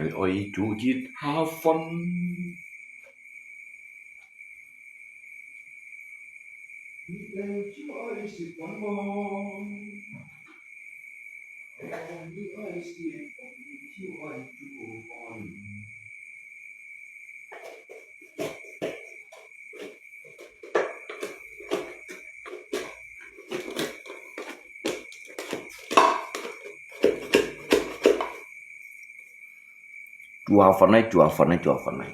người ơi chủ giết hạ phân chùa phần này chùa phần này chùa phần này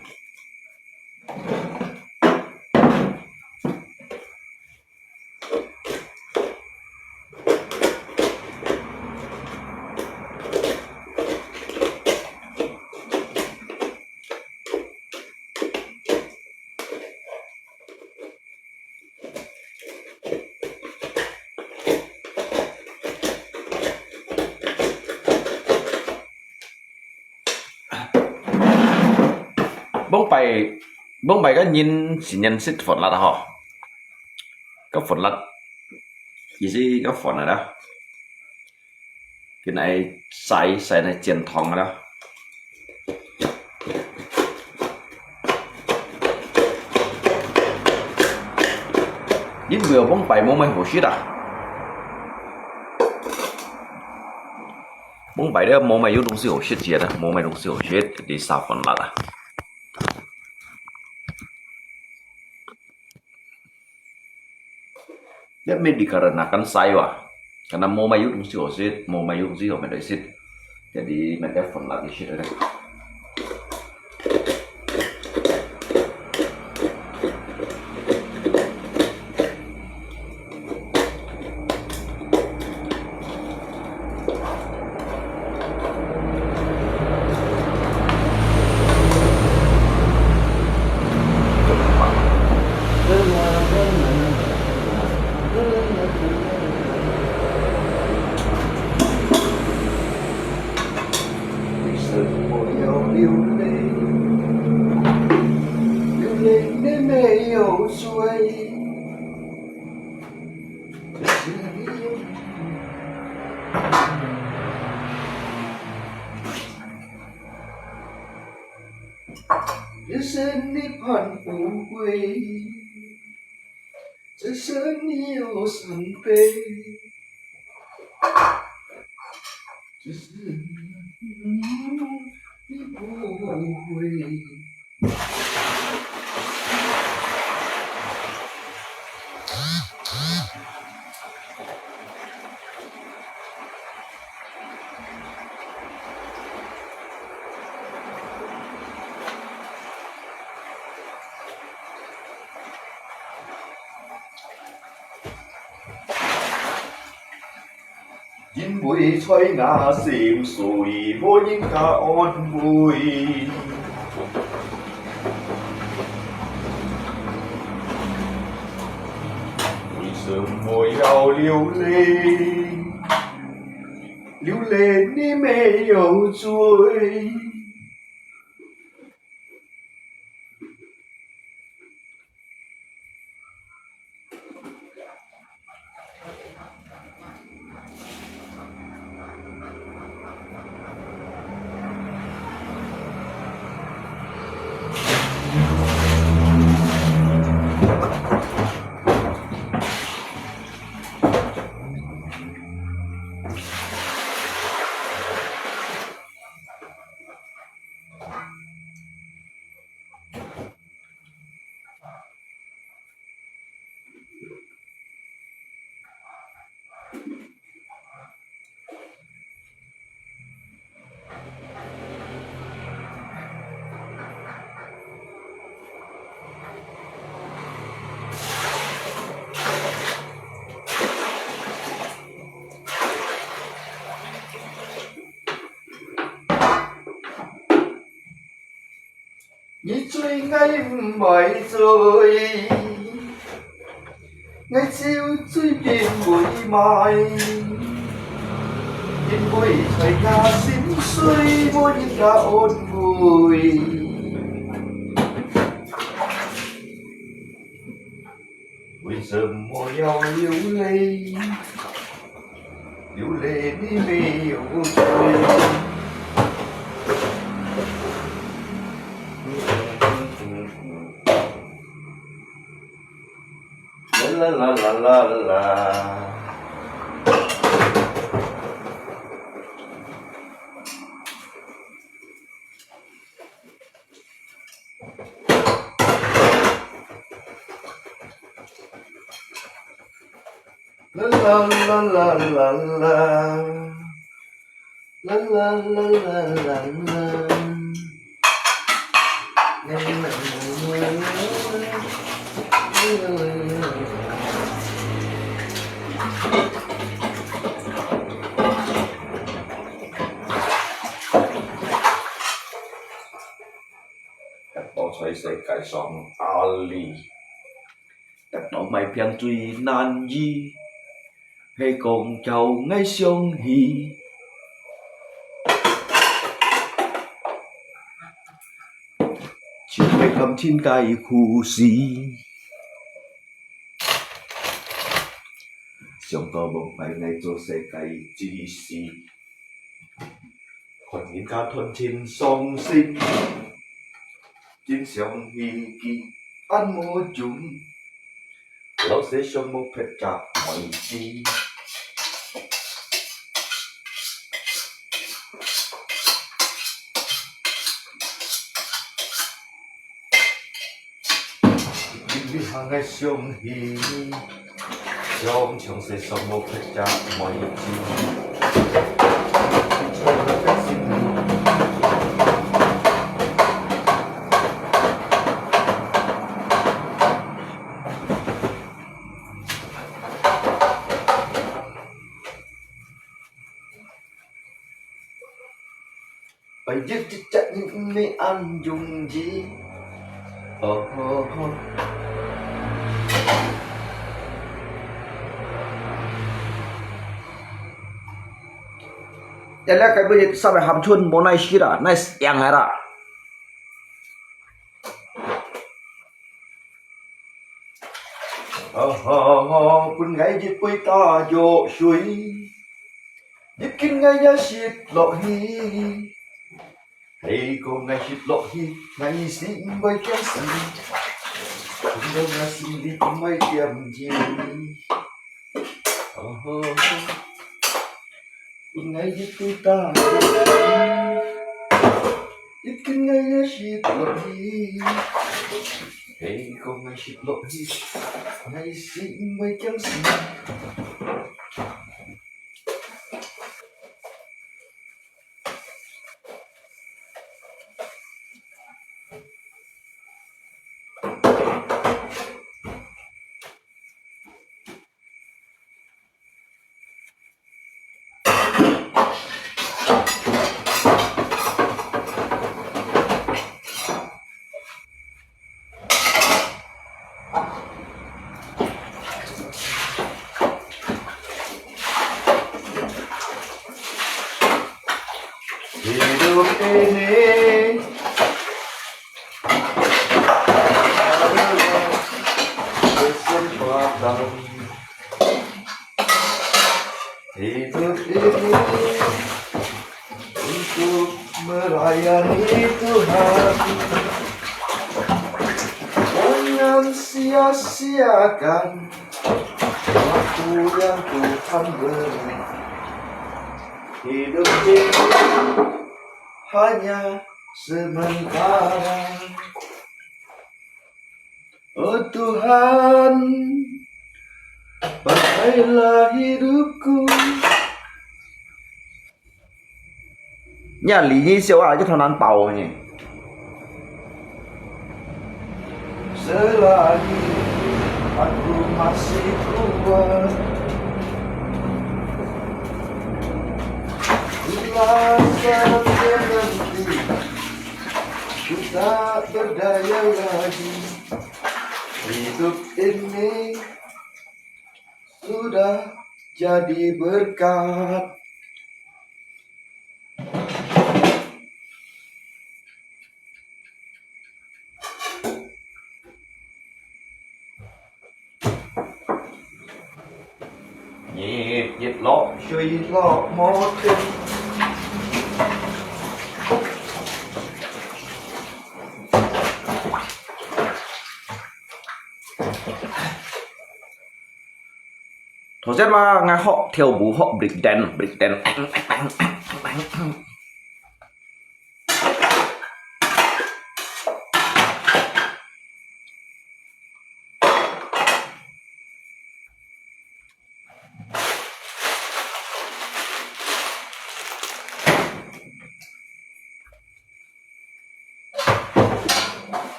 bóng bay cái nhìn chỉ nhận xích phần lật hả cái phần lật gì cái phần này đó cái này xài này truyền thống rồi đó những người bóng bay mong mày hồ shit à bóng bay đó mong mày有东西有 shit 接的mong mày 东西有 shit 你啥份了的Demi dikarenakan saya, karena mau mayu dong si osit, mau mayu si omedosit, jadi menelpon lagi sih deh.一生的盼不归，这生你有伤悲，只是你不会。因為吹瓦閃碎，我應該安慰。為什麼要流淚？流淚你沒有罪。你追愛唔係追，愛笑追便會賣，因為在家心碎，我應該安慰。為什麼要流淚？流淚你沒有罪。La la la la la la. La la la la la la. La la la la la la. Bộ xoay sẽ cải song Ali Các độ mày phiang truy nan di Hay cùng chầu ngay xiong hì Chỉ mày cầm trên cây khu gì Xiong có bông phải ngay cho sẽ cây chi xì Còn những ca thuần trên song sinh Chính xiong hì kỳ ăn mô chúng Lão sẽ xong một phép chạp mọi chi Chính vì hàng ngày xong hì Xong chồng sẽ xong một phép chạp mọi chi Chẳng là phép xin Phải dứt chắc mới ăn dùng gì Đây là cái bây giờ sao phải hàm chuân bố này xí đã, này yang hay đã Quân ngay dịp bơi ta dỗ suy Dịp kinh ngay nhá xịt lộ hi Hey, cô ngay xịt lộ hi Ngay xin bay kéo xin Chúng đâu nga xin đi mấy kiếm gì Quân ngay dịp bơi ta Dịp kinh ngay nhá xịt lộ hi Hey, cô ngay xịt lộ hi Ngay xin bay kéo xin Hidup ini adalah kesempatan. Hidup ini untuk melayani Tuhan. Jangan sia-siakan waktu yang Tuhan beri. Hidup ini hanya sementara. Oh Tuhan, pakailah hidupku. Nhà lý nhi siêu ai cho thằng ăn bầu nhỉ? Selagi aku masih kuat, bila sampai nanti ku tak berdaya lagi. Hidup ini sudah jadi berkat. Nhịp lọ suy lọ một chân Đầu tiên mà ngài họ theo vũ họ break dance.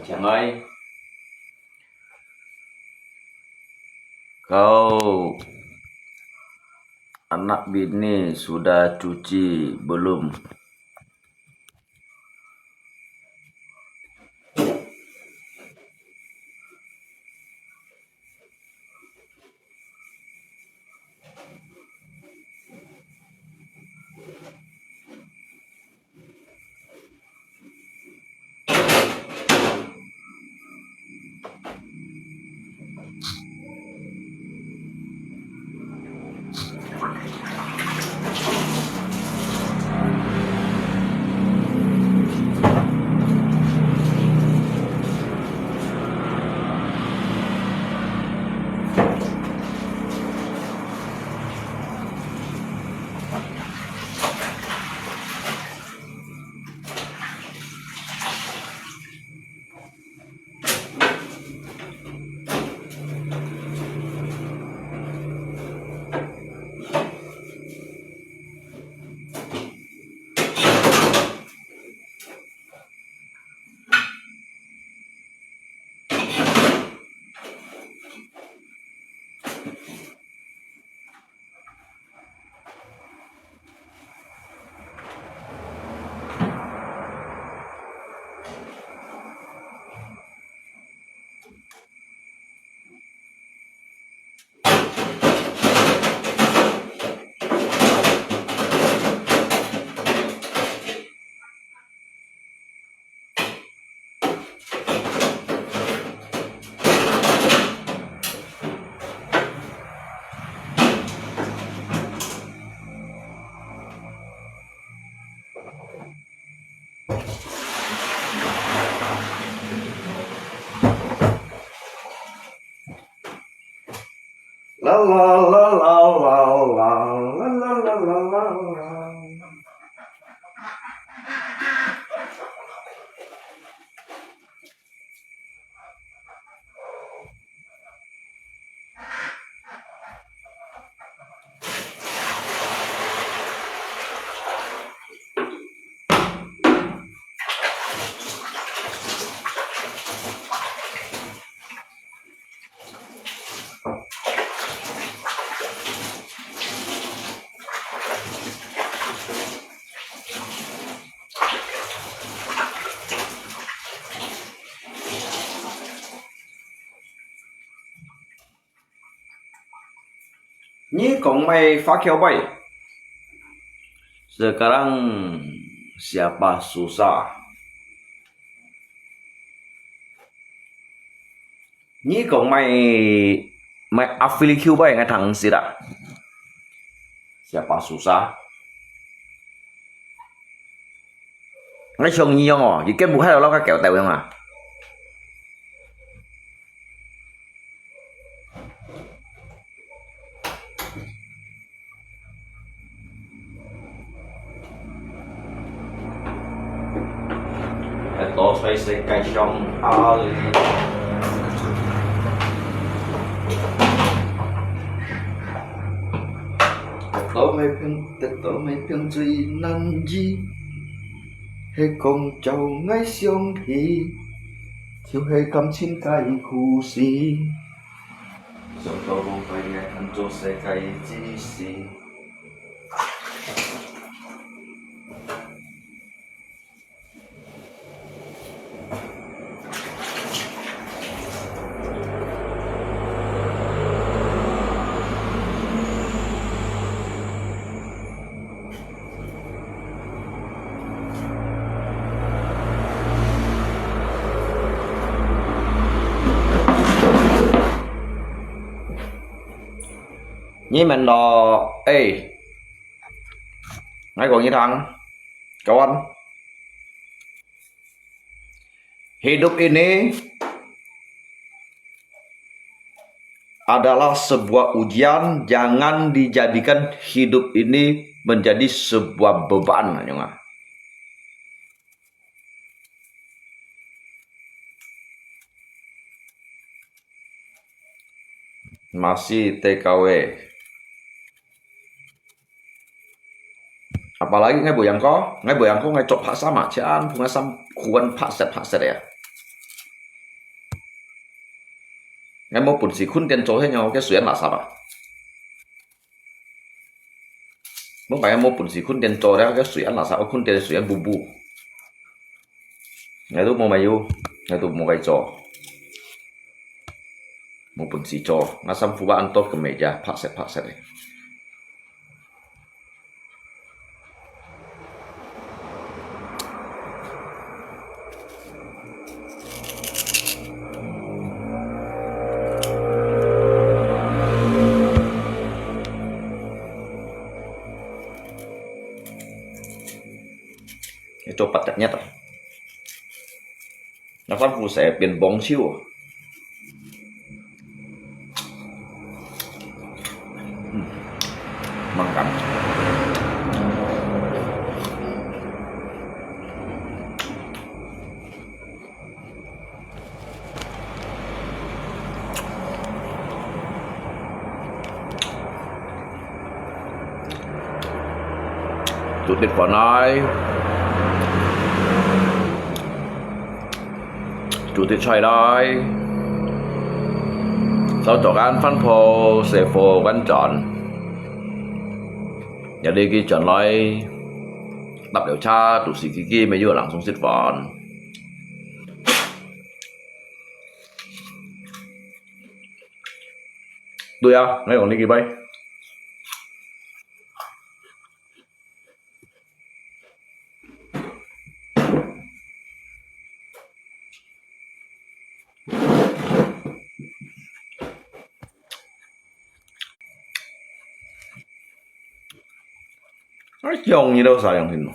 Chàng ơi, kau anak bini sudah cuci belum? La la la la la la la la la la la la. Nyi kong may fakir bay. Sekarang siapa susah? Nyi kong may afili kêu bay ngay thằng gì đã? Siapa susah? Ngay chồng nhi ngỏ, chỉ kết bụng hai đầu lo cái kẹo tèo không à? Tôi phải sẽ cây trong ơi. Tôi mới phiền duy năng gì hay công cháu ngay xiong thì thiếu hay cầm chín cái khu gì Trong tôi không phải nghe thằng cho sẽ cây gì gì Nhi mình đò ê ngay còn như thằng kawan hidup ini adalah sebuah ujian, jangan dijadikan hidup ini menjadi sebuah beban. Masih TKW. Apalagi ngay buổi ăn có ngay chọn phá sa mà chứ ăn không sam kuan phá set ya. Ngay mau pun si kun tiền cho hết nhau cái suyên là sao à? Muốn phải mau pun si kun tiền cho đó cái suyên là sao? Kun tiền suyên bu bu. Ngay tu mau mày yêu, ngay tu mau cái cho. Mau pun si cho, ngay sam phu ba ăn tốt cái meja phá set này. Cho bắt chặt nhất rồi. Nó phát phụ sẽ biến bóng siêu. Măng cắn. Chủ tịch của nói Chủ tịch Xoài nói sau chọn ăn phân phô sẽ phô quan chọn nhà đi ghi chọn nói tập điều tra tụ sĩ kia mới vừa làm xong xích vòn tôi à ngay còn đi ghi bay nói chồng như đâu sao yang hình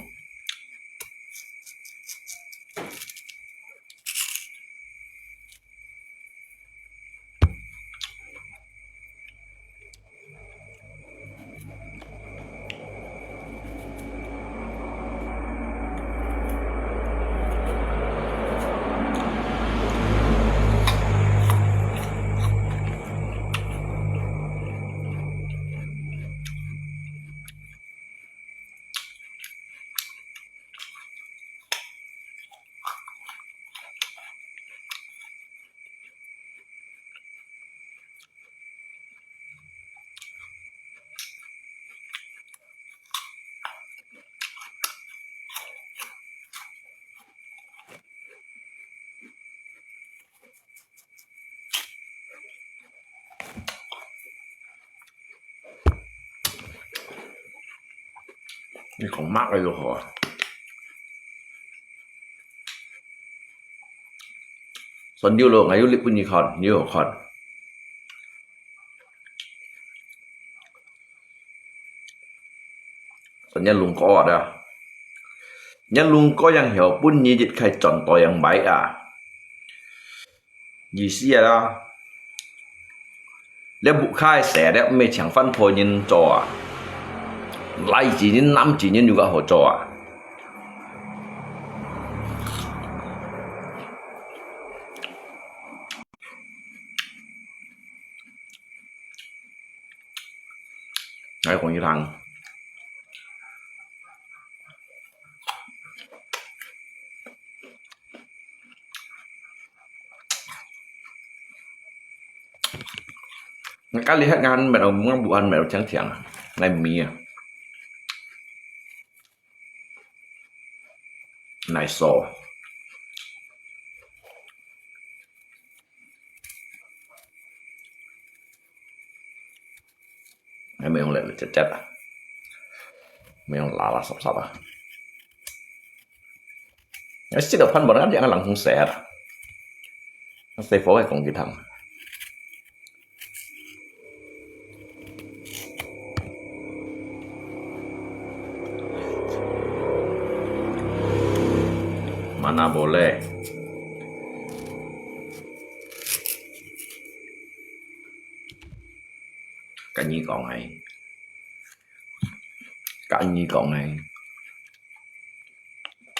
นี่ของมากเลยลูกหัวส่วนยูโรอายุลิปุนิคอนยูโรคอนส่วนยันลุงก็อดอ่ะยันลุงก็ยังเหี่ยวปุ้นยี่จิตใครจอนต่อยังใบอ่ะยี่เสียแล้วแล้วบุค่ายแสแล้วไม่抢翻破人做啊来几年、南几年就个好做啊！ไอ้คนยี่ทางการlihat ngàn mẹ ông ngang bukan mẹ ông trắng thiang ngay mía này so ngay mấy ông lại là chết à mấy ông là sập à cái xí đầu phân bọn nó dạng lằng không xẻ nó xây phố hay còn gì thằng mana boleh. Cả nhi còn này, cả nhi còn này,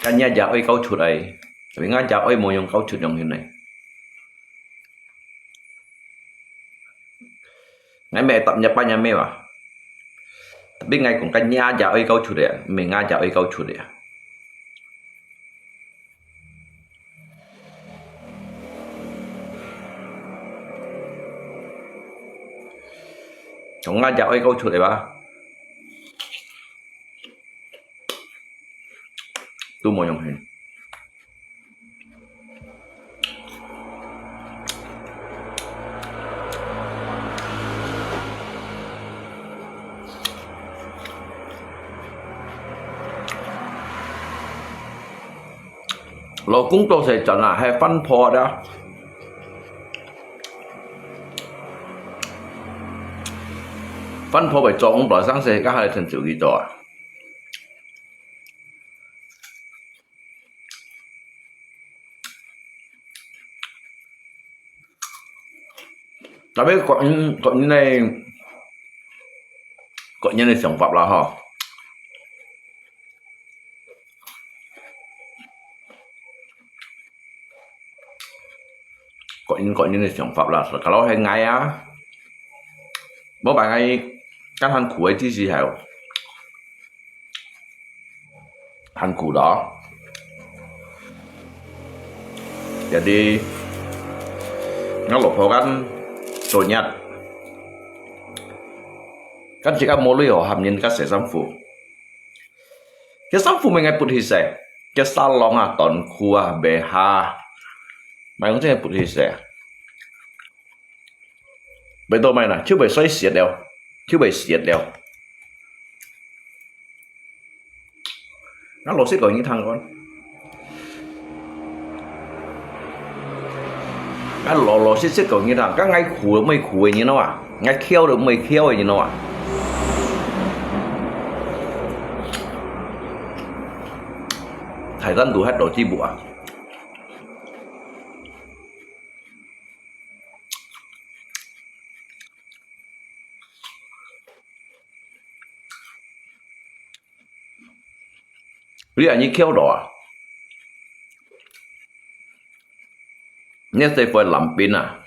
cả nhà giáo ấy câu chuột ấy, vì ngã giáo ấy muốn dùng câu chuột dùng như này. Ngày mẹ tập nhập ba nhà mẹ mà, biết ngày cũng cả nhà giáo ấy câu chuột đấy, mình ngã giáo ấy câu chuột đấy. Chúng ngã giáo ấy câu chuột đấy ba. Tôi muốn dùng hình. Lò cũng tôi sẽ chọn là hay phân phò đó. Phân phò phải cho ông bảo sáng sẽ các hai thành chịu gì đó. Tại biết có những này sản phẩm là hả? Có những này sản phẩm là kalau hay ngay á, bố bạn ngay các hành củ ấy thì gì hả? Hành củ đó. Jadi ngelupakan soalnya kan jika mulai hamil kan sẽ phụ cái phụ mình ngay putih sẽ cái salon à toàn khua BH mày cũng thấy putih sẽ bây giờ mày nè chứ bị xoay xiết đeo nó lột xích có những thằng con cái lò xích có như thằng các ngay khủ mày khủ như nó à ngay kheo được mày kheo như nó à thời gian đủ hết đồ chi bụa ví dụ như kheo đỏ nhất sẽ phải làm pin à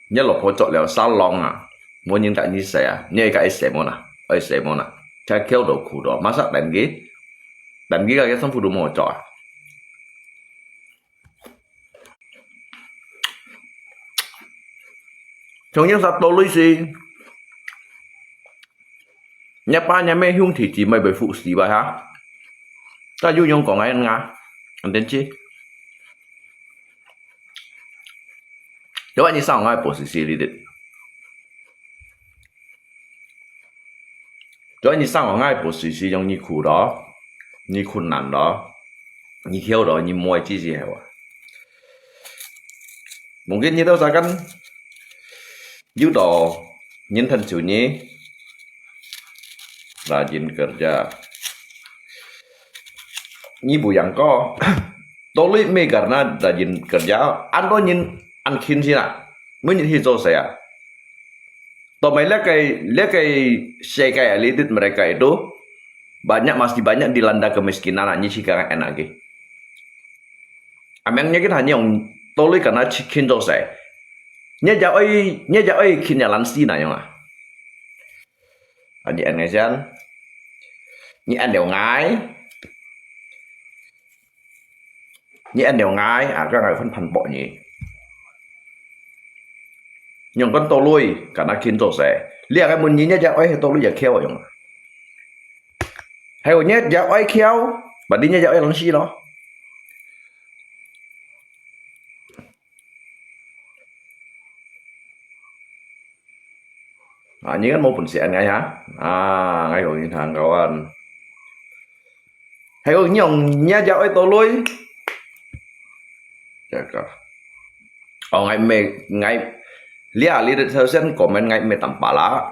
nhất là phải chọn leo salon à muốn những cái như sẽ như cái sẽ món à trái kéo đồ củ đó mà sắc đánh ghế cái sản phụ đồ màu chọn trong những sao tôi lấy gì nhà ba nhà mẹ hung thì chỉ mày bị phụ gì vậy hả ta du nhung còn ai ăn ngà anh đến chi nếu anh đi sang ngay bộ sĩ đi được nếu anh đi sang ngay bộ sĩ dùng như khu đó như khu nạn đó như khéo đó như mọi chi gì hả mungkin như đâu ra kan you đó nhìn thân chủ nhé rajin kerja như bu yang ko tolit me karena rajin kerja ando nhìn ăn khin sih nak mới nhìn hijau saya mày lihat kayak saya kayak elitit mereka itu masih banyak dilanda kemiskinan anjing sih karena enak gitu amangnya kita hanya yang tolit karena chicken saya nya jauh ai khinnya lansi na yang anh chị anh nghe xem như anh đều ngái à các ngài phân phần bộ nhỉ nhưng con tô lui cả nó khiến tôi sẽ liệt cái muốn nhìn nhá ấy tô lui giờ khéo rồi hay là nhá giờ ấy khéo và đi nhá giờ ấy làm gì đó những cái mô phỏng sẽ ngay hả ngay rồi thằng kawan hay có nhung nhá giờ ấy tô lui ngày lihat theo sen komen ngay me tampala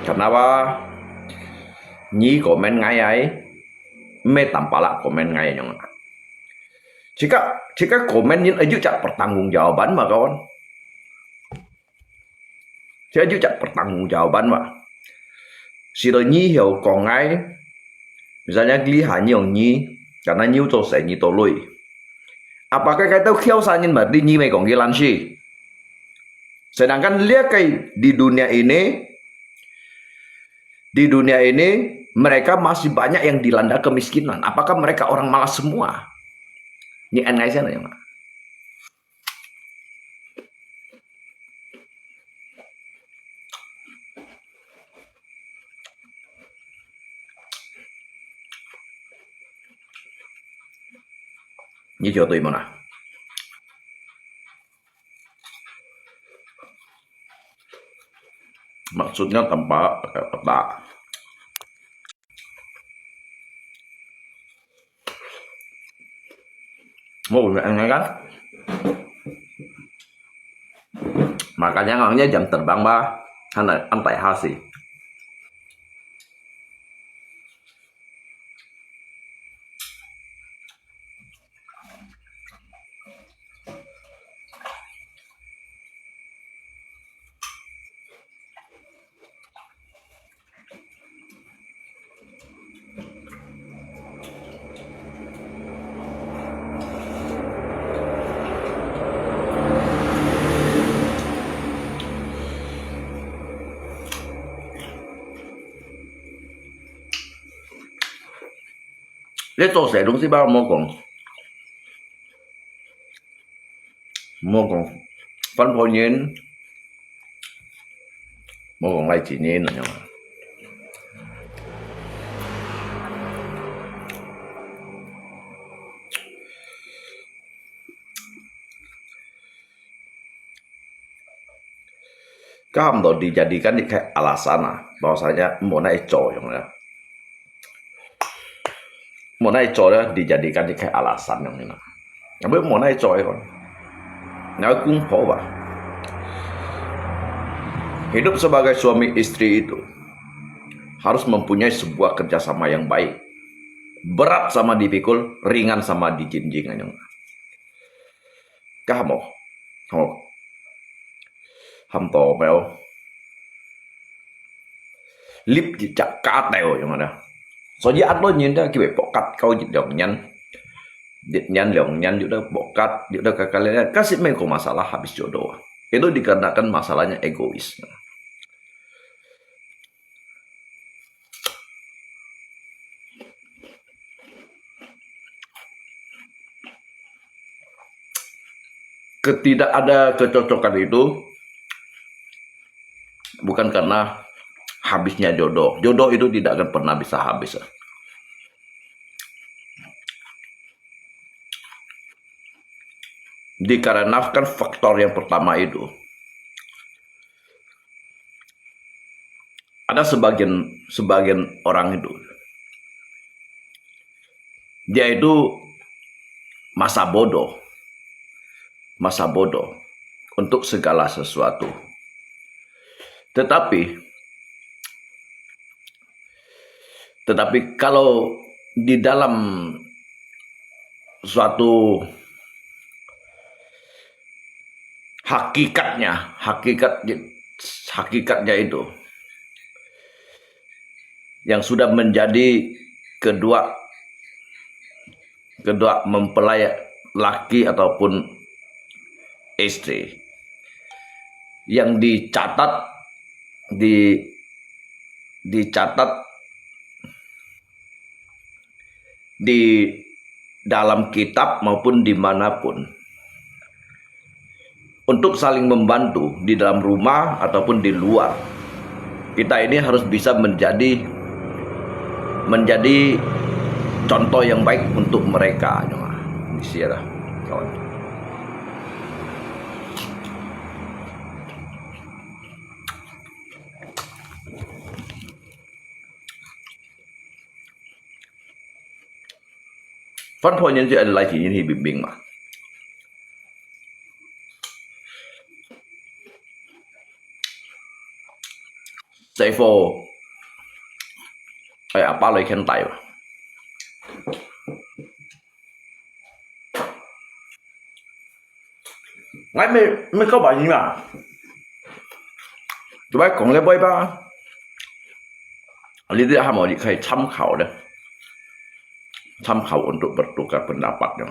kenapa nyi komen ngay ấy me tanpa lah komen ngay nyong. Jika komen những aja cak pertanggungjawaban mah kawan. Saya aja cak pertanggungjawaban mah. Si nyi hiểu còn ngay, misalnya gli hanya nyi karena nyi to sai nyi to lui. Apakah kita khiau sanin berarti nyi mai kong gilan sih? Sedangkan lihat kayak di dunia ini mereka masih banyak yang dilanda kemiskinan. Apakah mereka orang malas semua? Ini angai sana yang ini contoh mana? Maksudnya tanpa peta. Mau angai kan? Makanya ngangnya jam terbang bah, antai hasil. Để做成東西吧，冇講分配員，冇講嚟錢員嚟樣。Kamu dijadikan kayak alasan bahwasanya mau naik coyong ya. Mau naik coy dijadikan kayak alasan yang ini. Tapi mau naik coy kan, nói kumpul bah. Hidup sebagai suami istri itu harus mempunyai sebuah kerjasama yang baik. Berat sama dipikul, ringan sama dijinjing aja. Kamu, hamto bel, lip jejak kateo yang ada. Soalnya ada nhìn ra cái bộ cắt câu dịch liang nyan juga bokat juga kalian kasih mengko masalah habis jodoh. Itu dikarenakan masalahnya egois. Ketidak ada kecocokan itu bukan karena habisnya jodoh. Jodoh itu tidak akan pernah bisa habis. Dikarenakan faktor yang pertama itu. Ada sebagian orang itu. Dia itu masa bodoh untuk segala sesuatu. Tetapi kalau di dalam suatu hakikatnya itu yang sudah menjadi kedua mempelai laki ataupun istri yang dicatat di dalam kitab maupun dimanapun untuk saling membantu di dalam rumah ataupun di luar. Kita ini harus bisa menjadi contoh yang baik untuk mereka. Di sini lah, kawan. Phân phối nhân chuyện lại chỉ nhân thì bình mà. Sai phô apa lagi kan tayo. Ngay mới có bệnh mà tụi bay còn lấy bay ba ini dia mau dikai 참考的참考 untuk bertukar pendapatnya.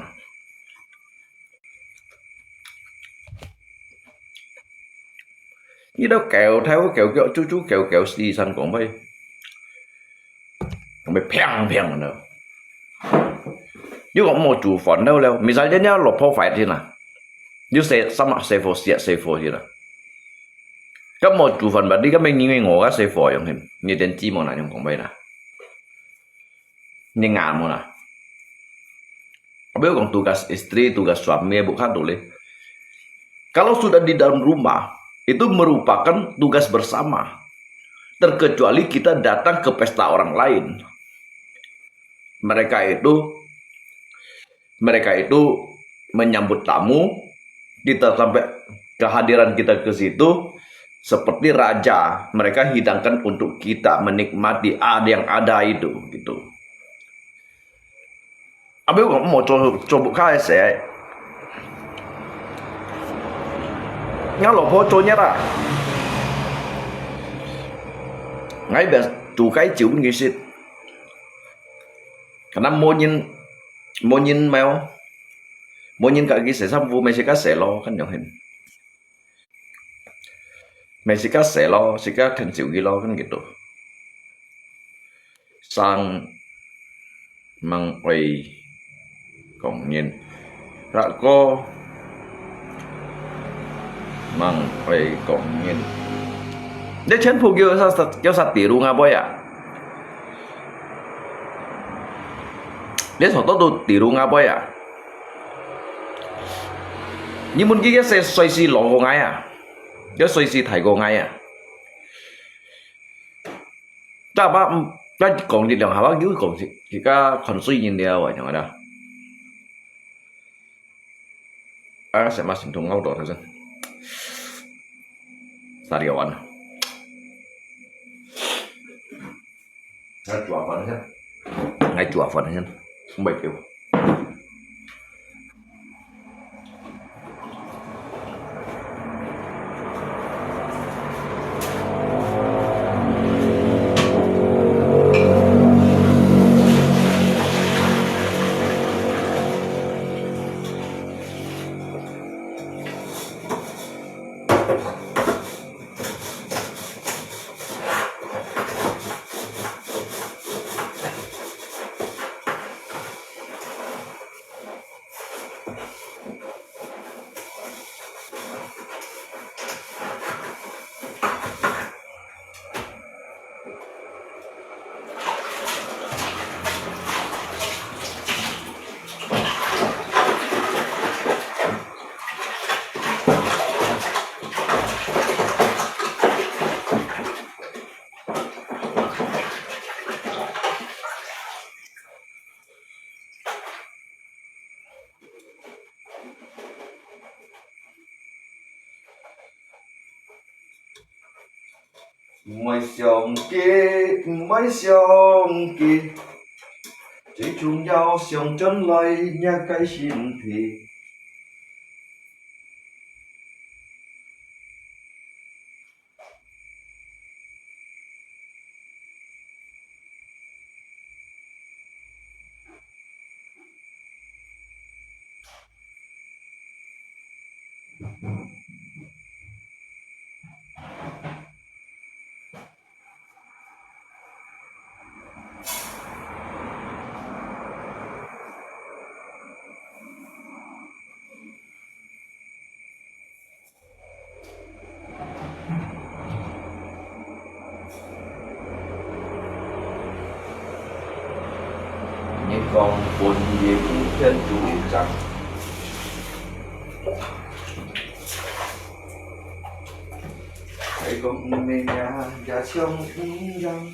Như đâu kèo theo kèo chú kèo đi săn còn bay phèn nữa. Nếu còn một chủ phần đâu đâu, mình sai nhá lột phô phải thế nào. Nếu sẽ sẽ phô thế nào. Các một chủ phần mà đi các mình những ngồi các sẽ phô yang hình như đến chi mà yang còn bay nào. Như ngàn mà nào. Apabila kong tugas istri, tugas suami bukan boleh. Kalau sudah di dalam rumah, itu merupakan tugas bersama. Terkecuali kita datang ke pesta orang lain. Mereka itu menyambut tamu, kita sampai kehadiran kita ke situ seperti raja. Mereka hidangkan untuk kita menikmati yang ada itu gitu. Abis aku mau coba khai sẽ nhá lỗ phô trôi nhá ra ngay bây chủ cái chịu nghĩ xịt karena mau nhìn cả cái sẽ xăm vu mày sẽ cá sẽ lo kan yang hình mày sẽ cá sẽ lo sẽ cá thành chịu ghi lo kan gitu sang mang oi cộng nhìn ra có mang oi cộng nhìn để chân phụ kêu sa tiru nga boy à để số tốt tiru nga boy à nhưng muốn cái xe xoay xì lò của ngay à cái xoay xì thầy của ngay à ta ba ta còn gì đâu hả bác dưới còn thì cái còn suy nhìn đeo vậy chẳng hạn sẽ mà sinh thùng ngâu đồ thôi dân sariawan ngay chùa phần hết ngay chùa phần hết không bày kiểu Mấy xong kia chỉ chung nhau xong chân lấy nhà cái xin thì con buồn gì cũng trên chủ rằng hãy con mình nhà và trong rằng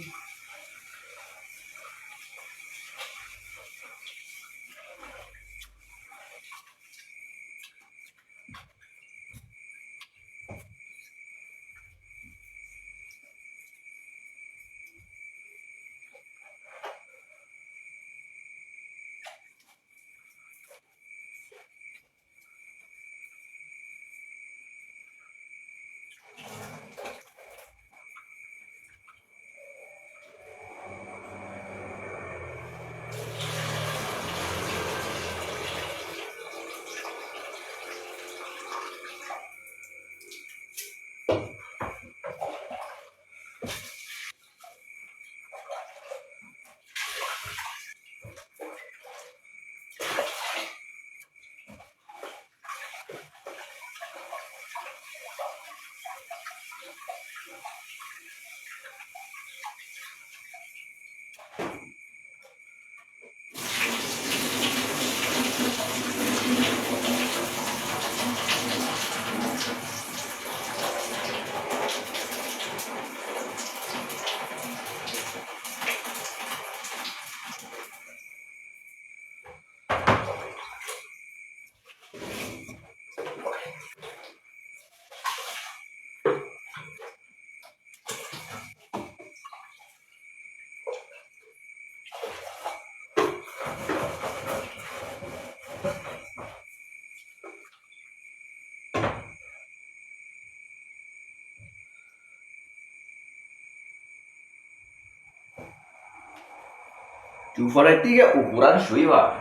煮饭的底个ukuran水吧，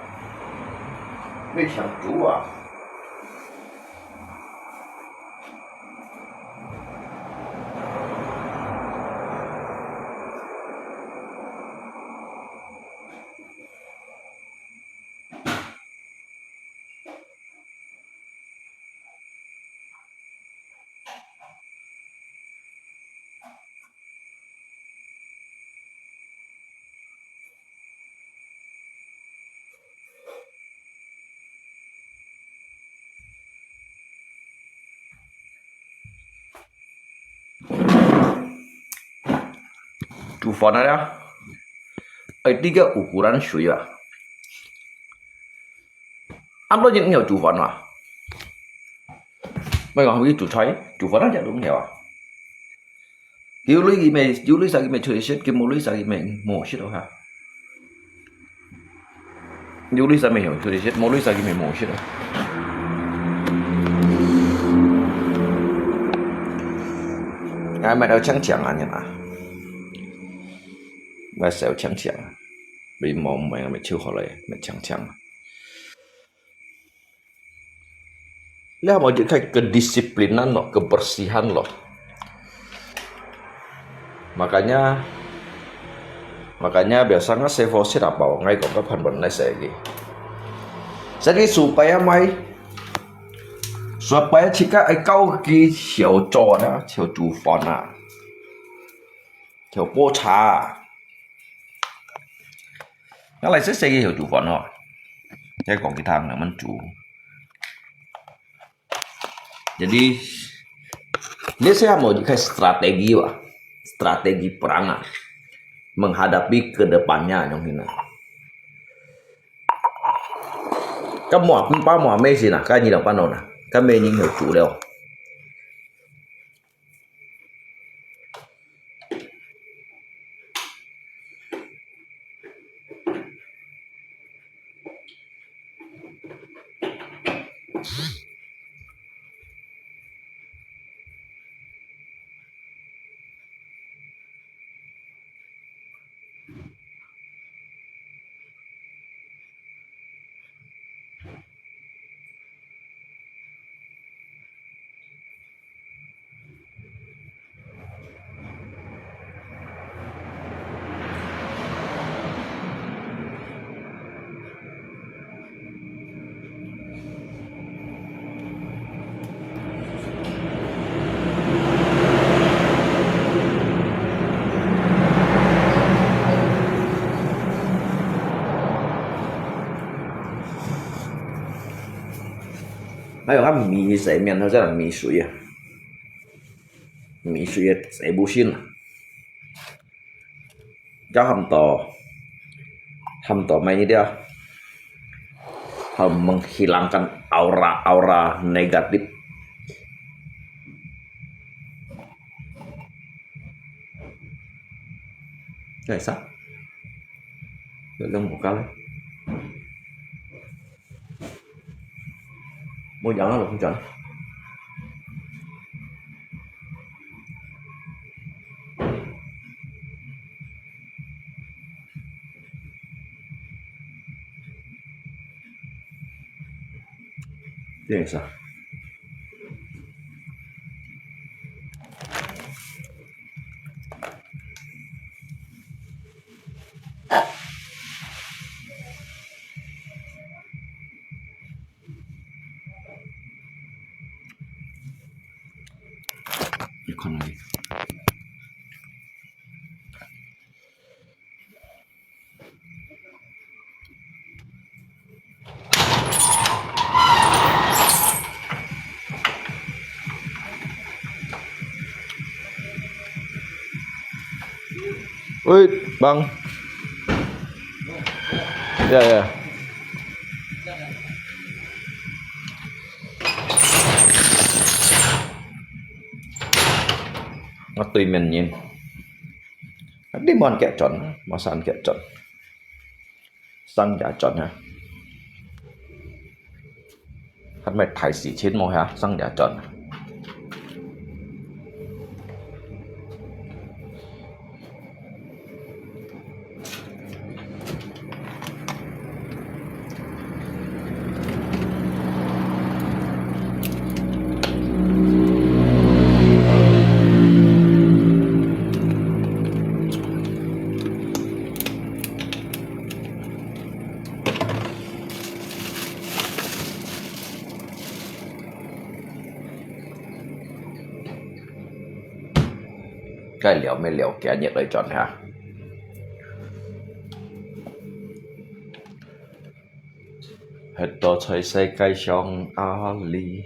没想煮啊。煮饭了，底个ukuran水吧。ăn bao nhiêu nhiều chủ phận mà mày còn không biết chủ thấy chủ phận nó chả đúng nhiều à kiểu lý gì mày kiểu lý sao cái mày chơi shit cái mô lý sao cái mày mô shit đâu hả kiểu lý sao mày hiểu chơi shit mô lý sao cái mày mô shit đâu ai mày đâu chẳng chẳng à nhỉ à mày sao chẳng chẳng bị mồm mày chưa khỏi lại mày chẳng chẳng lihat mau jadi kedisiplinan loh, kebersihan loh. Makanya biasanya saya fosil apa ngai kok kapan benar saya gitu. Jadi supaya jika kau ki xiao zhuo na, xiao zhu fan na, xiao bo cha. Cái này sẽ hiểu chủ phần rồi. Cái còn cái thằng là mình chủ. Jadi ini saya mau juga strategi lah, strategi perangan menghadapi kedepannya yang ini. Các mỏ ba mỏ mê gì nào, các nhìn đồng ban đầu nào, các mê những hiểu chủ đều. Hay có mì sẽ miền nó rất là mì suối à, mì suối sẽ bù xin cho hầm tỏ mày như dia menghilangkan aura negatif. Này sao? Được lông một cái lấy. Mua dẫn nó là không chuẩn. Thế là sao? Con này ôi bang ya nó tùy mình nhìn đi mòn kẹt tròn mà sàn kẹt tròn sang giả tròn ha hắn mày thải xỉ trên mồi hả sang giả tròn cái liệu mới liệu kia nhiệt đời chọn ha hết to chơi say cái sông ali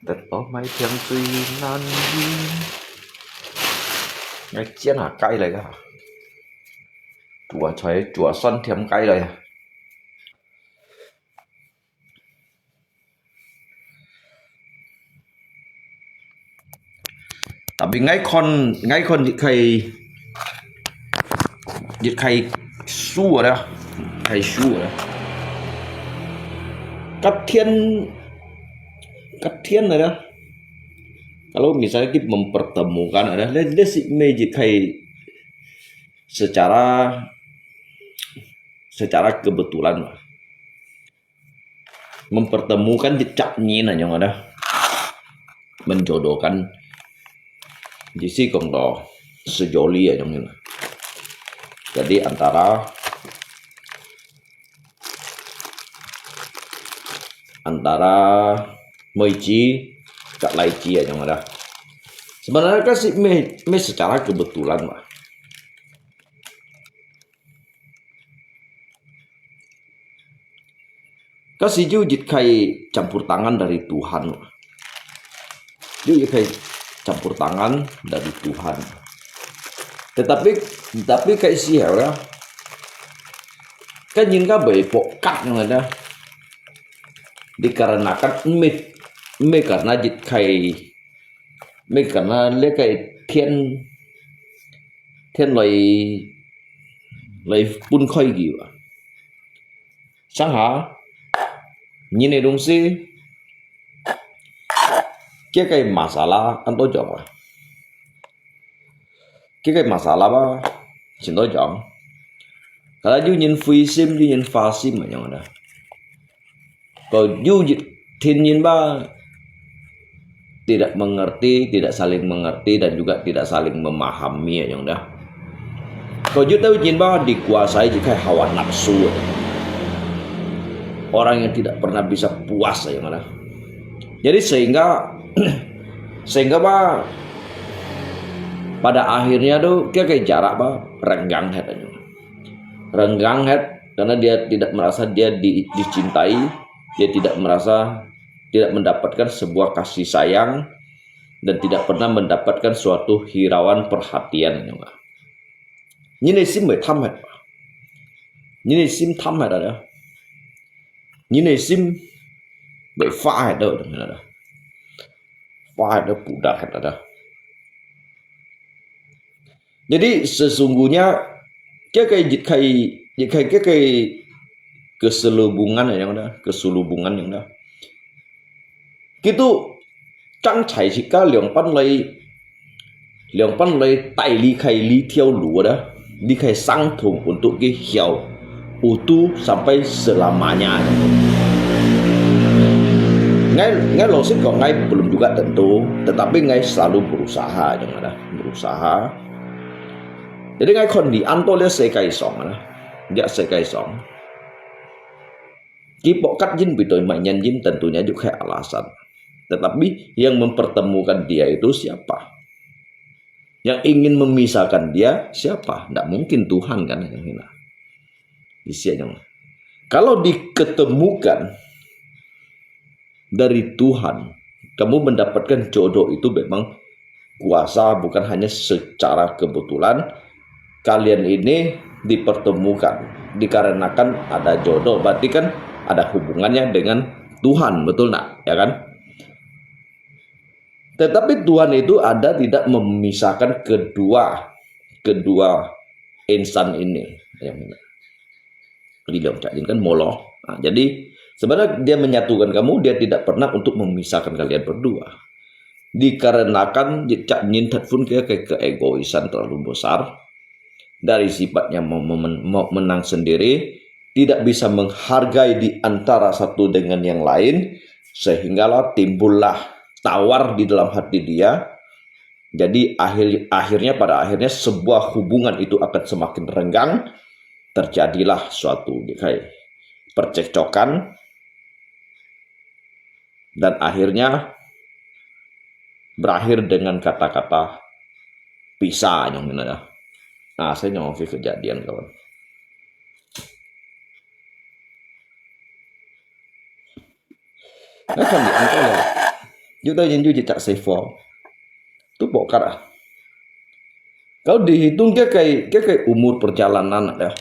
đất to mấy tiếng tuy nan đi ngay chiến hả cây này cả chùa chơi chùa xuân thêm cây này tapi ngay con dịch khay xua đó khay xua đó cắt thiên này đó kalau misalnya kita mempertemukan ada lihat si magic khay secara kebetulan mempertemukan jejak nyina yang ada menjodohkan jisi kong do sejoli ya yang ini. Jadi antara Meiji Kak Laici ya yang ada. Sebenarnya kan si me secara kebetulan mah. Kasih jujit kai campur tangan dari Tuhan. Jujit kai campur tangan dari Tuhan. Tetapi kayak sih ya, kan nhìn các bể pokat yang ada dikarenakan me karena jit kai me karena le kai thiên lời pun khơi gì vậy sáng hả nhìn này đúng gì cái masalah anh tôi chọn à cái masalah ba xin tôi chọn kalau du nhìn phi sim du nhìn pha sim mà nhau đó kalau du thiên nhiên ba tidak mengerti, tidak saling mengerti dan juga tidak saling memahami yang dah. Kalau you tahu jin ba dikuasai jika hawa nafsu. Orang yang tidak pernah bisa puas yang dah. Jadi sehingga ba pada akhirnya tuh kayak jarak ba renggang head aja. Renggang head karena dia tidak merasa dia dicintai, dia tidak mendapatkan sebuah kasih sayang dan tidak pernah mendapatkan suatu hirauan perhatian. Ini sim thăm hết. Ini sim thăm hết ada. Ini sim bị phá hết đâu ada. Phá hết đâu budak hết ada. Jadi sesungguhnya kayak keselubungan yang ada, keselubungan yang ada. Gitu trăng chảy chỉ cả lượng pan lay tay li khai li theo lúa đó li khai sang thùng untuk hiau utuh sampai selamanya. Ngai losik kok ngai belum juga tentu, tetapi ngai selalu berusaha jangan ada berusaha. Jadi ngai kon di antol dia sekai song lah, dia sekai song. Kipokat jin bitoi mainan jin tentunya juga alasan. Tetapi yang mempertemukan dia itu siapa? Yang ingin memisahkan dia siapa? Tidak mungkin Tuhan kan yang ini. Kalau diketemukan dari Tuhan, kamu mendapatkan jodoh itu memang kuasa, bukan hanya secara kebetulan. Kalian ini dipertemukan dikarenakan ada jodoh, berarti kan ada hubungannya dengan Tuhan, betul nak? Ya kan? Tetapi Tuhan itu ada tidak memisahkan kedua insan ini. Yang kan moloh. Nah, jadi sebenarnya dia menyatukan kamu, dia tidak pernah untuk memisahkan kalian berdua. Dikarenakan cak nyin pun kayak keegoisan terlalu besar dari sifatnya mau menang sendiri, tidak bisa menghargai di antara satu dengan yang lain, sehinggalah timbullah tawar di dalam hati dia. Jadi pada akhirnya sebuah hubungan itu akan semakin renggang. Terjadilah suatu kayak percekcokan dan akhirnya berakhir dengan kata-kata pisah nyong ini dah. Saya nyong kejadian kawan. Nó không điện cái là chúng tôi nhìn chỉ chặt xây phò tu bộ cả. Kalau dihitung cái umur perjalanan ada,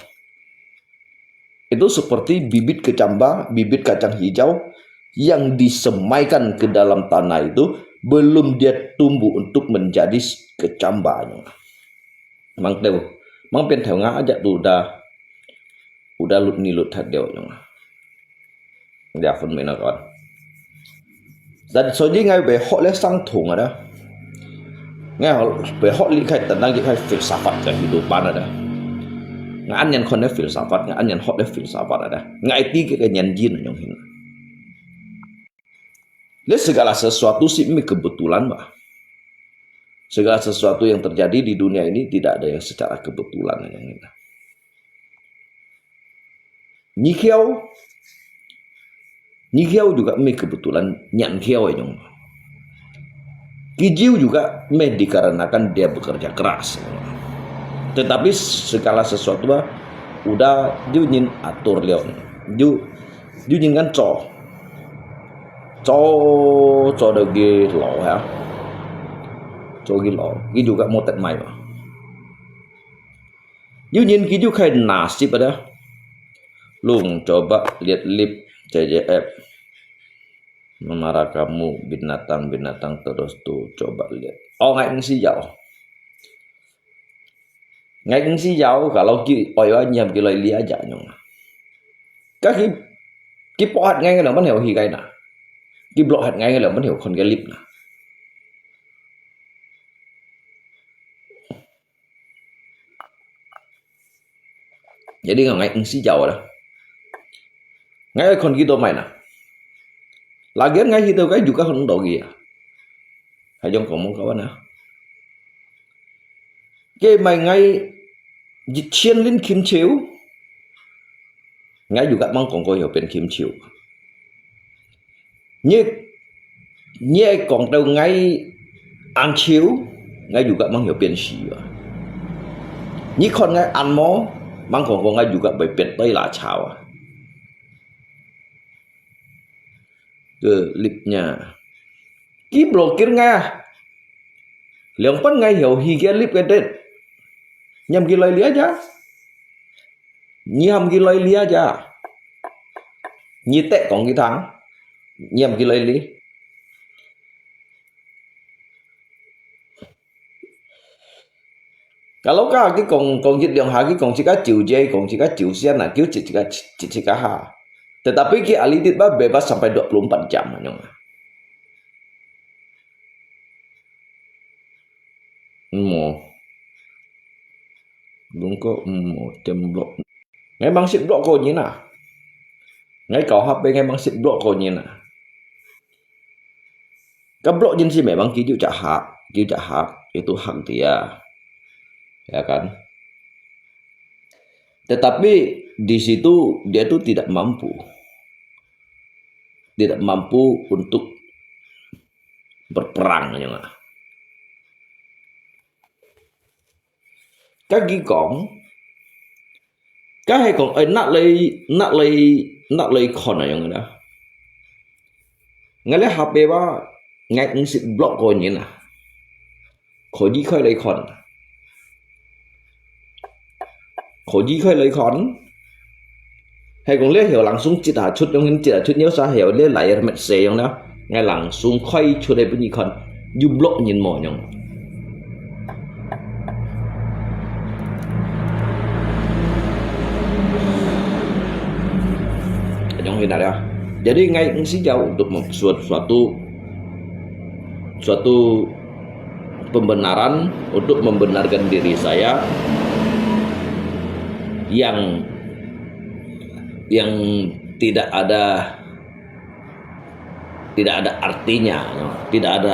itu seperti bibit kacang hijau yang disemaikan ke dalam tanah itu belum dia tumbuh untuk menjadi kecambah. Mang pen theo ngã aja tuh udah lut thật đều nhung. Dia pun mina kawan. Dan so ji ngay về họ lấy sang thùng ở đó. Ngay họ về họ lý khai tentang lý khai filsafat kehidupan ada. Nga anyan kon lấy filsafat, nga anyan họ lấy filsafat ada. Ngay tiga cái nyan jin yang hina. Lihat segala sesuatu sih ini kebetulan, Pak. Segala sesuatu yang terjadi di dunia ini tidak ada yang secara kebetulan yang ini. Nyikiau juga me kebetulan nyan kiau ya nyong. Kijiu juga me dikarenakan dia bekerja keras. Tetapi segala sesuatu udah junyin atur leon. Junyin kan co degi lo ya. Co gi lo. Gi juga motet mai ba. Junyin ki juga kayak nasib ada. Lung coba lihat lip CJF memarah kamu binatang-binatang terus tuh coba lihat. Oh ngay si jauh kalau ki oi nhầm ki lời lia dạ nhung các ki po hạt ngay là vẫn hiểu hi cái nào ki block hạt ngay là vẫn hiểu con cái lip nào. Jadi ngay si jauh đó ngay con gitu main nah. Lagian ngay gitu kayak juga kan dogi ya. Hajong ngomong kawan ya. Cái mày ngay chiên lên kim chiếu. Ngay juga mang còn có hiểu bên kim chiếu. Như còn đâu ngay ăn chiếu, ngay juga mang hiểu bên xì. Như con ngay ăn mó, mang còn có ngay juga bởi bên tây là chào. Ke lipnya ki blokir nga leong pan ngay hiểu hi kia lip cái tên nhầm ki lời lia aja nhầm ki lời lia aja nhi tệ còn cái thắng nhầm ki lời li kalau cái còn dịch lượng hạ cái còn chỉ có chiều dây còn chỉ có chiều xiên là kiểu chỉ có hạ. Tetapi ki alidit bebas sampai 24 jam nyong. Đúng có tem block. Ngay bang ship block ko như nào? Ngay kau HP ngay bang ship block ko như nào? Cái block jenis si memang kiju hak itu hak dia. Ya kan? Tetapi di situ dia tuh tidak mampu untuk berperang như là các ghi cổng các hay còn ấy nát lấy con này như đó ngay lấy HP ba ngay cũng sẽ block coi như là khỏi gì khơi lấy con hay còn lấy hiểu langsung chỉ là chút trong những chỉ là chút nhớ sao hiểu lấy lại mệt xe trong đó ngay langsung khoay cho đây bên gì con dùng block nhìn mỏi nhung trong hiện đại jadi ngay si jauh untuk suatu pembenaran untuk membenarkan diri saya yang tidak ada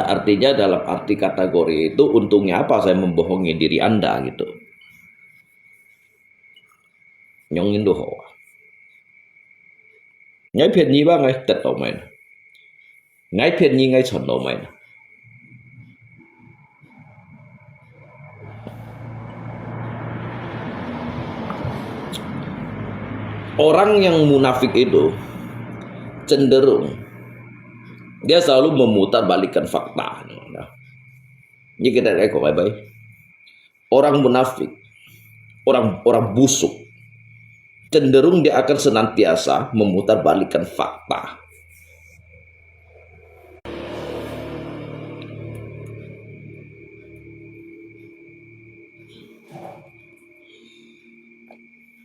artinya dalam arti kategori itu untungnya apa saya membohongi diri Anda gitu. Nyongin doho. Ngay phiền nhi ba ngay tật đầu mày. Ngay phiền nhi ngay sòn đầu mày. orang yang munafik itu cenderung dia selalu memutarbalikkan fakta. Nah, ini kita lihat kok baik-baik. Orang munafik, orang busuk, cenderung dia akan senantiasa memutarbalikkan fakta.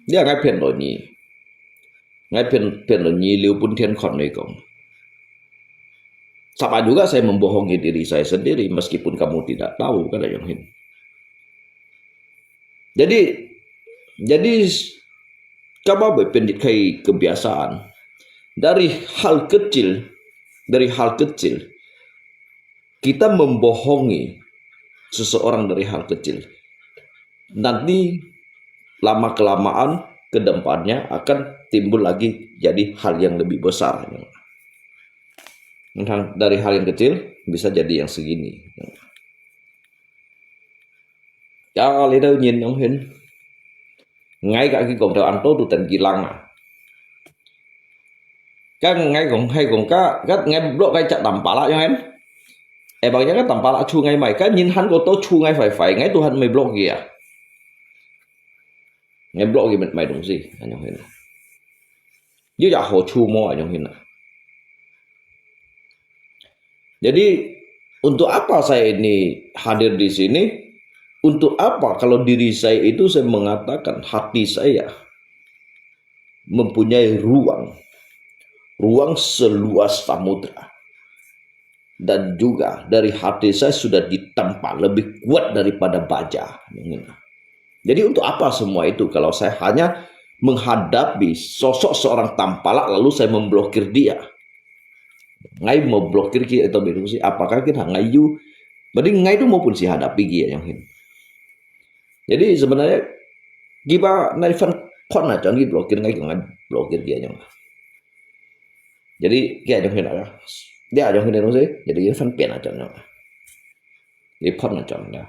Dia ngai pen lo ni, ngai pen lo ni liu pun tian kon ni kong. Sama juga saya membohongi diri saya sendiri meskipun kamu tidak tahu kan yang ini. Jadi coba pendit kai kebiasaan dari hal kecil kita membohongi seseorang dari hal kecil. Nanti lama kelamaan ke depannya akan timbul lagi jadi hal yang lebih besar. Dari hal yang kecil bisa jadi yang segini. Cho lấy đâu nhìn ông Hình. Ngay cả khi còn theo anh tốt tu tình kỳ lăng à. Các ngay còn hay còn các ngay block ngay chặt tầm pala cho hắn. Bằng những cái tầm pala chu ngay mày cái nhìn hắn có tốt chu ngay phải ngay tu hắn mày block gì à. Ngay block gì mày đúng gì anh Nhung Hình. Chứ dạ hồ chu mo anh Nhung Hình à. Jadi untuk apa saya ini hadir di sini? Untuk apa kalau diri saya itu saya mengatakan hati saya mempunyai ruang seluas samudra. Dan juga dari hati saya sudah ditempa lebih kuat daripada baja. Jadi untuk apa semua itu kalau saya hanya menghadapi sosok seorang tampalak lalu saya memblokir dia. Ngay mau blokir kia atau bingung sih apakah kita ngayu berarti ngay itu maupun si hadapi kia yang ini. Jadi sebenarnya kita naifan kon aja ngi blokir ngay dengan blokir dia yang. Jadi kia yang ini ada dia yang ini sih jadi dia fan pen aja nya. Jadi kon aja nya.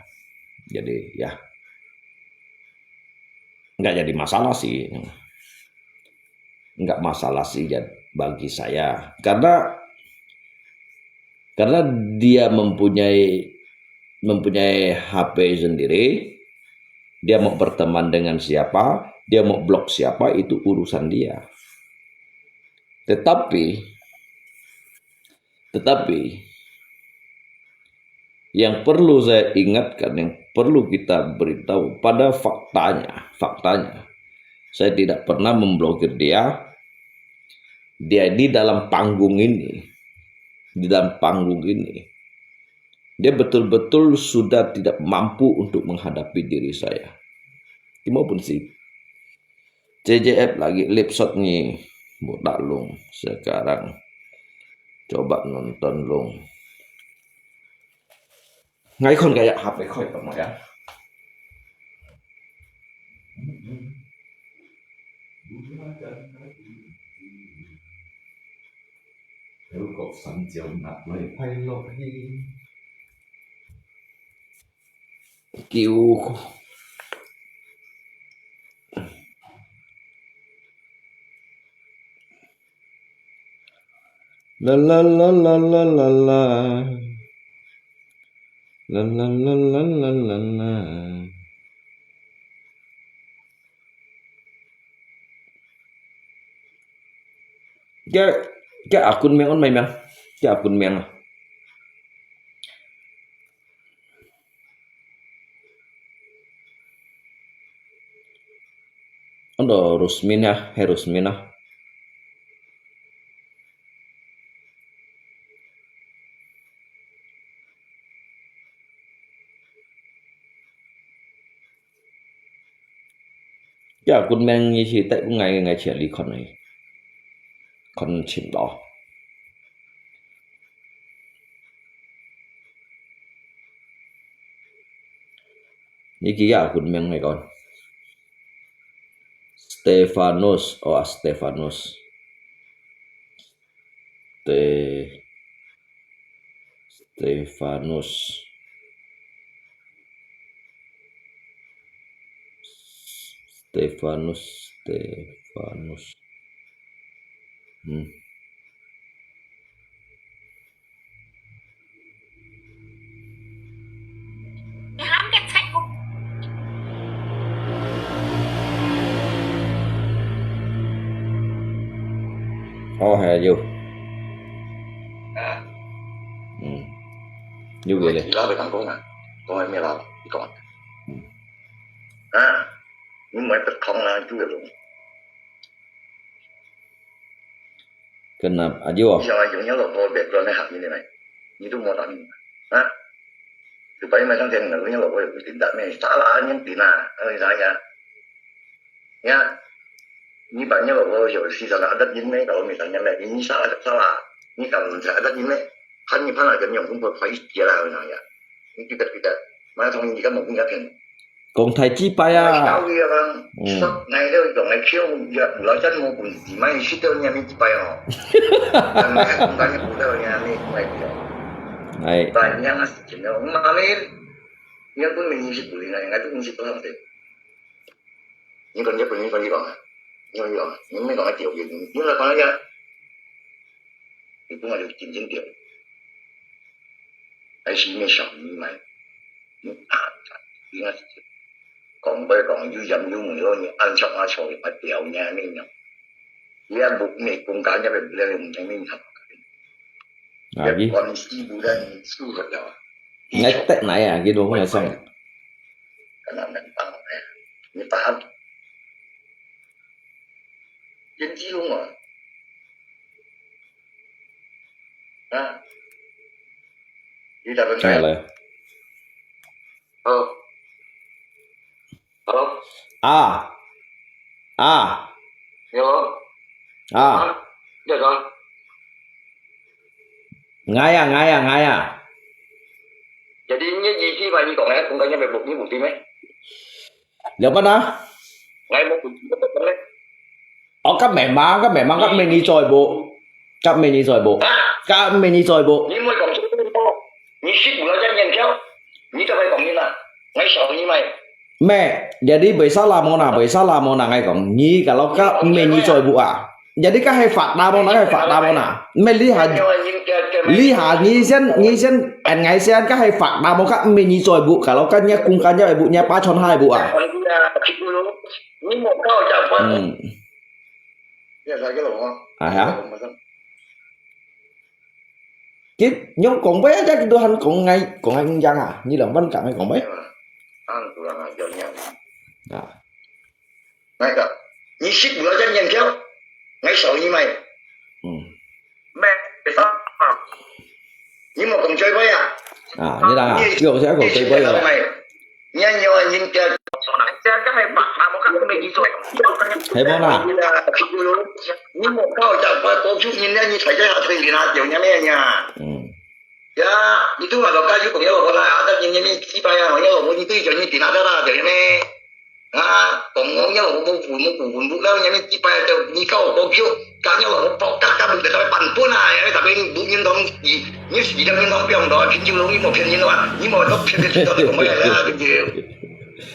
Jadi ya nggak jadi masalah sih. Nggak masalah sih bagi saya karena dia mempunyai HP sendiri, dia mau berteman dengan siapa, dia mau blok siapa itu urusan dia. Tetapi yang perlu saya ingatkan, yang perlu kita beritahu pada faktanya, saya tidak pernah memblokir dia di dalam panggung ini. Di dalam panggung ini dia betul-betul sudah tidak mampu untuk menghadapi diri saya. Maupun sih CJF lagi lip shot nih budak long sekarang coba nonton long ngay kon kayak HP khoi pernah ya. Nếu cậu sẵn chiều nạp lời quay lội kiểu la la la la la la la la la la la la la la cái akun mèo mày mèo cái akun mèo ada Rusmina Rusmina cái akun mèo như chị tại cũng ngày trẻ lý con này con chìm đó. Ini kia akun yang này con Stefanus Stefanus Stefanus. Oh ya you. You Rồi gile. chị lo về thằng con em nghe lo chị con nhưng mà tất không là chú được luôn Kenapa? Ayo. bây giờ dùng nhớ là vô biệt rồi này học như thế này như tôi mua tặng từ bấy mà trong tiền là nhớ là vô tiền đặt này xả lá những tiền ơi ra nha như bạn nhớ là vô rồi khi là đất dính mấy đầu mình thành nhân này như xả lá như cầm xả đất dính mấy hắn như phát là cái nhộng cũng phải chia ra rồi nào nhá như cái mà thông gì cái một cũng gia đình Con thầy chi bay à? ngày đó còn ngày chiều nói chân mua quần gì mà ship đâu nha mình chi bay họ không có những đâu nha mình phải Này. tại nhà nó chỉ nó mà mình nhưng cũng mình ship quần này ngày cũng ship đâu thế nhưng còn nhớ quần còn gì còn nhưng mấy còn tiểu gì nhưng là còn nhá thì cũng là được chín chín tiểu hay là mình sợ như này nhưng còn bây còn như dầm như người ơi ăn xong ăn sồi phải tiểu nhà mình nhỉ giờ bụng này cũng cả nhà mình lên mình thật Gì? còn si bù đen su thật rồi Ngay tệ này à, cái đồ không là xong. cái nào mình bảo này như bảo dân chí luôn mà đi đặt bên Trả lời. Alo. Hello. Được rồi. Ngay à. Jadi ini gì vậy như còn ấy cũng có nhà về một như một team ấy. Liệu bắt đó? Ngay một team đấy. Các mini rồi bộ. Các mini rồi bộ. Nhưng mới còn như ship của nó cho nhanh theo. Như tao phải còn như là ngay sợ như mày. Mẹ, jadi bisa lah mau ngay cổng nhi kalau các mini rồi bộ à. Jadi các hay phạt đa mona. Mẹ lihat nyi sen en ngay sen các hay phạt đa mau các mini rồi bộ kalau các nya cùng các nya bộ nya pa chon hai bộ à. Nhưng một câu chẳng phải. À hả? Chứ nhưng còn bé chắc tôi hắn còn ngay giang à, như là văn cảnh hay còn bé. Ngay cả như ship bữa chân nhanh kéo ngay sợ như mày mẹ nhưng mà còn chơi với như là kiểu sẽ còn chơi với rồi nhanh nhiều nhìn kìa các hay bạn mà các mình đi rồi thấy không nào nhưng mà câu chẳng phải có chút nhìn như phải chơi hạt thủy thì là kiểu nhà mẹ nhà ya itu mah kalau kayu kalau ada nhìn như chỉ phải là nhớ một như tôi như thì nào đó là kiểu này còn ngón nhớ một phụ đâu nhà mình chỉ phải được như câu có kêu cá nhau là một các mình để nói bằng tuôn này tại bên bụng nhân đông gì như gì đâu nhân đông 병 đó phiên chiêu như một phiên như vậy nhưng mà nó phiên đó cũng mới là cái gì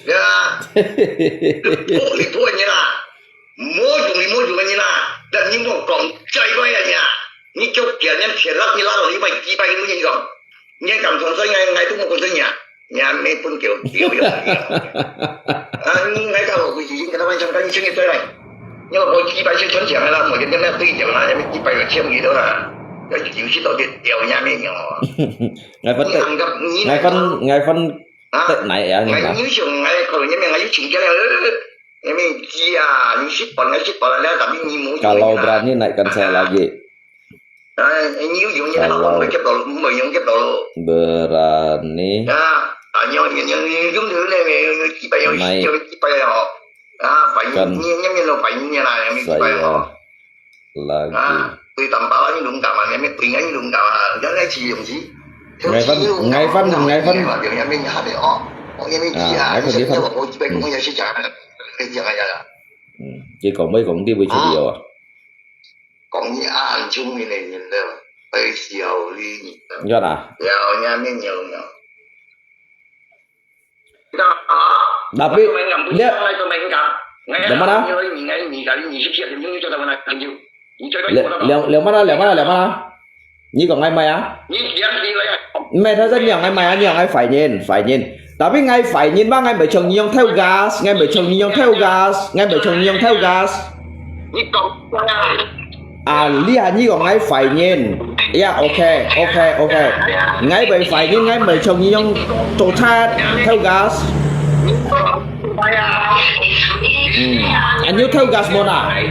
ya phụ như là mua dùng như là đợt nhưng mà còn chơi với nhà như chỗ kia nhân thiệt lắm như là như vậy chỉ phải như vậy nhưng cảm thấy say ngày tôi một con say nhà mẹ phân kiểu tiểu ngay cả một cái gì người ta quan trọng cái chuyện này nhưng mà có chỉ phải chuyện chuyện là một cái này tuy nhiều là em chỉ phải chiếm gì đó là cái chịu chỉ đầu tiên tiểu nhà mẹ nhỏ ngày phân tệ này à ngày như trường ngày còn nhà mẹ ngày chuyện cái này nhà mẹ gì như ship còn là tapi như kalau berani naikkan saya lagi. Nhiều dụng như là không phải kép đồ berani nhiều giống như này chỉ phải họ phải như là phải như này mình phải họ lagi tôi tầm bảo như đúng cả mà em tôi nghe như đúng cả mà cái này chỉ dùng gì ngày phân kiểu nhà mình hát để họ nhà mình chỉ nhưng mà chỉ phải cũng như sẽ trả cái gì vậy chỉ còn mấy còn đi với chú điều à còn như ăn chung như này nhìn đâu bây giờ đi nhớ à giàu nhà mình nhiều tapi Lihat mana? Lihat mana? Nhi còn ngay mày á? Mày thấy rất nhiều ngay mày á, nhiều ngay phải nhìn. Tapi ngay phải nhìn ba ngay bởi chồng nhông theo gas, ngay bởi chồng nhông theo gas, ngay bởi chồng nhông theo gas. À, lia nhi còn ngay phải nhìn. Yeah, ok. Ngay bởi phải nhìn, ngay bởi chồng nhông tổ thát theo gas. Anh yêu theo gas mona.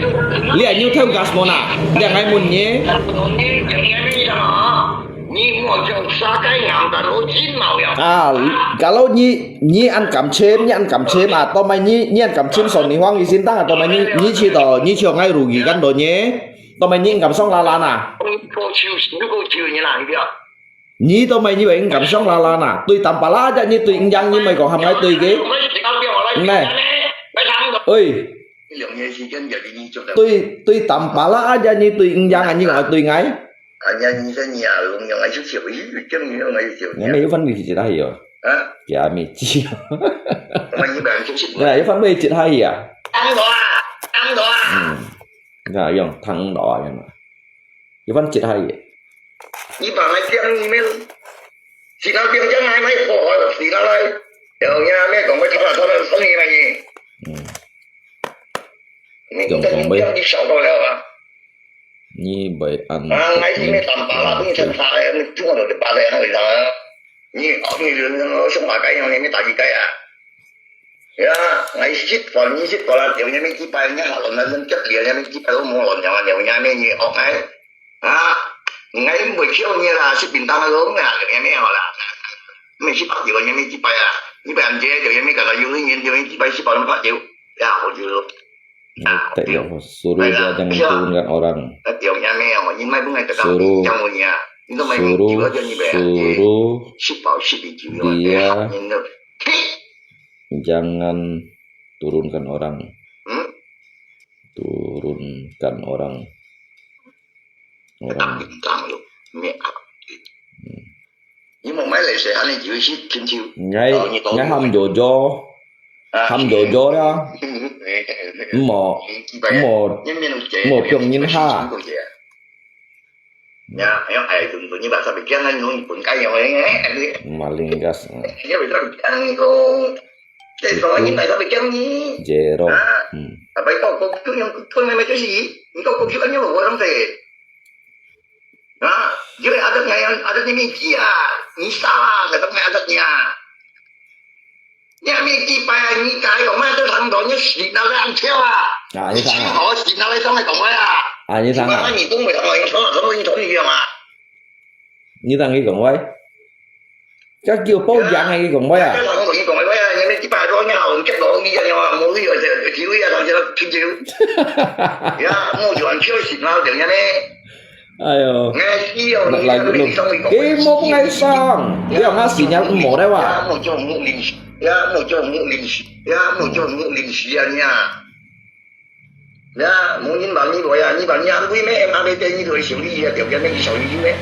Lia anh yêu theo gas mona. Dia ngay muốn nhé. À, kalau nhi ăn cảm chém à, tao mày nhi ăn cảm chém sòn nhi hoang xin ta, tao mày nhi chỉ tao nhi chiều ngay rủ gì gan đồ nhé, tao mày nhi cảm xong la lan à, nhi tao mày như vậy cảm xong la lan à, tôi tầm bà lá chứ như tôi ăn giang như mày còn hầm ngay tôi ghế, này, ơi, tôi tầm bà lá chứ như tôi ăn giang anh như gọi tôi ngay. Anh cái nhà luôn những ngày chút xíu ý chứ những ngày xíu nhà mấy phân gì đã hiểu hả dạ mày chi mày như bạn chút xíu này phân mấy chị hay à ăn đó dạ dòng thằng đỏ vậy mà cái phân chị hay như bạn này kiếm như mấy chỉ nào kiếm chẳng ai mấy hỏi chỉ nào đây đều nha mấy còn mấy thằng là thôi sống như mày gì dòng còn mấy đi sầu rồi à như vậy ăn ngay khi mấy tầm bà là cũng chân phải chúng nó được bà này nó người ta như ở như nó sống ngoài cái nhau này mấy tại gì cái à ngay ship còn như ship còn là điều như mấy chi bay nhá họ là lên chất liền mấy chi bay nó mua lần nhau đều nha mấy như ở cái ngay buổi chiều như là ship bình tăng nó lớn nè điều mấy họ là mấy ship bắt nhiều như mấy chi bay à như bay anh chế điều như mấy cái là yêu nhiên điều mấy chi bay ship nó phát chịu họ chịu tak ya suruh dia jangan turunkan orang suruh dia jangan turunkan orang ngay hâm dỗ đó một trong những ha malingas zero vậy có cứ thôi mày cái gì có chữ anh nhớ rồi không thể dưới ở đất này ở đất này kia ní sao là đất này ở đất nhà nhà mình đi bài ní cái của mấy cái thằng đó nhớ xịt nào ra ăn theo như thằng à họ xịt nào lấy xong này còn mấy như thằng à nhìn cũng mày thằng như thằng ấy còn mấy các kiểu bao dạng hay còn mấy à cái thằng còn mấy nhà mình đi bài đó nhà họ chết đó đi nhà mua cái gì thiếu cái thằng kia thiếu thiếu mua chuyện thiếu xịt nào được nha mẹ ayo lại cái một ngày xong cái ông xịt nhau cũng mổ đấy mà một chỗ mua linh sĩ nha muốn nhìn bạn như vậy như bạn nhà quý mấy em ABT như thôi xỉu đi điều kiện mấy xỉu đi mấy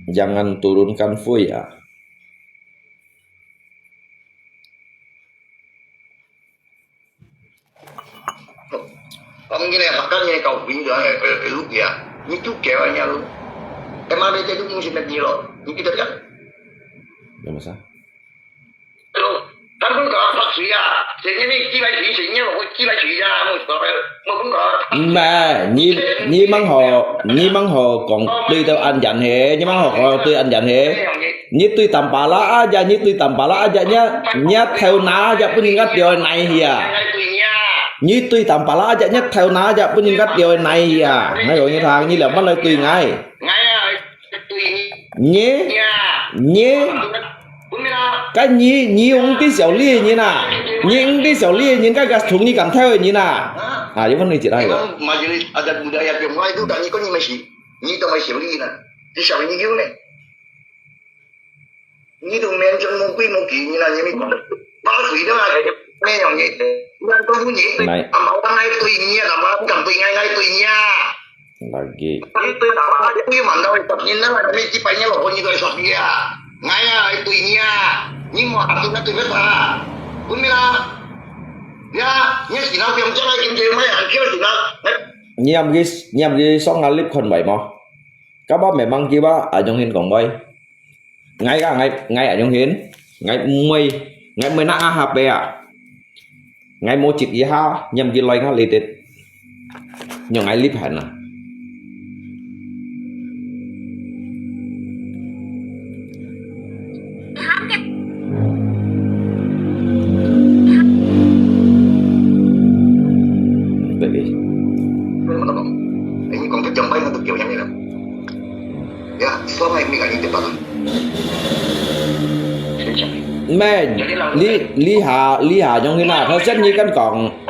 jangan turunkan vui ya ông như này học các nhà cầu bình thường ở lúc gì như chút kẹo ở nhà luôn em ABT cũng muốn xin được nhiều rồi những cái thứ làm sao他们搞发水啊，现在你几百水钱，我几百水呀，我cũng có. Mà như măng hồ còn tùy theo anh dặn hệ, như măng hồ còn tùy anh dặn hệ. Như tùy tầm bà lá aja, như tùy tầm bà lá aja nhá theo ná aja pun ingat điều này ya. Như tùy tầm bà lá aja nhá theo ná aja pun ingat điều này ya. Ngay rồi như thằng như là bắt lời tùy ngay. Nhé cái nhí ông cái小烈như nào những cái小烈những cái thùng như cảm theo như nào cái vấn đề chị đây rồi mà giờ ada budaya yang lain itu kan ni masih ni tu masih lagi na di sao ni gil ne ni tu men trong một kỳ như là như mình bao thủy đó là men yang ni nên có vui nhỉ mà hôm nay tùy nha là mà cầm tùy ngay tùy nha lagi itu apa dia mana tập nhìn nó là mấy chỉ phải nhớ là như tôi sắp kia ngay tùy nha nhưng mà tôi nói tôi biết là Kumila. Ya, nhớ gì nào phim chắc là kim tiền mấy anh kêu gì nào. Nham cái song ngalip kon vậy mà các bác mẹ mang kia ba ở trong hiên còn bay ngay ở trong hiên ngày mười nã hạp bè ngày mua chip gì ha nhầm gì loay ha lì tết nhưng ngày lip hẳn à Ini kontak jam baik untuk kiaunya ni lah. Ya, selama ini kami tepat. mẹ lý hà trong cái nào thời như căn còn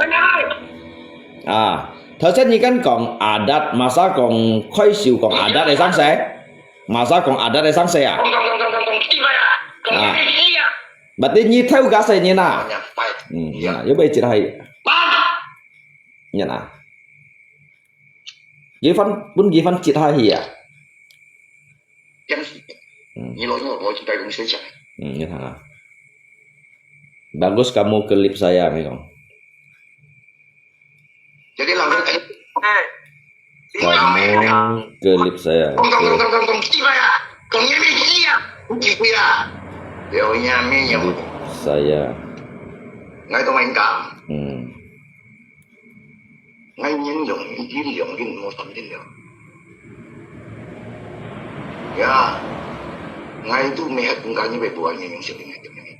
thời như căn còn adat masa còn khơi siêu còn adat để sáng sáng masa còn adat để sáng sáng bà tí nhi theo cả xe như nào như bây chị hay như nào gì phân chị hay gì à Ini lo kita belum selesai. Như thằng nào bagus kamu klip saya nih kong Jadi langsung kamu klip saya saya ngay tôi anh cảm ngay nhân dụng ý dụng cái một phần đến được ya ngay tu mẹ cũng cả như vậy buat yang sự dengan ini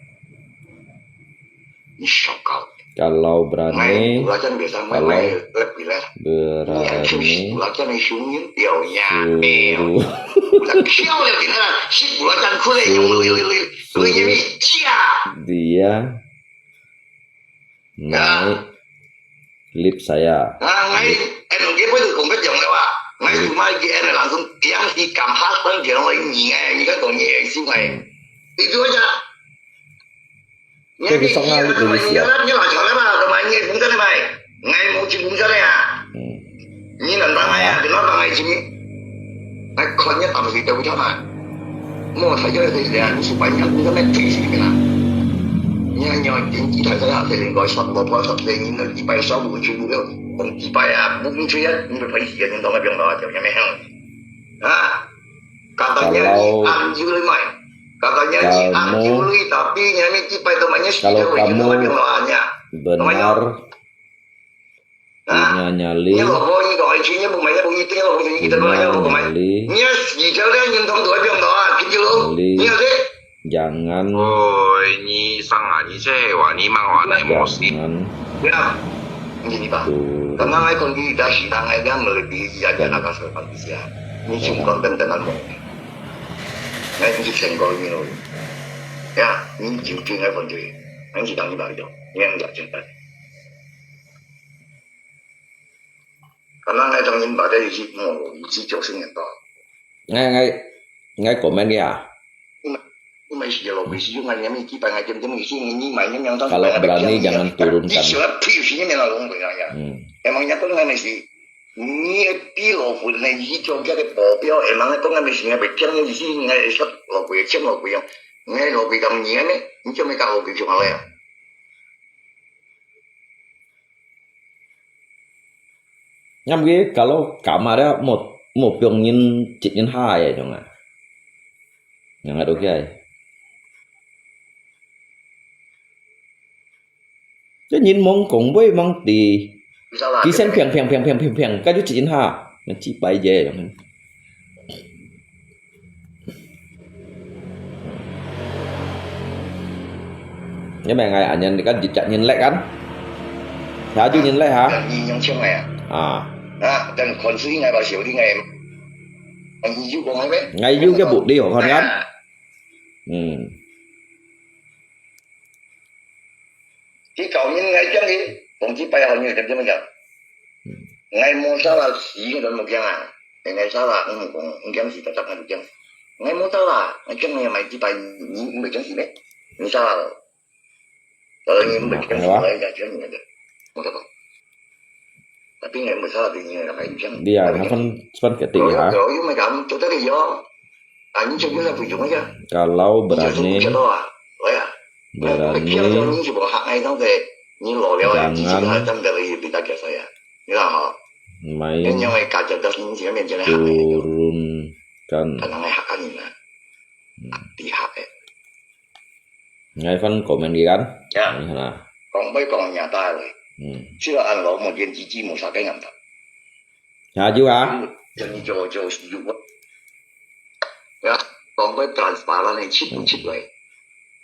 shock out kalau berani belajar biasa main lebih lah berani belajar yang sungguh tiaunya udah kiau ya di sana si belajar kulit ini dia naik klip saya ngay em kia mới được cùng cái dòng này wa ngay từ mai kia em langsung yang si cảm hát tăng chuyện nó nhìn nghe như cái còn nhẹ xíu này đi đuôi ra cái song nào được gì xíu như là chọn mà tụi mày nghe cũng thế này ngay một chuyện cũng thế này à như là tăng ngày à thì nó tăng ngày chứ ai còn nhất tầm gì đâu cho mà mua phải chơi thì là những sự bánh ăn cũng rất là phí cái nào nhờ chính chỉ thấy là thì gọi sọt một qua sọt thì những cái bài sau buổi chiều đâu còn chỉ bài à cũng chưa nhưng mà phải gì những cái việc đó kiểu như này không kata nya ăn dulu mai katanya ăn dulu tapi nyami ci pai temannya kalau kamu benar punya nyali nhưng mà voi như gọi chuyện như bụng mày nó bụng như tiếng bụng như kita nói nhau bụng mày nhớ gì cho đấy nhưng không tuổi việc đó cái gì luôn nhớ thế jangan ôi ni sang à ni chơi wa ni mang wa này emosi ya ini pak karena ai kon di dasi nang ai dia melebihi aja nak asal manusia ni cuma dengan mo ngai ni senggol ni loh ya ni jujur ngai pun dia ngai sedang ni bagi dong yang tak cinta karena ngai trong pada isi mo isi jauh yang to ngai komen dia kalau berani jangan turunkan emangnya tuh nggak sih ini pilo pun nih coba ke popio emangnya tuh nggak sih nggak bercanda di sini nggak esok lo punya cem lo punya nggak lo punya kamu nih ini cuma kalau punya cuma ya nhầm cái kalau kamarnya một dòng nhìn chỉ nhìn hai vậy dong à yang ada okay cái nhìn mong cùng với mong thì ký sen phèn cái chút chỉ nhìn ha nó chỉ bay về rồi mình nhưng mà ngày anh nhận cái dịch chặt nhìn lại cắn hả chứ nhìn lại hả dan konsumsi ngày bao nhiêu đi ngày ngày du cái bụt đi của con gắn chỉ cầu những ngày trước đi cũng chỉ bay hầu như được cho bây giờ ngày mua sao là chỉ được một trăm à ngày sao là cũng kiếm gì tập tập được trăm ngày mua sao là ngày trước ngày mày chỉ bay những 10 gì đấy ngày sao là những 10 gì đấy là chưa nhận được một tập tapi ngày mua sao là tự nhiên là phải trăm dia nó phân cái tỷ hả rồi mày cảm chỗ tới thì do anh chúng ta phải dùng chứ kalau berani berani jangan main turunkan. Ngay phân comment gì gắn là còn mấy con nhà ta rồi chưa ăn lẩu một viên chỉ một sao cái ngầm thật chú hả chân cho sử dụng ya còn với transparent này chip vậy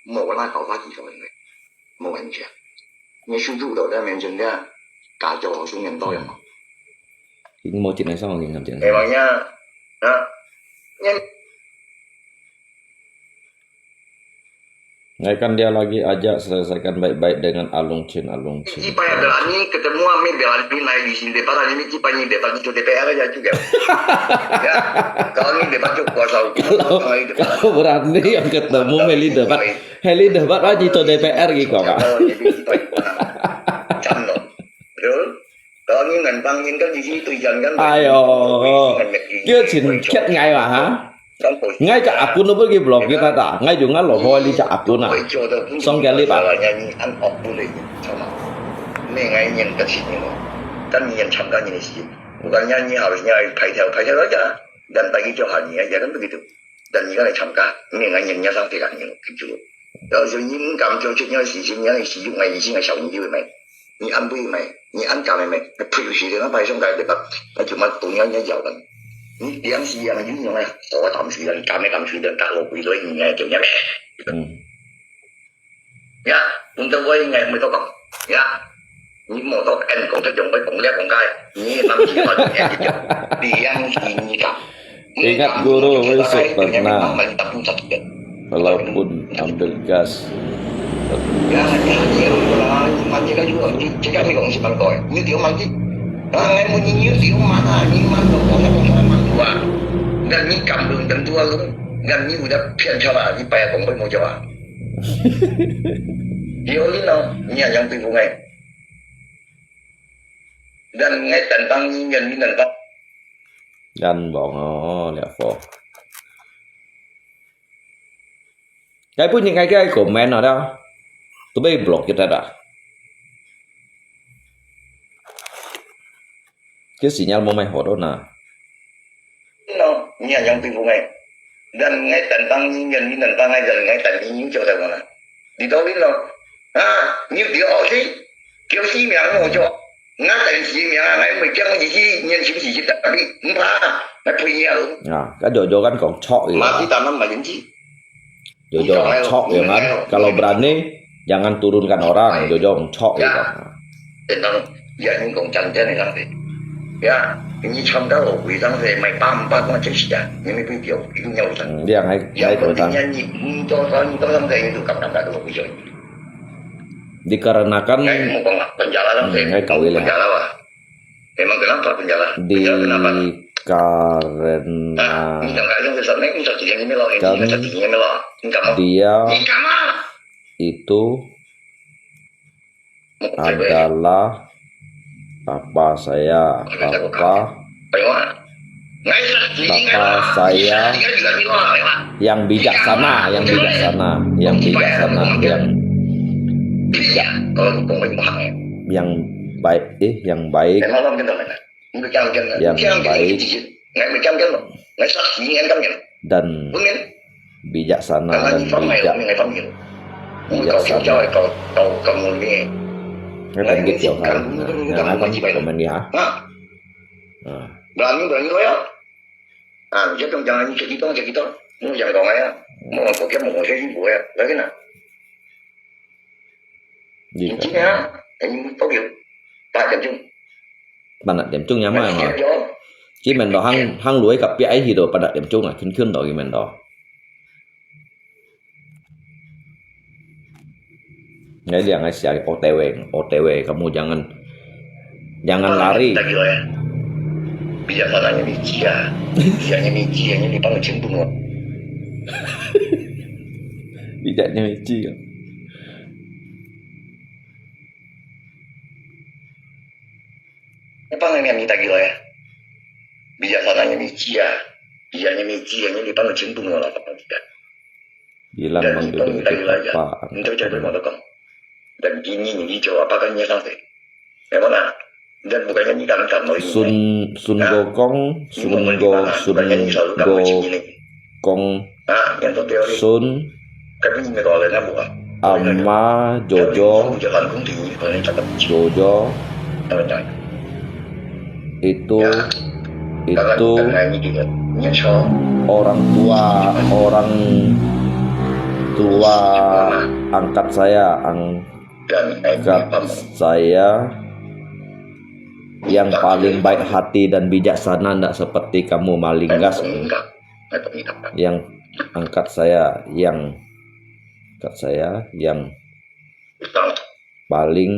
một cái khẩu phát chỉ rồi này một anh chị nghe sử dụng đầu ra mình chừng ra cả cho họ xuống nhận tôi không một chuyện này sao mà mình làm chuyện này mà nha Naikkan dia lagi, ajak selesaikan baik-baik dengan Alung Chin. Cipa yang berani ketemu Ami berani naik di sini depan ini Cipa ini depan itu DPR aja juga. Ya, kalau ini depan cukup kuasa hukum. Kalau berani yang ketemu Heli debat aja itu DPR gitu kak. Chăm rồi, betul. Kalau ini ngembangin kan di sini tujuan kan. Ayo, kia Chin kết ngay mà hả? Ngay cả akun nó pergi blog kita tak, ngay juga lo mau lihat akun nah, song kali pak. Ini ngay yang kecil ini, kan yang camkan ini sih, bukan nyanyi harusnya pakai aja, dan bagi Johannya ya kan begitu, dan ini kan camkan, ini ngay yang nyasang tidak ini gitu. Kalau ini kamu cocoknya sih ngay sử dụng ngay di sini小你就没，你按不没，你按干没，配有些人拍上来的吧，那就嘛同样一样的。Yang si yang ini yang orang tam si yang kami sudah kalau video ini macamnya ya untuk tôi ngày mới tôi còn ya nhưng mà tôi anh cũng thích dùng với cũng lẽ cũng cái như năm chỉ mà nghe chứ đi ăn gì như cả ingat guru besok pernah walaupun ambil gas ya nhiều là mà như cái juga chỉ cái mình cũng bằng gọi như kiểu mà chứ ngày một nhiều kiểu mà nhưng mà gần như cầm đường chân thua luôn gần như udah phiền cho bà đi bè cũng với một cho bà hiểu lý nào nhà yang từ vùng này dan ngay tentang nhân như tentang gan bọn nó lẹ phổ cái punya cái comment nào đâu tôi bây block kita dah cái sinyal mau main hot na nhà yang từ vùng này dan ngay tentang nhân như tentang ngay gần ngay tentang những chỗ nào này đi đâu biết đâu như tiểu họ gì kiểu xí miệng ngồi cho ngắt thành xí miệng ngay mình chẳng gì xí nhân xí gì đặt đi không phá nó phi nhiều cái Jojo kan còn chok mà khi tanam mà những gì Jojo chok ya kan kalau berani jangan turunkan orang Jojo chok ya kan tentang ya những công chân thế này làm gì ya ini 참다 우리 당시에 많이 빰빰 진짜 이미 비디오 이거 nhau dia ngay korban dikarenakan penjara ngay kawin penjara wah emang kenapa penjara dia itu adalah Bapak saya yang bijaksana, yang baik, yang baik, dan bijaksana Cái tên cái kiểu này ai con của mình đi hả? Berani thôi á. Chứ trong chừng như chỉ to. Mua dòng còn ấy á. Mua một cái xe vụ á. Lấy cái nào? Gì vậy? Chính á. Anh tốt hiệu. Tại điểm chung. Bạn đặt điểm chung nhắm mà. Chứ mình đó hăng lưới cặp ấy thì rồi bạn đặt điểm chung là khuyên đổi mình đó. Jadi jangan cari OTW kamu jangan lari. Bijaksananya Mijia, bijaknya dipanggil cembung. Bijaknya Mijia. Apa yang minta gila ya? Bijaksananya Mijia, bijaknya dipanggil cembung lah apa tidak? bilang Dan Bang itu Dudung itu lagi aja. apa Untuk jadi modal. Dan gini nih jawab apa kan ya sampai. Mana? Dan bukannya ini kan kamu ini. Sun Gokong Yang teori. Sun Tapi ini kalau ada bukan. Ama Jojo itu orang tua angkat saya yang paling baik hati dan bijaksana, tidak seperti kamu Malinggas. Yang angkat saya yang paling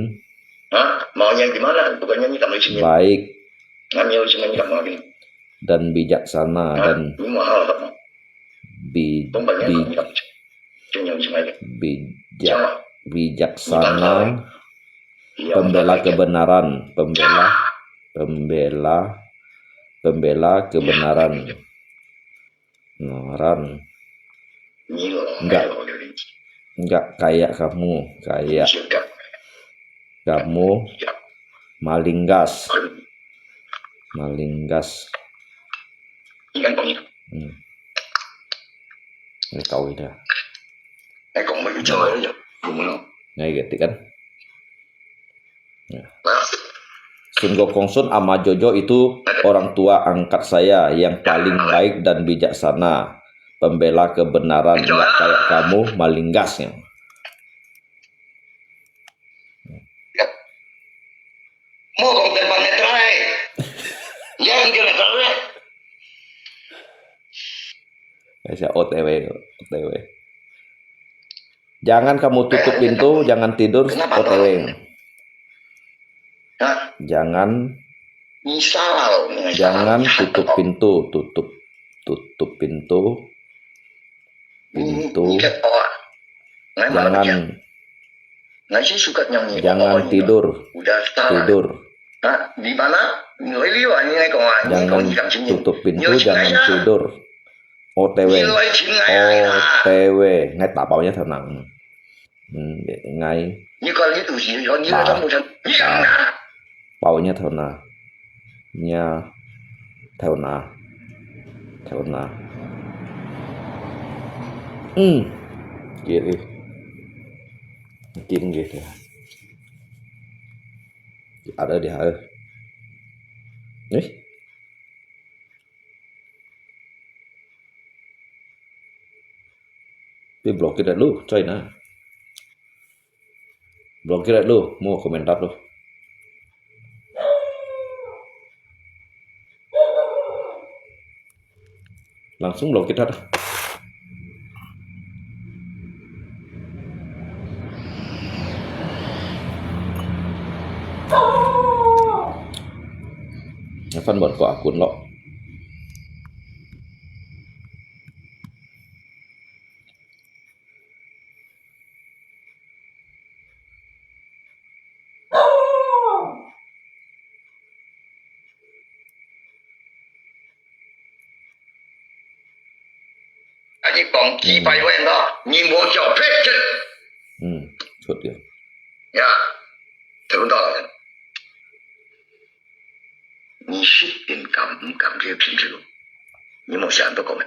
maunya gimana? Bukannya minta baik dan bijaksana dan bijaksana, pembela kebenaran, pembela kebenaran. Enggak kayak kamu Malinggas. Ini kau ini. Nah, gitu kan. Ya. Sun Gokong Sun sama Jojo itu orang tua angkat saya yang paling baik dan bijaksana, pembela kebenaran, enggak kayak kamu Malinggasnya. Mau kau tempatnya terakhir. Jangan kena terakhir. Saya OTW. Jangan kamu tutup pintu, jangan tidur, OTW. Jangan tutup pintu, tutup pintu. Jangan tidur. Di mana? Jangan tutup pintu, jangan tidur. OTW. Ngay tạo bao nhé thật nặng. Ngay. Bao nhé thật nà. Nha. Theo nà. Gitu. Mungkin gitu. Ada di hal. Nih. Tapi blokir dulu, coy nah. Blokir dulu, mau komentar lu. Langsung blokir dah. Evan buat kok akun lo. Anh còn chỉ phải quen đó, nhìn bộ chậu phết chứ. Suốt điểm. Ya, thử đó. 你是点感觉品质，你没想到过没？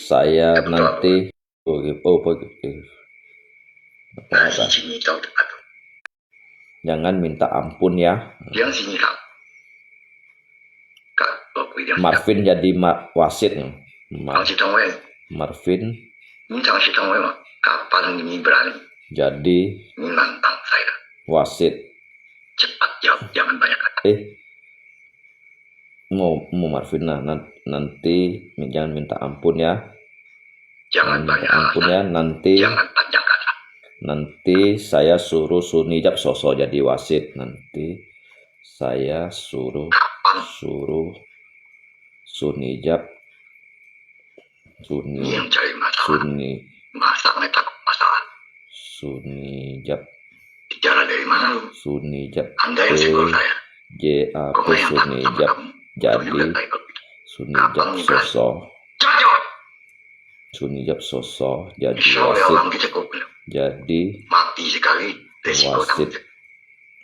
Saya nanti jangan minta ampun ya. Marvin jadi wasit. Marvin jadi wasit. Cepat jawab, jangan banyak kata. Mau Marvin nanti jangan minta ampun ya. Jangan banyak ampun ya, jangan panjang kata. Nanti saya suruh Sunijab sosok jadi wasit. Nanti saya suruh Sunijab Sunijab bicara dari mana lu? Sunijab Anda yang sekolah saya. JAP Sunijab jadi Sunijab sosok. Sunijab sosok jadi Insya Allah wasit, orang kita goblok. jadi Mati sekali resiko wasit.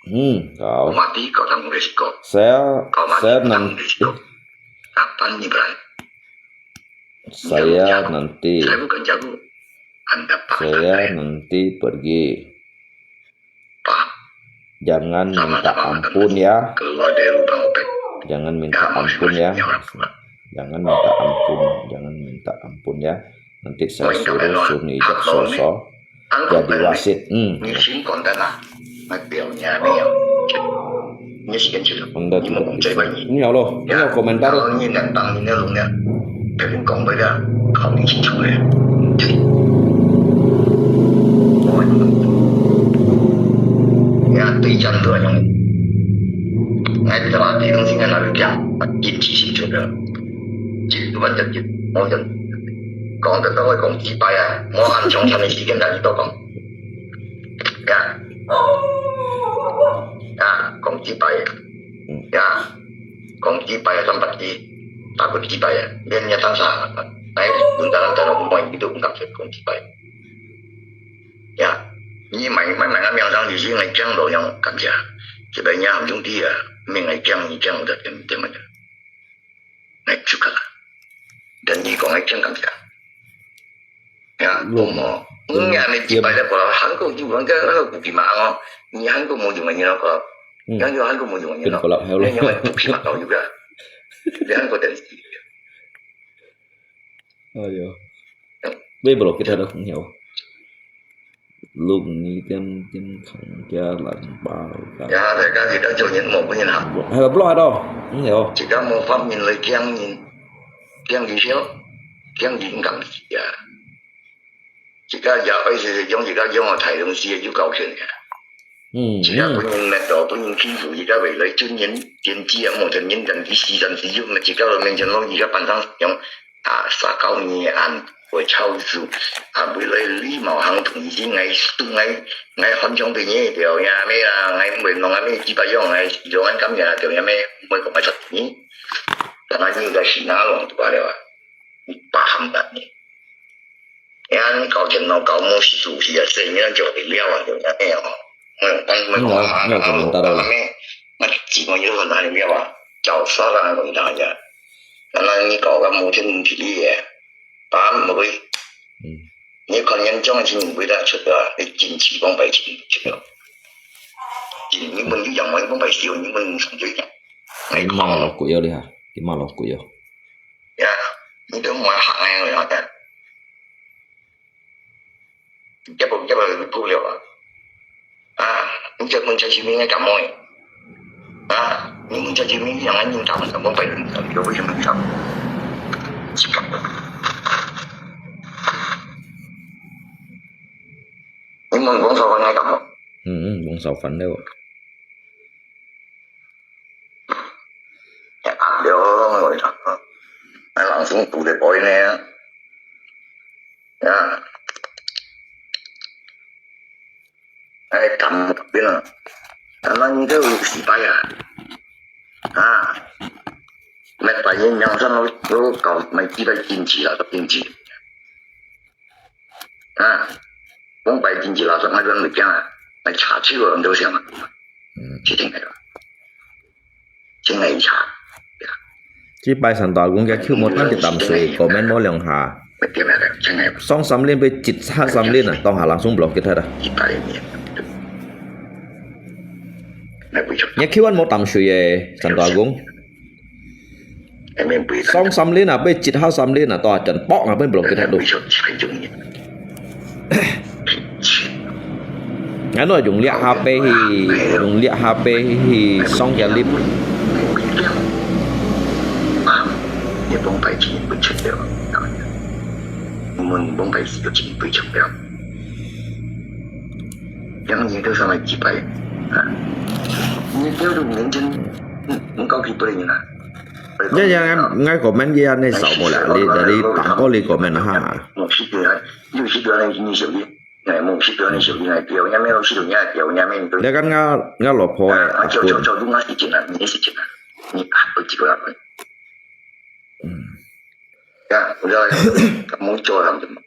tanggung. Kau. Mati kau tanggung resiko. Saya Kau mati saya tanggung nanti resiko. Kapan nih Bray? saya nanti Saya bukan jago. Anda Pak. saya nanti pergi. Pak. Jangan minta ampun ya. Keluar dari lubang opek. Jangan minta ampun ya. Jangan minta ampun. Jangan minta ampun ya. Nanti saya suruh Sunijab sosok jadi wasit. Ngisim konten lah. Materialnya nih. Ngisim chưa? Anda tidak bisa. Ini Allah. Ini komentar. Kalau ini nentang ini rumnya. Tapi ngomong beda. Kau ini cuy. Ya, 对战作用。ngay từ đó thì nó sinh ra là cái chính trị sinh trưởng được chỉ vấn đề mỗi lần còn tới tôi còn chỉ bài à mỗi anh trong thời gian là tôi còn ya còn chỉ bài ya còn chỉ bài trong bát gì ta còn chỉ bài nên nhà tăng sản này chúng ta đang nói mọi cái cũng cảm thấy còn chỉ bài ya như mày ngắm miệng sang thì chỉ ngày trăng đồ nhau cảm giác chỉ bây nhà chúng đi à mình ngày trăng được tiền mà ngày chụp cả dan như còn ngày trăng cảm giác ya đúng không nhà này chỉ bài là có Hàn Quốc chỉ muốn cái nó cũng bị mà ngon như Hàn Quốc muốn dùng mà như nó có yang Hàn Quốc muốn dùng mà như nó nên nhưng mà cũng bị mà đâu juga dia Hàn Quốc dari sini bây giờ kita đã không hiểu lúcนี้tem không jalan bao ya đại ca thì đã cho những một cái nhìn học hay là blog đâu không hiểu chỉ có một pháp nhìn lời kiêng gì xíu kiêng gì cũng cần ya chỉ có giờ bây giờ giống chỉ có giống mà thầy đồng sĩ chú cầu chuyện cả chỉ có có những mẹ đó có những kinh phụ chỉ có về lấy chuyên nhân tiên tri một thần nhân cần đi xí dần xí giúp mà chỉ có là mình chân lo chỉ có bản thân giống xã cao nhẹ ăn với châu su với lấy lý mạo hàng thùng gì ngày hôm trong thì nhé điều nhà mấy là ngày mình nó ngày chỉ bao nhiêu ngày điều anh cảm nhận điều nhà mấy mới có phải thật nhỉ là nói như cái gì nào luôn tụi bà đều bà hâm đặt nhỉ anh cậu chân nó cậu mua xí xù xí xí như chỗ thì leo à điều nhà mấy mình có mà chỉ có những phần này leo à cháu sao là còn nào nhỉ là như cậu có mua chân thì đi tám mới nếu còn nhân trong thì mình mới đã chụp được để chính trị bóng bày chính chụp được chỉ những mình cái dòng mấy bóng bày siêu những mình sống chơi nhá cái màu lọc của yêu đi hả cái màu lọc của yêu dạ những đứa ngoài hạng này rồi hả ta chấp là thu liệu những chất mình cho chị mình ngay cả mồi những mình cho chị mình rằng anh nhìn thẳng là bóng bày đối với mình xong chỉ cần nhưng mình cũng sao ngay cầm bóng sáu phấn đâu điều rồi thật anh lặn xuống tủ để bồi nè anh cầm một bên là anh nói như thế là xì bay mẹ tại nhiên nhau sao nó cầu mày chỉ phải kiên trì là tập kiên trì bóng bày kiên trì là tập mấy lần được chăng mày trả chữ rồi đâu xem chỉ thế này rồi chỉ ngày trả chỉ bài sản tòa cũng cái khiêu một năm thì tầm suy comment mỗi lần hà song sắm lên với chít ha sắm lên à tao hà lăng xuống blog cái thế đó nhớ khiêu anh một tầm suy sản tòa cũng song sắm lên à với chít ha sắm lên à tao chân bóc à với blog cái thế đủ cái nói dùng liệt HP thì xong giờ clip也不白金不吃掉，我们不白有金不吃掉，两年都上来几百，你丢住年轻，高级不了呢。Dạ dạ ngay comment gì anh này sáu một lại đi tặng có li comment ha. Một số điều này, nhiều số điều này như sao đi, này một số điều này sao đi này điều nhà mình số điều nhà điều nhà mình. Để cái ngã lọp thôi. Cho đúng là sự chuyện này, như sự chuyện này, như bắt được chỉ có làm thôi. Ya, udah kamu coba macam.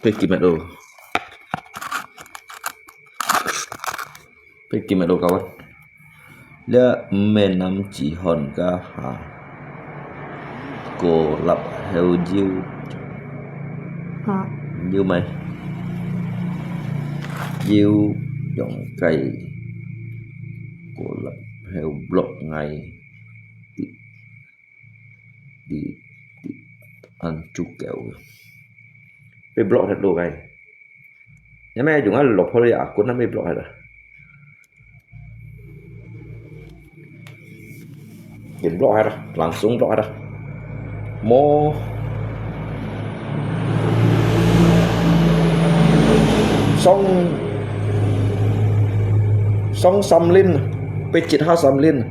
Pergi mat đồ kawan. Là menam chỉ hòn ca hà cô lập heo diêu như mày diêu dòng cây cô lập heo block ngày đi ăn chú kẹo cái block thật đồ này nhà mẹ chúng ăn lộc thôi à cuốn năm mươi block rồi nhìn block hay đó langsung block hay đó mau xong xăm linh bị chít ha xăm linh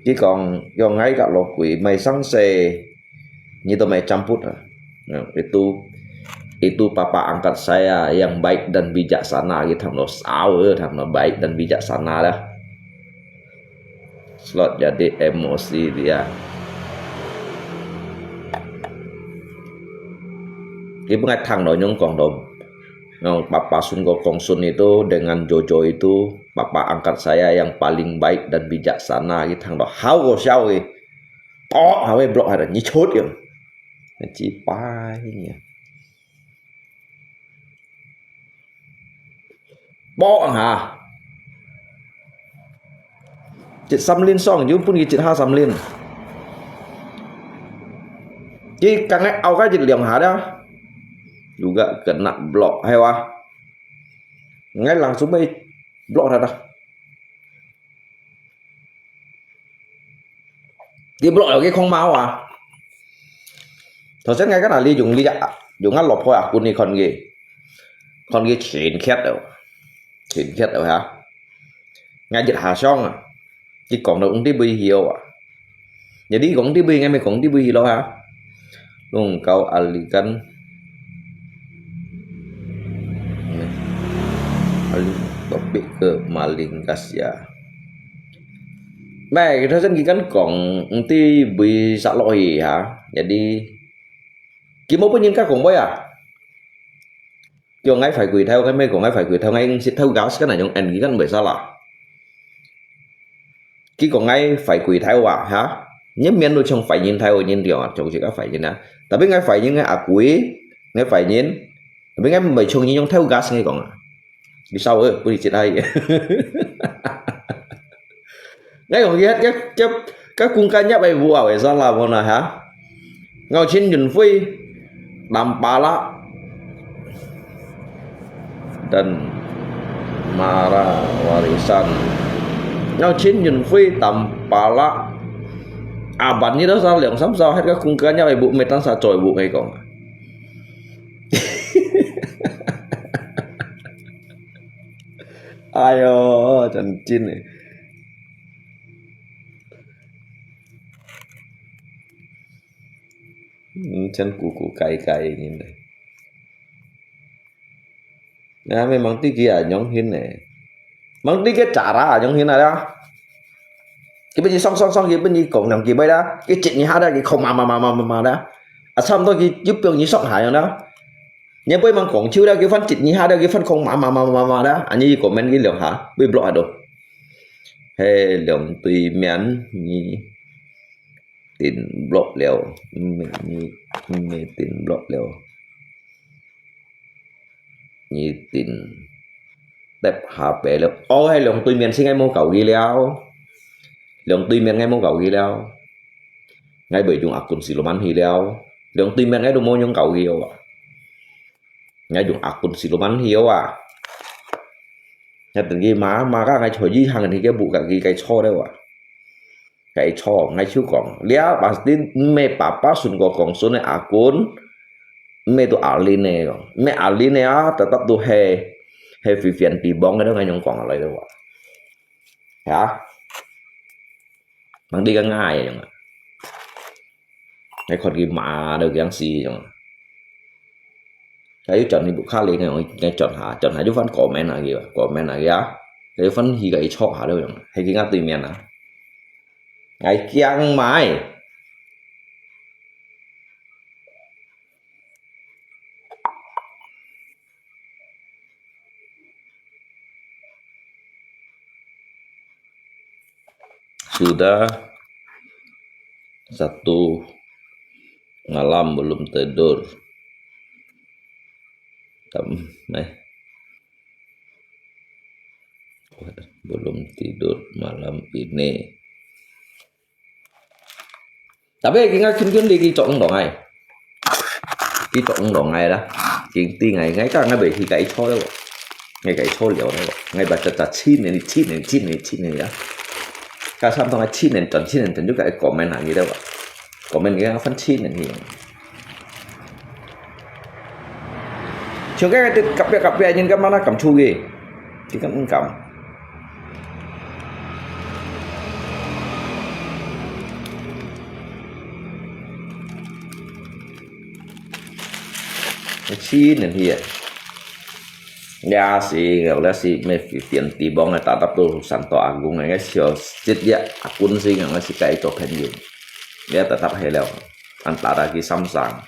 chỉ còn do ngay cả lộc quỷ mày sang xe như tôi mày campur itu papa angkat saya yang baik dan bijaksana gitu thằng nó xáo thằng nó baik dan bijaksana dah slot jadi emosi dia ibu nggak thằng đó nhung còn đó papa Sun Gokong Sun itu dengan Jojo itu papa angkat saya yang paling baik dan bijaksana gitu thằng đó hao go xiao gì to hao blok ada như chốt vậy chỉ pai nhỉ bỏ hả chit xăm liên song chứ pun chit ha xăm liên chỉ càng ngày ao cái chit liang hả đó juga kena blok hewa ngay langsung bay blok ra dah dia blok lagi không mau à thôi sẽ ngay cái nào dùng ngắt lọc thôi à kun ni con gì chuyển khét đâu hả ngay dịch hà xong à chỉ còn đâu cũng tí bi hiểu à jadi cũng tí bi ngay mày cũng tí bi đâu hả luôn kau alihkan topik ke maling kasya mày cái thân kan còn tí bi sạ lỗi hả jadi kiếm một những các cùng với à cho ngay phải quỳ theo cái mấy còn ngay phải quỳ theo ngay sẽ theo gáo cái này trong anh nghĩกันbởi sao là cái còn ngay phải quỳ theo à hả nhớ miền đôi trong phải nhìn theo nhìn điều trong chỉ có phải như nè tapi ngay phải như ngay à quý ngay phải nhìn tapi ngay mày chung nhìn trong theo gas ngay còn đi sau ơi tôi chỉ đây ngay còn hết các cung ca nhấp bài vụ ở sao là một là hả ngao chín nhìn phi đam pala dan mara warisan ngao chín nhìn phi tầm pala bản như đó sao liệu sắm sao hết các cung ca nhấp bài vụ mày tăng xả trội vụ ngay còn ayo Trần Chin này chân củ cay nhìn này nah memang tinggi à nhóm hin này mang tí cái cara à nhóm hin này đó cái bên gì song cái bên gì cộng nằm kia bay đó cái chuyện như ha đó cái không mà đó à xong tôi cái giúp cho như song hại rồi đó nhớ với mang cộng chiếu đó cái phân chuyện như ha đó cái phân không mà đó anh như comment cái lượng hả bị block được hay lượng tùy miễn như tin block liều mình tin block liều như tin đẹp hạ bể liều hay lượng tùy miễn xin ngay mô cầu ghi liao lượng tùy miễn ngay mô cầu ghi liao ngay bởi dùng akun siluman hi liao lượng tùy miễn ngay đồ mô nhung cầu ghi liao ngay dùng akun siluman hi liao à nhặt cái má các ngay chơi gì hàng thì cái bụ cả cái cho đấy à cái cho ngay chiếu còn lia pasti me papa Sun Gokong Sun này akun me tu aline me aline á tetap tu he Vivian Tibong cái đó ngay nhung còn lại đâu ạ hả mang đi cái ngay vậy cái con gì mà được yang si rồi kayu chọn thì bụng khá lên ngay chọn hạ chú phân comment là kìa kayu phân hi cái chọ hạ đâu hay cái ngắt tùy miền à ngày kiang mai sudah 1 malam belum tidur belum tidur malam ini tapi cái kinh đi cái chọn đoạn này cái chọn đoạn này đó cái ti ngày ngay cả ngay bị thì cái thôi đâu ngay cái thôi liệu đâu ngay bà chặt chín này á cái sao tao chín này chọn giúp cái comment là gì đâu comment cái phân chín này thì chưa cái cặp bè nhưng cái mà nó cầm chu gì chỉ cần cầm chi này thì ya si kalau si me fifian tibong na tatap tu Santo Agung ngay sio sit dia akun si nga si kai to yun dia tetap hello antara ki Samsung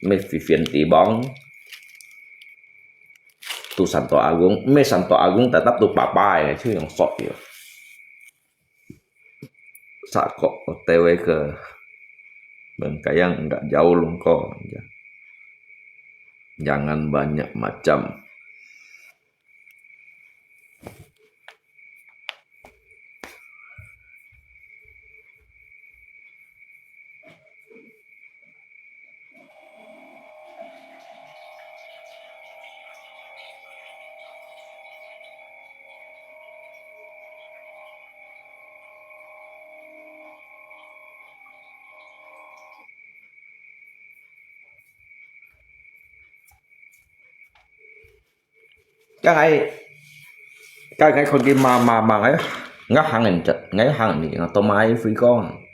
me fifian tibong tu Santo Agung tetap tu papai chứ yang sot gitu sakok OTW ke Bengkayang enggak jauh lungko jangan banyak macam cáiคนkia mà ấy ngắt hàng hình chật ngay hàng thì nó tôm ai free con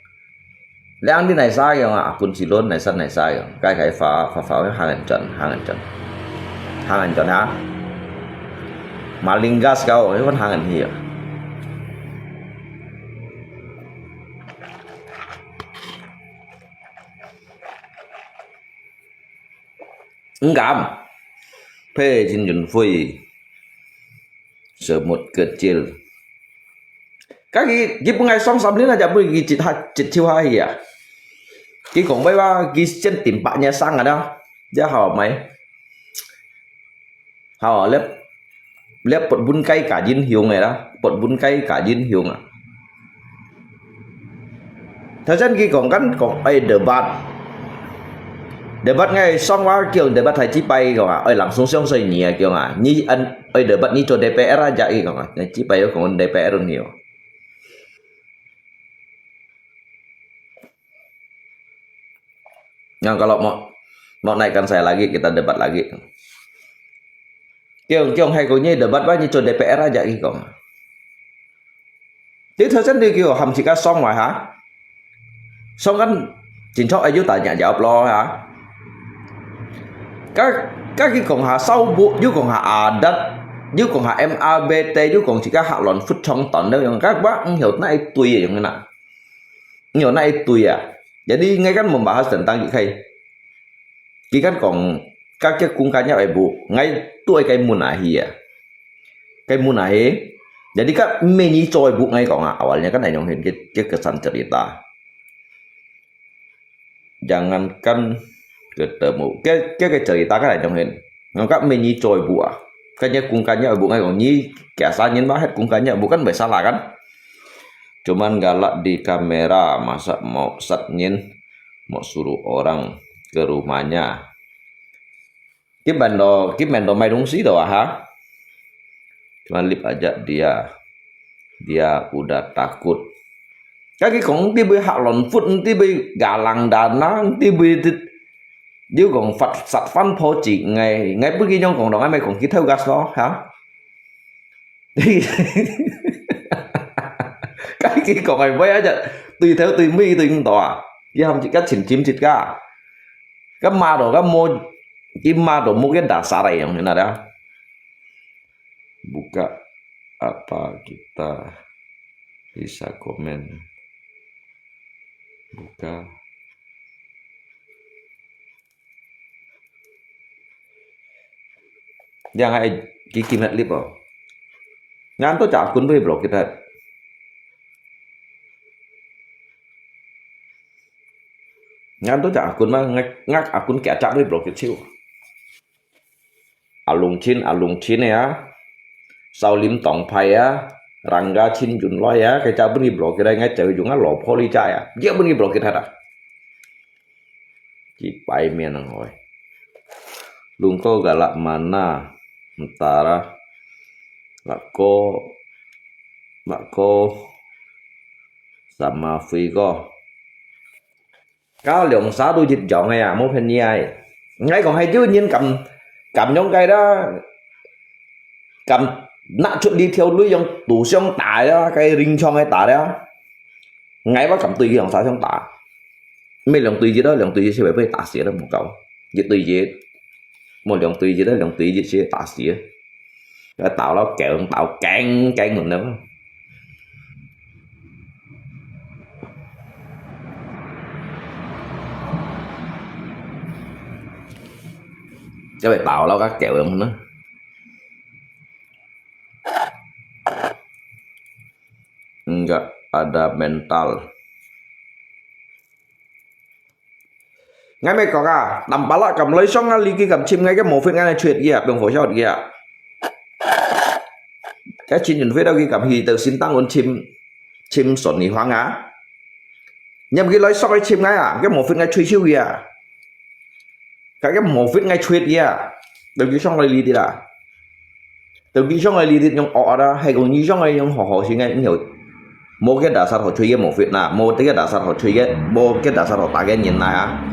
lẽ ăn đi này sai rồi à quân chỉ luôn này sân này sai rồi cái phá hàng hình trận hả mà linh gas cao ấy vẫn hàng hình nhiều ứng cảm phê trên dùn phui semut kecil cái ngày xong sắm đến là chả bơi chỉ chiêu hay à cái còn mấy ba cái chân tìm bạn nhà sang ở đâu giá họ mấy họ lép bột bún cây cả dinh hiệu này đó bột bún cây cả dinh hiệu à thời gian kia còn gắn còn ai để bắt ngay xong quá kiểu để bắt thầy chỉ bay rồi ơi làm xuống xong rồi nhỉ kiểu như anh ơi để bắt như cho DPR aja gitu chỉ bay còn DPR nhiều yang kalau mau naikkan saya lagi kita debat lagi kiểu hay có như debat bao nhiêu cho DPR aja gitu thế thời gian đi kiểu hầm chỉ cả xong rồi hả xong kan chính thức aja tanya jawab lo hả các cái còn hạ sau bộ chứ còn hạ adat chứ còn hạ MABT chứ còn chỉ các hạ luận phút trong tuần đâu các bác hiểu này tùyอย่างนั้นน่ะhiểu này tùy jadi ngay kan membahas tentang cái còn các cái kungkanya ibu ngay tuổi cái munahi jadi các meni coy bu ngay còn awalnya kan yang cái kesan cerita jangankan ketemu cái cerita cái này trong hình các meni coy bu cái kungkanya ibu ngay còn nyi kesannya banget kungkanya bukan bersalah kan cuman galak di kamera masa mau satnyin mau suruh orang ke rumahnya cái bản đồ mày đúng xí đâu hả cuman lip aja dia udah takut cái cũng ti bị hạ lon phút ti bị galang dana ti bị nếu còn phật sạch phân phô chỉ ngày bữa kia nhau còn đó mày còn kỹ theo gas đó hả cái còn mày với aja tùy theo tùy mi tùy tòa chứ không chỉ cách chỉnh chim chít cả các ma đồ các mô Ima do mungkin dasar yang ini ada. Buka apa kita bisa komen. Buka. Yang hay kiki mẹ clip vào. Ngắn tôi chả cuốn với blog kita. Ngắn tôi chả cuốn mà ngắt akun kẻ chạm với blog kecil. Alung chin ya. Sau lim tong pai ya. Rangga chin jun lo ya. Cái chạm bên blog kita ngay chơi chúng nó lọ poli cha ya. Dia bên blog kita dah. Chỉ pai miền nang rồi. Lungko galak mana antara Lako sama Figo. Có lượng xá đôi dịch chọn này à, một hình như ai ngay còn hay chứ nhiên cầm nhóm cây đó, cầm nát chút đi theo lưới trong tủ xong tải đó, cây ring cho ngay tải đó ngay bắt cầm tùy cái lòng xá xong tải mấy lòng tùy gì đó, lòng tùy gì sẽ phải tả xỉa đó một cậu dịch tùy gì một lòng tùy gì đó, lòng tùy gì sẽ tả xỉa tạo nó kẹo tạo căng mình nữa. Cho phải tạo nó các kẹo nữa. Enggak ada mental. Ngay mấy có cả nằm bá lại cầm lấy xong ngay ly kia cầm chim ngay cái mổ phiên ngay này chuyện kia đừng khổ cho kia. Cái chim nhìn phía đâu kia cầm hì từ xin tăng con chim sổn nhì hoang á. Nhưng cái lấy xong cái chim ngay à, cái mổ phiên ngay truy siêu kia. Cái mổ phiên ngay chuyện kia. Đừng kia xong ngay ly đi là. Đừng kia xong ngay ly đi trong ọ đó hay còn như xong ngay trong họ xin ngay cũng hiểu. Một cái đá sát họ truy cái mổ phiên là một cái đá sát họ truy cái một cái đá sát họ tả cái nhìn này á.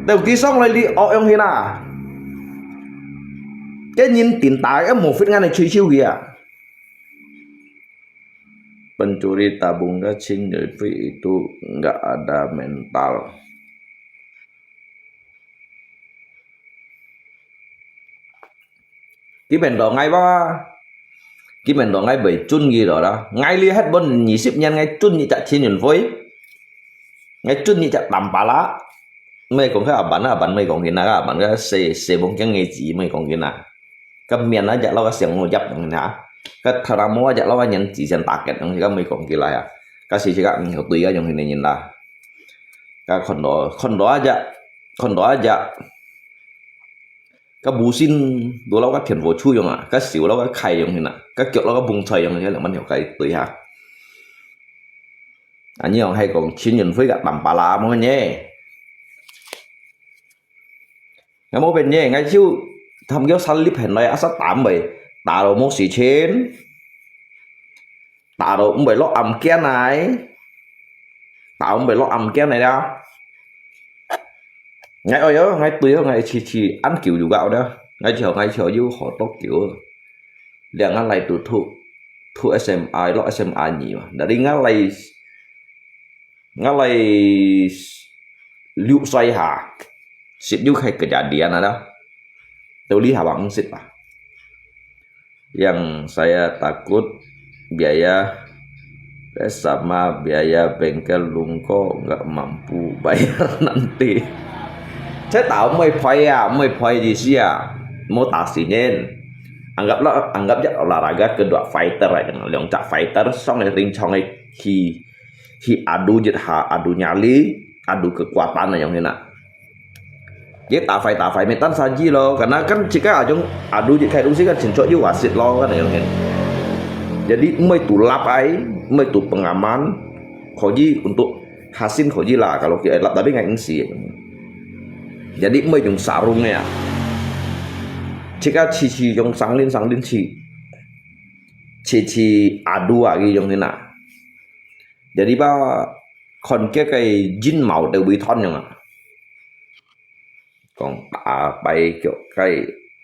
Đầu tiên xong lại đi ọ ông thế nào cái nhìn tiền tài cái một phút ngay này truy siêu kìa. Pencuri tabung gacing Jeffrey itu nggak ada mental. Cái mình đó ngay ba cái mình đó ngay bảy chun gì đó ngay li hết bên nhị ship nhân ngay chun như chặt trên nhìn với ngay chun như chặt tầm bà lá. Mấy còn cái bản mấy còn cái nào bản cái xe bốn cái nghề gì mấy còn cái nào cái miền nó chả lo cái xiềng ngồi dập như nào cái thằng mua chả lo cái nhận chỉ xem tạc cái cái mấy còn cái này à cái gì cái hiểu tùy cái trong này nhìn là cái con đó aja cái bù xin đồ lo cái thiền vô chui không à cái xỉu lo cái khay trong này nè cái kiểu lo cái bung xoay trong này là mình hiểu cái tùy ha anh nhiều hay còn chuyên nhìn với cả tầm bà la mọi nhé. Cái mô bên nhé ngay chứ thăm kéo săn clip hình này á sát tạm bày tạ đồ mô xỉ chén tạ đồ cũng bày lọ ẩm kia này tạ cũng bày lọ ẩm kia này đâu ngay ơi đó ngay tươi ngay chỉ ăn kiểu dù gạo đó ngay chờ chứ họ tốt kiểu để ngay lại tụt thu SMI lọ SMI nhiều đã đi ngay lại liệu xoay hả sit juga kayak kejadian ada. Tahu lihat bang sit lah. Yang saya takut biaya sama biaya bengkel Lungko nggak mampu bayar nanti. Saya tahu mới phai di sini mau tasinin. Anggap aja olahraga kedua fighter aja, yang cak fighter song ring chong hi adu jet adu nyali, adu kekuatan yang enak. Chứ ta phải metan saji lo karena kan jika ajung adu jika đúng sih kan cincok juga wasit lo kan yang ini. Jadi mới tu lapai, mới tu pengaman, koji untuk hasil koji lah kalau kita lap tapi nggak sih. Jadi mới dùng sarungnya. Jika cici dùng sanglin cici adu lagi yang ini. Jadi ba kon cái jin màu đều bị thon yang còn tạ bay kiểu cái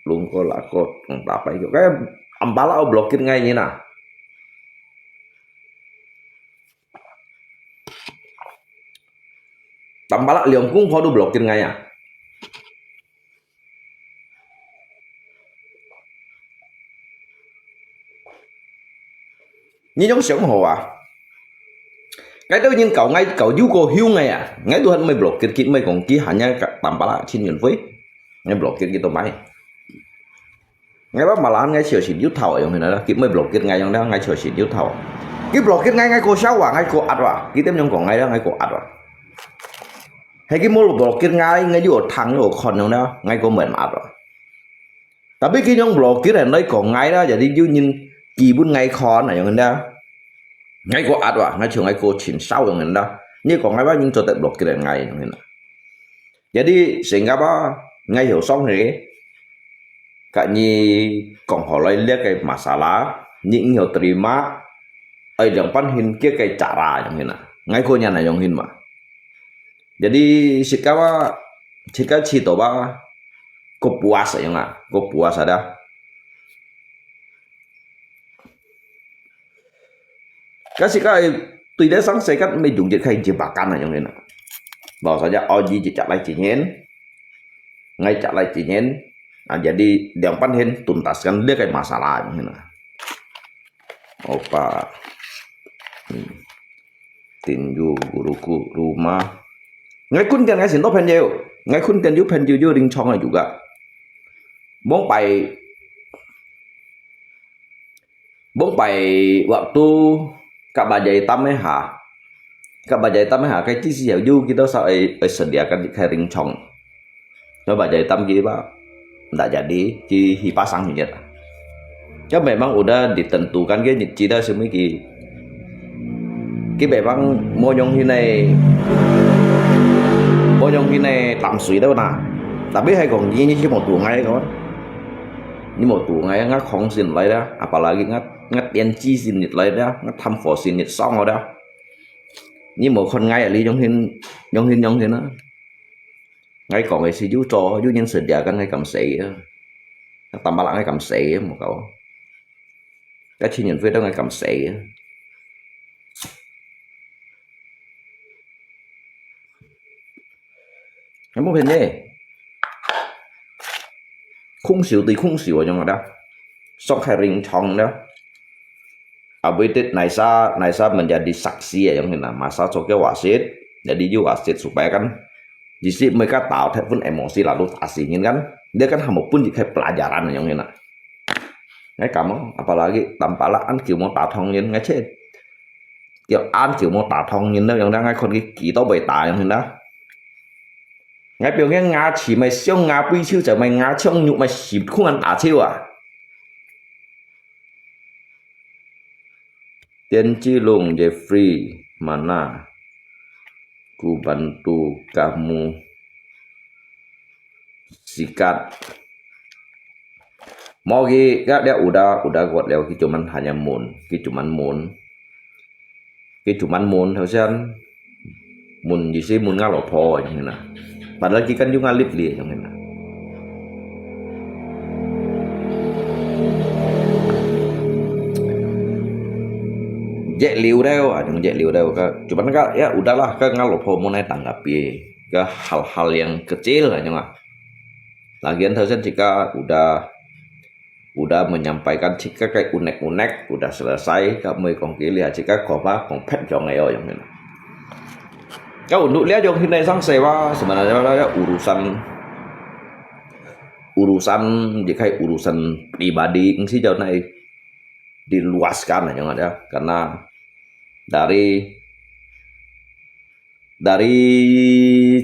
luôn có là cột còn tạ bay kiểu cái âm bá lão block ngay như nào tầm bá lão liều cũng có đủ block ngay à như giống sống hồ à cái đó nhưng cậu du cô hiu ngay à ngay tuh mấy blok kit mấy còn kia hanya tanpa lah chin nhân với ngay blok kit gitu mấy ngay bắt malahan ngay chiều xịn yút thầu yang đó kit mấy blok kit ngay yang đó ngay chiều xịn yút thầu cái blok kit ngay cô sao à ngay cô ạt à cái tem nhung còn ngay đó ngay cô ạt à hay cái mô blok kit ngay du thằng du con yang đó ngay cô mệt ạt à tapi cái nhung blok kit này nơi còn ngay đó jadi du nhìn kỳ bún ngay khó này yang đó ngay cô ạt à ngay chiều ngay cô chỉnh sau yang đó như còn ngay bao nhiêu cho tận blok kit ngay yang đó jadi sehingga apa ngay hiểu xong rồi kayaknya còn họ lại lihat cái masalah những hiểu terima ai yang pan hin kia cái cara yang ini ngay cô nhà này yang hin mà jadi jika cito ba kau puasa yang nggak kau puasa dah kasih kai tidak sang saya kan mấy dùng dịch hay jebakan này yang ini bahwa saja Oji cicak lai cinyen ngay cak lai cinyen nah, jadi yang panhen tuntaskan dia kayak masalah ini opa tinju guruku rumah ngay kun kan ngay sin top penjeu ngay kun kan ju penjeu ring chong juga bong pai waktu Kak Bajai Hitam ha Kak Bajai Hitam ha cái chiếc dẻo du kita sediakan di ring chong Kak Bajai Hitam gitu pak tidak jadi dipasang minyak ya memang udah ditentukan cái nhịp kita semua cái memang mau yang ini làm suy đâu nè tapi hay còn như chỉ một tuần ngay các như một tuần ngay ngắt không xin lại đó apalagi ngắt đen chi xin nhật lại đó ngắt thăm phò xin nhật xong rồi đó như một con ngay ở lý trong hin nó ngay còn người si chú cho chú nhân sự giờ cái ngay cầm xị tầm ba lạng ngay cầm xị một cậu cái chi nhận phía đó ngay cầm xị em muốn hình gì khung xỉu thì khung xỉu ở trong đó xong khai ring chong đó ở bên tết này sa menjadi saksi ya yang ini masa coke wasit jadi juga wasit supaya kan di sini mereka tahu telepon emosi lalu asingin kan dia kan hamba pun kayak pelajaran yang ini ngay kamu apalagi tampalan kiểu mau tạo thông nhân ngay chết kiểu an kiểu mau tạo thông nhân đó yang đang ngay con cái kỹ tao bày tả yang đó ngay biểu nghe ngã chỉ mày siêu ngã quy siêu trở mày ngã trong nhụ mày xịp không ăn tả siêu à Tiên Cilung Jeffrey mana ku bantu kamu sikat mau dia udah kuat lewat cuman hanya cuman mun harusnya mun jisi mun ngalopo yang ini padahal kita kan juga ngalip dia yang ini dễ liu đâu à đừng dễ liu đâu cuman kan ya udahlah kan ngalopo mau naik tanggapi ke hal-hal yang kecil aja nggak lagian harusnya jika udah menyampaikan jika kayak unek-unek udah selesai kamu còn lihat jika kopa pet cho ngayo yang ini kau untuk lihat yang ini sang sewa sebenarnya urusan jika urusan pribadi sih jauh naik diluaskan aja nggak ada karena dari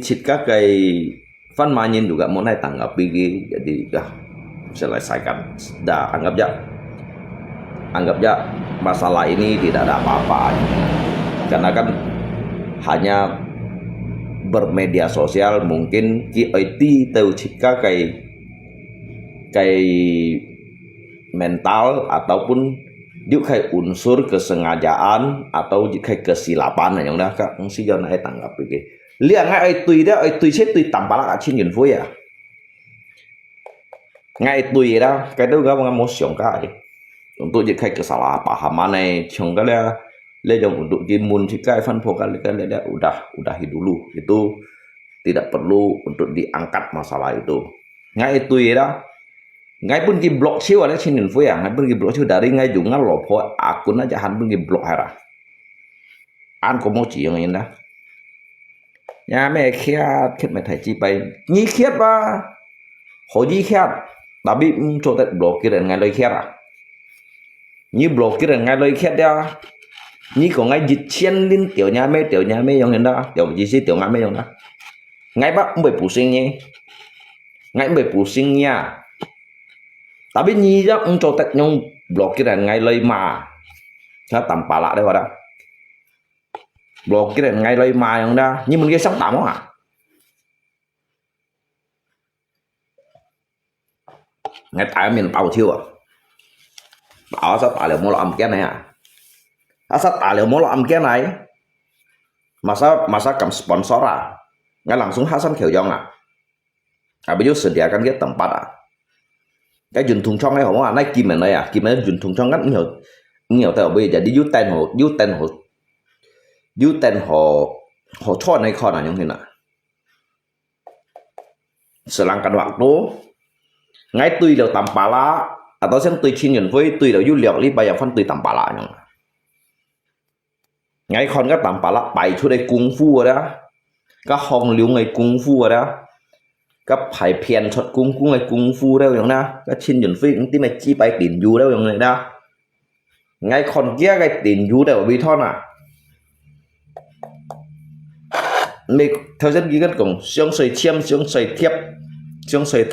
jika kayak Van Manyin juga mau naik tanggapi jadi udah selesaikan dah anggap ya masalah ini tidak ada apa-apa karena kan hanya bermedia sosial mungkin KIT tahu jika kayak mental ataupun dia kayak unsur kesengajaan atau kayak kesilapan yang dah kak si jangan naik tanggapi lihat ngay tùy chết tùy tầm bala trên nhìn vui à ngay tùy đó cái đó gak mau siang kai untuk jika kesalahpahaman nih cuma le yang untuk dimun jika Evan Vokal kan dia udahi dulu itu tidak perlu untuk diangkat masalah itu ngay tùy đó Ngay pun ki blok siu ada sini info ya, ngay pun ki blok siu dari ngay juga lopo akun aja han pun ki blok hara. An có một chỉ yang ini dah. Nhà mẹ khiết mẹ thầy chi bay, nhí khiết ba, họ nhí khiết, đã bị cho tết blok kia ngay lời khiết à. Nhí blok kia ngay lời khiết đó, nhí có ngay dịch chen lên tiểu nhà mẹ yang ini dah, tiểu gì sih tiểu nhà mẹ yang dah. Ngay bác không bị pusing nhé, ngay không bị pusing nha. Tapi nyi đó ông cho tết nhung blok kia ngay lời mà, nó tầm pa lại đấy vào đó. Blok kia ngay lời mà yang dah, nhưng mình nghe sáng tạo à. Ngay tại mình tàu thiêu à. Bảo sao tại liệu mua làm cái này à. Sao tại liệu mua làm cái này. Mà sao cầm sponsor à. Ngay langsung Hasan Kheo Yong à. Bây giờ sediakan cái tempat à. Cái dùn thùng trong này không à. Này kim này à. Kim này dùn thùng trong rất nhiều tàu bây giờ đi yu ten ho cho này kho là như thế nào. Selangkan waktu ngay tùy đều tầm bà lá atau xem tùy chi nhận với tùy đều yu liệu li bây phân tùy tầm bà lá nhung. Ngay con cái tầm bà lá bài出đây cung phu rồi đó. Cái hong liu ngay cung phu rồi đó. Cái phải phiền thuật cung ngay cung phu đâu nhung đó. Cái chi nhận với những tí mày chi bài tiền du đâu nhung này đó. Ngay con kia cái tiền du đều bị thon à. Mày theo dân ghi gắt cùng xương sợi chiêm xương sợi thiếp xương sợi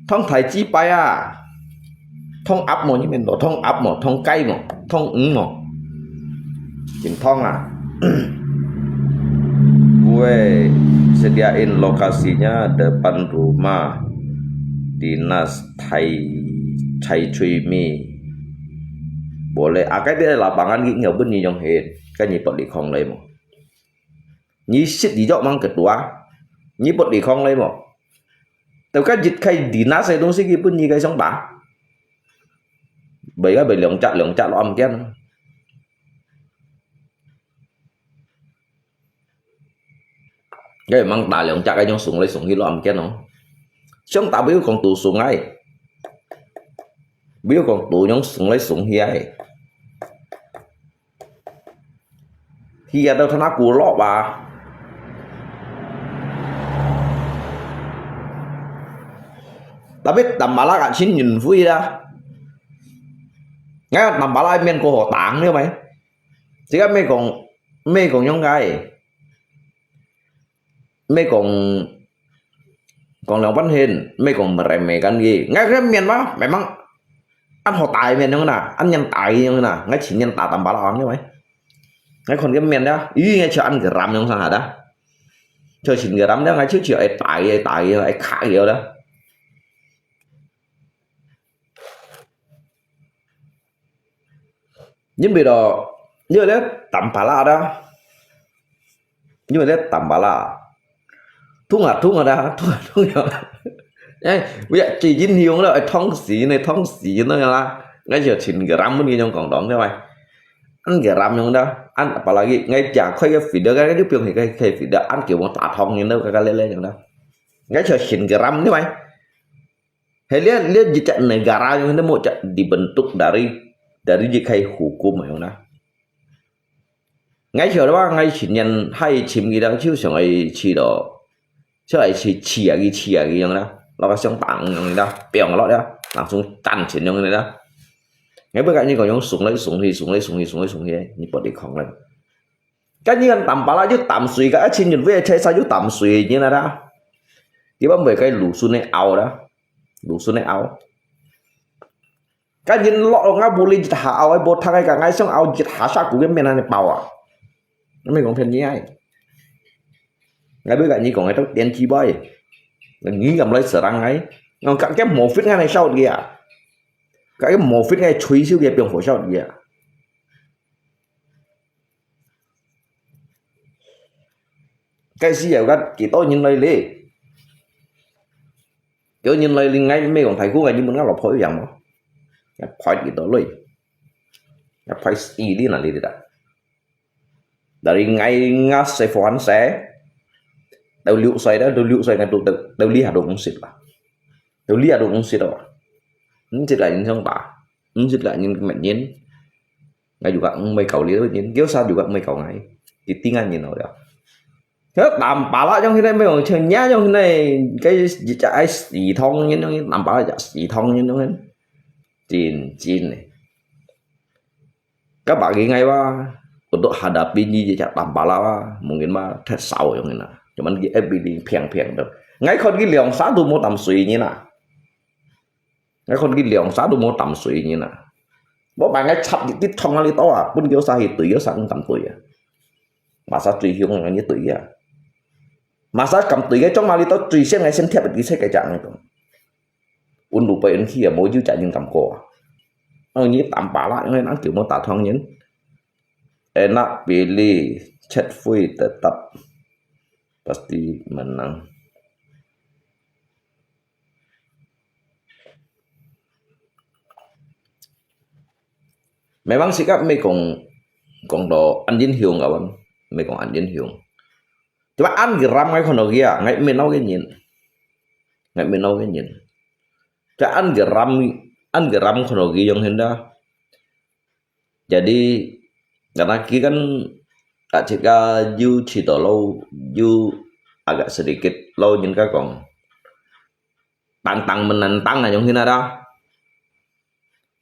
thông thầy chi bài à thông áp một như mình đó thông áp một thông cay một thông ứng một chính thông à. Gue sediain lokasinya depan rumah dinas Thai Chui Mi boleh cái dia lapangan gini nggak bunyi yang head cái gì bật đi không lấy một nhí xịt đi dọ mang kedua nhí bật đi không lấy một từ cái dịch khai dinas này东西kia bunyi cái sống bả bởi cái bởi lượng chặt lo âm kia cái mang tà lượng chặt cái trong súng lấy súng kia lo âm kia nó sống tạo biểu còn tù súng ấy biểu còn tù nhóm súng lấy súng hi ấy hi ở đâu thằng nào cù lọ bà ta biết tầm bà lá cả chín nhìn vui ra nghe tầm bà lá miền của họ tảng nữa mày chỉ có mấy còn nhóm gái mấy còn lòng văn hiền mấy còn mà màyกันgì nghe cái miền đó mày mắng ăn họ tài miền như nào ăn nhân tài như nào nghe chỉ nhân tài tầm bà lá như mày nghe còn cái miền đó ý nghe cho ăn cái ram như sao hả đó cho chỉ cái ram đó nghe chứ chịu ai tài ai khá nhiều đó. Nhưng bây giờ như thế tầm bà la đó như thế tầm bà la thung ở đó bây giờ chỉ dính hiếu đó thông xí nó là ngay giờ chỉnh cái ram muốn trong còn đón thế mày ăn cái ram trong đó ăn bà la gì ngay chả khoai cái phỉ đó cái nước piêu thì cái phỉ đó ăn kiểu một tạ thông như đâu cái lên trong đó ngay giờ chỉnh cái ram thế mày hay lihat di trận này gara yang itu mau dibentuk dari jikai hukum yang đó ngay chiều đó ngay chỉ nhận hay chìm gì đó chứ chẳng ai chỉ đó chứ ai chỉ yang đó nó có xong tặng yang đó bèo nó đó langsung tan chuyển yang này đó ngay bên cạnh như còn những súng lấy như bật đi không lên cái như anh tầm bà la chứ tầm suy cả xin nhìn với chơi sao chứ tầm suy như này đó thì bấm về cái lũ xuân này ao đó lũ xuân này ao cái nhìn lọ ngã bù li dịch hạ ao ấy bột thang ấy cả ngay xong ao dịch hạ sát của cái miền này bào à nó mới còn thêm như vậy ngay bên cạnh như còn cái tóc đen chi bay mình nghĩ cầm lấy sở răng ấy còn cạnh cái một phít ngay này sau kìa cái một phít ngay chui siêu kìa biển phổi sau kìa cái gì vậy các chỉ tôi nhìn đây đi kiểu nhìn đây ngay mấy còn thầy cô ngay như muốn ngắt lọc phổi vậy mà phải gì đó luôn phải ý đi là đi đó dari ngay ngắt sẽ phán sẽ đầu liệu xoay ngay tụ đầu li hạt đồ không xịt à đầu li hạt đồ không xịt đâu Dịch lại nhìn xong tả dịch lại nhìn mạnh nhìn ngay juga mấy cậu lý nhìn kiểu sao juga mấy cậu ngay thì tiếng Anh nhìn nào đó thế tạm bảo lại trong cái này mấy ông chơi nhá trong cái này cái gì chạy gì thông như nó tạm bảo lại gì thông như nó chín này các bạn ngay ba untuk hadapi ni je tạm bảo là mungkin mà thật xấu trong này cuman cái FBD phèn được ngay con cái liều xã tu mua tầm suy như nào ngay con cái liều xã tu mua tầm suy như nào bố bạn ngay chặt cái thông ali to à pun kiểu sao thì tuổi sao tầm tuổi à mà sao tùy hiểu là như tuổi à mà sao cầm tuổi cái trong ali to tùy xem ngay xem thiệp cái xe cái trạng này không un đủ bệnh khi ở mỗi dư chạy nhưng cầm cổ như tạm bảo lại ngay nó kiểu mô tả thoáng nhấn enak pilih chat vui tetap pasti menang. Memang sikap me kong do anjin hiung kawan, me kong anjin hiung. Coba an geram ngay kono kia, ngay menau cái nhìn, ngay menau cái nhìn. Coba an geram kono kia yang hendak. Jadi karena kia kan jika you cito lâu, you agak sedikit lâu nhưng các còn tantang menantang là yang hina dah.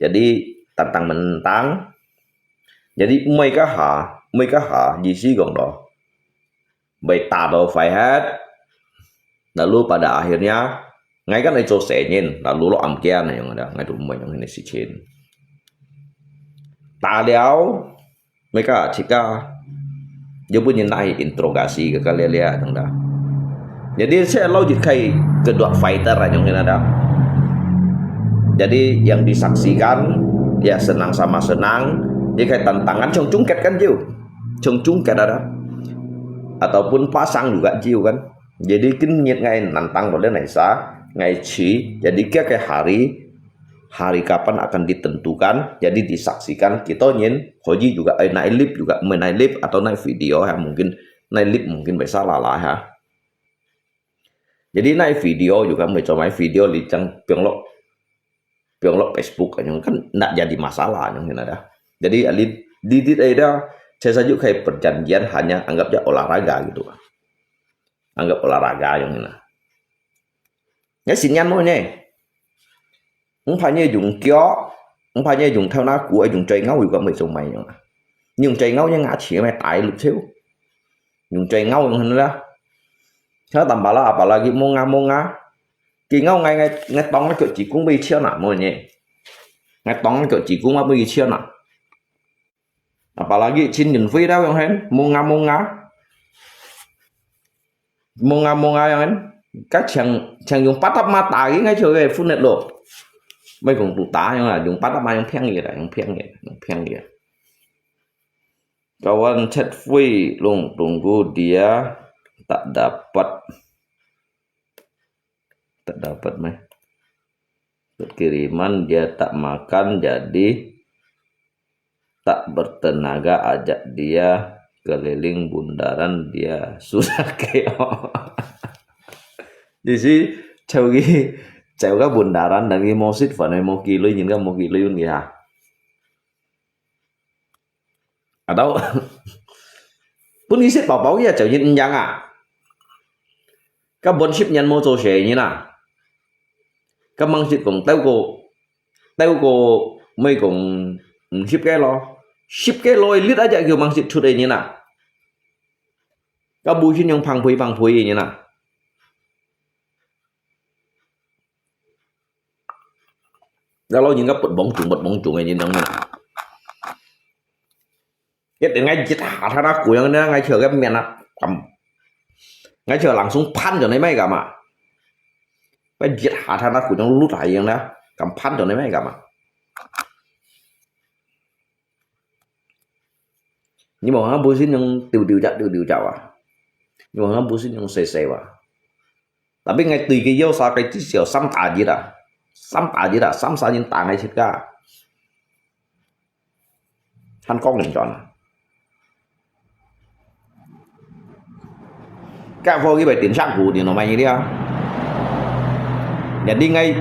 Jadi tantang menentang. Jadi mereka di sini gong do. Baik taruh phải hết. Lalu pada akhirnya ngay kan itu senyin lalu lo amkian yang ada ngay rumah yang ini si Chin. Ta liao mereka jika dia punya naik interogasi ke kalian lihat yang dah. Jadi saya logik kai kedua fighter yang ini ada. Jadi yang disaksikan ya senang sama senang, jadi kayak tantangan trong cungket kan Jiu, trong cungket ada, ataupun pasang juga Jiu kan. Jadi kinyit ngay nantang boleh naisa, ngay ci, jadi kayak hari kapan akan ditentukan, jadi disaksikan kita nyin, hoji juga naik lip juga naik lip atau naik video ya mungkin naik lip mungkin bisa lalah ya. Jadi naik video juga mencoba video licang pianglok Facebook kan nggak jadi masalah yang ini ada. Jadi di ada saya saja kayak perjanjian hanya anggapnya olahraga gitu kan. Anggap olahraga yang ini. Cái xin nhắn thôi nhé. Không phải như dùng kéo, không phải như dùng theo ná của dùng chơi ngấu juga mấy trong mày nhá. Nhưng chơi ngấu như ngã chỉ mày tại lúc xíu. Dùng chơi ngấu yang ini lah. Saya tambah lah apalagi mau ngah. Kỳ ngâu ngay tông nó kiểu chỉ cũng bị chiêu nào mọi nhỉ ngay tông nó kiểu chỉ cũng bị chiêu nào apalagi trên nhìn phi đâu yang hen mua nga yang hen các chàng dùng bắt tắp ma tải ngay chơi về phun nét lộ mấy cùng tụ tá yang là dùng bắt tắp ma yang phiang gì kawan chat vui lung tunggu dia tak dapat mah kiriman dia tak makan jadi tak bertenaga ajak dia keliling bundaran dia susah keo. Jadi cewek bundaran dan mau sit phải mau kilo nhìn mau kilo gì hả? Atau pun isit bảo ya cewek nhìn yang à? Các bốn ship nhân mô tô xe như nào? Các măng ship cũng tao cô mấy cũng ship cái lôi lít aja kiểu măng ship chút đây như nào? Các bùi ship yang phang phui như nào? Kalau những các bật bóng chuồng như nào? Cái đến ngay chết hả thằng nào của yang ngay chờ cái miền nào cầm ngay chờ langsung pan cho này mấy cả mà phải giết hạ thằng nó của trong lút lại đó cầm pan cho này mấy cả mà nhưng mà nó bố xin yang điều chào à nhưng mà nó bố xin yang xe à tapi ngay từ cái yêu sao cái chỉ siêu xăm tà gì đó xăm sao những tà ngay chết cả hắn con liền chọn các vô cái bài tiến sang của thì nó mày như thế à jadi ngay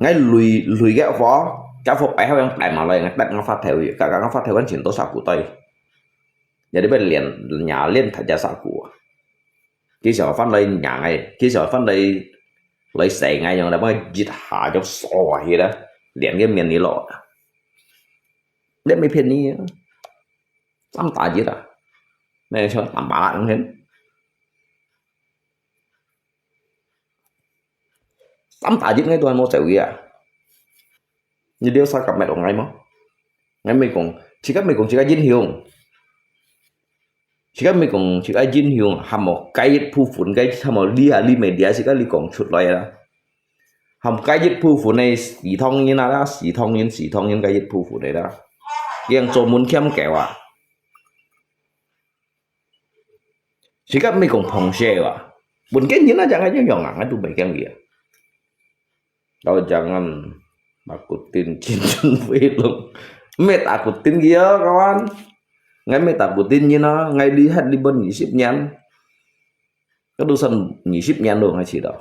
ngay lùi ghẹo phó các phục ấy yang tại mà lại ngay đặt ngang phát theo cả ngang phát theo kan cinta saku tay jadi bên nhà liên thật ra saku khi sợ phát lên nhà ngay khi sợ phát lên lấy xe ngay nhưng là mới giết hạ cho sò gì đó liền cái miền này lọ để mấy phiềnนี้tắm tà giết à này cho tắm bả cũng thế tắm tà giết ngay tôi mua sẹo gì à như điều sao gặp mẹ ông ngay mà ngay mình cũng chỉ có dính hiếu chỉ có dính hiếu hàm một cái phu phụ cái hàm một li media chỉ có li còn chút lại đó hàm cái dính phu phụ này xì thông như nào đó xì thông như cái dính phu phụ này đó yang cho muốn kiếm kẹo à chỉ có mình cũng phong xe à buồn cái như nó chẳng ai nhớ ngang itu bagian dia kau jangan takutin cincin film mẹ takutin dia kawan ngay mẹ takutin như nó ngay đi hết đi bên nghỉ ship nhắn cái đôi sân nghỉ ship nhắn được hay chỉ đó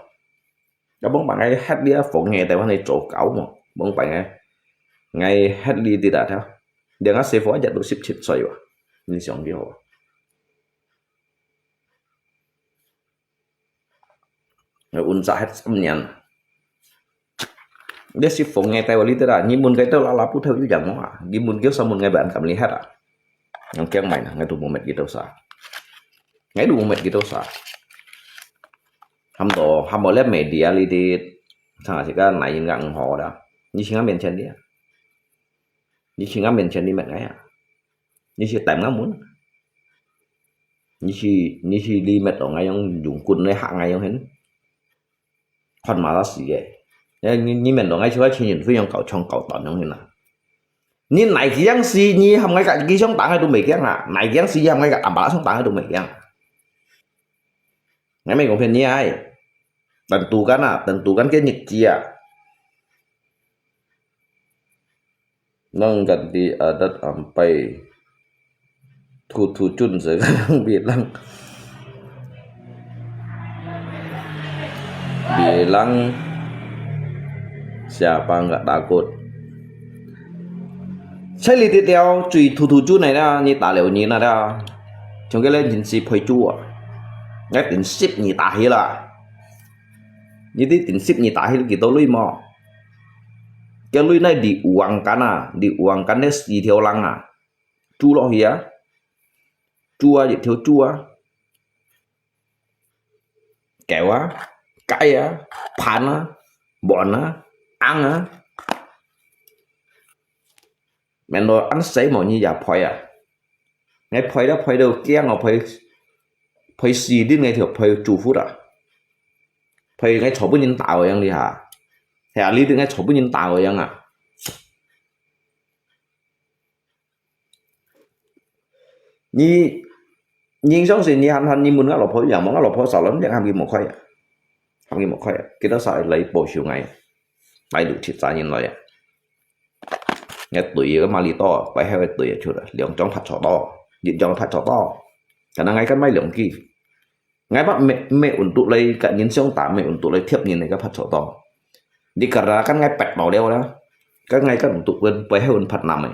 các bạn ngay hết đi phổ nghe tại này chỗ cẩu mà bọn bạn ngay hết đi thì đã theo dia nggak save aja tuh ship xoay wa ini xong dia nggak unsa hết xâm nhận dia ship phổ nghe tay vào lý thế là nhưng muốn cái tao là phụ theo như chẳng mà nhưng muốn kiểu sao muốn ngay bạn cảm lý hết à yang keng main ngay tụ moment gitu sa ngay tụ moment gitu sa ham boleh media li sangat sih kan naik ngang ho dah ni singa mention dia ni singa mention di mana ya ni si tạm ngắm muốn ni si đi mệt ở ngay yang dùng quân này hạ ngay yang hết còn mà là gì vậy ni mình ở ngay chỗ chỉ nhìn với yang cậu trong cậu tận yang thế nào ni này cái yang si ni ham ngay cả cái sống tặng hay tụi mày cái à này yang si ham ngay cả bà sống tặng hay tụi mày cái ngay mình cũng phiền như ai tentukan cái nhật chia nang ganti adat sampai Tujuan sekarang bilang siapa nggak takutใช่ลิติเดียวจุยทูจูnày đó như tả liệu như là đó trong cái lên nhìn xịp hơi chua ngay tỉnh ship như tả hi là như tí tỉnh ship như tả hi kiểu tôi lui mò cái lui này đi uang kan đấy gì theo lăng à chu lo hía chua gì thiếu chua kẹo á cay á pan á bọn á ăn á mẹ nó ăn sấy mọi như giả phơi à ngay phơi đó phơi đâu kia ngọc phơi xì đi ngay thiểu phơi chủ phút à phơi ngay chỗ bên nhân tạo vậy đi hả hè lý từ ngay chỗ bên nhân tạo vậy à nhìn xong rồi nhìn hành nhìn muốn ngắt lọc phơi dạng món ngắt lọc phơi sầu lắm dạng ham một khoai cái đó sai lấy bổ sung ngay lấy được thịt ra nhìn lại nghe tuổi cái mali to phải hay tuổi chút là lượng trong thật chó to điện trong thật chó to khả năng ngay cái máy lượng kia ngay bạn mẹ ổn tụ lấy cả nhìn xong tả mẹ ổn tụ lấy thiệp nhìn này cái thật chó to đi cả ra các ngay bẹt màu đeo đó các ngay các ổn tụ bên phải hay ổn thật nằm này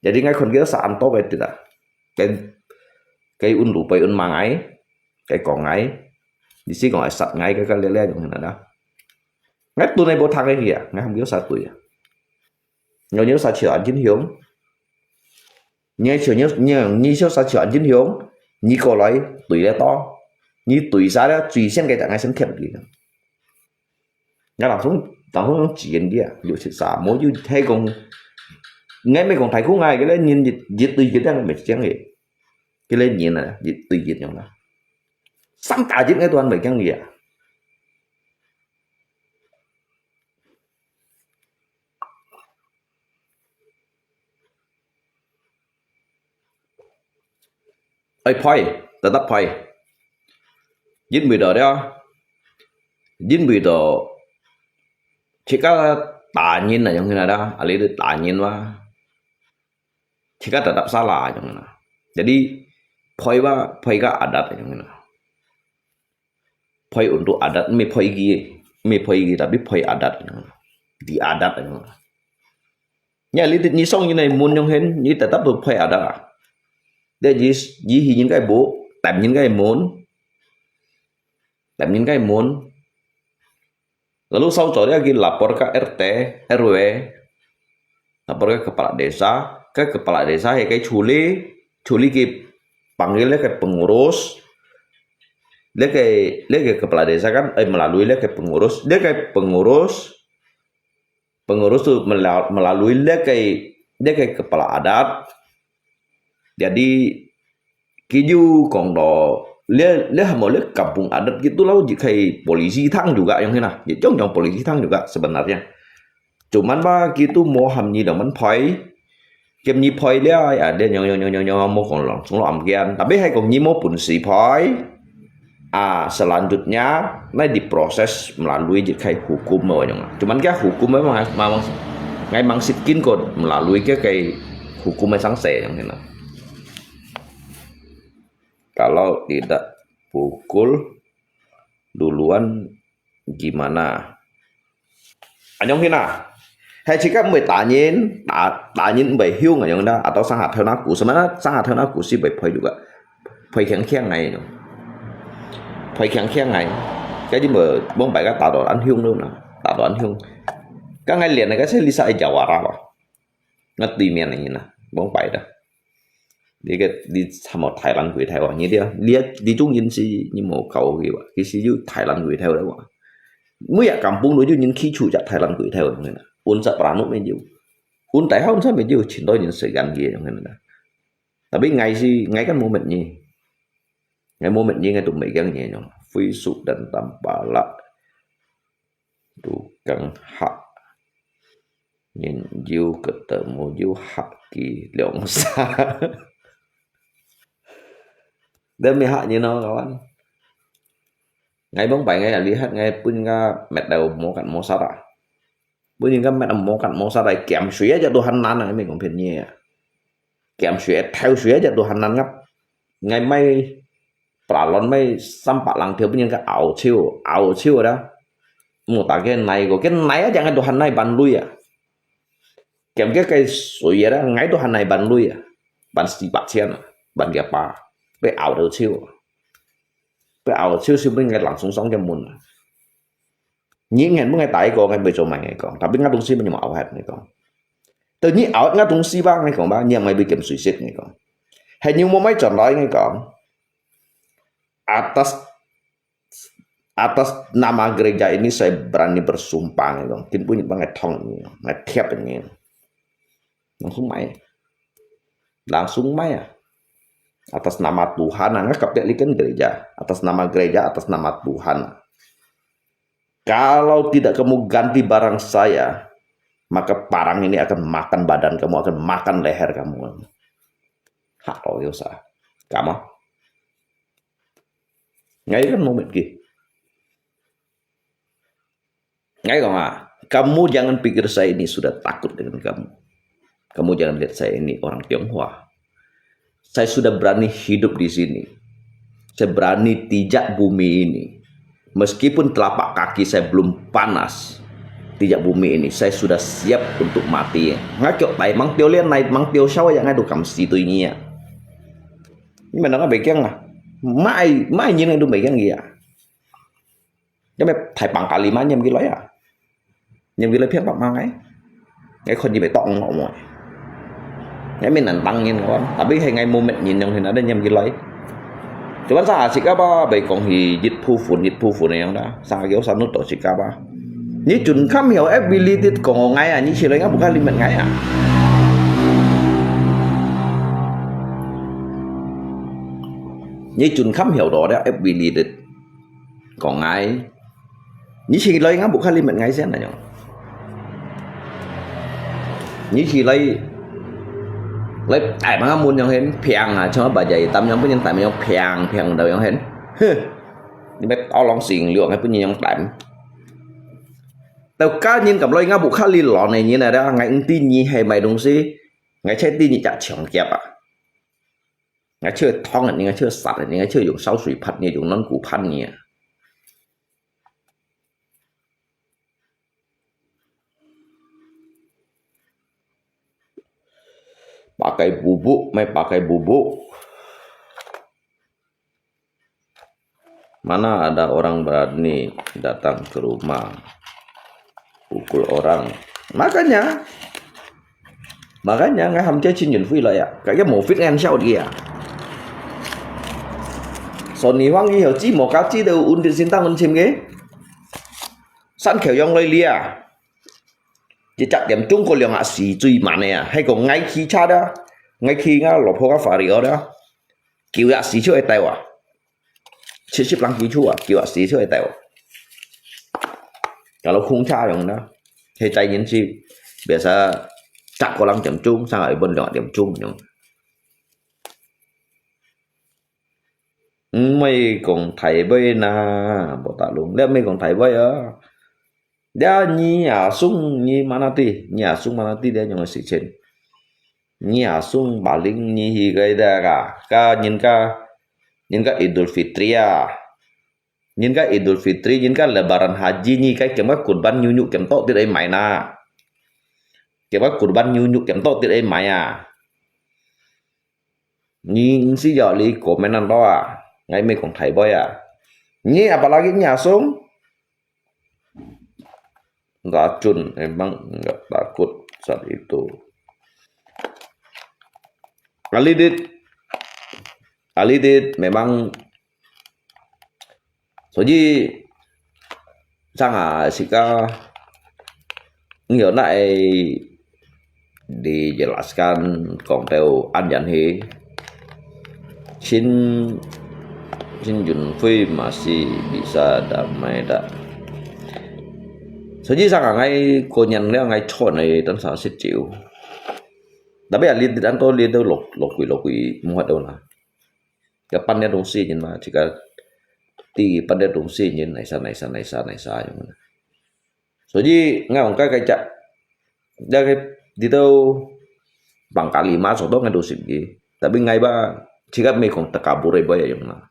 jadi ngay con kia saan to vậy tidak cái ổn tụ phải ổn mang ấy cái còn ấy đi xí còn sạch ngay cái lele như thế đó ngay tuổi này bộ thằng cái gì à ngay không biết sao tuổi à nhớ sao chữa ăn chín hiếu nhớ sao chữa ăn chín hiếu như có nói tuổi là to như tuổi ra đó tùy xem cái dạng ai xem kẹp gì làm không chỉ đi à điều sự xã mỗi như thay còn ngay mấy còn thấy cũng ngay cái lên nhìn dịch tùy dịch đang bị chán gì cái lên nhìn này dịch tùy dịch nhau đó sắm cả dịch cái toàn bị chán gì à phơi tetap phơi dính bì đồ đó dính bì đồ chỉ có tà nhìn là giống như này đó ở đây tà nhìn và chỉ có tetap salah giống như này jadi phơi cái adat giống như này phơi untuk adat me phơi gì mi phơi tapi phơi adat di adat nhà lý như xong như này muốn nhung hên như tetap được phơi adat để gì những cái bố làm những cái muốn lalu sau đó lagi lapor ke RT RW lapor ke kepala desa ya kayak culi ke panggilnya ke pengurus dia kayak kepala desa kan melalui dia kayak pengurus tuh melalui dia kayak kepala adat jadi kiju kongdo dia mau lihat kampung adat gitu loh kayak polisi thang juga yang ini jadi trong polisi thang juga sebenarnya cuman bah gitu mau hamni daman phoi kem nhi phoi dia ada yang mau còn langsung lo amgian tapi hay còn nhi mau pun si phoi selanjutnya diproses melalui kayak hukum cuman kayak hukum memang sitkin kok melalui kayak hukum sanksi yang ini kalau tidak pukul duluan gimana anh Hina hay chỉ các 10 tạ nhìn 7 hiu nggak đó atau sangat theo aku sebenarnya sangat theo aku sih 7 phơi juga phơi khen này phơi khen này cái gì mà bông bảy cái tạo đồ anh hiu luôn nè tạo đồ anh hiu các ngày liền này cái sẽ lisa Jawara loh ngerti mian này nè bông bảy đó đi tham một Thái Lan gửi theo như đi trung nhân sĩ như một cầu gì vậy cái sĩ Thái Lan gửi theo đấy vậy mới ở kampung đối với những khi chủ chặt Thái Lan gửi theo này nè uốn sợ pra nút mấy nhiêu uốn tại không sao mấy nhiêu chỉ đôi những sự gần gì này nè tapi ngày kan momen gì ngày momen gì ngày tụi mình gần gì nhở phi sụt dan tanpa lak tukang hak nhìn yêu ketemu yêu haki Leongsa demi haknya no kawan ngày 47 ngày là lihat ngày punya mẹ đầu mau cặn mau sát punya mẹ đầu mau cặn mau sát kèm suy cho Tuhan nan này mình còn phiền nhẹ kèm suy theo suy cho Tuhan nan ngap ngày mai pralon mai sampak lang theo punya cái ảo chiêu đó một cái này của cái này jangan Tuhan này ban lui kèm cái suy đó ngày Tuhan này ban lui ban si bạc chen ban gap pa cái ảo đầu chiêu sih bên ngay langsung sống cho mun những ngày ngày tại có ngày bây giờ mày ngày còn tapi ngay tung si bên ảo hết ngày còn tự nhiên ảo ngay tung si ba ngày còn ba nhưng mày bị kiểm suy xét ngày còn hay như mấy tròn nói ngày còn atas nama gereja ini saya berani bersumpah ngày còn tin punya banget thong ngày thiep ngày langsung mày atas nama Tuhan, nggak kapitalikan gereja, atas nama gereja, atas nama Tuhan. Kalau tidak kamu ganti barang saya, maka parang ini akan makan badan kamu, akan makan leher kamu. Hak lo yosa, kamu. Ngay kan momen gitu. Ngay kamu jangan pikir saya ini sudah takut dengan kamu. Kamu jangan lihat saya ini orang Tionghoa. Saya sudah berani hidup di sini. Saya berani pijak bumi ini. Meskipun telapak kaki saya belum panas, pijak bumi ini, saya sudah siap untuk mati. Ngakyo tay mang tiêu liên này mang tiêu sau yang ada cầm si tuy nhiên. Nhưng mà nó bị keng à. Mai nhìn nó bị keng gì à. Cái mẹ thải bằng cả lima nhầm cái lối à. Nhầm cái lối phiết bằng mang ấy. Cáiคนgì bị tọng ngọ mọi. Cái mình nantang nhìn kawan, tapi ngay moment nhìn yang ada nyam gilai. Cuman sa asik apa baik kong hi jit pu fu yang dah. Sa gyo sa nut to sik apa. Ni chun kham hiểu ability kong ngai ni chỉ lấy bukan limit ngai Ni chun kham hiểu đó đấy ability kong ngai. Ni chỉ lấy bukan limit ngai sen nanya. Ni chỉ lấy tại mà muốn yang hen piang cho bà dạy tâm yang punya tại mà yang piang đầu yang hen đi bắt ao long xỉn lượng hay punya yang tại tao cá nhìn cầm lôi ngã buộc khá li lọ này như này đó ngày tin nhỉ hay mày đúng gì ngày chơi tin nhỉ chặt chồng kẹp ngày chơi thong này ngày chơi sạt này ngày chơi dùng sáu sủi phật này dùng nón củ phật này pakai bubuk, main pakai bubuk. Mana ada orang berani datang ke rumah pukul orang. Makanya ngày hôm chơi chín phi lợi ạ. Cái mổ fit en sao đi à. Sony hoang gì hiểu chi mổ cáo chi đều ôn điện xin tăng ôn chim ghế. Sẵn khéo dòng lây lia. Chỉ chặt điểm chung của lượng hạ sĩ truy mà này à. Hay còn ngay khi cha đó. Ngay khi ngá lộp hô các phá rỉ đó. Kiểu hạ sĩ chưa ai tèo à. Chỉ xếp lăng ký chú à. Kiểu hạ sĩ chưa ai tèo. Kalau không cha dòng đó. Hay chạy nhân chi. Biasa chắc có lăng điểm chung. Sang ở bên đoạn điểm chung dòng. Mày còn thấy bây nà bộ tạ luôn. Nếu mày còn thấy bây á. Dia nhi à sung nhi manati. Nhi à sung manati dia yang ngasih chen. Nhi à sung baling nhi hi gai da ka nhìn ka Idul Fitri à. Nhìn ka Idul Fitri, nhìn ka Lebaran Haji nhi cái kiếm các kurban nyu kiếm tốt tiết ấy mày na. Kiếm các kurban nyu kiếm tốt tiết ấy mày à. Nhi si giờ li của mấy năm đó à. Ngay mày còn thấy boy à. Nhi apalagi nyi à sung. Racun emang nggak takut saat itu. Alidit memang soji sangat sika ngược lại dijelaskan Kongteo Anjanhe Shin Junpei masih bisa damai dak. Soji sangat ngay cô nhận nếu ngay chọn này tân sao sẽ chịu. Đã bây giờ liên đến tôi liên đâu lộc quỷ mua đâu là cái pan đen đông xi nhìn mà chỉ cả ti pan đen đông xi nhìn này sao như thế. Soji ngay một cái chặt dia cái di đâu bằng cả lima số đó ngay đồ xịn gì. Tapi ngay ba chỉ cả mấy còn tất cả buru bay yang mana.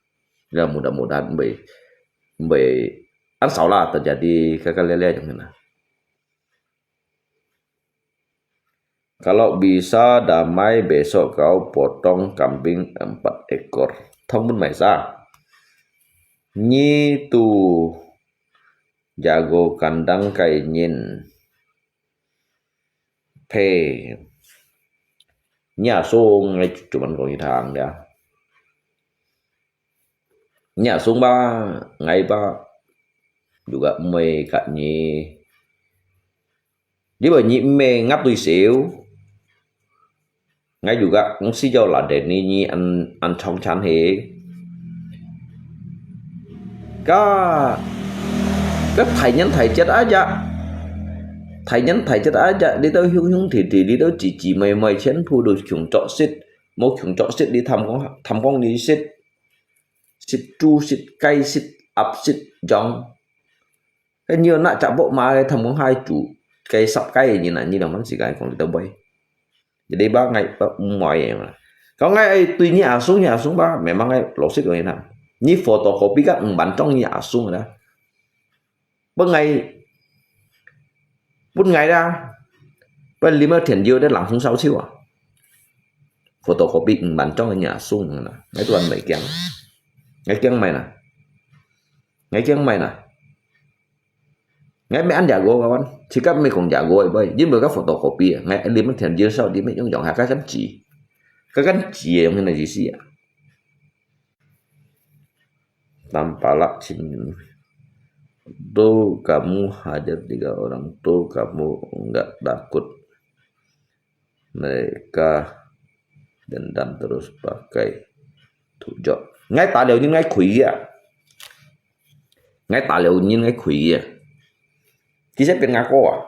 Ya mudah-mudahan baik salah terjadi kekal-lele yang mana. Kalau bisa damai besok kau potong kambing 4 ekor. Thông minh mày sao? Nhi tu jago kandang kai nhìn. Pe nhà xuống ngay cuman có thang dia. Nhà xuống ba ngày ba juga mày cạn nyi. Jadi banyak mày ngap tui xíu. Ngay juga mesti jauh lah dari ni an chong chan he. Các thầy nhân thầy chết aja. Thầy nhân thầy chết aja. Đi tới hung thì đi tới chỉ mày chén thu được chúng trọ xít. Một chúng trọ xít đi thăm con đi xít. Xít tru xít cây xít ập xít dòng. Cái nhiều nạ chạm bộ mà thầm có 2 chủ cây sắp cây như là bắn xì gai còn tao bay. Jadi 3 ngày mọi mà. Có ngay tuy nhà xuống ba mẹ mang ngay lỗ xích rồi nào. Như photocopy các bản trong nhà xuống rồi đó. Một ngày ra bên lý mà thiền dưa đến làm không 6 chiêu à. Photocopy bản trong nhà xuống rồi nè. Mấy tuần mấy kén. Ngay kén mày nè. Ngay mấy anh jago kawan, jika mấy còn jago vậy, nhưng mà các photocopy ngay anh đi mất tiền dư sau đi mấy những dòng các gắn chỉ yang ini gì à? Tampaklah sini. Tuh kamu hajar 3 orang tuh kamu enggak takut mereka dendam terus pakai thủ ngay tài liệu như ngay khủy à. Ngay tài liệu như ngay khủy à. Kisah pen ngako ah.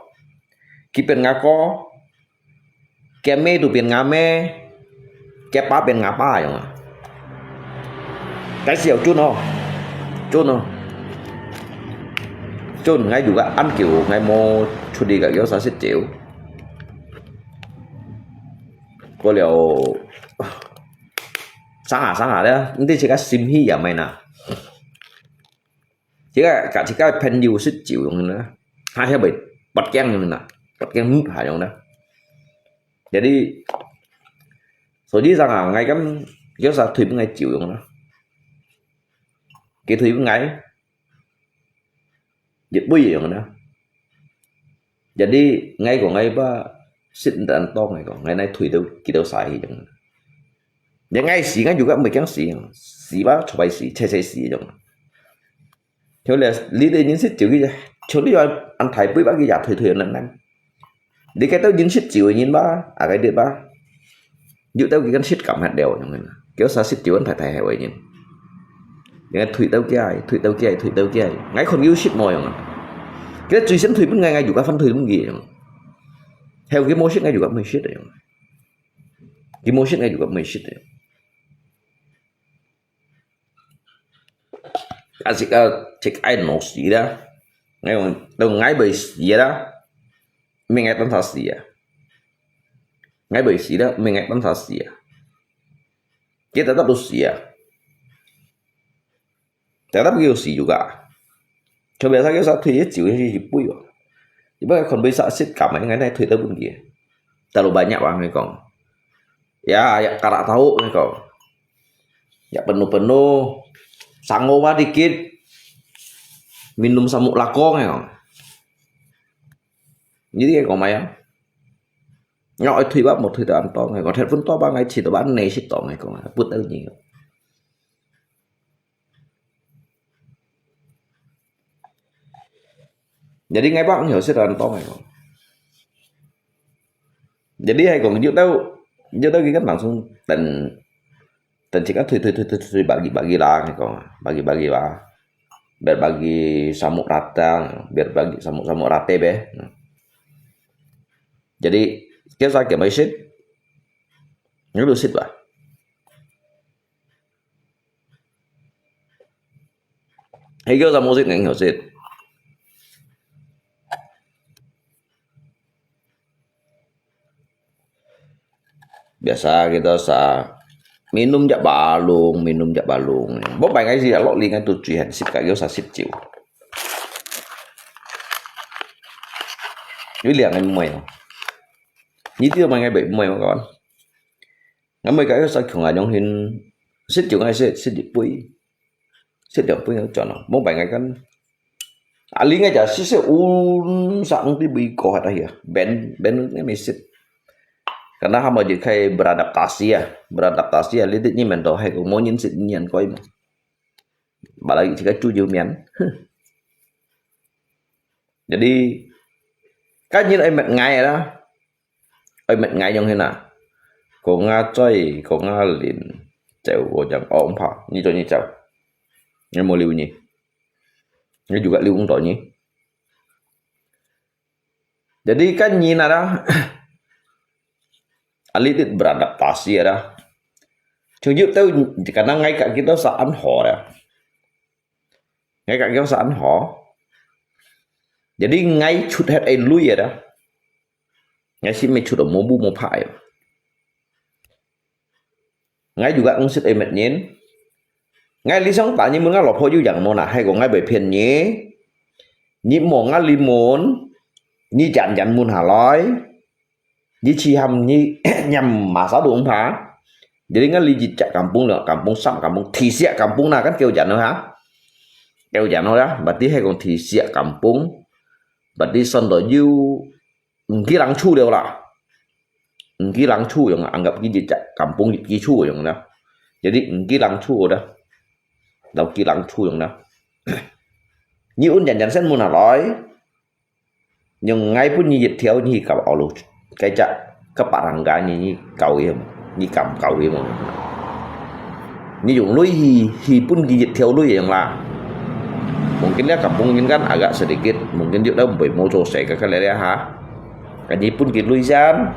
Ki pen ngako. Keme tu pen ngame. Kepa pen ngapa yang ah. Cái xỉu chun ngay juga ăn kiểu ngay mau đi cả kéo xích chịu. Có liệu sáng hả đấy. Ini chỉ có sim hi ya mày nè. Chỉ có pen nhiều xích chịu nữa. Hai theo bị bật keng như nè, bật keng mút hả trong đó. Jadi Số đi rằng là ngay kan kéo ra thủy ngay chịu yang đó cái thủy ngay dịch bui yang đó jadi ngay của ngay ba xin dan to ngay còn ngày nay thủy đâu kỳ đâu sai yang yang ngay xí ngay juga mấy cái xí ba chụp xí chơi xí yang cho nên lý do những xích chịu cái gì cho lý do anh thầy với bác cái giả thủy lần năm đi cái tao những xích chịu nhìn ba cái được ba dụ tao cái xích cảm hạt đều như này kéo xa xích chịu anh thầy vậy nhìn những thủy tao kia ngay không yêu xích mồi mà cái truy sinh thủy bên ngay ngay dụ các phân thủy đúng gì theo cái mô xích ngay dụ các mày xích đấy cái mô xích ngay dụ các mày xích đấy asik check air no xí đó ngay còn đâu ngay bởi xí đó mình ngay tấn thảo xí à ngay bởi xí đó mình ngay tấn thảo xí à kita tetap xí à tetap kêu xí juga coba biasa kêu sao thủy chịu gì bui vậy jadi kon bisa sit kamar ngay này thủy tới pun kia terlalu banyak bang này còn ya karak tahu này còn ya penuh sangowa dikit minum samuk lakong ya jadi cái còn mày á nhỏ thủy bắp một thủy to to này còn thật vẫn to ba ngày chỉ tao bán này xích to này còn bút tới nhiều jadi ngay bác hiểu xích to này còn jadi hay còn như tao cái cách langsung tình chỉ có thủy bagi lah nih kok bagi lah biar bagi samuk rata biar bagi samuk rata be jadi kéo ra kiểu mấy xích nhớ được xích vậy hay kéo ra một xích ngành hiểu xích biasa kita minum jak balung bố bài ngay gì là lọ liên ngay tụt truy hẹn xích cả kéo xa xích chịu với liền ngay mày như tiêu mà ngay bị mày mà con ngắm mấy cái kéo xa thường là trong hình xích chịu ngay xích được bui cho nó bố bài ngay con lý ngay chả xích un sẵn thì bị có hạt đây bên ngay mấy xích karena hamba jadi kayak beradaptasi ya lidiknya mentor hay cũng muốn những sự nhận coi bà lại chỉ cái chu diệu miễn jadi các như em mệt ngày đó em mệt ngày trong thế nào có nga chơi có nga liền chèo của chẳng ổn phà như cho như chèo như mua liu nhỉ như juga liu cũng tội nhỉ jadi kan nhìn nào đó Alitit beradaptasi ya dah. Tunjuk tahu karena ngay cả kita saat anho ya. Ngay cả kita saat anho. Jadi ngay chút hết ai lui ya dah. Ngay sih mấy chút ở mobu mo phải. Ngay juga ngsit ai mệt nhén. Ngay lý sống tại nhưมึงngắt lọp thôi chứ chẳng mò nào hay còn ngay bởi phiền nhé. Nhị mò ngắt limon. Nhị chặn muôn hà lói. Di Ciham ni nyam masa dong pa. Jadi kan li cak kampung lah, kampung sam, kampung Tisiak kampung nah kan kêu jangan ha. Kêu jangan dah, berarti hay còn Tisiak kampung. Berarti son do you ngki lang chu đều lah. Ngki lang chu yang anggap gigi cak kampung gigi chu yang dah. Jadi ngki lang chu dah. Đâu ki lang chu yang dah. Như un jangan sen mun aloi. Nhưng ngay pun như theo như cả bảo luôn. Cái chặt các bạn gái như cầu em như cầm cầu em như dùng nuôi hi pun gigit theo nuôi yang lah mungkin dia kampung ini kan agak sedikit mungkin juga bermotor saya ke kalian ha cái pun gigit nuôi gian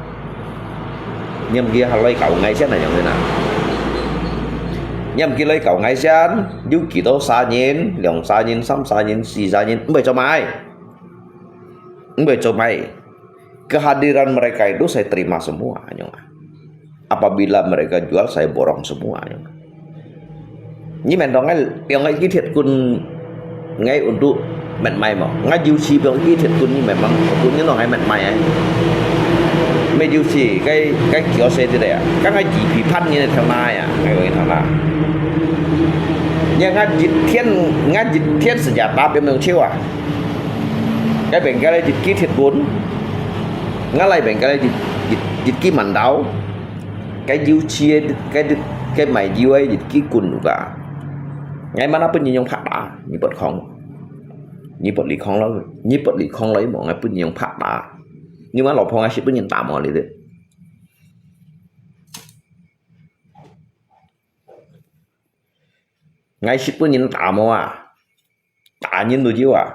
nhâm kia halai cầu ngay xét này như thế nào nhâm kia lấy cầu ngay xét giúp kỳ tố xa nhiên lòng xa nhiên xăm xa nhiên xì xa nhiên cho mày kehadiran mereka itu saya terima semua. Apabila mereka jual, saya borong semua. Ini mentongnya yang lagi thiệt kun ngay untuk mạnh mày mà ngay diêu chi bằng cái thiệt kun như memang kunnya nó ngay mạnh mày ấy. mới duy trì cái kiểu xe thế này à các cái gì bị phân như này theo nay à cái người thằng nào nhưng ngay dịch thiên sử giả đáp em chiêu à cái bệnh cái này dịch ký thiệt vốn ngay lại bệnh cái này dịch ký mặn đau cái duy chia cái mày duy ấy dịch ký cùn được cả ngay mà nó bên những phát đã như bật không như bật lì không lấy như bật lì không lấy mọi người bên những phát đã nhưng mà lọc phong ai sẽ bên những tạm mọi đấy ngay ship pun nhìn tạm à tả nhìn đồ chứ à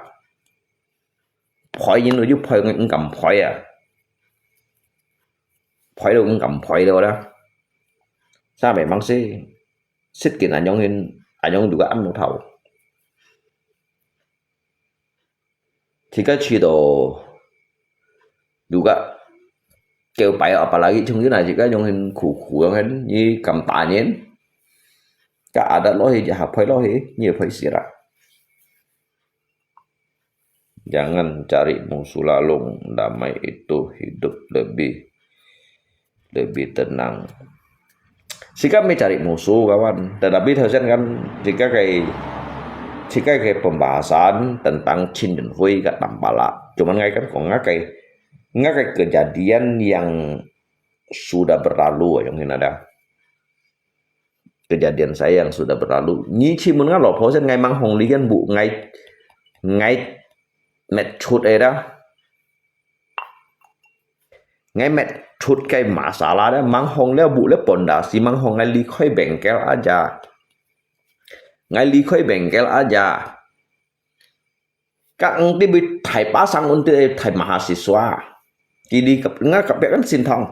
phơi nhìn đồ chứ phơi ngay cầm phơi à phơi đâu cũng cầm phơi đâu đó sao mày mang xí xích kiện anh nhông juga ăn một thầu jika cido juga kêu bay apalagi trong cái này jika nhông khủ yang kan như cầm tả nhìn gak ada loh HP loh nhiều phải sih jangan cari musuh lalung damai itu hidup lebih tenang sikap mencari musuh kawan tetapi terus kan jika kayak pembahasan tentang Chin dan Hui gak tambah lah cuman kan kok nggak kayak kejadian yang sudah berlalu yang ini ada kejadian saya yang sudah berlalu như chi muốn ngắt lọp phố ngay mang hồng lý gan bụ ngay mệt chụt ấy đó ngay mệt chụt cái masalah đó mang hồng leo bụ leo pondasi mang hồng ngay li khoi bengkel aja ngay li khoi bengkel aja các ông đi bị thầy pasang untuk thầy mahasiswa jadi nggak kan sintong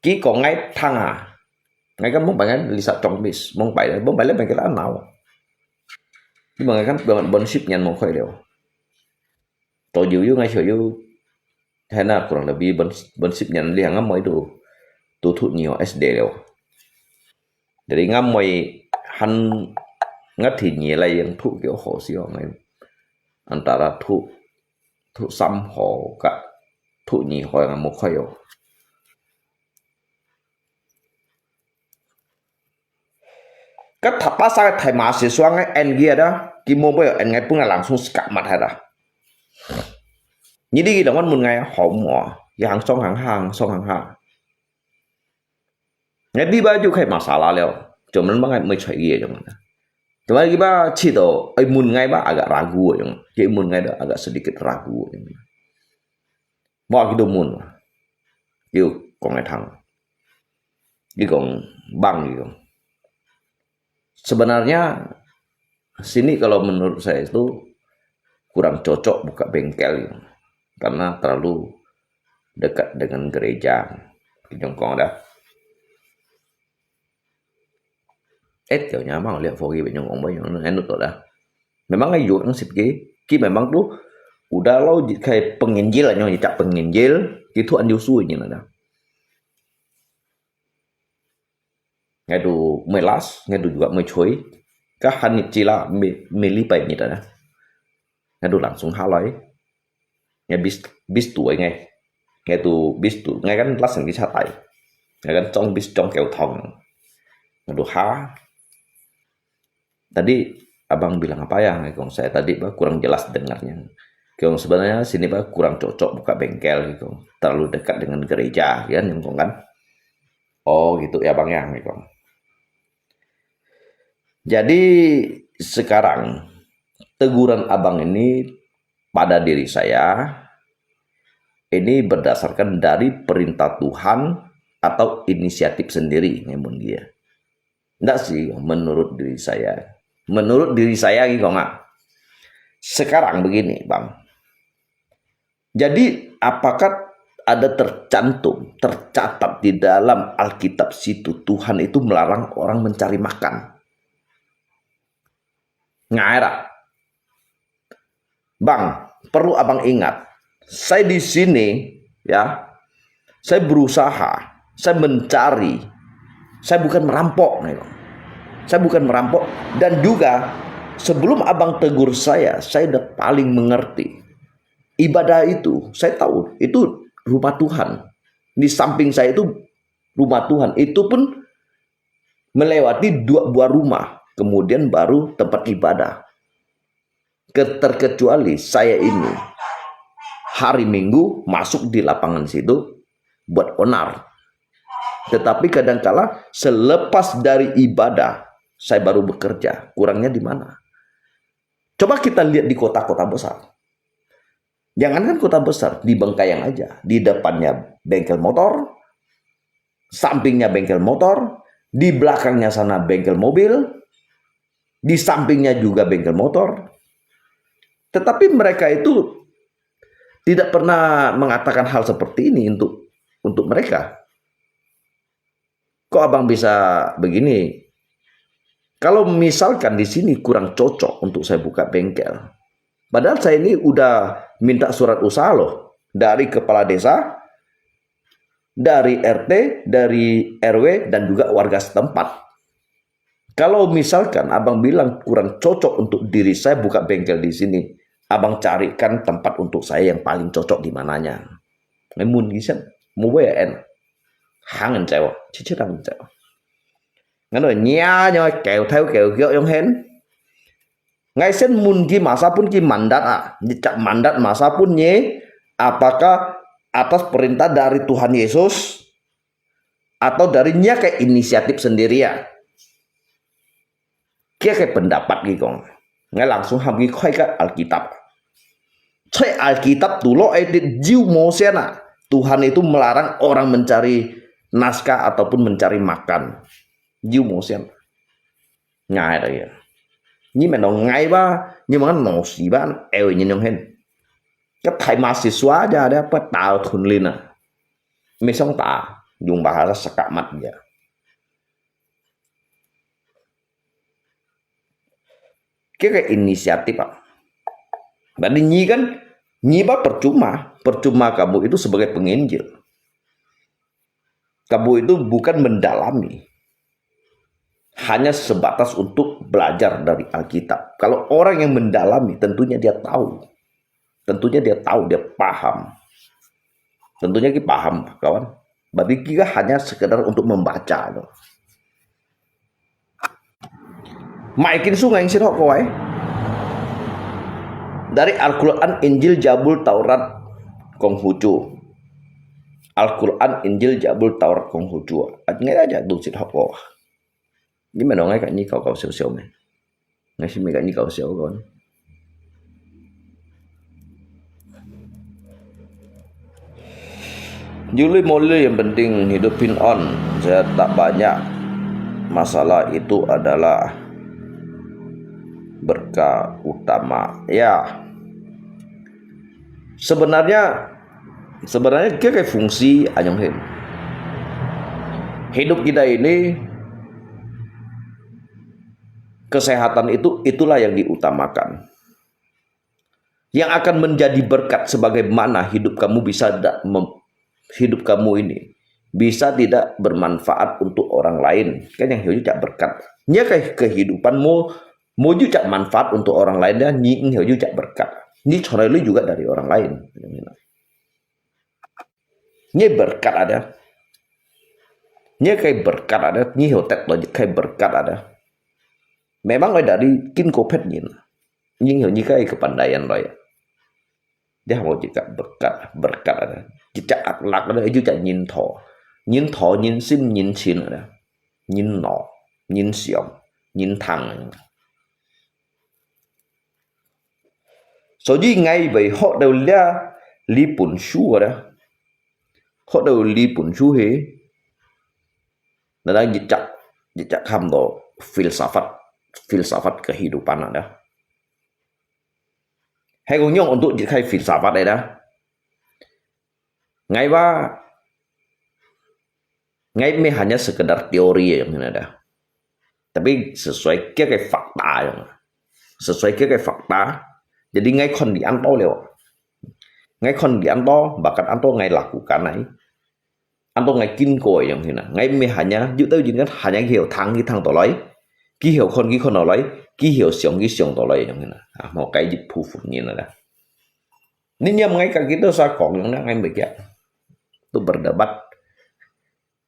chỉ có ngay thang à ngay kan mong pengen lisa trong bis mong bay lên cái lá nào nhưng mà ngay kan bon ship nyan mong khơi đều tôi dulu ngay sửa dulu thế nào kurang lebih bon ship nyan liang ngam mới đủ tu thut nhiều SD đều jadi ngam mới han ngắt thì nhẹ lại yang thut kiểu hồ siêu ngay antara thut sam hồ cả thut nhị hồi ngam một khơi đều cái thập bát sa thầy mahasiswa ngay en kia đó kim mô bây giờ en ngay pun là langsung sekat mat hay dah jadi kita mun ngay họ mỏ yang song hàng ngay đi ba juga kayak masalah leo cuman banget mới chạy kia cuman kita cito mun ngay ba agak ragu cuman jadi mun ngay đó agak sedikit ragu mau kita mun yêu còn ngay thằng đi còn bang gitu. Sebenarnya sini kalau menurut saya itu kurang cocok buka bengkel karena terlalu dekat dengan gereja di Jongkong dah. Kiểu nhà mang lihat fogi bên Jongkong bây giờ nó enut dah. Memang cái vụ sip ki memang tuh udah lo kayak penginjil aja cak penginjil itu anju suy như là ngay đủ 11 ngay đủ juga mencuy các hanit cila milipai như thế này ngay đủ langsung halai ngay bis tuổi ngay đủ bis tuổi ngay kan langsung cái sát tay ngay kan trong bis trong kẹo thong ngay đủ ha tadi abang bilang apa ya Kong saya tadi kurang jelas dengarnya Kong sebenarnya sini kurang cocok buka bengkel gitu terlalu dekat dengan gereja kan yang Kong kan oh gitu ya bang ya Kong. Jadi sekarang teguran abang ini pada diri saya ini berdasarkan dari perintah Tuhan atau inisiatif sendiri ngemun dia. Enggak sih menurut diri saya. Menurut diri saya gitu nggak. Sekarang begini bang. Jadi apakah ada tercatat di dalam Alkitab situ Tuhan itu melarang orang mencari makan? Ngaira. Bang, perlu abang ingat, saya di sini ya, saya berusaha, saya mencari, saya bukan merampok, saya bukan merampok, dan juga sebelum abang tegur saya udah paling mengerti ibadah itu, saya tahu itu rumah Tuhan. Di samping saya itu rumah Tuhan. Itu pun melewati 2 buah rumah. Kemudian baru tempat ibadah. Terkecuali saya ini hari Minggu masuk di lapangan situ buat onar. Tetapi kadangkala selepas dari ibadah saya baru bekerja. Kurangnya di mana? Coba kita lihat di kota-kota besar. Jangankan kota besar, di Bengkayang aja. Di depannya bengkel motor, sampingnya bengkel motor, di belakangnya sana bengkel mobil, di sampingnya juga bengkel motor. Tetapi mereka itu tidak pernah mengatakan hal seperti ini untuk mereka. Kok abang bisa begini? Kalau misalkan di sini kurang cocok untuk saya buka bengkel. Padahal saya ini udah minta surat usaha loh. Dari kepala desa, dari RT, dari RW, dan juga warga setempat. Kalau misalkan abang bilang kurang cocok untuk diri saya buka bengkel di sini, abang carikan tempat untuk saya yang paling cocok di mananya. Mun gisan, mau ya en, hangen cewek, cicit hangen cewek. Ngano nya kéo theo kéo kiểu yang hen. Ngay sen mun ki masa pun ki mandat dicak mandat masa pun nye, apakah atas perintah dari Tuhan Yesus atau darinya kayak inisiatif sendiri ya. Kia kayak pendapat gitu. Nggak langsung hamgi khoi ke Alkitab. Cai Alkitab dulu edit jiu mosena. Tuhan itu melarang orang mencari naskah ataupun mencari makan. Jiu mosen. Ngay đây. Nhưng mà nó ngay ba, nhưng mà nó xí ba eo nhìn nhông hen. Cái thầy mahasiswa aja ada apa tahu thunlina. Mesong ta dùng bahasa sekamat ya. Kayak inisiatif Pak. Berarti nyi Pak percuma kamu itu sebagai penginjil. Kamu itu bukan mendalami. Hanya sebatas untuk belajar dari Alkitab. Kalau orang yang mendalami, tentunya dia tahu. Dia paham. Tentunya kita paham, kawan. Berarti kita hanya sekedar untuk membaca. Maikin sungai yang sirok kawai. Dari Al-Quran, Injil, Jabul, Taurat, Konghucu. Al-Quran, Injil, Jabul, Taurat, Konghucu. Ngay aja tuh sirok kawai. Nhưng mà nó ngay cả như cầu siêu này. Ngay khi mình cả như cầu siêu con. Juli Molly yang penting hidupin on. Saya tak banyak. Masalah itu adalah berkah utama. Ya. Sebenarnya kayak fungsi anyong hin. Hidup kita ini kesehatan itulah yang diutamakan. Yang akan menjadi berkat sebagaimana hidup kamu ini bisa tidak bermanfaat untuk orang lain. Kan yang hidup tak berkat. Nya kayak kehidupanmu mau juga manfaat untuk orang lain dan nyi hidup tak berkat. Nyi corelu juga dari orang lain. Nyi berkat ada. Nyi kayak berkat ada. Nyi hotek logik kayak berkat ada. Memang dari kin kopet nhìn, nhưng hình như cái kepandaian rồi. Dia mau jika berkat ada, jika akhlak ada, juga nhìn thọ, nhìn sim, nhìn chín ada, nhìn nọ, nhìn xiong, nhìn thằng. Số gì ngay vậy họ đều li bổn su ada, họ đều li bổn su he, nó đang jika ham do filsafat kehidupan ada. Hay cũng dùng untuk khai filsafat đây đó. Ngay hanya sekedar teori yang ada. Tapi sesuai cái fakta yang. Sesuai cái fakta. Jadi ngay kon di anto lewat. Ngay kon di anto bahkan anto ngay lakukan này. Anto ngay kin koi yang hina. Ngay hanya juga hanya hiểu thang tổ lấy. Ký hiệu con nó lấy, ký hiệu xiong tổ lấy như thế một cái dịch phù phục như thế này. Nên nhầm ngay cả cái đó sao còn những ngay mấy cái. untuk berdebat.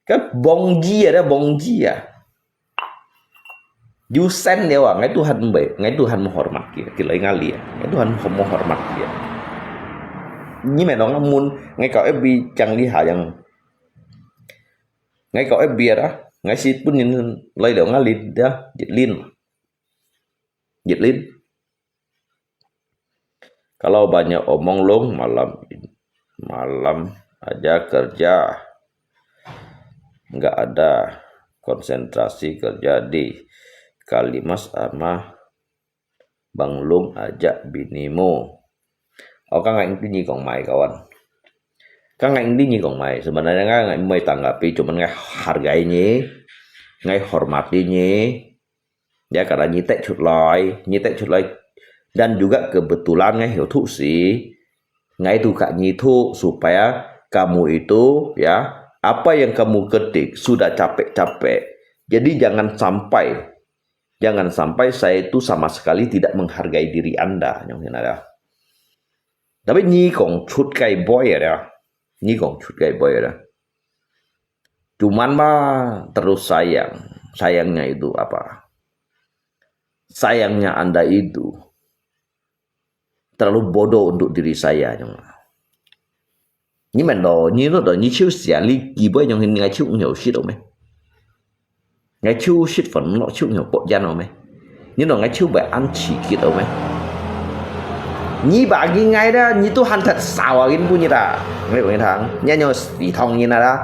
Kan bongji ada bongji ya. Yusen dia wah, ngai Tuhan baik, ngai Tuhan menghormat dia, kira ngali ya, ngai Tuhan menghormat dia. Như mày nói muốn ngay cậu FB chẳng đi hả chẳng ngay cậu FB đó ngay xịt pun nhìn lấy đầu ngay lin đó dịch lin kalau banyak omong long malam aja kerja nggak ada konsentrasi kerja di Kalimas sama Bang Lung ajak binimu. Các anh cứ như còn mày kawan. Các anh đi như còn mày. Sebenarnya kan anh may tanggapi cuman ngai hargainya, ngai hormatinya. Ya karena nyitek cut loy. Dan juga kebetulan ngai hiểu thụ sih. Ngai tukar nyitu supaya kamu itu ya apa yang kamu ketik sudah capek-capek. Jadi jangan sampai saya itu sama sekali tidak menghargai diri Anda. Yang ini ada. Tapi nyi còn chút cây boy ya, nyi còn chút cây boy ya. Cuman mah terus sayangnya itu apa? Sayangnya Anda itu terlalu bodoh untuk diri saya. Nhưng mà nhi nó nhi chiếu xả ly kỳ boy trong hình ngay chiếu nhiều shit đâu mày, ngay chiếu shit phần nó chiếu nhiều bộ gian đâu mày, nhưng nó ngay chiếu bài ăn chỉ kia đâu mày. Nhi bagi ngay đó, nhi tu han thật sao à cái punya ta, mấy bạn thằng, nhớ nhớ sĩ thông như nào đó,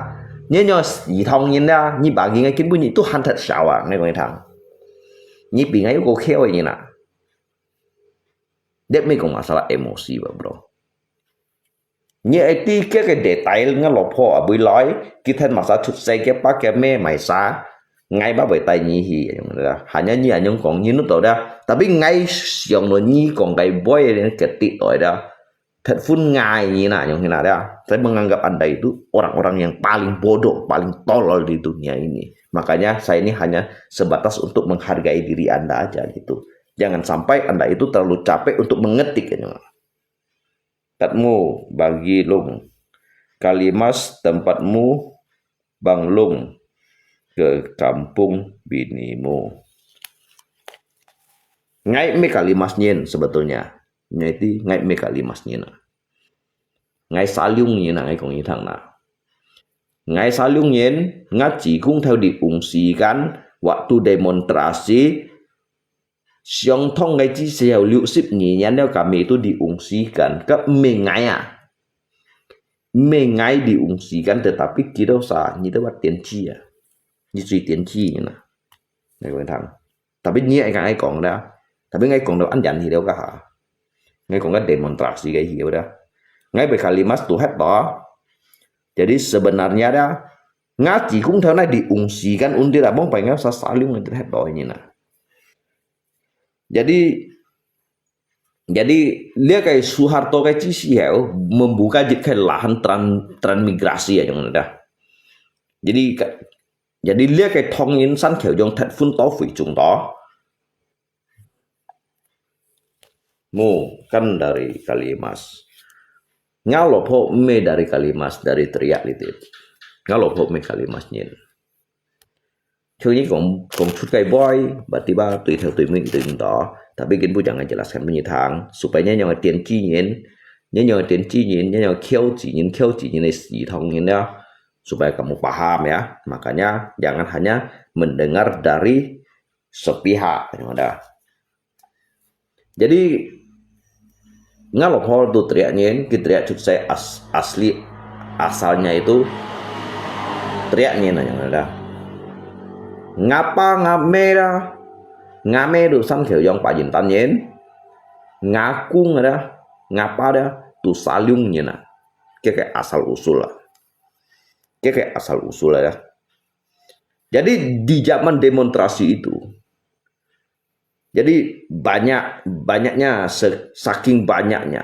nhớ nhớ sĩ thông như đó, nhi bagi ngay cái punya tu han thật sao à mấy bạn thằng, nhi bị ngay có khéo như nào, dia memang masalah emosi bro. Nhi itu cái detail ngay lọp họ bui lói, kita masa chút say cái bác cái mẹ mày xa. Ngay ba bởi tay nhi hi hanya nhi anh còn như nó tội đó tapi ngay dòng nó nhi còn đầy boy đến cái tị tội đó thật pun ngài như nào yang hina đó saya menganggap Anda itu orang-orang yang paling bodoh paling tolol di dunia ini makanya saya ini hanya sebatas untuk menghargai diri Anda aja gitu jangan sampai Anda itu terlalu capek untuk mengetik tempatmu bagi Lung Kalimas tempatmu Bang Lung ke kampung binimu. Ngay me Kalimas nyen sebetulnya. Itu ngay me Kalimas nyen. Ngay Saliung nyen ngay còn như thằng nào. Ngay Saliung nyen ngắt chỉ cũng theo diungsikan waktu demonstrasi Siang Thong ngay chỉ sel liu sip nyen theo kami itu diungsikan ke mengaya. Mengai diungsikan tetapi tidak usah như thế bắt tiền chi à. Như suy tiến chi như nào này các thằng tapi như anh còn đó tapi ngay còn đâu anh dặn thì đâu cả hả ngay còn cái demonstrasi kayak gitu dah ngay về Kalimas tuh hết đó jadi sebenarnya dah ngaji cũng theo này diungsikan untuk abang pengen usah saling nanti hết đó như nào jadi dia kayak Soeharto kayak Cisiel membuka kayak lahan transmigrasi ya yang dah jadi lihat cái thông nhân sanh kiểu dòng thật phun to phủy chúng đó mu kan dari Kalimas ngalopo me dari Kalimas dari teriak litit ngalopo me Kalimas nyen chứ như còn chút cây boy berarti ba tùy theo tùy mình từng đó tapi kita jangan jelaskan penyithang supaya nyong tiền chi nyen nyong tiền chi nyen nyong kêu chỉ nyen này sĩ thông nyen đó supaya kamu paham ya. Makanya jangan hanya mendengar dari sepihak. Jadi ngalok hal tuh teriaknya kita cut saya asli asalnya itu teriaknya nanya ngapa ngame được sang kiểu dòng phải tan nhện ngaku ngapa dah tu saliung nyena kayak asal usul lah kayak asal usul ya. Jadi di zaman demonstrasi itu, jadi saking banyaknya,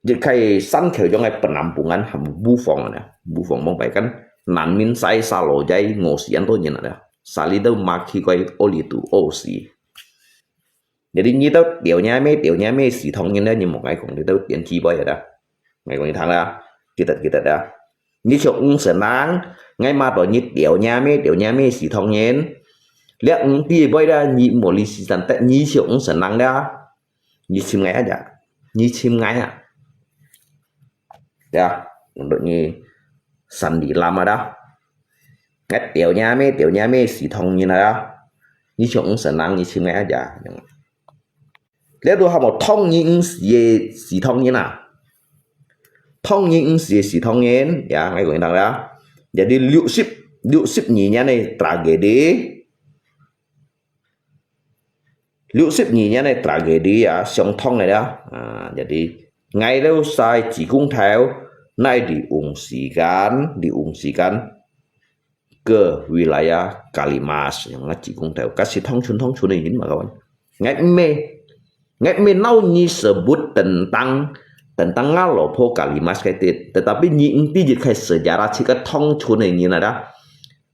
jadi kayak san kiểu jangan penampungan bufong mong phải kan nanmin sai salo jai ngosian tuh nyena dah, sali tuh maki kayak oli tu osi. Jadi như tao tiểu nha mê xỉ thông như thế nhưng một ngày cũng được tiền chi bao giờ đó, ngày còn thằng là kita đã như chỗ sở nang ngay mà đó như tiểu nhà mê xì thông nhện lẽ đi bây ra như một ly xì dần tại như chỗ sở nang đó như chim ngay à như chim ngay à ya đội như sẵn đi làm ở đó ngay tiểu nhà mê xì thông như đó như chỗ sở nang như chim ngay à lẽ tôi học một thông như xì thông như nào thông những gì thông nhiên ya ngay của thằng đó jadi liu sip nyinya này tragedi ya song thông này đó jadi ngay đâu sai chỉ cung theo nay diungsikan ke wilayah Kalimas yang chỉ cung theo kasih thông chun này mà kawan ngay mê nau nyi sebut tentang ngalopo Kalimas kayak tetapi nyi inti jika sejarah jika tong chun ini nada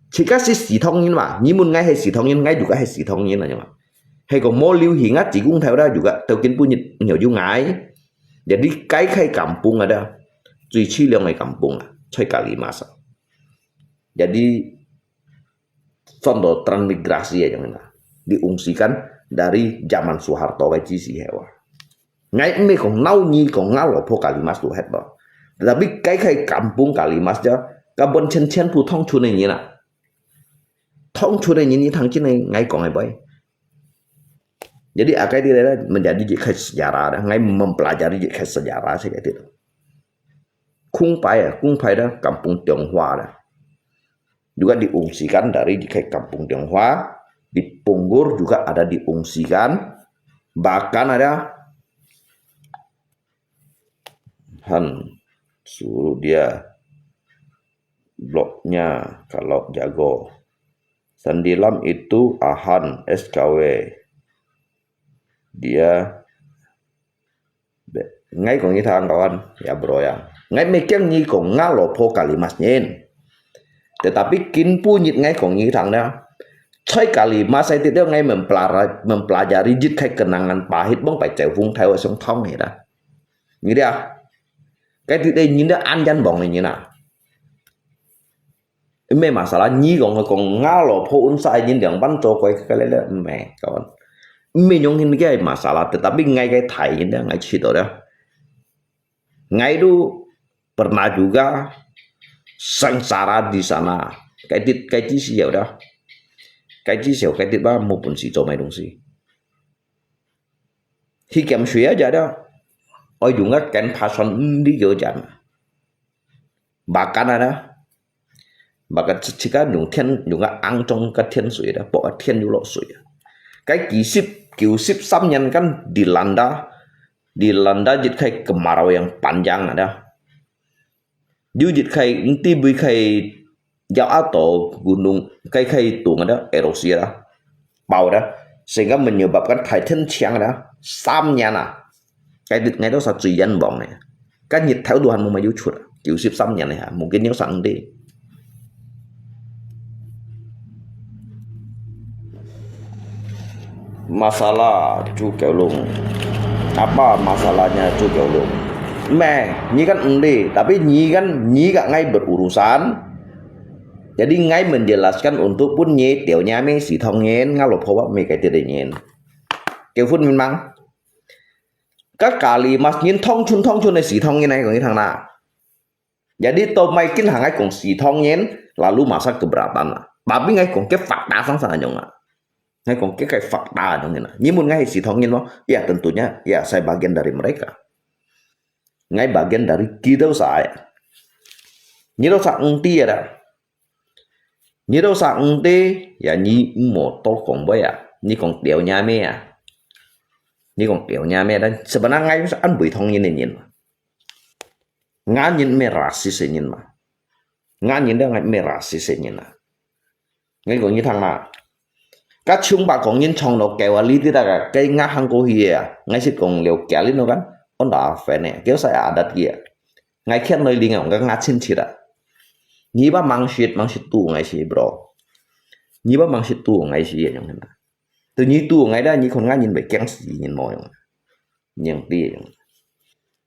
jika si tong ini mah nyi mun ngai hay si tong ini ngai juga hay si tong ini nanya hay còn mau lưu hiện chỉ cũng theo đó juga theo kiến punya nhiều dung ngai jadi kai kampung ada duy chi liang ngai kampung coy Kalimas jadi contoh transmigrasi ya jangan diungsikan dari zaman Soeharto kayak si hewa ngay mấy còn nâu nhi còn ngáo ở phố Kalimas đủ hết đó, tapi cái kampung Kalimas đó, các bên trên phù thông chu này như nào, thông chu này như thằng trên này ngay còn ngay bay, jadi akai dia adalah menjadi jika sejarah dah, ngay mempelajari jika sejarah saya itu, Kung Pai dah kampung Tionghoa dah, juga diungsikan dari jika kampung Tionghoa, di Punggur juga ada diungsikan, bahkan ada suruh dia bloknya kalau jago Sandilam itu Ahan SKW dia ngay còn như thằng kawan ya bro ya ngay mấy cái như còn ngá lộ po Kalimas nyen tetapi kin punyit ngay còn như thằng đó coy Kalimas saya tidak ngay mempelajari jika kenangan pahit bang phải chèo vung theo ở sông Thông này đó như thế à cái thứ đây nhìn đã an dân bọn này như nào mấy masalah nyi còn ngáo lộ phun sai nhìn đường bắn cho cái này là mẹ kawan mấy nhung hình cái masalah tetapi ngay cái thầy ini ngay situ dah ngay itu pernah juga sengsara di sana cái chi siêu đó cái chi siêu cái thứ ba một phần gì cho mấy đồng sĩ khi kiểm suy aja đó ôi dùng cái cảnh passion đi dựa chạm bahkan jika dùng cái ăn trong cái thiên suy đó bỏ thiên vô lộ suy cái kiểu ship xăm nhân kan dilanda jika kemarau yang panjang ada jika inti bui jauh atau gunung tuang ada erosi ada bau ada sehingga menyebabkan Titan siang ada samnya nah cái việc ngay đó sao tùy dân bọn này cái nhiệt theo đồ hành mà yêu chuột chịu ship xăm nhà này hả mungkin nhớ sẵn đi masalah Chu Kiaolong apa masalahnya Chu Kiaolong nyi kan đi tapi nyi gak ngay berurusan jadi ngay menjelaskan untuk pun nyi tiểu me si thong nyen ngalo phawa me cái tiền nyen kêu phun min mang các Kalimas nhìn thông chun này xì thông như này còn như thằng nào jadi tôi mai kin hàng ấy cũng xì thông nhén lalu masa keberatan lah tapi ngay cũng cái fakta sang sana nyong ngay cũng cái fakta dong ini mun ngay xì thông nhén mau ya tentunya ya saya bagian dari mereka ngay bagian dari kita saya như đâu sang ti ada như đâu sang ti ya như một tô còn bây à như còn tiểu nhà me à ni còn tiểu nhà mẹ dan sebenarnya ngay ăn bụi thông nhìn nhìn ngã nhìn mẹ rasis nhìn mà ngã nhìn đó ngay mẹ rasis nhìn à ngay còn như thằng nào các chúng bà còn nhìn trong nó kéo ali thì là cái ngã hàng cô hìa ngay sẽ còn liều kéo lên nó kan on đã phải nè kéo saya adat kia ngay khi nơi đi ngang các ngã trên chỉ đã nhí ba mang shit tu ngay si bro nhí ba mang shit tu ngay si yang mana từ như tu ngay đó như con ngã nhìn về kén gì nhìn mồi nhìn tia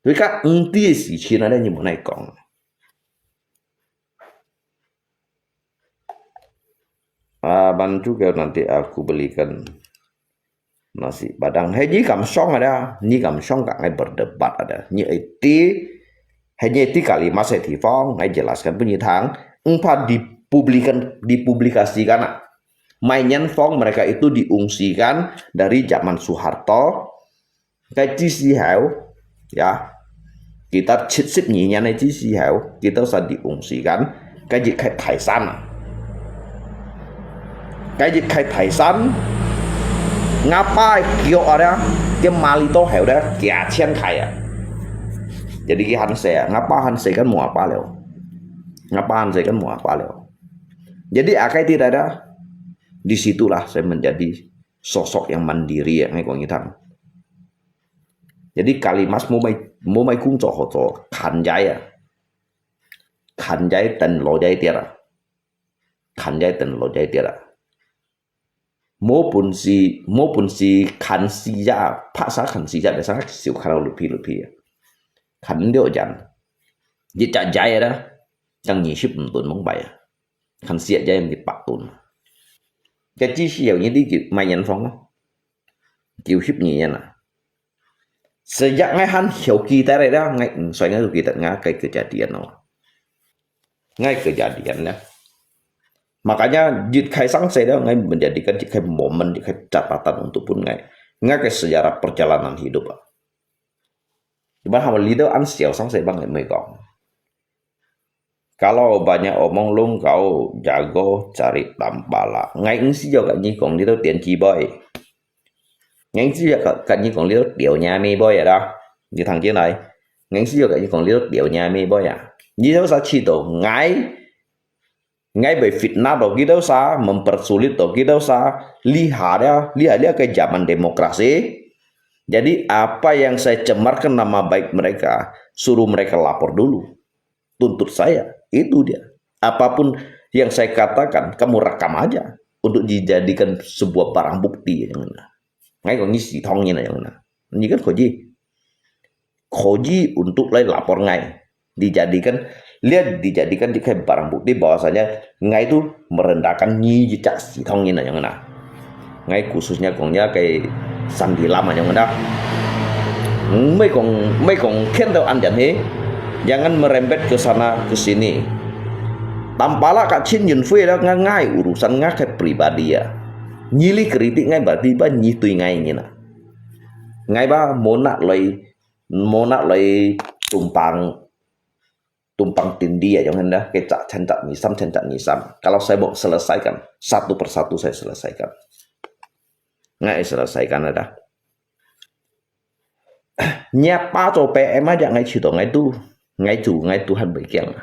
với các tia xì chi nó đây như một này còn Aman juga nanti aku belikan nasi padang. Hei, ni kamsong ada, ni kamsong kak ngai berdebat ada. Ni itu, hanya itu kalimat saya tifong, ngai jelaskan penyitang, empat dipublikasikan. Mainan fong mereka itu diungsikan dari zaman Soeharto, cái chi si hảo, ya. Kita sip nyinya này chi si hảo, kita usah diungsikan cái gì khai Thái San. Cái gì khai Thái San ngapa kêu ada cái malito hảo đó kia chen khai ya. Jadi cái Hanse, ngapa Hanse kan mau apa leo? Ngapa Hanse kan mau apa leo? Jadi akai tidak ada. Disitulah saya menjadi sosok yang mandiri ya ngay Quảng Thăng. Jadi kalimat mau mai cung cho họ cho khan giấy tần lo giấy tiệt à, khan giấy tần lo giấy tiệt à. Mau pun si khan si ya, bahasa khan si ya biasanya siu kalau lebih ya. Khan dia jangan. Jadi cak giấy đó, chẳng nhị ship tuần mong bay à, khan si giấy em di pak tuần. Cái chi siêu như đi kiểu mày nhận phong không? Kiểu ship nhị nha nè. Sejak ngay han hiểu kita đó ngay xoay ngay kita ngay cái kejadian nó. Ngay kejadiannya. Makanya Jit Kai Sang saya ngay menjadikan Jit Kai momen, Jit Kai catatan untuk pun ngay cái sejarah perjalanan hidup. Cuman hal leader an xiao sang saya bang ngay gong. Kalau banyak omong lung kau jago cari tampala. Ngay sih juga như còn đi đâu tiền chi boy. Ngay sih juga như còn đi đâu điều nhà mi boy à đó. Như thằng kia này. Ngay sih juga như còn đi đâu điều nhà mi boy à. Như đâu sa chi đồ ngay bởi fitnah do gitu sa mempersulit do gitu sa lihat ke zaman demokrasi. Jadi apa yang saya cemarkan nama baik mereka, suruh mereka lapor dulu. Tuntut saya. Itu dia. Apapun yang saya katakan, kamu rekam aja untuk dijadikan sebuah barang bukti. Ngay còn như xì thông như này. Như kan Koji untuk lain lapor ngay. Dijadikan kayak barang bukti bahwasanya ngay itu merendahkan Nyi Cak Si Thong như này. Ngay khususnya kongnya kayak Sandi Lama yang ada. Mấy còn khen đâu anh jangan thế. Jangan merembet ke sana ke sini. Tampala Kak Chin Yun Fui đó ngay urusan ngay kayak pribadi ya. Nyili kritik ngay berarti ba nyitui ngay như nào. Ngay ba mau nak lay tumpang tindih ya jangan dah kecak cencak nisam. Kalau saya mau selesaikan satu persatu saya selesaikan. Ngay selesaikan ada. Nyapa cho PM aja ngay chỉ ngay tu. Ngay Tuhan bagian.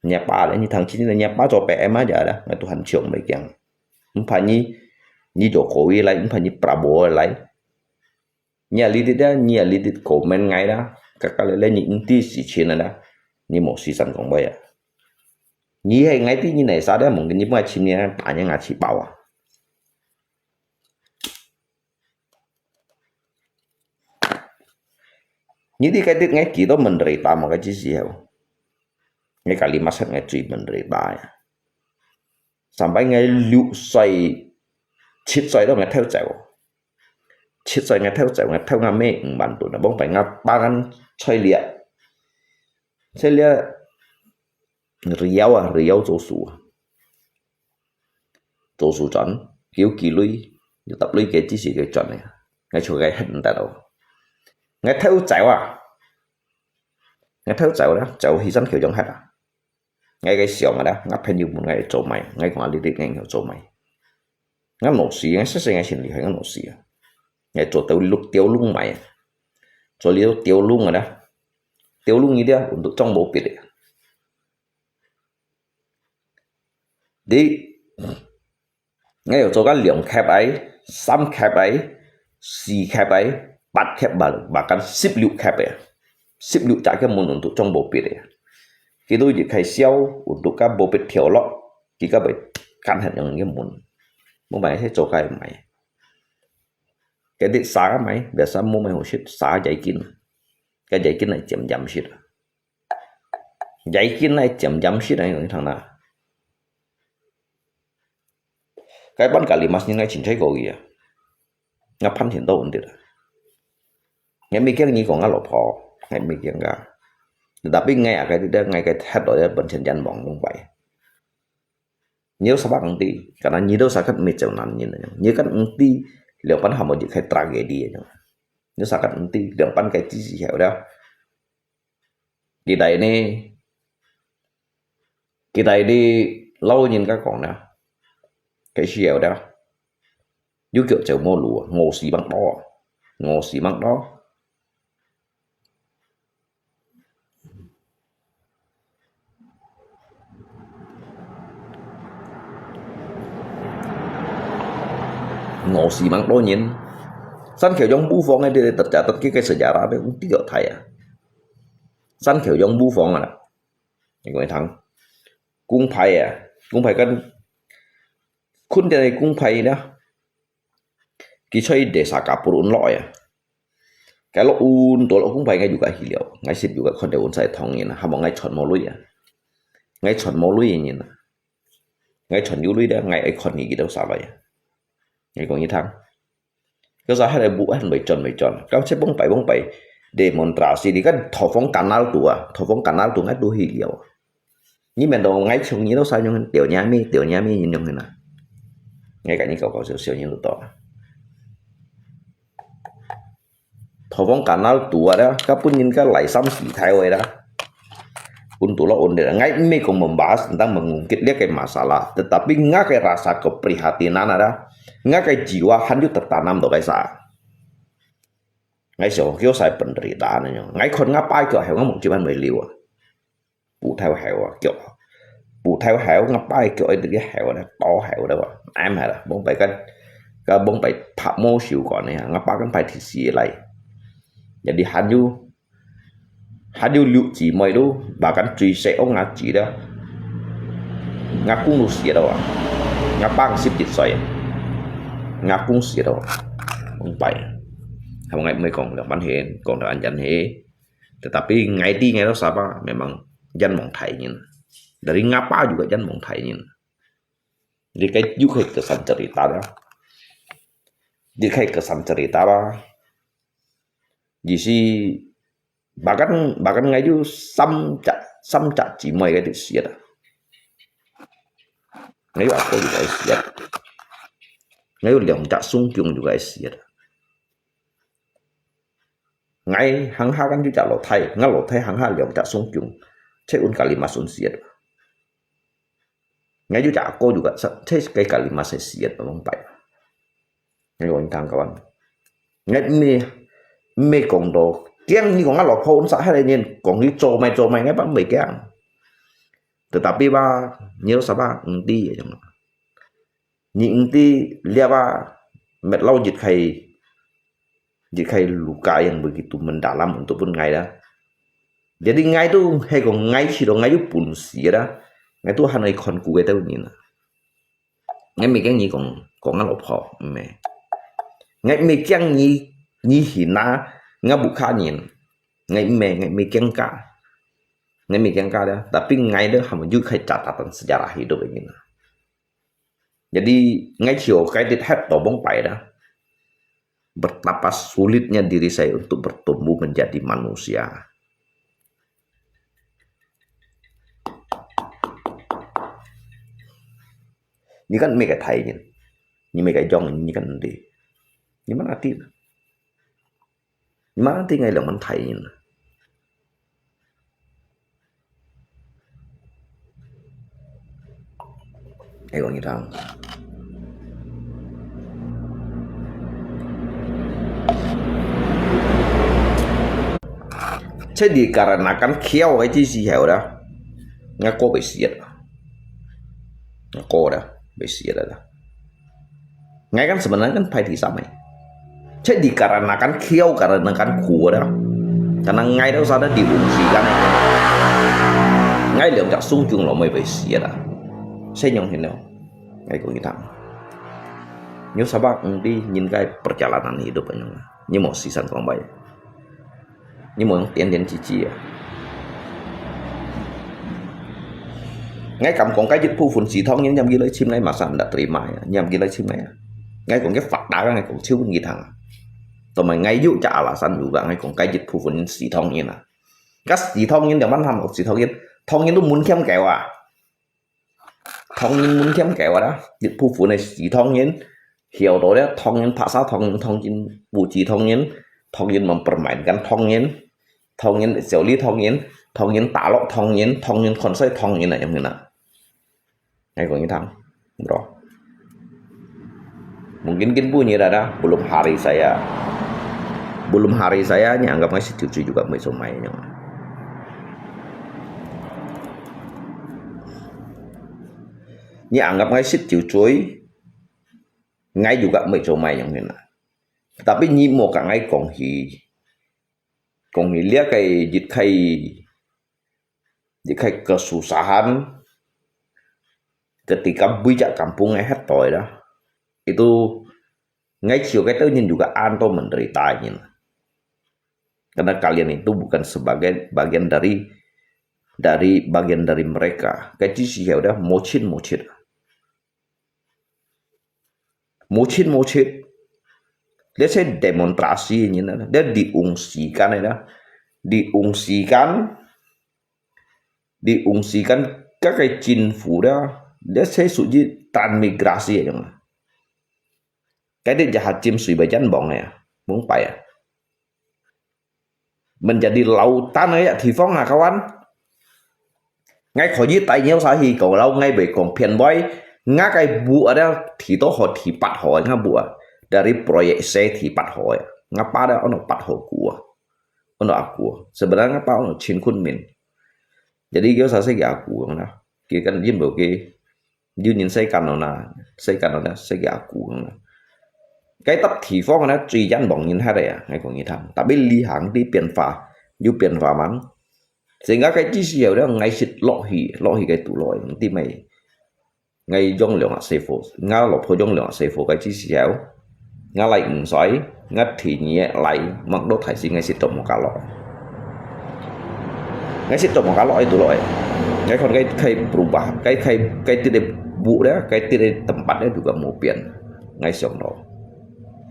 Nyapa là như thằng chính là nyapa cho PM aja ada. Ngay Tuhan cium bagian. Umpan ni Jokowi lại, umpan ni Prabowo lại. Nhà lidit komen ngay đó. Các cái lấy những tí sĩ chiến đó. Như một sĩ sẵn còn bây à. Như hay ngay tí như này sao đó. Một cái như mà chim này bà nhá ngà chỉ bảo à. Jadi kaitit ngay kita menderita maka siau. Ngay kalimat saya ngay cuy menderita ya. Sampai ngay liu xoay chít xoay đó ngay theo chạy. Chít xoay ngay theo chạy ngay theo ngay mê bản tụ là bông phải ngay ba ngăn xoay liệt. Xoay liệt riau dỗ sủ tròn kiểu kỳ lui tập lui cái chỉ sĩ cái tròn này ngay chỗ cái hình ta đâu. Ngay theo chạy đó chạy hy sinh kiểu giống hết à. Ngay cái xíu mà đó ngắp hay như một ngày trộm mày ngay còn đi đi ngay hiểu trộm mày ngay nổ xí ngay xét ngay xin lý hay ngay nổ xí ngay chỗ tiêu lung mày chỗ liêu tiêu lung rồi đó tiêu lung như thế untuk trong bộ biệt đi ngay ở chỗ cái liệm khép ấy xăm khép ấy xì khép ấy bắt khép bahkan 10 khép ya 10 cak mun untuk trong bopit ya kita uji kai siau untuk ka bopit thiolok kita bai kan hạt yang cái mun mày sẽ cho kai mày cái đít xá mày biasa mua mày hồi shit xá giấy kín cái giấy kín này chậm shit giấy kín này chậm shit này thằng nào cái ban kali mas ni ngai chin chai ko ya nga pan thian do undir ngai mi kyang ni ko nga lo pho ngai mi kyang ga tapi ngay cái đó ngay cái thay đổi bên trên danh bọn cũng vậy nếu sao bác đi karena nhiều sao kan mệt trong nan nhìn như kan đi liệu pan hàm một cái tragedi nếu sao kan đi liệu pan cái gì hiểu đó cái này đi lâu nhìn các con nào cái hiểu đó dù kiểu chịu mua lúa ngô xì bằng đó ngô xì bằng đó nhìn san kiểu giống bú phong này để tất cả tất cái sejarah đấy cũng tidak thay à san kiểu giống bú phong à những người thằng cung phai kan kun dari cung phai đó cái chơi desa kapurun lo ya kalau untuk cung phai ngay juga hilio ngay sit juga kon deun sai thong ni na hamo ngay chon mo lui ya ngay chon mo lui ni na ngay chon yu lui đó ngay ai kon ni gitu sao ya ngay còn như thằng cái sao hay là bu hay mấy tròn các sẽ bông bảy demonstrasi di kan thọ phóng canal tua ngay tu hilio nhưng mà đồ ngay chung như đâu sao nhưng tiểu nhà mi nhìn nhung thế nào ngay cả những cậu có siêu như to thầu vong canal tua đó các pun nhìn cái lại xăm xỉ thay vậy đó pun tu lo onde ngay mi kong membahas tentang mengungkit dia kayak masalah tetapi nggak kayak rasa keprihatinan ada nggak kayak jiwa hancur tertanam tuh kayak sa ngay sổ kêu sai penderitaan này ngay con ngáp ai cửa hiểu ngáp một chim ăn mày liu phụ theo hẻo ngắp bay kiểu ấy cái hẻo này to hẻo đó em hay là bông bảy tháp mô xíu còn này ngắp ba cái bài thì xì lại jadi haju liu chỉ mày đâu bahkan truy sẽ ông ngáp chỉ đó ngáp cũng lu xì đâu ngáp bang xếp thịt xoay ngáp cũng xì đâu bông bảy hôm ngày mới còn được bán hết còn được ăn dần hết tetapi ngày đó sao memang dân mong thầy nhìn dari ngapa juga dân mong thầy nhìn jadi kayak juga kesan cerita dah jadi kayak kesan cerita lah jadi bahkan ngay ju xăm chặt chỉ mày cái gì đó ngay aku juga siap ngay liang chặt sung chung juga siap ngay hang ha kan ju chặt lo thai hang ha liang chặt sung chung cek kalimat sunsiat ngay juga aku juga cek cái kalimat sunsiat bang pai ngay orang thang kawan ngay me kong do kiang ni kong lo phone sa hay là kong ni cho mày ngay bang mấy kiang tetapi ba nhớ sa ba đi vậy chẳng những đi lia ba mệt lâu dịch khay luka yang begitu mendalam untuk pun ngay dah. Jadi ngay tu hay còn ngay chỉ đó ngay tu pun xí đó ngay tu hanoi con cú tao nhìn ngay mấy cái gì còn ngắt lột họ mẹ ngay mấy cái gì hình na ngay bục khá nhìn ngay mấy cái đó tapi ngay đó hàm juga kayak catatan sejarah hidup ini. Jadi ngay chiều cái tiết hết tổ bóng bay đó betapa sulitnya diri saya untuk bertumbuh menjadi manusia. Ini kan mấy cái thầy nhìn, như mấy cái dòng như kan đi, nhưng mà nanti ngay lòng thầy nhìn. Ewan kita. Jadi dikarenakan kiau cái gì hiểu đó, ngaco bị siết, ngaco đó bị siết đó. Ngay kan sebenarnya kan phải thì sao mày? Jadi dikarenakan kiau karenakan kuah đó, karena ngay đó sana diungsikan, ngay lihat tak sungkung lo mày bị siết đó. Saya nyong hendak ngay của kita. Nếu sao bác đi nhìn cái perjalanan hidup anh như một season con bay, như một tiền chi à. ngay cầm còn cái dịch vụ phun xì thông nhắm ghi lấy chim này mà sao đã terima ya nhắm ghi lấy chim này ngay còn cái phạt đá ngay còn siêu nghi thằng tụi mày ngay dụ trả alasan juga ngay còn cái dịch vụ phun xì thông như nào cái xì thông như yang mana xì thông như nó muốn kém kẹo à thông như muốn kém kẹo đó dịch vụ phun này xì thông như hiểu rồi đó thông như phá sao thông như bù trì thông như mempermainkan thông như xử lý thông như tả lộ thông như konsep thông như này yang mana ngay còn như thằng bro mungkin bunyi dah belum hari saya ini anggap ngasih cucu juga mesomainya ini anggap ngasih cucu ngay juga mesomai yang mana tapi nyi mau cả ngay còn hi lihat kayak jika kesusahan ketika bijak kampung ngehet toy dah itu ngay chiều cái tự nhiên juga Anto menderita karena kalian itu bukan sebagai bagian dari bagian dari mereka kayak sih ya udah mocin dia saya demonstrasi dia diungsikan các cái chính phủ đó dia saya suji transmigrasi ya cái dia jahat chim sui bajan bong này muốn phải menjadi lautan ấy thì phong là kawan ngay khỏi dưới tay nhau sao thì cầu lâu ngay bị còn phiền boy ngã cái bụa đó thì tôi hỏi thì bắt hỏi ngã bụa dari proyek saya thì bắt hỏi ngapa đó ono bắt hỏi ono aku sebenarnya ngapa ono chin kun min jadi kau saya aku ngah kia kan jim bầu kia nhìn saya kanona saya aku cái tập thị phong nó truy dẫn bọn nhìn hai đấy ngay còn như thằng tapi lihat di pen pha mắng sehingga cái chi siêu đó ngay xịt lọ hì cái tủ lọ tí mày ngay trong lượng xe phố ngã lọp thôi trong lượng xe phố cái chi siêu ngã lại xoáy ngắt thì nhẹ lại mặc đốt thải ngay xịt trộm một cá lọ ngay xịt trộm một cá lọ tủ lọ ngay còn cái berubah cái titik bu đó cái titik tempat đó juga mau pian ngay xong đó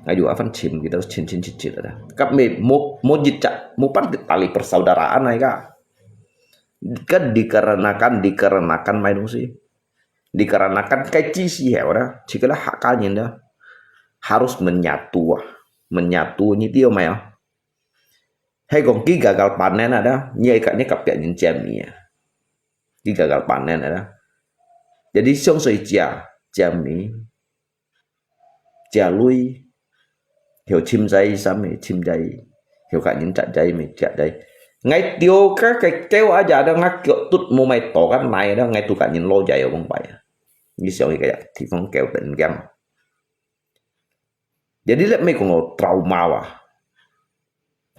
ngay juga akan cim gitu cin ada kami mau jejak mau pan tali persaudaraan này kan dikarenakan manusia dikarenakan cái chi si hẻo đó chỉ cái là hak kalian đó harus menyatu như tiêu mày hay còn cái gagal panen ada như cái cặp vợ nhìn chém nhỉ cái gagal panen ada jadi xong rồi chém nhỉ chém lui hiểu chim dây sao mày chim dây hiểu cả những chặt dây mày chặt dây ngay tiêu các cái kéo aja đó ngắt kiểu tút mua mày tỏ cái này đó ngay tụi cả những lô dày ở bông bày như sao như cái thì phong kéo định gam jadi let mày còn trauma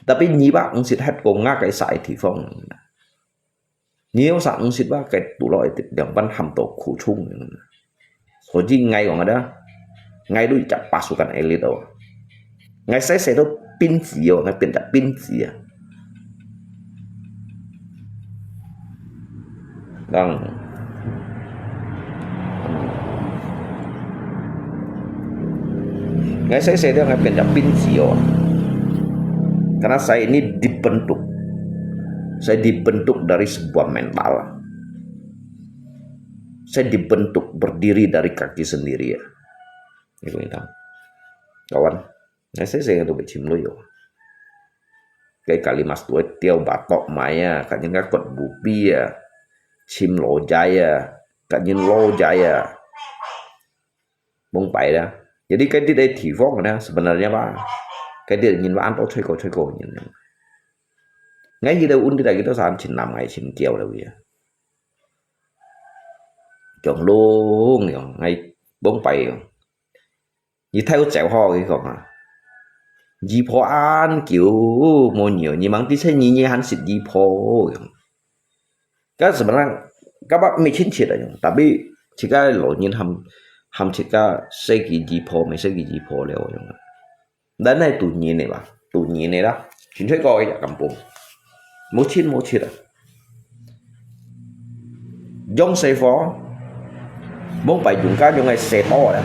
tapi nyiba ngsit hết còn ngắt cái sải thì phong nhiều sang ngsit ba cái tụ loại yang ban ham tổ khu chung rồi chi ngay còn đó ngay đôi chặt pasukan elit đó ngay saya itu pinci ngay pinta pinci dan ngay saya itu ngay pinta pinci karena saya ini dibentuk dari sebuah mental saya dibentuk berdiri dari kaki sendiri ya itu kawan ngay saya itu chim lo yo cái kalimat tuổi tiêu batok maya cả những các cột bubi chim lo jaya cả những lo jaya bông bay đó jadi cái di đây thì vong đó sebenarnya pak cái dia nhìn vào Anto chơi cổ nhìn ngay khi đâu undi đây kita sang chim năm ngày chim kêu đâu vậy chọn luôn ngay bông bay như theo chèo ho cái còn di po an kiểu mau nhiều nhưng mà tí sẽ nhìn hắn xịt di po cái sebenarnya các bác mấy chín chết rồi tapi jika lo nhìn ham jika segi di po mấy segi di po leo dan này tụi nhìn này đó chính thức coi là kampung mau chín à giống xe phó bông bảy chúng ta dùng cái xe to đó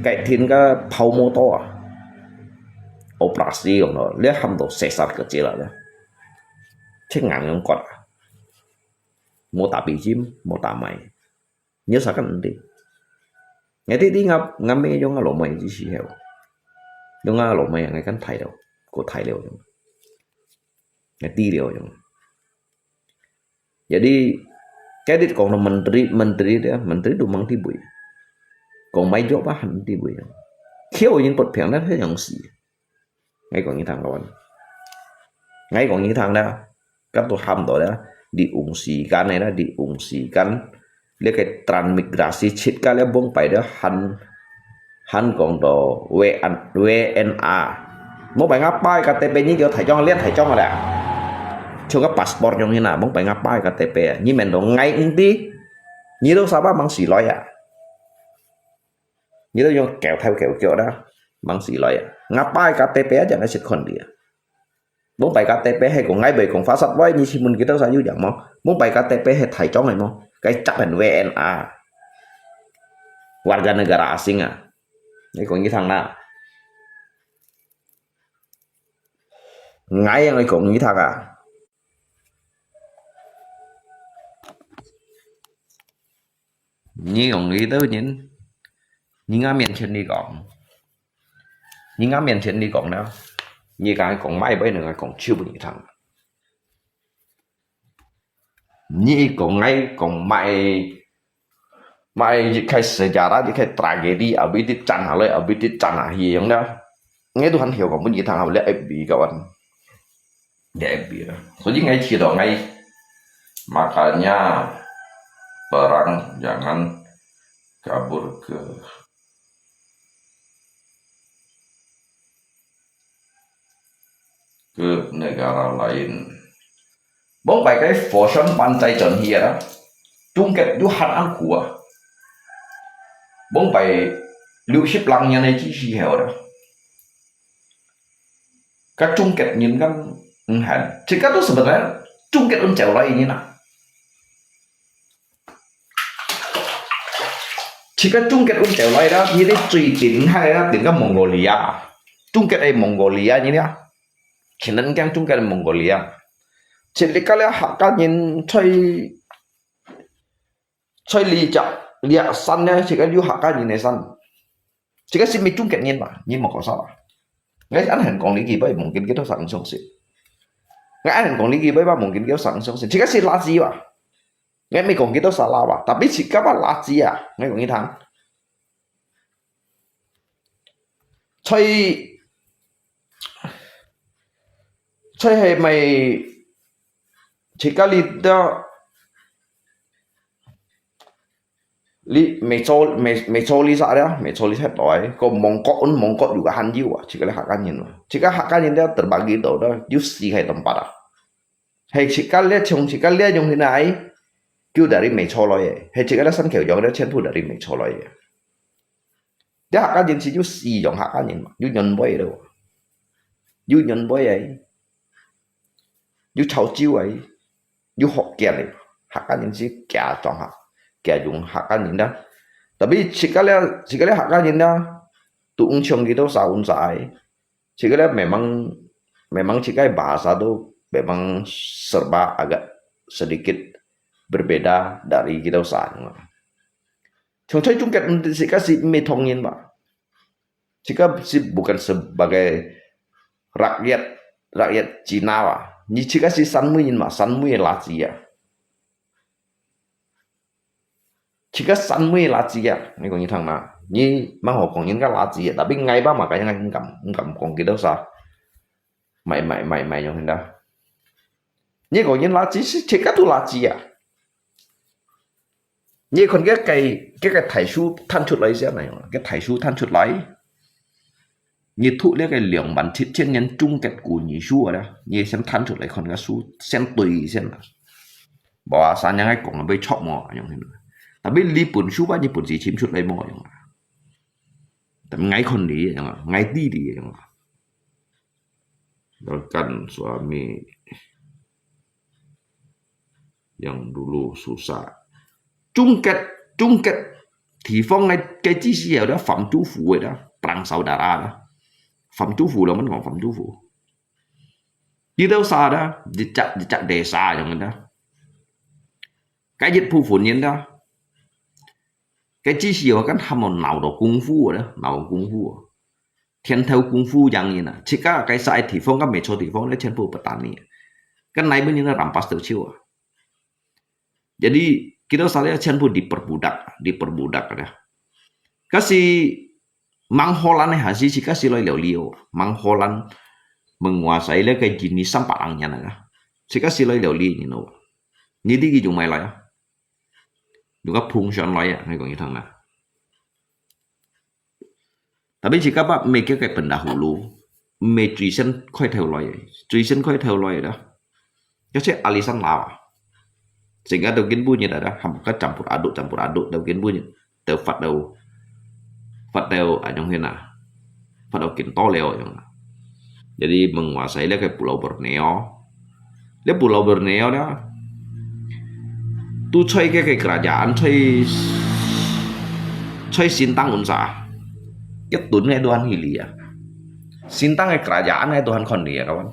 cái thiên cái phao mô to operasi của nó lấy hầm đồ xe sắt cái gì là đó thế ngang những con mô tả bị chim mô tả mày nhớ sao cái gì ngày tí tí ngắm mấy giống cái lỗ mày chỉ xì heo giống cái lỗ mày ngày cái thải đâu của thải đều ngày tí đều jadi cái dit còn là menteri đó menteri đủ mang tibu còn mấy job á hành tibu khiêu những bột phèn đó thế giống gì ngay còn những thằng đó ngay còn những thằng đó các tôi ham đó diungsikan này đó diungsikan lấy cái transmigrasi chit cái lấy bông phải đó han còn đó WNA mau phải ngáp bài KTP như kiểu thầy cho mà đã cho các passport yang hina bang phải ngapai KTP ni men dong ngai inti ni đâu sao bang xì loi à ni đâu yang kéo đó bang xì loi à ngapai KTP aja nggak kon dia bang phải KTP hay còn ngai bề còn phá sát với như si mình kita sao như vậy mà bang phải KTP hay thầy cho này mà cái chắc là WNA warga negara asing à ini còn như thằng nào ngai yang còn như thằng à như ông nghĩ tới những ngã miền trên đi còn đó như cái còn mai bây giờ còn chưa bị thằng như còn ngay còn mai cái sejarah cái tragedi ở bên tiết chăn hả ở bên tiết chăn hả hiền đó nghe tôi hắn hiểu còn cái gì thằng nào lấy FB kawan ya FB đó soalnya ngay chỉ đó ngay makanya perang jangan kabur ke negara lain. Bóng bài cái phổ sân bàn tay trần hìa đó chung kết du hành ăn của bóng bài lưu ship lăng nhà này chỉ xì heo đó các chung kết nhìn kan hẳn thì các itu sebenarnya chung kết un cewek ini nah chỉ có chung kết un cewek đó như thế truy chính hay là tiếng cái Mongolia chung kết ở Mongolia như thế khi nên cái chung kết ở Mongolia chỉ là cái học các nhìn chơi lý chợ liệt săn nhá chỉ có du học các nhìn này săn chỉ có xin mình chung kết nhìn mà có sao ngay anh hẳn còn lý gì với mungkin kita sang song sih ngay anh hẳn còn lý gì với ba mungkin kita sang song sih chỉ có xin lá gì vậy ngay mấy còn kita salah vậy tapi chỉ có ba lá gì à ngay còn như thằng chơi hay mày chỉ có lý đó lý mày cho lý sao đó mày cho lý hết rồi còn mong có juga hanjiu à chỉ có hak anjing chỉ có hak anjing dia terbagi đó justru hay tempat à hay chỉ có lihat yang ini kêu dari mày cho rồi hay chỉ có sân khấu yang dia cenpu dari mày cho rồi dia hak anjing chỉ justru yang hak anjing mà ju nhân boy đâu ju nhân boy ấy ju chào chiêu ấy ju học kia này hak anjing chỉ kia trong hak kẻ dùng hak anjing đó tapi jika hak anjing đó tu uncung gitu saunzai jika memang jika bahasa itu memang serba agak sedikit berbeda dari kita usahanya contohnya chung kết jika si metongin pak jika si bukan sebagai rakyat Cina pak jika si sanmuin lagi ya jika sanmui lagi ya ini còn như thằng nào như mang hồ còn những cái lagi ya tapi ngay ba mà cái anh cầm còn kia đâu sao mày như thế nào như còn những lagi chỉ cái tu lagi ya như còn cái thải su than chuột lấy xem này cái thải su than chuột lấy như thụ lấy cái lượng bản chất trên nhân chung kết của nhị su ở đó như xem than chuột lấy còn cái su xem tùy xem bỏ sang những cái còn là被chọc mỏ như thế nào tapi lipun suba ni pun si chim chut lai mo yang tapi ngai kon di yang ngai ti di yang bahkan suami yang dulu susah. Chung kết thì phong ngay cái chi xì đó phẩm chú phụ rồi đó, perang saudara đó. Phẩm chú phụ là mình gọi phẩm chú phụ. Đi đâu xa đó, đi chặt đề xa trong đó. Cái dịch phụ phụ nhiên đó. Cái chi xì kan hàm một nào đó功夫rồi đó, nào功夫. Thiên theo功夫yang như nào. Chỉ cả cái sai thì phong các mấy chỗ thì phong lấy thiên phụ bật tàn này. Kan naik begini rampas tercium. Jadi kita salah cenderung diperbudak ada. Kasih Mangholan hasil sih kasih liau. Mangholan menguasai le kayak jenis samparangnya naga. Sih kasih liau ini no. Ini di jumai lah ya. Juga function lah ya, nih kong itang na. Tapi jika pak mereka kayak pendahulu, metrisen koi theo loy dah. Kasi alisan lawa. Sehingga đầu kiến bunyi ada hamka campur aduk đầu kiến bunyi đầu phật đầu ở trong hina phật đầu kiến to leo trong. Jadi menguasai le kayak Pulau Borneo. Le Pulau Borneo đó tu chơi cái kerajaan chơi Sintang Unsa. Cái tuấn ngay Tuhan Hilia. Sintang ngay kerajaan ngay Tuhan Kondia kawan.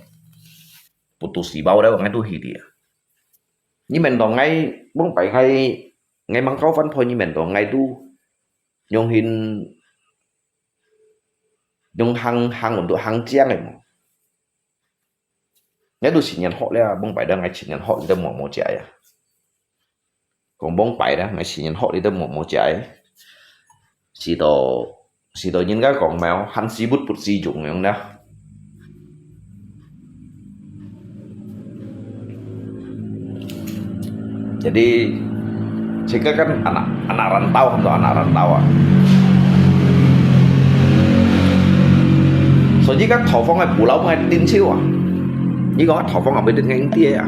Putus di bawah ngay tu Hilia. Nhưng mình toàn ngay bốn bảy hay ngay mang cáo văn thôi nhưng mình toàn ngay tu nhung hình nhung hàng một độ hàng chiang này mà ngay tu chỉ nhận họ là bốn bảy đang ngay chỉ nhận họ đi tới một trái à còn bốn bảy đó ngay chỉ nhận họ đi tới một trái chỉ đồ những cái còn mèo hắn xí bút xí dụng như đó. Jadi jika kan anak rantau untuk anak rantau. So jika thổ phong ngay Pulau ngay tin siêu à? Như có thổ phong ở bên ngay tia à?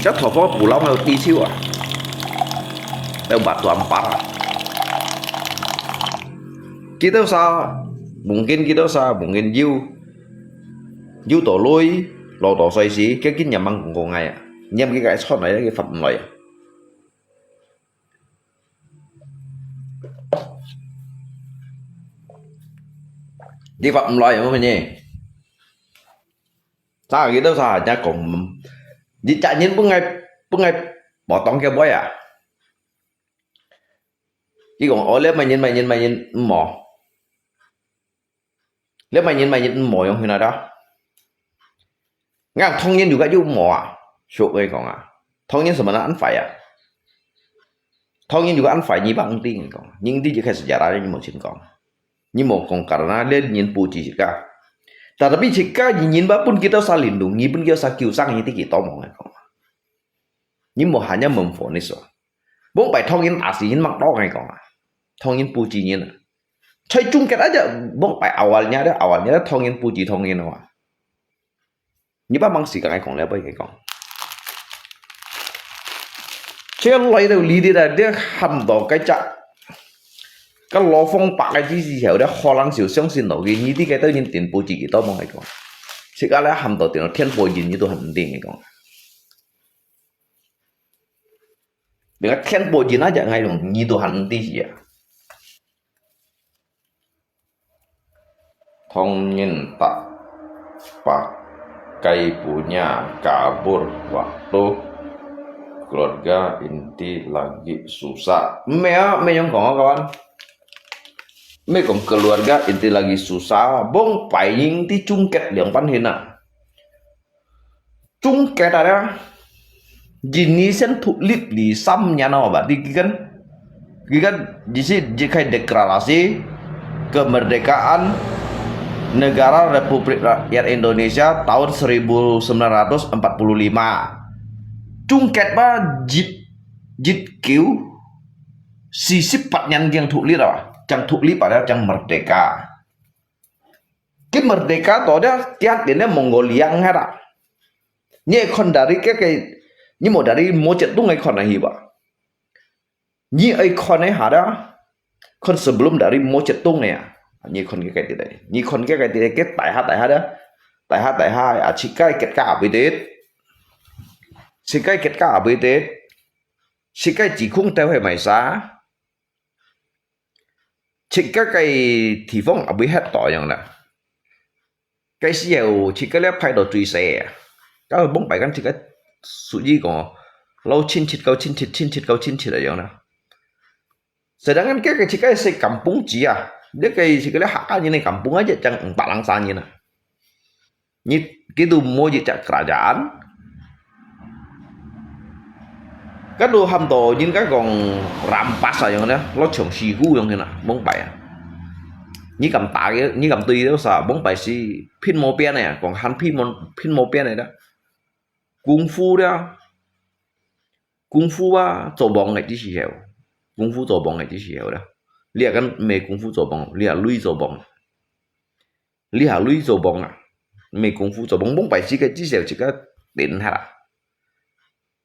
Chắc thổ phong Pulau ngay tin siêu à? Đang batu ampar. Kita usah mungkin you tổ lôi lò tỏ xoay xí cái nhà măng cũng còn ngày à nhâm cái sót này cái phẩm này đi phẩm loại mà mình nhỉ sao cái đâu sao nha còn đi chạy nhìn bữa ngày bỏ tông cái bói à chỉ còn ở nếu mày nhìn mỏ nếu mày nhìn mỏ trong khi nào đó ngang thông nhiên juga mỏ số cái còn à thông nhiên sebenarnya ăn phải à thông nhiên juga ăn phải như bang ting còn nhưng tí chỉ khai sejarah ini một chuyện còn nhưng một còn karena dia nhìn puji jika tapi jika nhìn pun kita usah lindungi pun kita usah kiu sang itu kita mau còn nhưng một hanya memfonis bông bài thông nhiên asli nhìn mặc đó này còn thông nhiên puji nhìn chơi chung kết aja bông bài awalnya đó thông nhiên puji thông nhiên nào như bác băng sĩ cái còn lại bây cái còn chứ lấy đầu lý đi là để hầm đó cái chặt cái lò phong bạc cái gì hiểu đó khó lắm xíu相信đầu cái như đi cái tới những tiền bố trí đó mong cái còn chứ cái là hầm đó tiền nó thiên bố gì như tôi hầm tiền cái còn đừng có thiên bố gì nó chẳng ngay luôn như tôi hầm tiền gì à thông nhân tak pakai punya kabur waktu keluarga inti lagi susah. Mấy yang có kawan. Mấy còn keluarga inti lagi susah. Bông phải những tí chung kết lượng văn hình à. Chung kết ada jenisnya tulip di samnya nama berarti kan jika deklarasi kemerdekaan Negara Republik Rakyat Indonesia tahun 1945. Chung kết ba dịch cứu sisip patnyan yang thụ lý rồi chẳng thụ lý pada chẳng merdeka. Cái merdeka đó đó tiap đến Mongolia ngay đó. Như con dari cái như một dari một trận tung ngay con này hiba. Như ai con này hả đó. Con sebelum dari một trận tung này à. Như con cái gì đấy như con cái gì đấy cái tại hát đó tại hát à chỉ cái kết cả với đấy si cái kết cả bê tết si cái chỉ khung theo hệ mày xá chỉ cái thì phong ở bê hết tỏi rằng là cái siêu chỉ cái lẽ phải đồ truy xe cái bóng bảy căn chỉ cái số gì còn lâu chín chít là vậy nào sedangkan cái chỉ cái xây kampung chỉ à dia chỉ cái lẽ hak như này kampung aja chẳng tak langsung như này như gitu mau jadi kerajaan cái đồ hầm tổ những cái còn rampas à vậy nó trồng xì gu vậy nào bóng bảy như cầm tạ như cầm tùy đó sao bóng bảy si pin mô pen này còn hắn pin mô pen này đó功夫đó功夫啊做幫嘅啲時候功夫做幫嘅啲時候啦你係緊未功夫做幫你係女做幫你係女做幫啊未功夫做幫bóng bảy si cái啲時候只個點下啦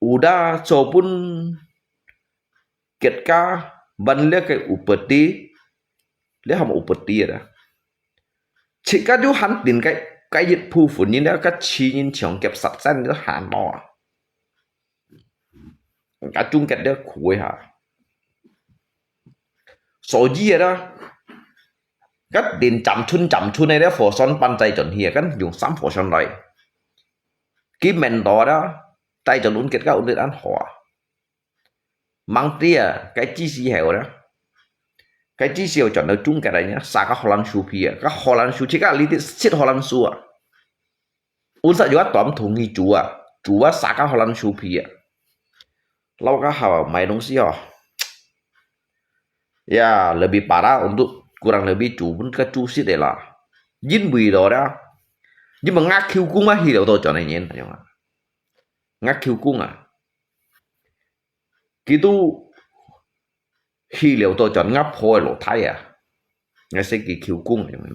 udah cho pun ketika ban le cái upeti le ham upeti ada chỉ cái du hắn tin cái dịch phu phụ như đó cái chi nhìn chồng kẹp sạch xanh nó hàn đỏ cái chung cái đó khui hả số gì đó cái tiền chậm chun này đó phổ son ban tay chuẩn hiệp cái dùng sắm phổ son này cái men đó tay cho luôn kết các ổn định ăn họ mang tia cái chi xì hẻo đó cái chi xì chọn được chung cái này nhá xa các Holland su pia các Holland su chỉ các lý tiết xịt Holland su à uốn sa juga tóm thùng nghi chú à xa các Holland su pia lau các hào máy đông xí hả ya lebih parah untuk kurang lebih chú pun cái chú xịt để là dính bì đó đó nhưng mà ngắt khiêu cung á thì đầu tôi chọn này nhện phải không ạ ngắt khiêu cung à gitu khi liệu tôi chọn ngắp hồi lộ thái à nghe sẽ kỳ khiêu cung như vậy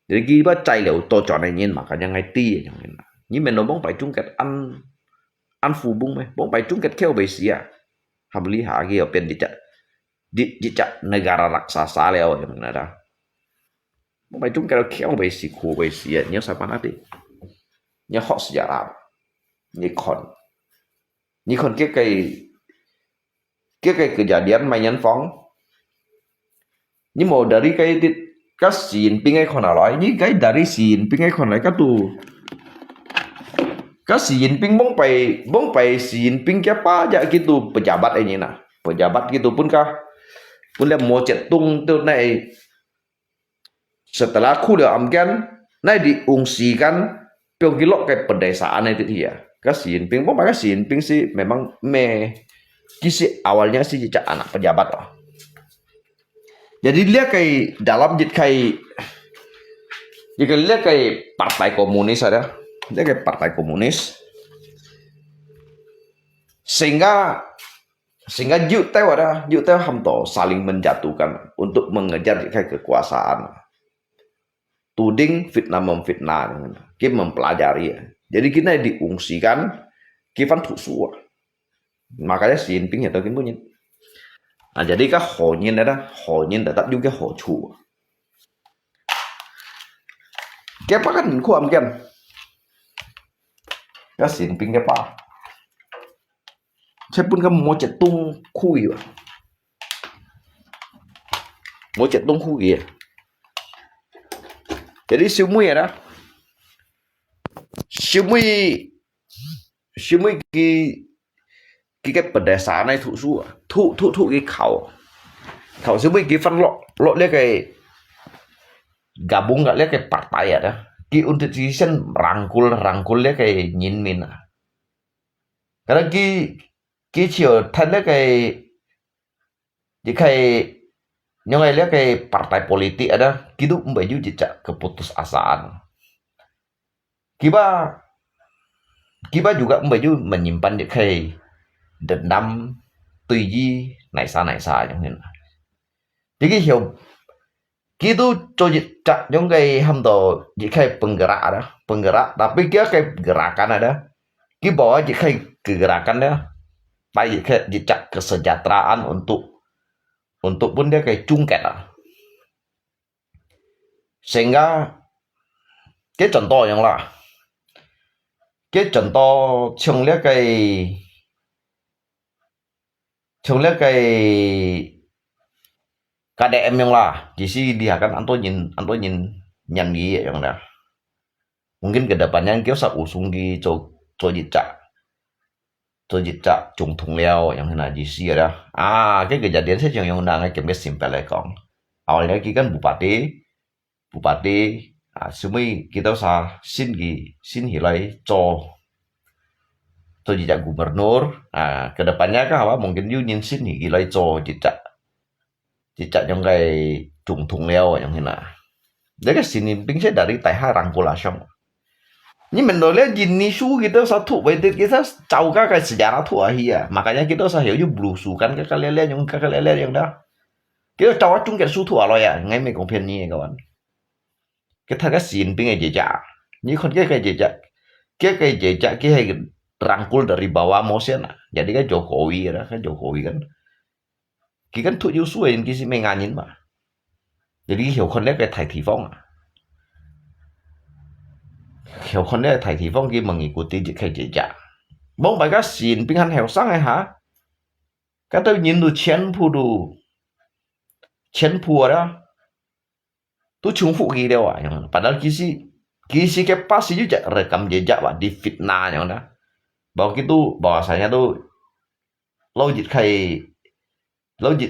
để ghi bắt chạy liệu tôi chọn này nhìn mà cả nhà ngay ti như vậy nhưng mà nó bóng bài chung kết ăn phù bung mấy bóng bài chung kết kêu besi xí à hàm lý hạ ghi ở bên đi chặt negara raksasa leo như vậy đó bóng bài chung kết kêu besi khu besi à nhớ sao mà đi nhớ họ sejarah Nikon cái kejadian mainan phóng nhưng mà dari cái Xi Jinping ấy còn nói như cái dari Xi Jinping ấy còn nói cái Xi Jinping bóng bay Xi Jinping siapa aja gitu pejabat ini nah pejabat gitu pun lihat mau cetung tuh này setelah aku udah amkan này diungsikan pengilok kayak pedesaan itu dia cái Xi Jinping bóng bay cái Xi Jinping sih memang kisi awalnya sih cak anak pejabat loh. Jadi dia kayak dalam jika lihat kayak partai komunis ada, dia kayak partai komunis, sehingga juta hamto saling menjatuhkan untuk mengejar kayak kekuasaan, tuding fitnah memfitnah, kita mempelajari. Jadi kita diungsikan, kita tusuk. Makanya Xi Jinping ya tahu punya. Nah jadi kan honyin tetap juga hocu. Kepa kan ku amkan. Cái Xi Jinping kepa. Saya pun kan mau cetung kui. Mau cetung kui. Jadi semua ya dah. Semua cái pedesaan này thụ cái khẩu sẽ bị cái phân lộ lấy cái gabung gak lấy cái partai ya dah cái institution rangkul lấy cái nhìn mình à karena cái chiều thân lấy cái nyongai lấy cái partai politik ada gitu mbaju jejak keputusasaan Kiba juga mbaju menyimpan cái dendam tùy di nảy xa chẳng hạn jadi cái hiểu gitu cho cak giống cái hâm tổ chỉ kayak penggerak tapi dia kayak gerakan ada ki bawa chỉ kayak gerakan dia baik kayak jejak kesejahteraan untuk pun dia kayak cungket sehingga cái contoh yang lah cái contoh chung lihat cái KDM yang lah, jadi dia kan anto nyin nyanyi yang dah. Mungkin kedepannya kita usung di cak trung thùng leo yang hina GC ada. Cái kejadian saya yang undang cái cái simpel kong. Awalnya kita kan bupati, semua kita usah sin hilai jejak gubernur. Kedepannya kan apa mungkin you nyin sin hilai jejak yang kayak trung thùng leo yang hina. Jadi sini ping saya dari Taiha rangkul asyong. Ini menurutnya jenis kita satu baitit kita tahu kan sejarah tuh ya. Makanya kita usah hiểu belusukan ke kalian yang dah. Kita tahu chung cái su thua rồi ya, ngay mấy công片này các bạn. Cái thằng cái xin ping jejak. Ini kan cái jejak cái rangkul dari bawah motion. Jadi kan Jokowi kan. Kita kan tuh su yang kisi menganin mah. Jadi hiểu con cái thầy thị phong hiểu con thầy thị phong kia mengikuti cái jejak. Bông bài cái xin ping han hiểu sang hay hả? Cái tôi nhìn được chén phùa đó tuh cungfu gitu ya. Padahal kisi ke pasti juga rekam jejak pak di fitnah yang dah. Bahwasanya tuh logit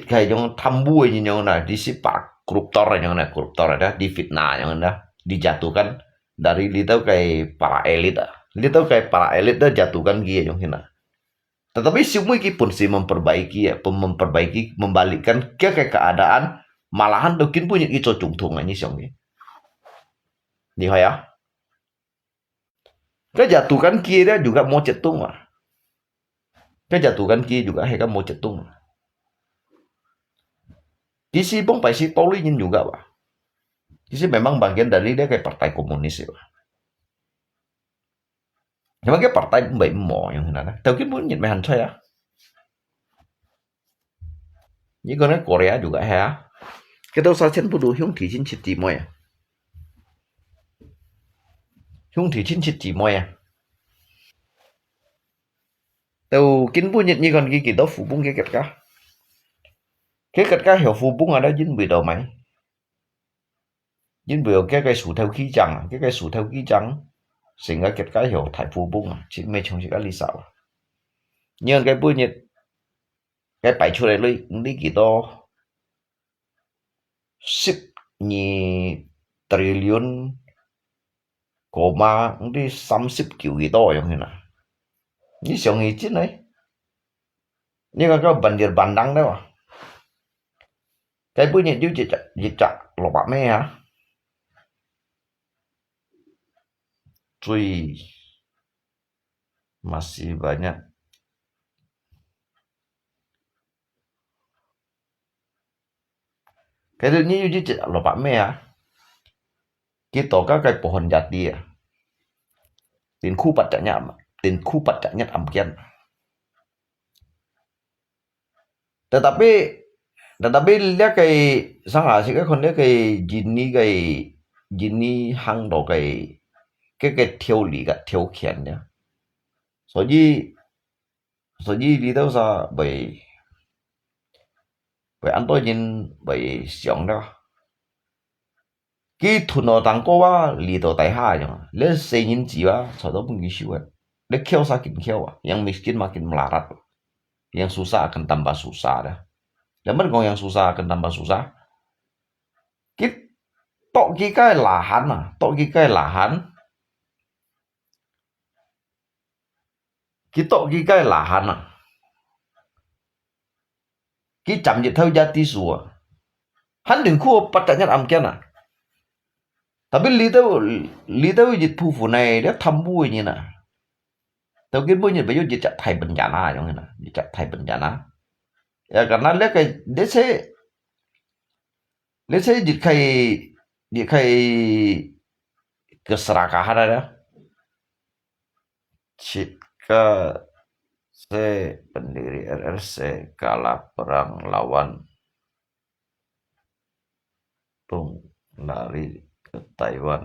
kayak yang tambu yang dah disi pak koruptor yang ada di fitnah yang dah dijatuhkan dari litau kayak para elit dah jatuhkan dia yang hina. Tetapi semua ini pun sih memperbaiki membalikkan ke keadaan malahan mungkin punya itu cungtungan ini siang ini. Nih ya. Kejatuhkan kia juga mau cetung lah. Kejatuhkan kia juga heka mau cetung. Kisi bong pasti tolingin juga pak. Kisi memang bagian dari dia kayak partai komunis ya. Memang kayak partai mbak mo yang mana? Tapi pun nyet mehan saya. Ini kan Korea juga ya. Kita usah chen pudu hyung thị chính trị mo ya. Hyung thị chính trị mo ya. Tàu kín bu nhật như còn cái đó phụ bung cái kẹt cá. Cái kẹt cá hiểu phụ bung ở đó dính bị đầu máy. Dính bị cái sủ theo khí chẳng, cái sủ theo khí chẳng. Sinh cái kẹt cá hiểu thải phụ bung chỉ mấy trong chỉ cái lý sao. Nhưng cái bu nhật cái bài出嚟你幾多12 triliun koma đi 30 kiểu gì đó yang hina. Ini siang izin Ini kan banjir bandang dah. Cái punya jejak lobak me ya. Cuy masih banyak. Cái thứ như jejak lobak me ya. Kita cái pohon jati ya. Tin khu pacaknya amkian. Tetapi lihat kayak sangat sih kan dia kayak Jini hang do cái theo lý cả theo khiển nhá.所以lý đâu ra bởi anh tôi nhìn bởi sống đó. Cái thun nó tăng cố á lý do tại hai nhá. Lấy xây nhìn gì á, sau đó bung cái á. Lấy kêu sa kin kêu á, yang miskin makin melarat. Yang susah akan tambah susah dah. Zaman kau yang susah akan tambah susah. Cái cái lahan cái lahan. Cái lahan cái chậm dịch theo jati sua. Hắn đừng khu bắt nhận am kia nè. Tapi lý tao dịch phu này đã thăm bùi như nè. Tao kiến bùi như bây giờ dịch chặt thầy bình chán à giống như nè, dịch chặt thầy bình chán à. Ya karena lấy cái let's say dịch kai keserakahan ada. Jika pendiri RRC kalah perang lawan lari ke Taiwan.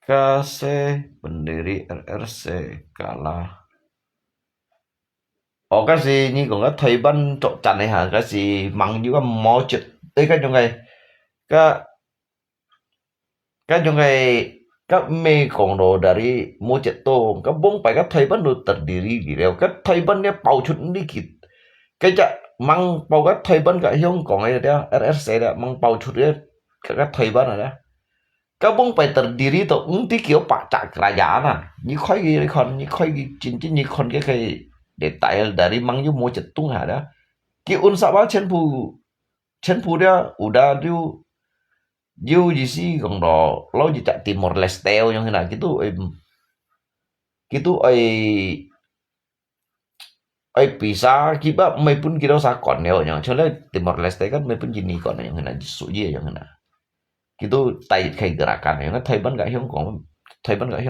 Kasih pendiri RRC kalah. Cái gì như còn cái thầy ban trộn chặt này hả? Cái gì mắng như cái mò chật. Ê cái trong ngày các mê còn đồ dari mau ceto các bong pai các thầy ban đồ terdiri di leo các thầy ban dia pau chut dikit. Cái cak mang pau các thầy ban các hiong còn ai dia RRC dia mang pau chut dia các thầy ban ada. Các bong pai terdiri to unti kiểu pacak kerajaan ah. Như khói ghi cincin như khon cái detail dari mang như mau cetung ada. Ki un sabah chen pu dia udah diu gì sih còn đó lo gì tại Timor Leste yang hina gitu ai bisa kiba may pun kita sa kon neo yang soalnya Timor Leste kan may pun gini kon yang hina jisu dia yang hina gitu tai kayak gerakan yang Taiwan gak hiong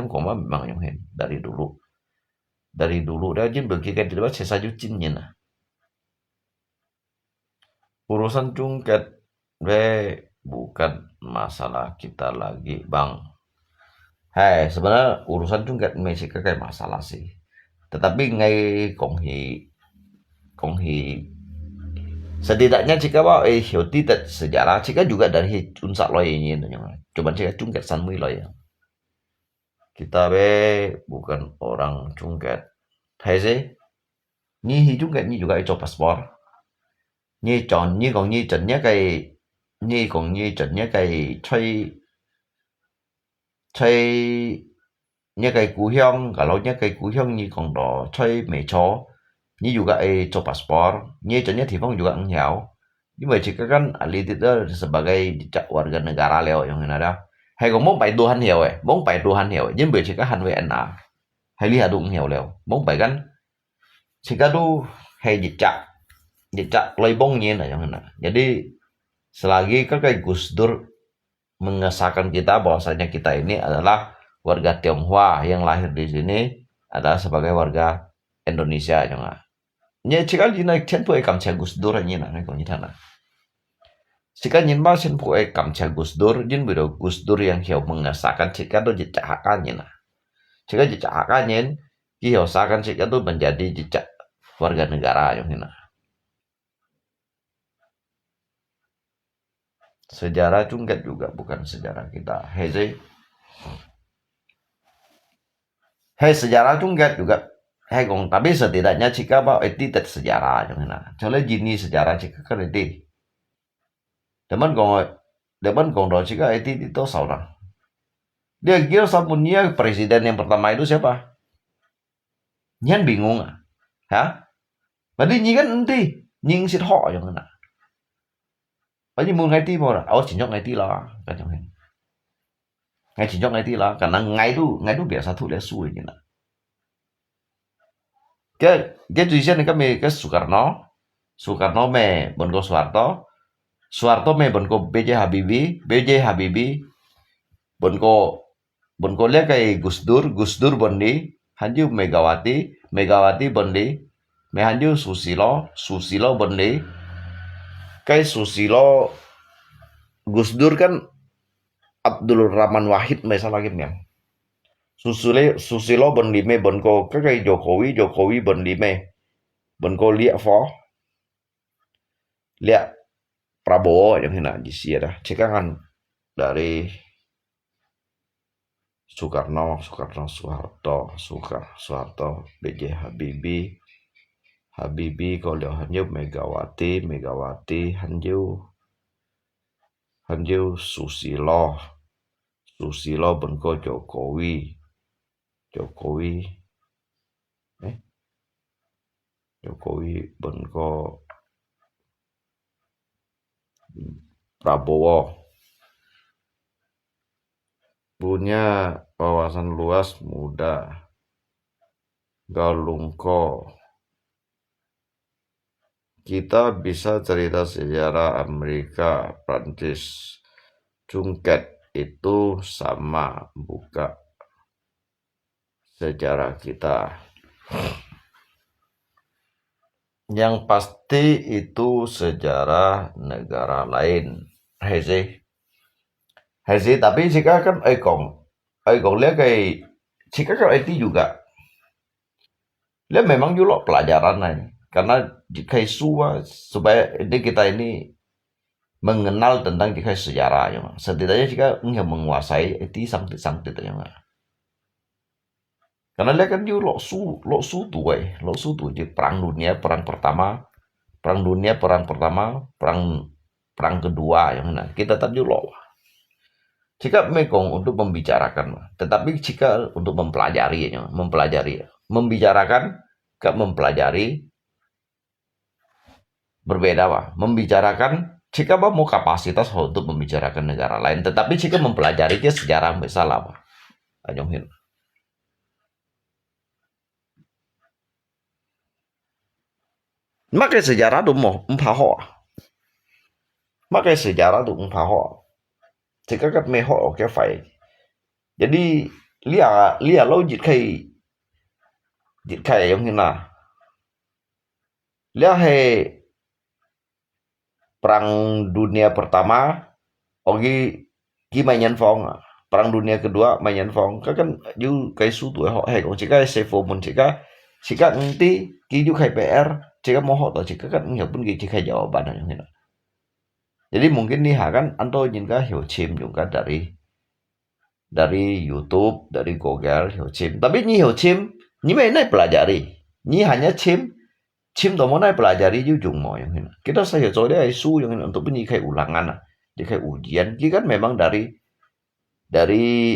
kong memang yang hin dari dulu dah jin berkikai di depan sesaju cinnya nah urusan cungket bukan masalah kita lagi bang. Hai sebenarnya urusan cungket masih kayak masalah sih. Tetapi ngay kong hi setidaknya jika hiểu tidak sejarah jika juga dari unsak loy ini coba jika cungket sanmui loy ya. Kita bukan orang cungket. Hay sih. Nhi cungket nhi juga itu paspor. Nhi chọn nhi còn nhi chọn nhé cái chơi nhé cái cú hiong kalau nhé cái cú hiong như còn đó chơi mẹ chó như juga cho paspor như chọn nhé thì phong juga enggak nhưng mà chỉ kan ahli itu sebagai warga negara leo yang ada hay còn mong phải Tuhan hiểu mong phải Tuhan hiểu nhưng bởi chỉ có hành WNA hay lihat dong hiểu leo mong phải kan chỉ có tu hay dịch chak lay bong nhiên là yang jadi selagi kakak Gus Dur mengesahkan kita bahwasanya kita ini adalah warga Tionghoa yang lahir di sini adalah sebagai warga Indonesia jangan. Nya cikal jina tempo kam cha Gus Dur nyina ne ko nyitana. Cikal nyin ba tempo kam cha Gus Dur jin bido Gus Dur yang hiau mengesahkan cikal do jejak hakan nyina. Cikal jejak hakan nyin ki hiau sahkan cikal do menjadi jejak warga negara yang nyina. Sejarah cungket juga bukan sejarah kita. Hei sejarah cungket juga. Hei gong tapi setidaknya jika itu tidak sejarah yang mana. Soalnya gini sejarah jika kan itu. Depan gong do jika itu seorang. Dia kira sapunya presiden yang pertama itu siapa? Nyan bingung ah. Hah? Berarti nyi kan enti. Nying sit ho yang mana. Bởi vì muốn ngay tí mà chỉ nhóc ngay tí là cái trong hình ngay chỉ nhóc ngay tí là cả năng ngay đu biểu sao thu để xuôi như nào cái duy nhất này cái Soekarno me bon ko Soeharto me bon ko B.J. Habibie bon ko lihat kayak Gus Dur bon di hanju Megawati bon di me hanju Susilo bon di kayak Susilo Gus Dur kan Abdul Rahman Wahid misalnya gitu kan. Susilo bon lime bon ko cái Jokowi bon lime bon ko lihat Prabowo yang hina di sini ada cekangan dari Soeharto B.J. Habibie kalau hanyu Megawati hanyu Susilo benko Jokowi benko Prabowo punya wawasan luas muda galungko. Kita bisa cerita sejarah Amerika, Prancis, cungket itu sama buka sejarah kita. Yang pasti itu sejarah negara lain. Hei tapi jika kan Kalau lihat kayak jika kalau IT juga, dia memang juga pelajaran aja. Karena jika supaya kita ini mengenal tentang jika sejarah ya, setidaknya jika nggak menguasai IT sampai ya. Karena dia kan juga lo su tuh di perang dunia, perang kedua yang mana kita tadi lo. Jika mekong untuk membicarakan, tetapi jika untuk mempelajari ya, membicarakan ke mempelajari berbeda Pak. Membicarakan jika mau kapasitas untuk membicarakan negara lain, tetapi jika mempelajari ke sejarah misalnya Pak. Anyonghin. Maka sejarah tu mau empaho. Maka sejarah tu empaho. Jika kat meho oke fai. Jadi lia lo jit kai yang hina. Lia he perang dunia pertama ogi mainan fong. Perang dunia kedua mainan fong. Kan ju kai su tu ho he kong jika sefo mun jika nanti ki ju kai PR jika moho to jika kan nggak pun jika jawaban yang hina. Jadi mungkin nih kan anto jinka Hyochim juga dari YouTube, dari Google Hyochim. Tapi ni Hyochim, ni mana pelajari. Ni hanya Chim to mana pelajari jujung mo yang ini. Kita saya coba dia su yang ini untuk bunyi kayak ulangan, dia kayak ujian. Dia kan memang dari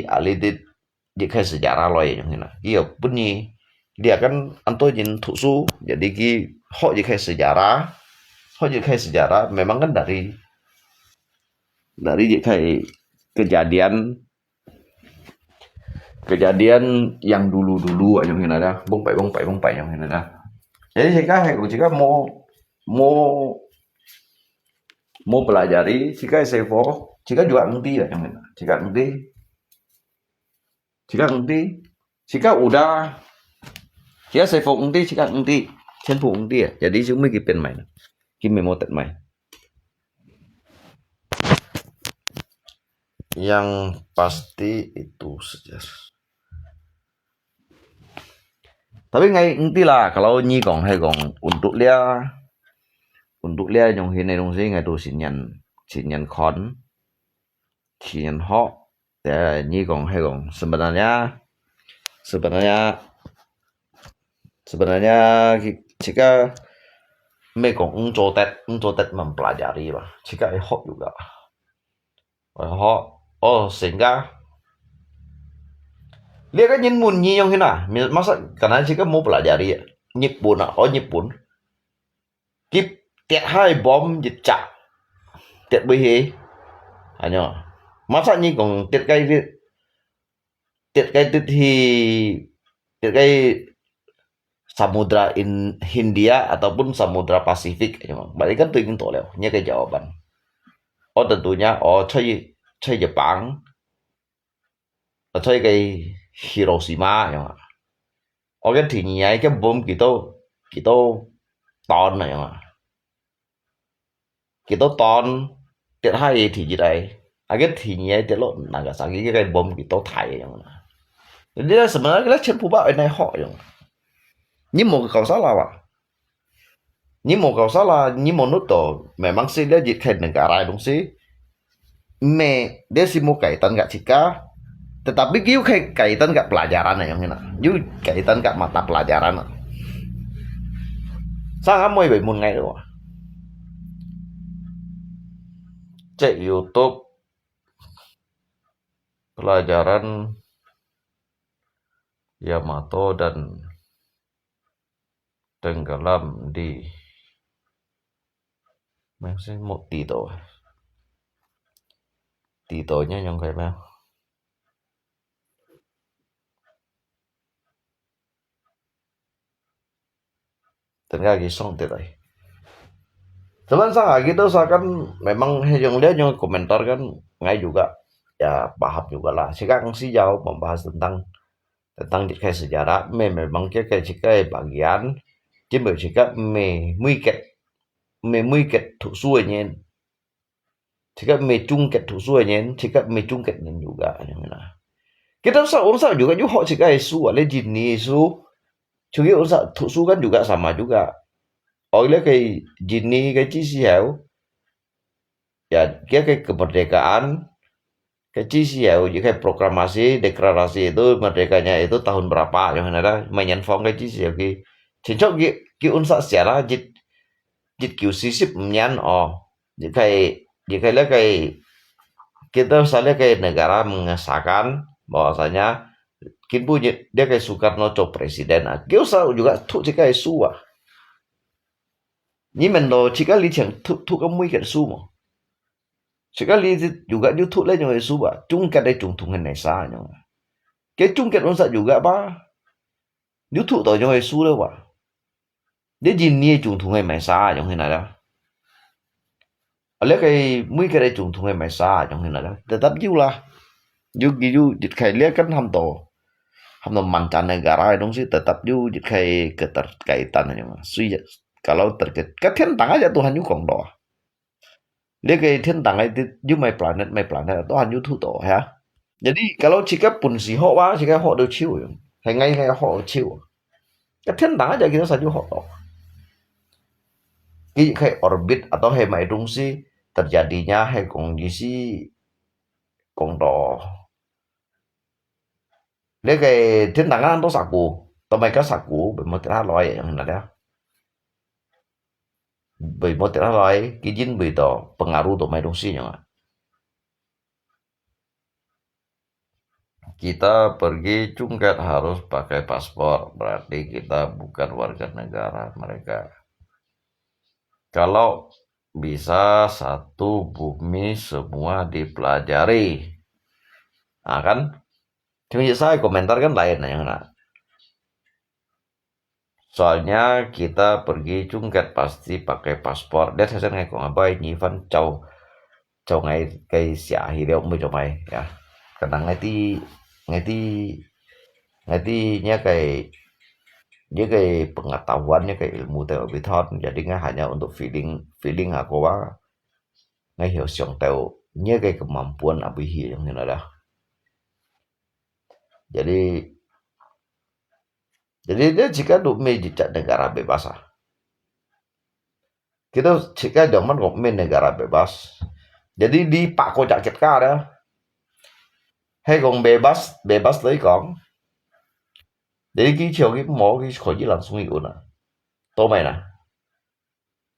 alidit dia kayak sejarah loh yang ini. Dia bunyi dia kan anto jin tusu jadi ki ho dia kayak sejarah, memang kan dari kayak kejadian yang dulu yang ini ada bung pai yang ini ada. Jadi jika mau pelajari jika sevo jika juga ngerti ya yang ini. Jika udah jika sevo ngerti jika ngerti cenpu ngerti ya. Jadi cuma kipen main kimi mau tet main. Yang pasti itu sejarah. Tapi ngerti lah kalau nyi gong hay gong untuk lia yang hine dong sih ngai tu sinyan ho ya nyi gong hay gong sebenarnya jika mekong uncotet mempelajari lah jika ho juga sehingga dia kan nyin yang hina masa karena jika mau pelajari Nyipun kip tiệt hai bom dịch chặt tiệt bì hì hanya masa nyi còn tiệt kai Samudra Hindia ataupun Samudra Pasifik berarti kan tuh itu leo nya cái jawaban tentunya chơi Jepang chơi cái Hiroshima ya cái thì nhảy cái bom kita ton này mà kita ton tiệt hai thì gì đây cái thì nhảy tiệt lo Nagasaki cái bom kita thải yang jadi sebenarnya kita cenpu ba này họ yang nhưng một khảo sát là nhưng một nút to memang sih dia jadi negara dong sih dia sih mau kaitan gak jika tetapi kyu kaitan gak pelajaran yang ini yu kaitan gak mata pelajaran sangat mau ibu mun ngay rồi cek YouTube pelajaran Yamato dan tenggelam di masih một Titonya yang kayak mana tengah gisong titai cuman sangat gitu seakan memang yang dia yang komentar kan ngai juga ya paham juga lah sekarang sih jauh membahas tentang kayak sejarah memang kayak bagian chứ bởi chỉ các mê kết thủ xuôi nyen chỉ các mê chung kết thủ xuôi nyen chỉ các mê chung kết nyen juga Kita usah juga họ chỉ cái su ở lên jin su, chủ yếu thủ su kan juga sama juga. Oleh cái jin cái chi siau, ya dia kayak kemerdekaan, cái chi siau, jadi kayak proklamasi, deklarasi itu merdekanya itu tahun berapa, yang ada menyan phong cái chi siau ki, chính cho cái unsa secara jit kiểu sisip menyan jadi kayak kita misalnya kayak negara mengesahkan bahwasanya Kin punya dia kayak Soekarno cok presiden ah. Dia usah juga tuh jika isu ah. Ni mendo jika li chang tuh kamu ikan isu mo. Jika li juga dia tuh lain yang isu ah. Jungkat dari jungtungan nesa yang. Cái jungkat unsa juga ba. Dia tuh tau yang isu lah ba. Dia jini jungtungan nesa yang hina dah. Oleh cái mấy cái dari jungtungan nesa yang hina dah. Tetap juga ju jika lihat kan ham to. Hamno mancanegara dong sih tetap juga kayak keterkaitannya mas. Kalau terkait thiên tang aja Tuhan juga doa. Dia kayak thiên tang itu juga my planet Tuhan juga tuh ya. Jadi kalau jika pun si họ wah jika họ đều chịu, hay ngay họ chịu. Cái thiên tang aja kita saja họ doa. Kayak orbit atau hema dong sih terjadinya hay kondisi doa. Dia kayak thiên tang kan tuh saku, tomai kan saku bermutera loy yang ada. Bởi một tiếng nói cái jin bởi tỏ pengaruh untuk mai dongsinya. Kita pergi cungkat harus pakai paspor, berarti kita bukan warga negara mereka. Kalau bisa satu bumi semua dipelajari, nah kan? Cuma saya komentar kan lain yang nak. Soalnya kita pergi cungkat pasti pakai paspor. Dia saya ngay kong abay ni fan châu ngay cây xả hi đeo mới cho mày ya. Karena ngerti nya kayak dia kayak pengetahuannya kayak ilmu teobiton, jadi nggak hanya untuk feeling aku wah nggak hiểu siang teo nya kayak kemampuan abihi yang ini ada. Jadi dia jika dukme jejak negara bebas ah. Kita jika zaman dukme negara bebas. Jadi đi pak cô chặt ca đó. Hay còn bebas lấy còn. Jadi cái chiều cái mỏ cái khỏi chỉ langsung itu nah.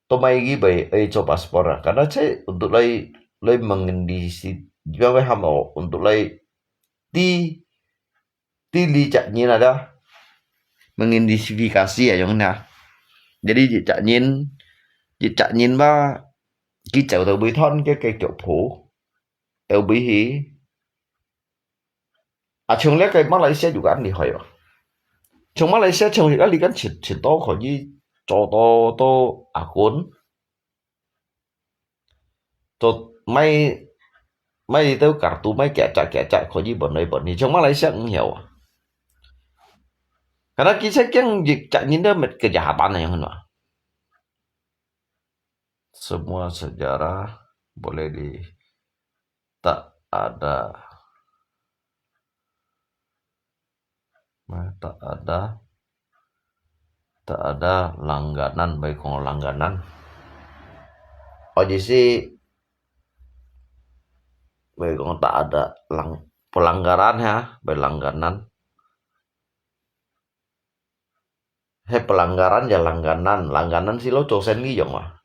Tomai gi bay cho paspor ah. Karena saya untuk lay mengendisi juga hamo untuk lay ti li chặt nhìn ada mengidentifikasi ya yang nah. Jadi chặt nhìn ba cái chậu tàu bí thon cái cây chậu phủ tàu bí hí chung lấy cái Malaysia juga ăn đi hỏi chung Malaysia chung thì đi kan chỉ to khỏi gì cho to akun to may tao kartu may kẻ chạy khỏi gì bọn này chung Malaysia cũng hiểu karena kisah yang chặt nhìn đó mệt kejahatan yang mana. Semua sejarah boleh tak ada langganan, baik kalau langganan. Sih baik kalau tak ada pelanggaran ya, berlangganan. Pelanggaran ya langganan sih lo chosen đi dòng mà.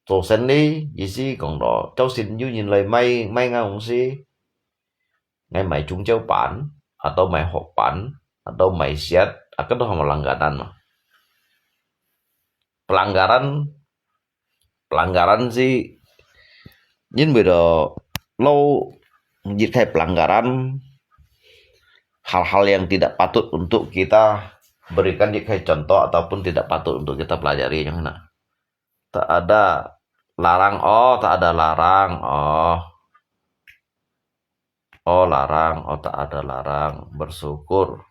Chosen đi gì còn đó cháu xin như nhìn lời may ngang sih. Ngay mày trung châu bản atau mày hộp bản atau mày siat akan tuh sama langganan mah. Pelanggaran sih nhìn bây giờ lâu dịch kayak pelanggaran hal-hal yang tidak patut untuk kita berikan kayak contoh ataupun tidak patut untuk kita pelajari yang mana. Tak ada larang, tak ada larang, larang, tak ada larang, bersyukur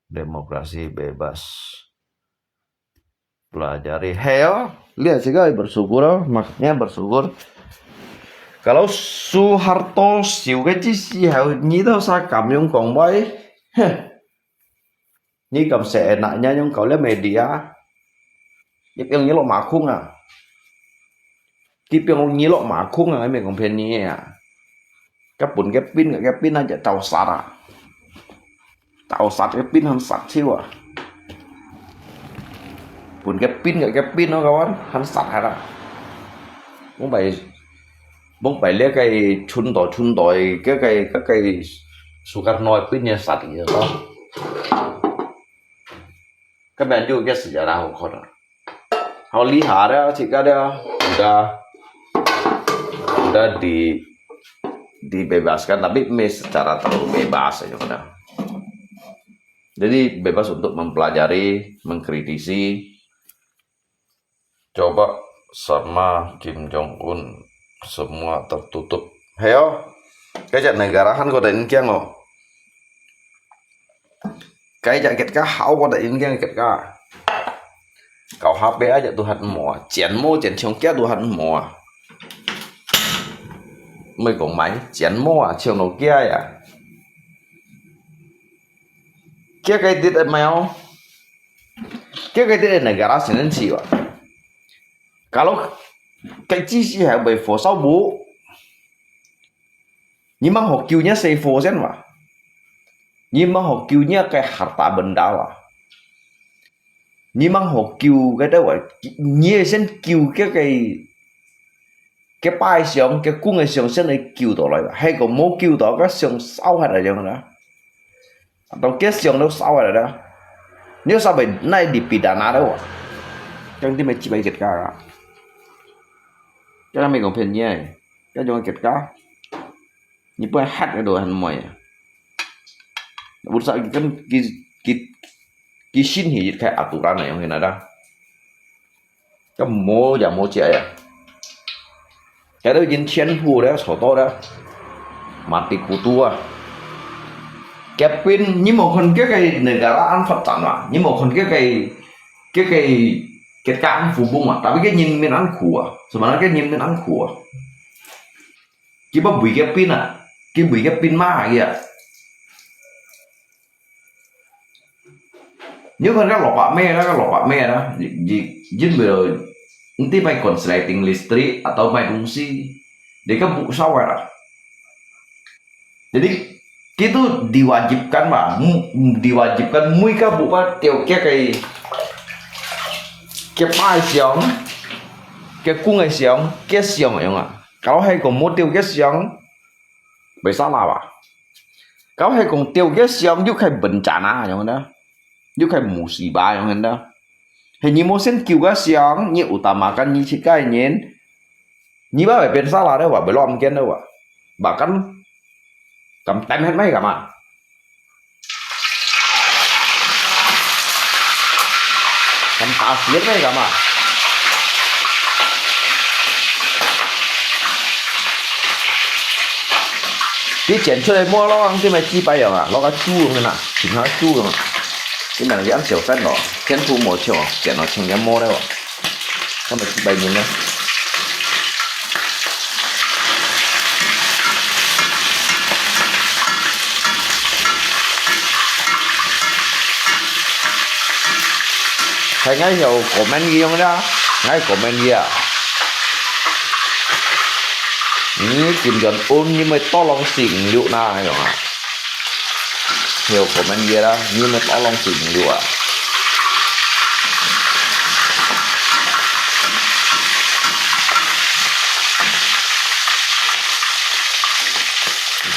demokrasi bebas pelajari. Lihat sih guys bersyukur, maksudnya bersyukur Kalau Soeharto siêu cái chi si hào nhí đâu sa cảm nhung còn bay nhí cầm sẽ nại nha nhung cậu lấy media nhí piang nhí lộ mà khung à cái piang nhí lộ mà khung à mình còn phiền nhí à cái bún cái pin nóจะtàu sạt à tàu sạt cái pin hắn sạt siêu à bún cái pin nó kawan hắn sạt hả à bông bảy lấy cái chun tỏi cái Soekarno pin nya sạt gitu toh các bạn juga sejarah kok Hao lihat ya jika dia udah dibebaskan tapi secara terlalu bebas aja udah. Jadi bebas untuk mempelajari, mengkritisi. Coba sama Kim Jong Un semua tertutup. Heo, cái trận này garahan có đến kiang không? Cái trận kết cá hảo có đến kiang kết cá. Kau HP aja Tuhan mau, chén chong kia Tuhan mau. Mới có máy chén mua chiều nổ kia à kia cái tiết mèo kia cái tiết này gara sinh chi à kalau cái chi si hay bởi phổ sau bố nhưng mà học kiu nhá xây phổ sen mà nhưng mà học kiu nhá cái harta benda à nhưng mà học kiu cái đó gọi nhé sen kiu cái bài xong cái cung cái xong sẽ này cứu到嚟hay còn冇cứu到cái xong sau hay là gì đó đồng cái xong nó sau hay là đó nếu sao vậy này đi pidana đâu trong tim mình chỉ bị kết cả cái đó mình còn phiền nhé cái cho kết cả như bây hát cái đồ hành mày buat saya kan kisin hiji kayak aturan yang ini ada kamu ya mau cek ya cái đó dân chiến phù đó sổ to đó mati kutu à cái pin nhưng mà còn cái negara an phát triển mà nhưng mà còn cái cán phù bung mà tapi cái nhìn mình ăn khủ à sebenarnya cái nhìn mình ăn khủ à cái bắp bì cái pin à cái bì cái pin ma kìa nếu con cái lọ bạc me đó dân bây giờ nanti may konsleting listrik atau may fungsi dia kan buku sawah lah. Jadi itu diwajibkan mereka buka tiap cái bài xiong cái cung cái xiong cái xiong ấy ạ. Kalau hay còn một tiêu cái xiong bị sao nào à? Kalau hay còn tiêu cái xiong giúp hay bencana yang đó, giúp hay musibah yang đó. Hanya mosen juga siang ni utamakan ni cikai nyen ni ba phảiเป็นsalah đấy, phải lo mungkin đâu bahkan cầm tem hết mấy cả mà cầm tas hết mấy cả mà cái chuyện出嚟摸咯，即咪支幣樣啊，攞個豬咁樣啊，填下豬咁啊。cái này là ăn tiểu phân đó, thiên thu một chiều, chuyện nó thành cái mô đấy ạ, các bạn bày nhìn nhé. Thầy ngay hiểu comment gì không đó, ngay comment gì à? Kim Jong Un nhưng mà to lòng xỉn liệu na này rồi à? Hiểu comment gì đó nhưng mà to lòng xỉn liệu à?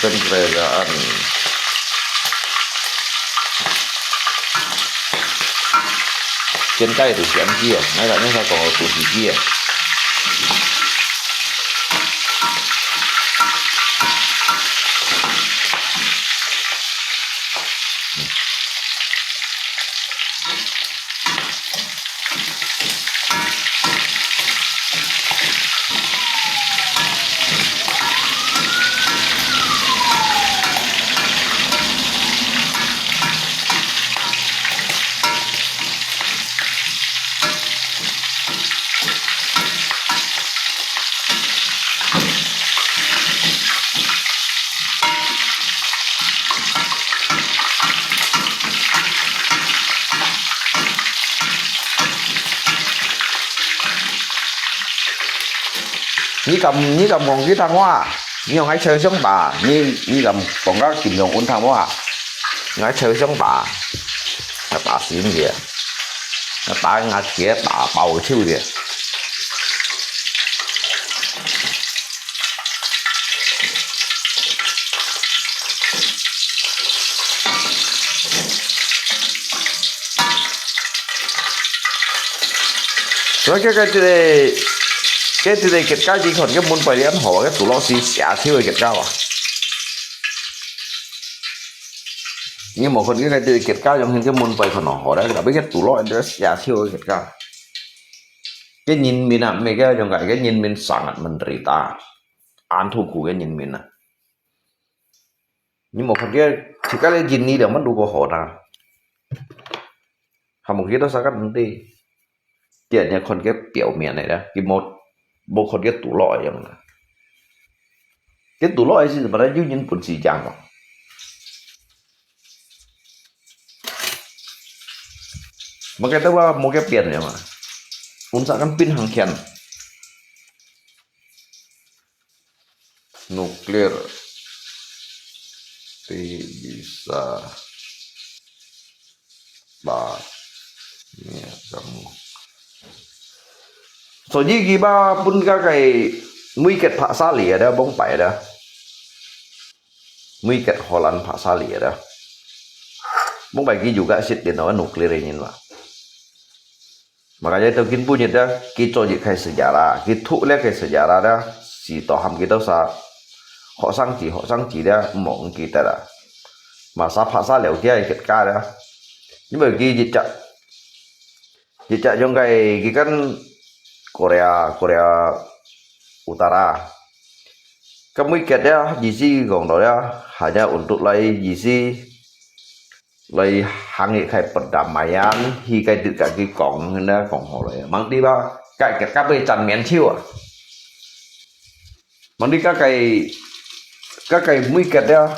Penkerjaan trên cây thì chém kia, ngay lại những sao còn tụ chỉ kia. 你咁講幾趟話，你用喺車上打，你咁講個金融運趟話，你喺車上打，打閃嘅，打牙鐵打爆超嘅。所以cái kết quả chỉ còn cái muốn phải đi ăn hỏi cái tủ lót xì xả thiếu cái kết quả à nhưng mà còn cái kết quả trong cái muốn phải còn hỏi đấy là biết cái tủ lót nó xả thiếu cái kết quả cái nhìn mình à mấy cái trong cái nhìn mình sangat menderita an thu của cái nhìn mình à nhưng mà còn thì cái nhìn đi được mất đủ có hỏi nào hàng một cái đó sao các vấn đề tiền nhà con cái biểu miệng này đó cái một con cái tủ lọ vậy mà cái tủ lọ gì mà nó như những cuốn xì chang mà cái đó là một cái biển vậy mà cuốn sao cái pin hàng khen nuklir thì bisa kamu so ji giba pun cái mui ket Pak Sali ada bong pai ada mui ket Holland Pak Sali ada bong pai ki juga sit di nawa nuklir ini lah makanya itu kin punya dah kita jadi kayak sejarah kita lihat kayak sejarah dah si toham kita sa họ sang chỉ dah mong kita dah masa Pak Sali dia ket ka dah nhưng mà ki jejak yang kayak kan Korea Utara kamu ikatnya GC gong đó hanya untuk lay GC lay hangi kayak perdamaian hi kayak được cái cổng nó cổng họ lại mang đi ba cái các bên chăn miến chiêu à mang đi các cái muy ikatnya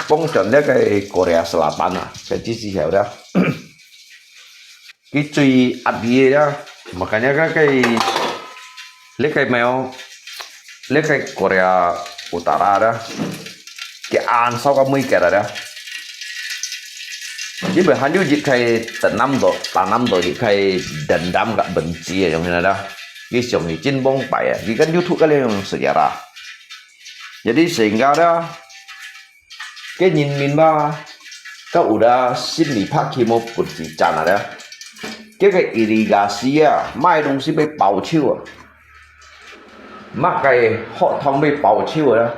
bong chuẩn đấy cái Korea Selatan à cái GC hiểu đó cái truy ắt gì đó makanya lấy cái Korea Utara đó cái an sau cái mấy cái đó chứ bởi hắn dịch cái tận năm độ dịch cái đần đam gặp bệnh gì ở trong này đó cái sống thì trên bông bảy cái kan YouTube cái lên sejarah jadi sehingga đó cái nhìn mình ba cái udah心里怕khi mau bật gì chán đó cái irigasi à mai đông sĩ bị bảo chiêu à mắc cái họ thông bị bảo chiêu đó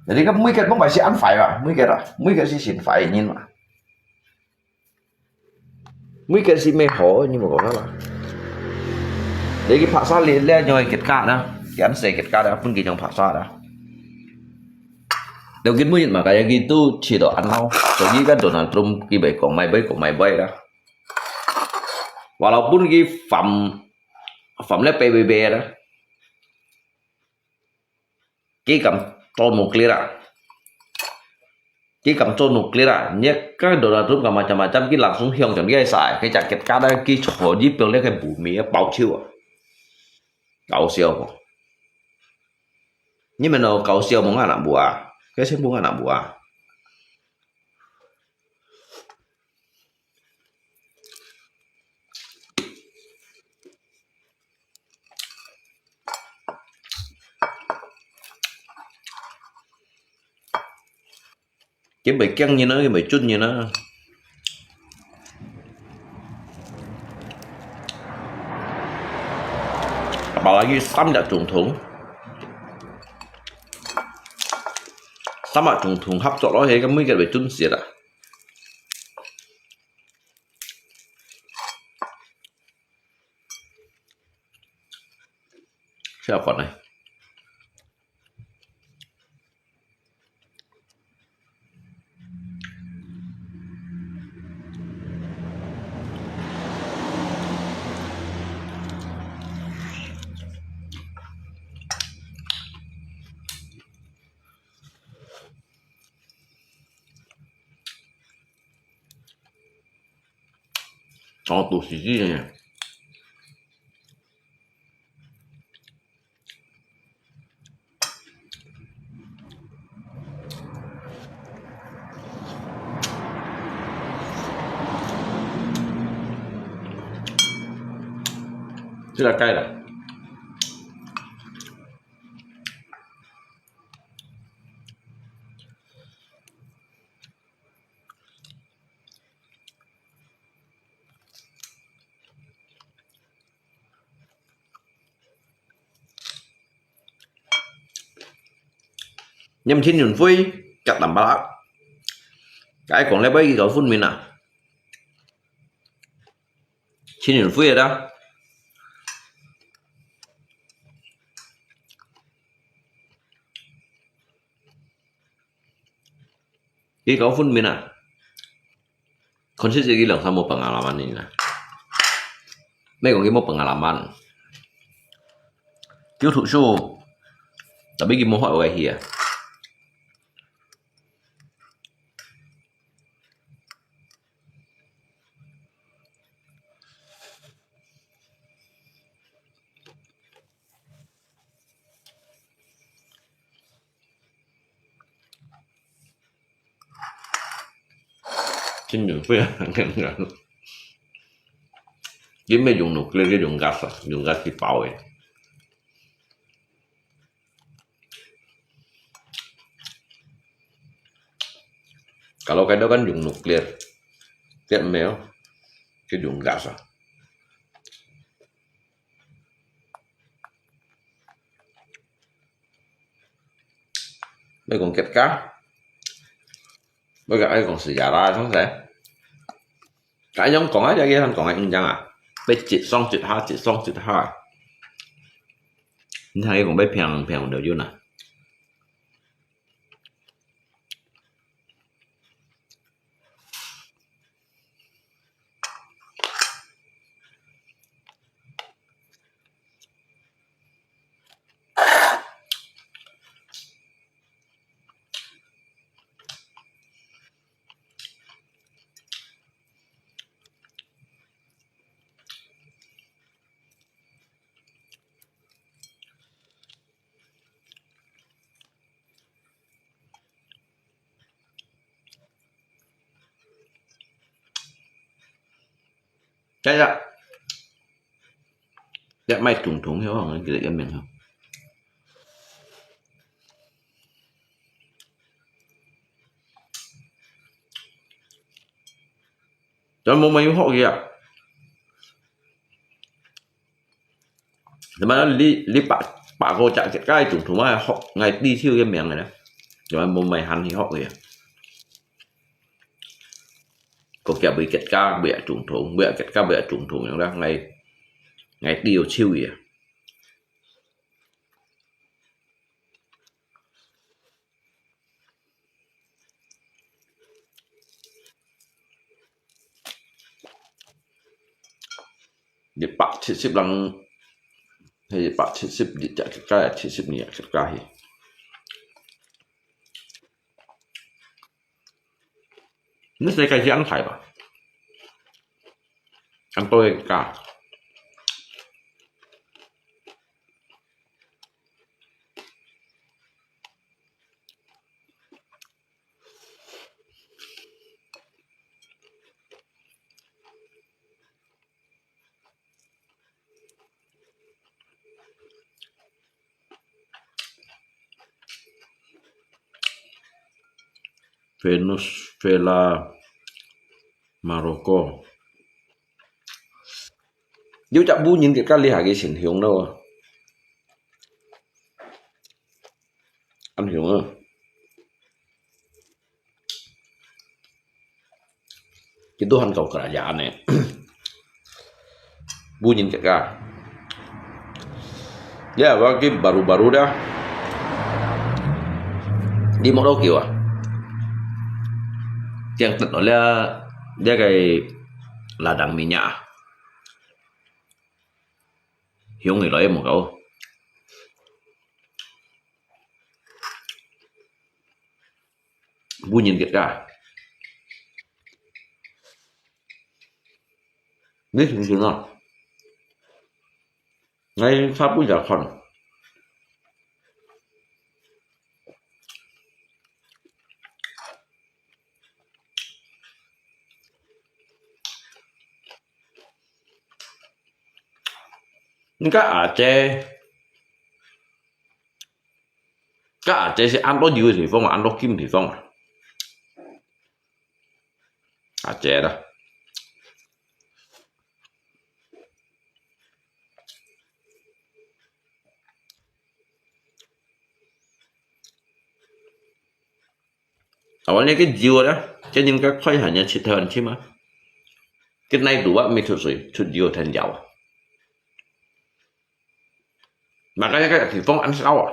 jadi cái mấy cái bóng bài sẽ ăn phải à mấy cái sẽ xin phải nhìn mà mấy cái sẽ mê hổ nhưng mà có đó là để cái phá xa liền lên nhoi kết cả đó cái ăn sẽ kết cả đó phân kỳ trong phá xa đó đầu tiên mới mà cái gitu chỉ đồ ăn mau rồi như cái Donald Trump cái bài của mày bay đó walaupun cái phẩm là PBB đó cái cầm trôn nuklir cái cầm trôn nuklir nhé cái Donald Trump cầm macam-macam cái langsung hiong chọn cái xài cái jacket cá đó cái chỗ giúp được lấy cái bù mía bảo chiêu cậu siêu nhưng mà nó cậu siêu muốn làm bùa cái sẽ muốn làm bùa cái bầy căng như nó cái bầy chun như nó apalagi samdak trùng hấp cho nó hay cái mấy cái bầy chun xịt à sao còn này tuh sih Rất là cay rồi. Nhưng chín nhún phui chặt làm ba cái còn lấy bấy cái phun mình à chín nhún phui rồi đó cái kau phun mình à konsisten bilang sama pengalaman ini lah mấy còn cái một pengalaman tiêu thụ show tapi cái mô hỏi ở here chín nhún phui kiếm mấy dùng nục lên cái dùng gas cái bao ấy kalau cái đó kan dùng nuklir tiện méo cái dùng gas à mấy con kết cá với cái còn xì gà ra xong sẽ cái giống còn ấy kia còn anh chăng à bị chít xong chít hai你睇còn bị phèn đều vô nè cái đó dạ may trùng thủng hiểu không cái em mình không cho mua mấy hộ kìa thì mà nó đi bạ cô chạy cái trùng thủng mà họ ngày đi thiêu cái miệng này đó rồi mua mày hắn thì họ kìa có kẻ bị kết ca bị trùng thủng trong đó ngày điều chiêu kìa để bạc chết xếp lăng hay bạc chết xếp đi chạy cái chết xếp nhẹ cái nó sẽ cái gì ăn phải吧ăn tôi cả Venezuela Morocco nếu chạm bu nhìn cái ly hạ cái xỉn hiếu đâu ăn hiếu không cái Tuhan kau kerajaan này bu nhìn cái ya bagi baru-baru dah đi một đâu kiểu à tiếng tận đó là cái ladang minyak hiếu người nói một câu bu nhìn cái biết không nào ngay pháp bu giả còn nhưng các ả chế sẽ ăn đó dư thì phong ăn đó kim thì phong ả chế đó awalnya cái dừa đó cho nên các khoai hanya chỉ thèn chứ mà cái này đủ bạn mới thực sự chút dừa thành giàu mà cái thì phong ăn sao à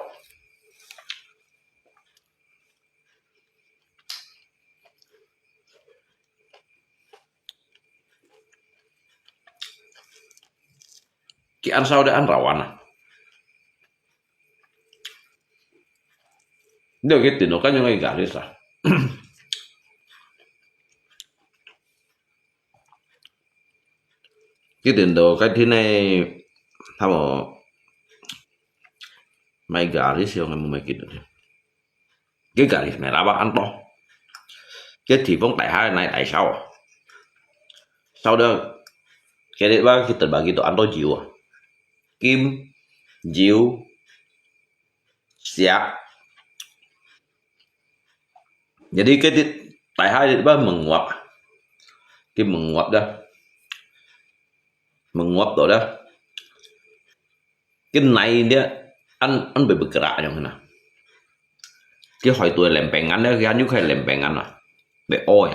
cái ăn sao để ăn rau ăn à nếu cái tiền nó cái những gà đi sao cái tiền đồ cái thứ này tham bảo mày gà đi siêu ngày mày kịp được cái gà thì mày đã ăn to cái thì phong tại hai này tại sao à? Sau đó cái đấy ba cái tận bà gitu ăn to dịu à kim dịu xẹp jadi cái tại hai ba mừng ngoặt cái mừng ngoặt đó mừng ngoặt rồi đó cái này dia ăn bị bergerak yang mana cái hỏi tuổi lempengan đó cái như kayak lempengan lah be oi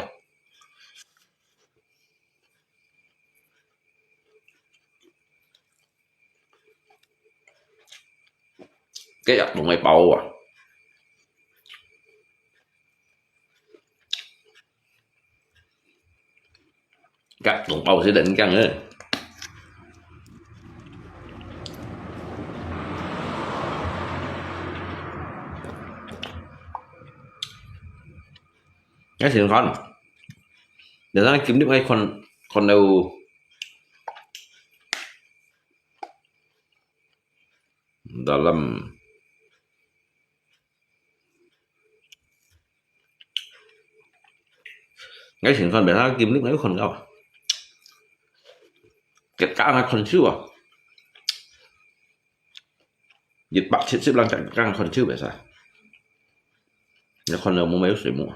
cái giặc tụi mày bầu à các tụi bầu sẽ định căng nữa cái chuyện con để ra kiếm được ngay con đâu dalam cái chuyện con để ra kiếm được mấy con đâu cái cá là con chưa à dịch bạc xếp lăng chạy càng con chưa vậy sao nó con đâu mua mấy sợi mua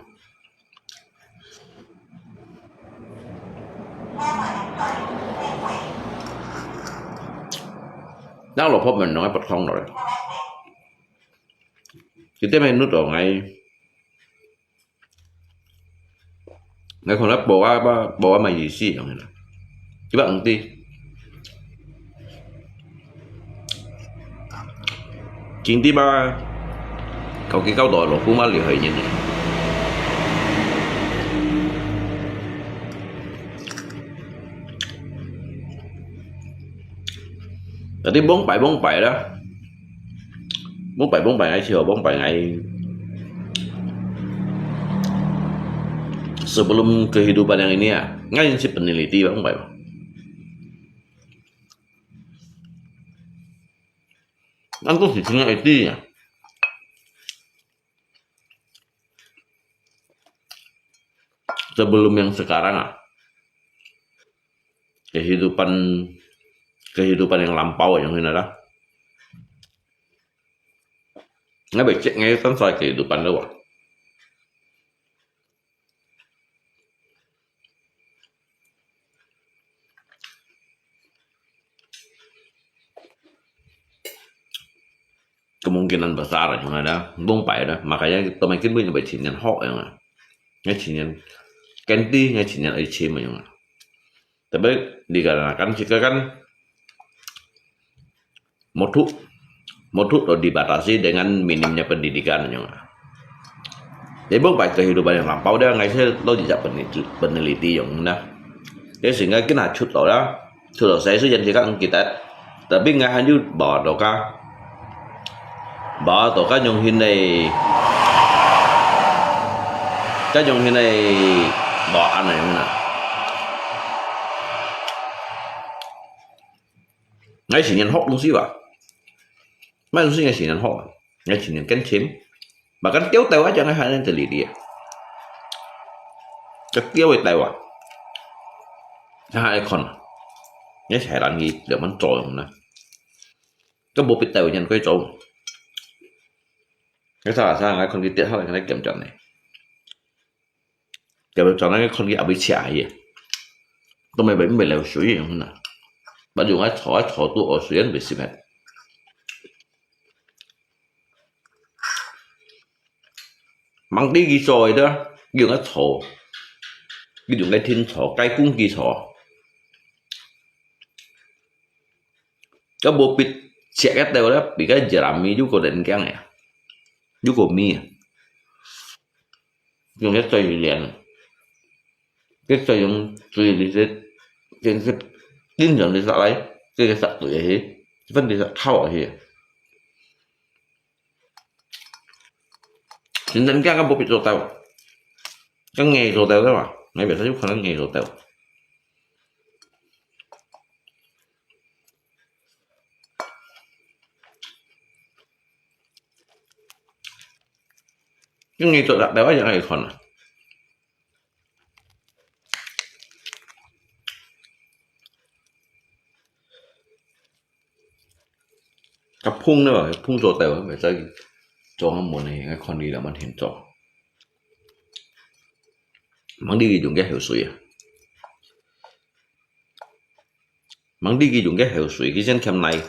đó là phốt mình nói bật không rồi thì tiếp mình nút rồi ngay con lớp bộ mày gì xí rồi nè chứ bạn đi chính tí ba cầu cái cao đội lột phú má liều hơi nhìn này tadi 47 đó 47 ngày chiều 47 ngày sebelum kehidupan yang ini ya ngayon si peneliti bang Pak antum di sini IT ya sebelum yang sekarang kehidupan yang lampau yang ini adalah nggak becek ngay tentang kehidupan doang kemungkinan besar yang ada bongpai dah makanya teman punya bacaan hok yang ngacian kenti ngacian ICM yang tapi dikarenakan jika kan mutu udah dibatasi dengan minimnya pendidikan yang jadi bongpai kehidupan yang lampau dah nggak sih lo tidak peneliti yang dah jadi sehingga kita cut lah sudah saya sudah janjikan kita tapi nggak hanya bỏ đâu cả bỏ tổ cá nhung hin này bỏ ăn này nè ngay chỉ nhận hốc đúng xí vào mấy đúng xí ngay chỉ nhận hốc ngay chỉ nhận cánh chém mà cánh kéo tay quá cho ngay hai lên từ lì địa cái kéo về tay quá hai con ngay chạy làm gì để mình trội không nè cái bộ bị tàu nhận quay trộm cái sao là sao cái con kia tiết hơn cái kiểm tra này kiểm tra cái con kia bị chả gì tôi mới bị lèo suy gì không nè bạn dùng cái thỏ tụ ở suy bị xịt hết mang đi ghi rồi đó dùng cái thỏ dùng cái thiên thỏ cái cung ghi thỏ cái bộ bị chả cái tàu đó bị cái giờ làm mi giúp cô định cái này giúp cô mi dùng cái chơi liền cái chơi dùng chơi thì cái tin tưởng thì sao đấy cái sợ tuổi ấy vấn đề sợ thao ở here chính đến cái bộ bị rô tàu cái nghề rô tàu đó mà ngay việc giúp khả nghề rô tàu cái nghề rô tàu ấy là còn cái phun nữa cái phun rô tàu phải chơi cho một này cái con đi là mình hiện cho mang đi dùng cái hiệu suy mang đi dùng cái hiệu suy cái chân kem này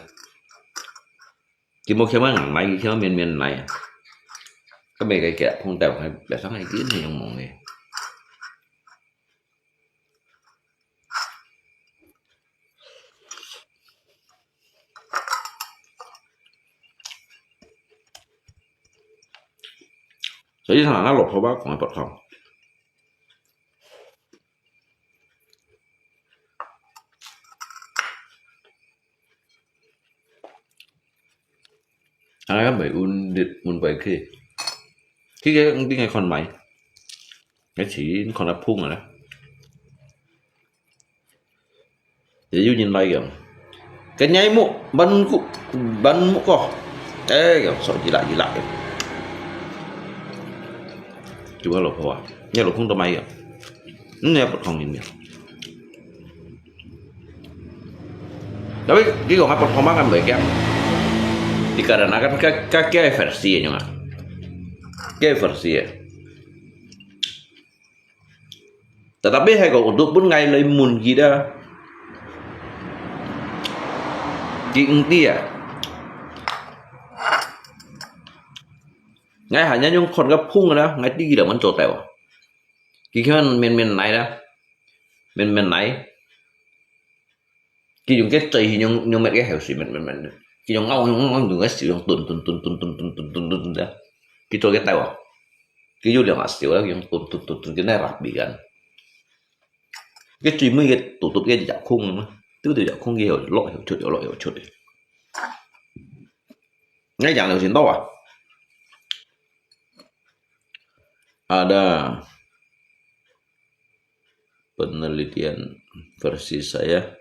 chỉ một cái máng này cái miền này cái mấy cái kẹt phun tàu hay để sáng hay kiến thì trong mọi người所以他那老婆吧讲不通，anh ấy phải un địch muốn về khi cái ngày con mày cái chỉ còn là phun rồi đó để dụ nhìn lại kìa cái nháy mũ bắn mũ co ê kìa sợ gì lại chú cái lột hoa nghe lột không tao may kìa nghe bật không nhìn miệng tapi cái còn apa pemakan mereka dikarenakan kakek versinya kayak versi ya tetapi kalau untuk pun ngay lấy mun kita di inti ya ngay hanya những con gấp phung đó ngay đi đâu vẫn trộn tèo cái miền này đó miền này cái dùng cái trì nhưng mà cái hẻo xì mình cái dùng ngâu dùng cái sử dụng tuần đó cái trôi cái tàu cái vô lượng là xíu đó dùng tuần cái này đặc biệt gần cái trì mới cái tụt cái dạo khung mà tức từ dạo khung hiểu lỗi hiểu chút ngay dạng điều gì đâu à ada penelitian versi saya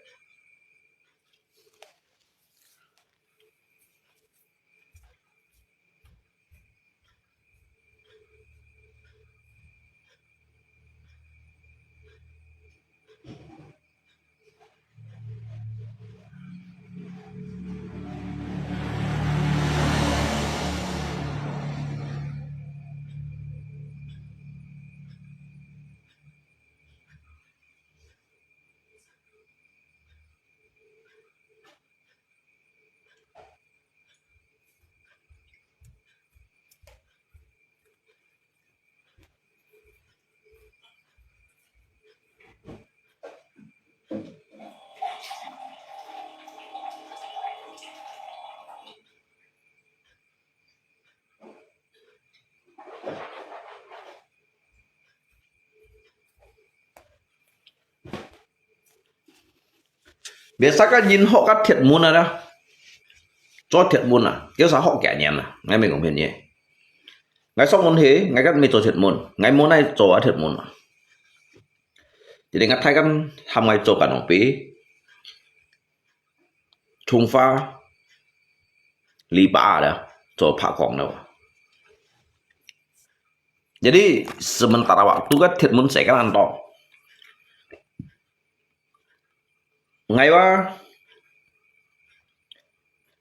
biasa kan nhìn họ cắt thiệt muôn rồi đó cho thiệt muôn à kiểu sao họ kẻ nhẹn à ngay mình cũng biết nhỉ ngay sau môn thế ngay các mình cho thiệt muôn ngay môn này cho thiệt muôn à thì để ngắt thay kan ham ngay cho cả nòng pí trung pha lý ba đó cho phá quang đâu jadi sementara waktu kan thiệt muôn sẽ kan anto ngày ba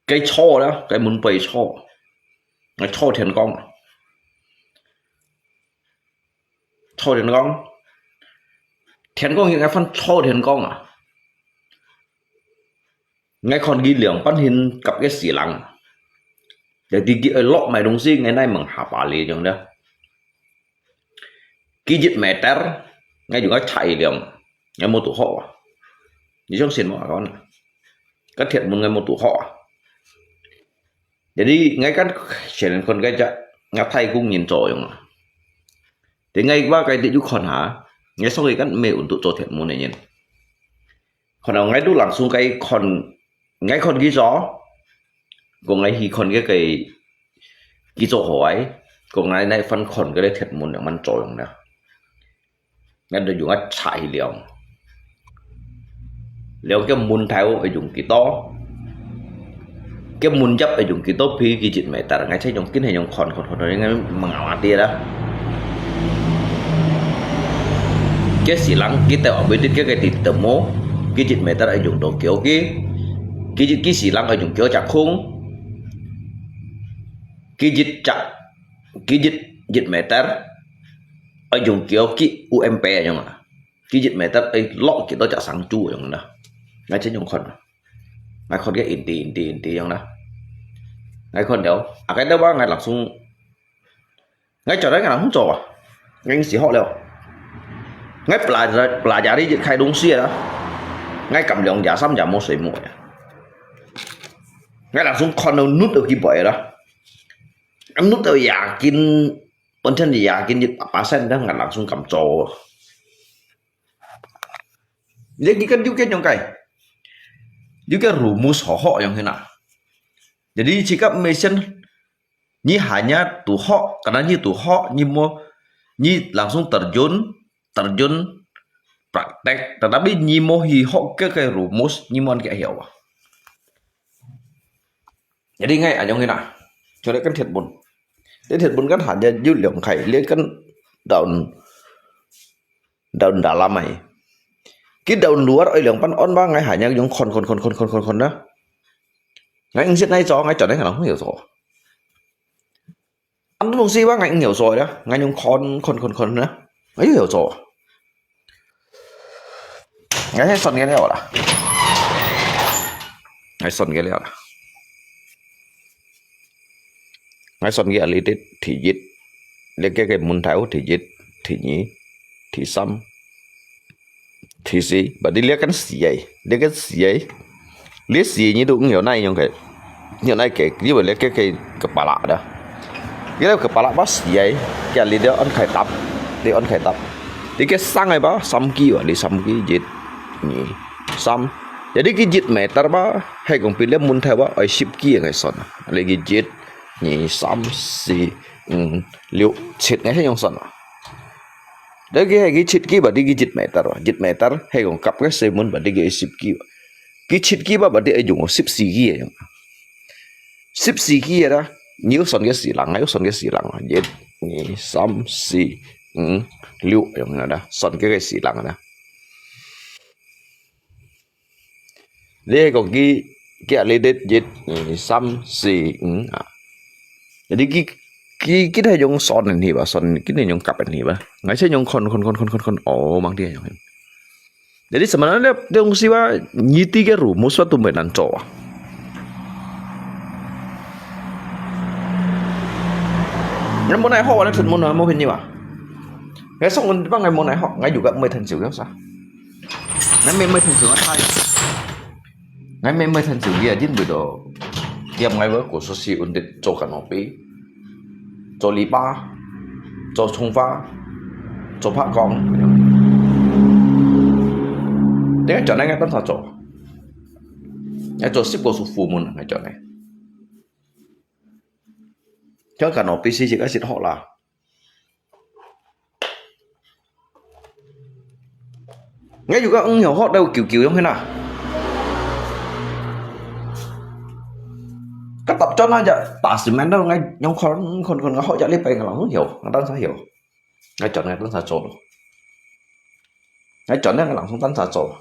cái cho đó cái muốn bày cho cái cho thiền công thiền công hiện cái phân cho thiền công à ngay còn ghi lượng bắt hình cặp cái xỉ lăng để đi cái lọ mày đúng gì ngày nay bằng hạ bà lì chẳng đó cái dịch mẹ ter ngay dùng cái chạy lượng ngay một tụ họ như trong xin mọi con các thiện một ngày một tụ họ để đi ngay các chuyện con cái chợ ngắt thay cũng nhìn trội mà thì ngay qua cái tự chú còn hả ngay sau khi các mẹ ổn tụ cho thiện môn này nhìn còn nào ngay lúc lặng xuống cái còn ngay còn ghi gió còn ngay thì còn cái ghi gió hỏi còn ngay này phân còn cái đấy thiện môn đểมันtrội không nè ngay được dùng cái chạy liệu cái môn theo ở dùng cái to cái môn chấp ở dùng cái to phi cái chuyện mẹ ta ngay thấy dùng cái này dùng còn rồi ngay mà ngạo tia đó cái xì lăng cái tàu ở bên cái thịt tờ mố cái chuyện mẹ ta ở dùng đồ kiểu cái xì lăng ở dùng kiểu chặt khung cái dịch mẹ ta ở dùng kiểu cái UMP nhưng mà cái dịch mẹ ta ở lọ cái đó chặt sáng chu giống đó ngay trên dùng ngay con cái in tí giống đó ngay con đéo cái đó ba ngay làm xuống ngay chỗ đấy ngay làm không trò ngay xí họ liệu ngay là giá đi khai đúng xia đó ngay cầm lượng giá xăm giá một sợi mũi ngay làm xuống con đâu nút được cái bưởi đó em nút được giả kinh bản thân thì giả kinh dịch bà sen đó ngay làm xuống cầm trò lấy cái cân cái trong cái juga rumus ho yang kena. Jadi jika mesin ni hanya tu ho, karena ni tu ho ni langsung terjun praktek, tetapi ni mau hi ho ke rumus ni mon ke hiểu. Jadi ngay ở trong cái nào, cho đấy cái thiệt buồn cái hanya dữ liệu khải lấy cái daun dalam này. Cái đầu luar ở lượng pan on ba ngay hanya dùng con đó ngay anh này cho ngay trở đấy là không hiểu rồi anh không gì ba ngay anh hiểu rồi đó ngay dùng con nữa ngay hiểu rồi ngay hay son cái leo là ngay son cái leo là ngay son cái lý tết thì dịch lên cái môn tháo thì dịch thì nhí thì xăm thì gì bà đi lấy cái gì lấy gì như đúng nhiều này như cái như vậy lấy cái bà lạ đó cái đó cái bà lạ bắt gì cái lý đó ăn khai tập thì cái sang này bác xăm kia đi xăm kia dịch nhỉ xăm jadi cái dịch mẹ ta bác hay còn bị lấy muốn theo bác ở ship kia cái son lấy cái dịch nhỉ xăm gì liệu chết ngay hay không son đấy cái chít kia bà đi cái dịch mẹ tar hay còn cặp cái xe muốn bà đi cái ship kia cái chít kia bà đi dùng ship xì kia đó nếu son cái xì lăng dịch nhỉ xăm xì liệu giống nào đó son cái xì lăng đó đây còn cái lấy đất dịch xăm xì jadi cái này dùng son này bà son cái này dùng cặp này bà ngay sẽ dùng con mang dia yang jadi sebenarnya dia ngisi ba nyiti ke rumus wa tumbenan cowok nên môn này họ là thật môn nào mô hình như vậy cái xong bằng ngày môn này họ ngay juga mới thành sự sao ngay mới thành sự thay ngay mới thành sự kia chính bởi đó tiêm ngay với của số si ổn định cho cả nó bí cho lý ba cho trung pha cho phát con thế cái chỗ này ngay tân thật chỗ ngay chỗ ship của số phụ môn ngay chỗ này cho cả nó PC chỉ có xịt họ là ngay juga ông hiểu họ đâu kiểu giống thế nào các tập cho nó vậy tả cement đâu ngay nhóm còn họ chạy lên bay là không hiểu người ta sẽ hiểu ngay chọn này tân thật chỗ ngay chọn này là không tân thật chỗ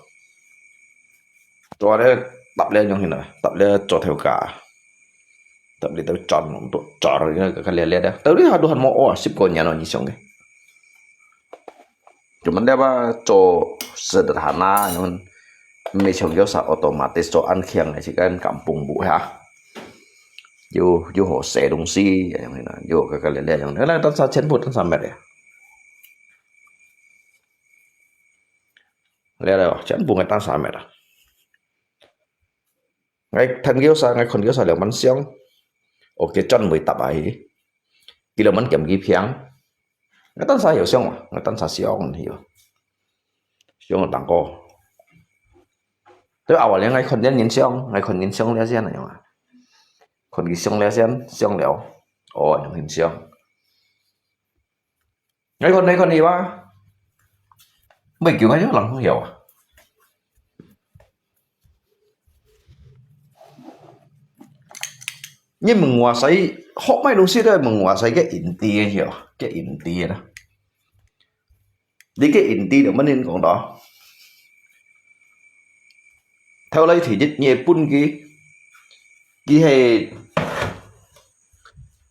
đây tập lên như thế này tập lên chỗ theo cả tapi tao chọn untuk chọn cái lihat lihat dah tao ni haduhan mau sip ko nyano ni song cuman dia apa sederhana cuman mì trồng gyoza otomatis cho ăn khiêng này chỉ cần kampung bu ha yo hồ xe đông si yang ini yo cái lihat yang ini lah tan sa chen put tan sa mệt lihat rồi chen bu ngay tan sa mệt ngay thân gyoza ngay con gyoza liệu bánh xiang ok chân mười tập ấy kilo bánh kèm ghi phiang ngay tan sa hiểu xiang mà ngay tan sa xiang hiểu xiang là tăng co tôi awal yang ngay kon yin xiang lẽ xiang này mà kon ghi xiang lẽ xiang liao những hình xiang ngay con đây con gì ba mình kiểu ngay rất lòng không hiểu à nhưng mình ngoài say họ mấy đồng sĩ đó mình ngoài say cái in tiền hiểu cái in tiền đó đi cái in tiền được mất nên còn đó theo đây thì rất nhiều pun cái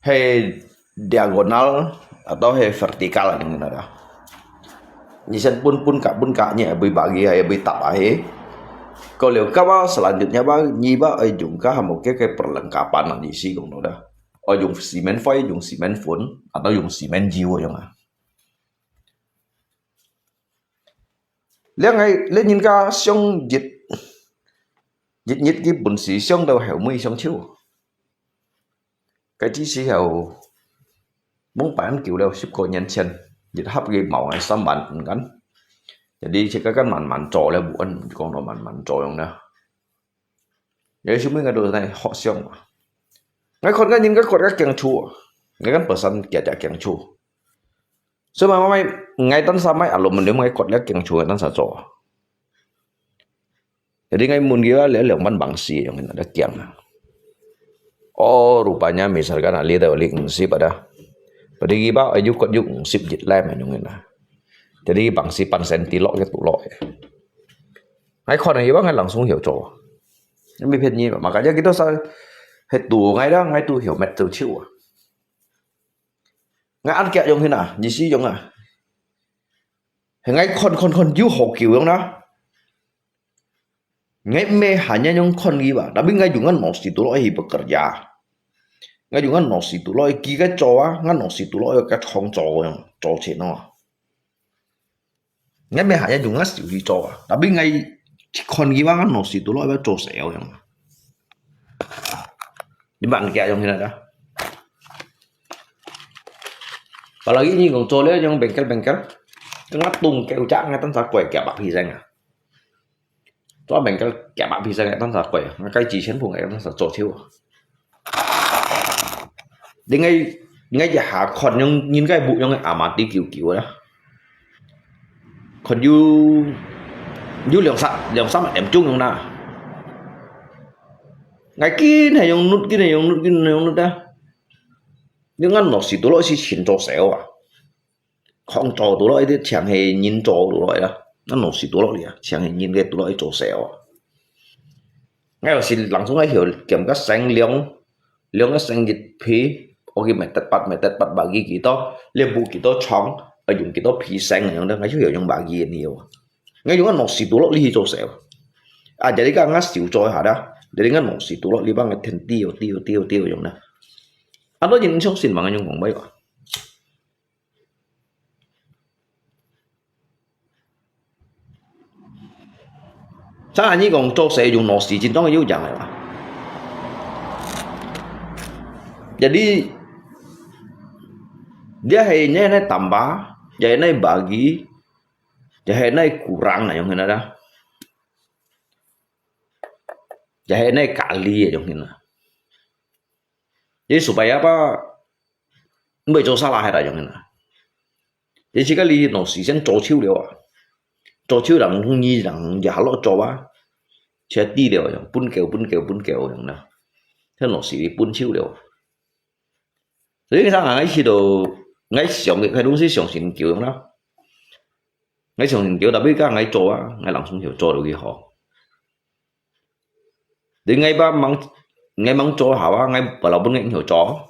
hay diagonal atau hay vertikal yang mana dah ni sen pun kanya bagi hay tập ấy kalau kau selanjutnya nyi dùng cả một cái perlengkapan là gì xí cũng đó dah dùng cement foil dùng cement phun atau dùng cement jiu yang lihat ngay lên nhìn cả xong dịch nhất cái bún xí xong đâu hiểu mấy xong chiếu cái chỉ xí hiểu muốn bán kiểu đâu ship cô nhân chân dịch hấp cái màu này xăm bản gắn jadi jika kan man trò là buồn còn nó man trò không nào vậy chúng mình cái đồ này họ xong ngay con cái nhìn cái con cái kẹng chua ngay cái person kẹt kẹng chua so mà mày ngay tan sa mai alum mình nếu ngay con cái kẹng chua tan sa trò jadi ngay mun dia lihat man bangsi yang ada kẹng rupanya misalkan ali dah balik si pada giba ayu kot yuk sip jit lem yang ini jadi bangsi pan senti lọ cái tụ lọ ngay con này bác ngay langsung hiểu chỗ nhưng bị phiền gì mà makanya kita sao hết tụ ngay đó ngay tụ hiểu mệt từ chịu ngay ăn kẹo giống thế nào gì xí giống à ngay con yêu hồ kiểu giống đó ngay mê hanya yang con gì bà tapi ngay juga nong si tụ lọ hi bekerja ngay juga nong si tụ lọ ki cái trò á ngay nong si tụ lọ cái thong trò yang trò chuyện nó ngay mẹ hanya dùng ngasih di cowok, tapi ngay kon gimana nasi itu lo apa cosel yang di bang kayak yang ini ada. Apalagi ini còn cowok yang bengkel tengah tung kayak ucap ngay tan sa quẩy kẹp bạc phi danh à, cho bengkel kẹp bạc phi danh ngay tan sa quẩy, ngay chỉ chén phụ ngay tan sa cowok chiu. Đi ngay giờ hạ kon yang nhìn cái bụng yang amati kiểu đó. Còn du lượng sắt mà đem chung không nào ngay kia này dùng nút đó nhưng ăn nó xí tụi lỗi xí chín trò xéo à không trò tụi lỗi thì chẳng hề nhìn trò tụi lỗi đó nó nó xí tụi lỗi à chẳng hề nhìn cái tụi lỗi trò xéo à ngay là xí lắng xuống ngay hiểu kiểm các xanh liếng các xanh dịch phí ok mày tật bắt bagi kita liệp vụ kita chong ở dùng kita phí xanh này đó ngay chú hiểu dùng bagi nhiều ngay dùng nó xí tụi lỗi đi trò xéo jadi kan ngas xíu trò hả đó jadi kan nó xí tụi lỗi đi bằng cái thiên tiêu dùng đó anh nói nhìn xong xin bằng anh dùng mấy ạ chẳng hạn như còn cho sẽ dùng nó xí chính trong cái dấu dạng này mà jadi dia hanya ini tambah jadi ini bagi jadi ini kurang nah yang ini dah jadi ini kali yang ini jadi supaya apaไม่做 salah hay là yang ini jadi jika li nó xí sen做超了啊做超人không như rằng giả lỡ做á sẽ đi đều yang bún kẹo yang nào thế nó xí bún超了所以佢ngay khi đồ ngay sòng cái đúng sòng xin kiểu đó ngay sòng kiểu đặc biệt các ngay做á ngay làm xong hiểu做được gì họ để ngay ba mang ngay mang cho hả ngay bảo là bên ngay hiểu chó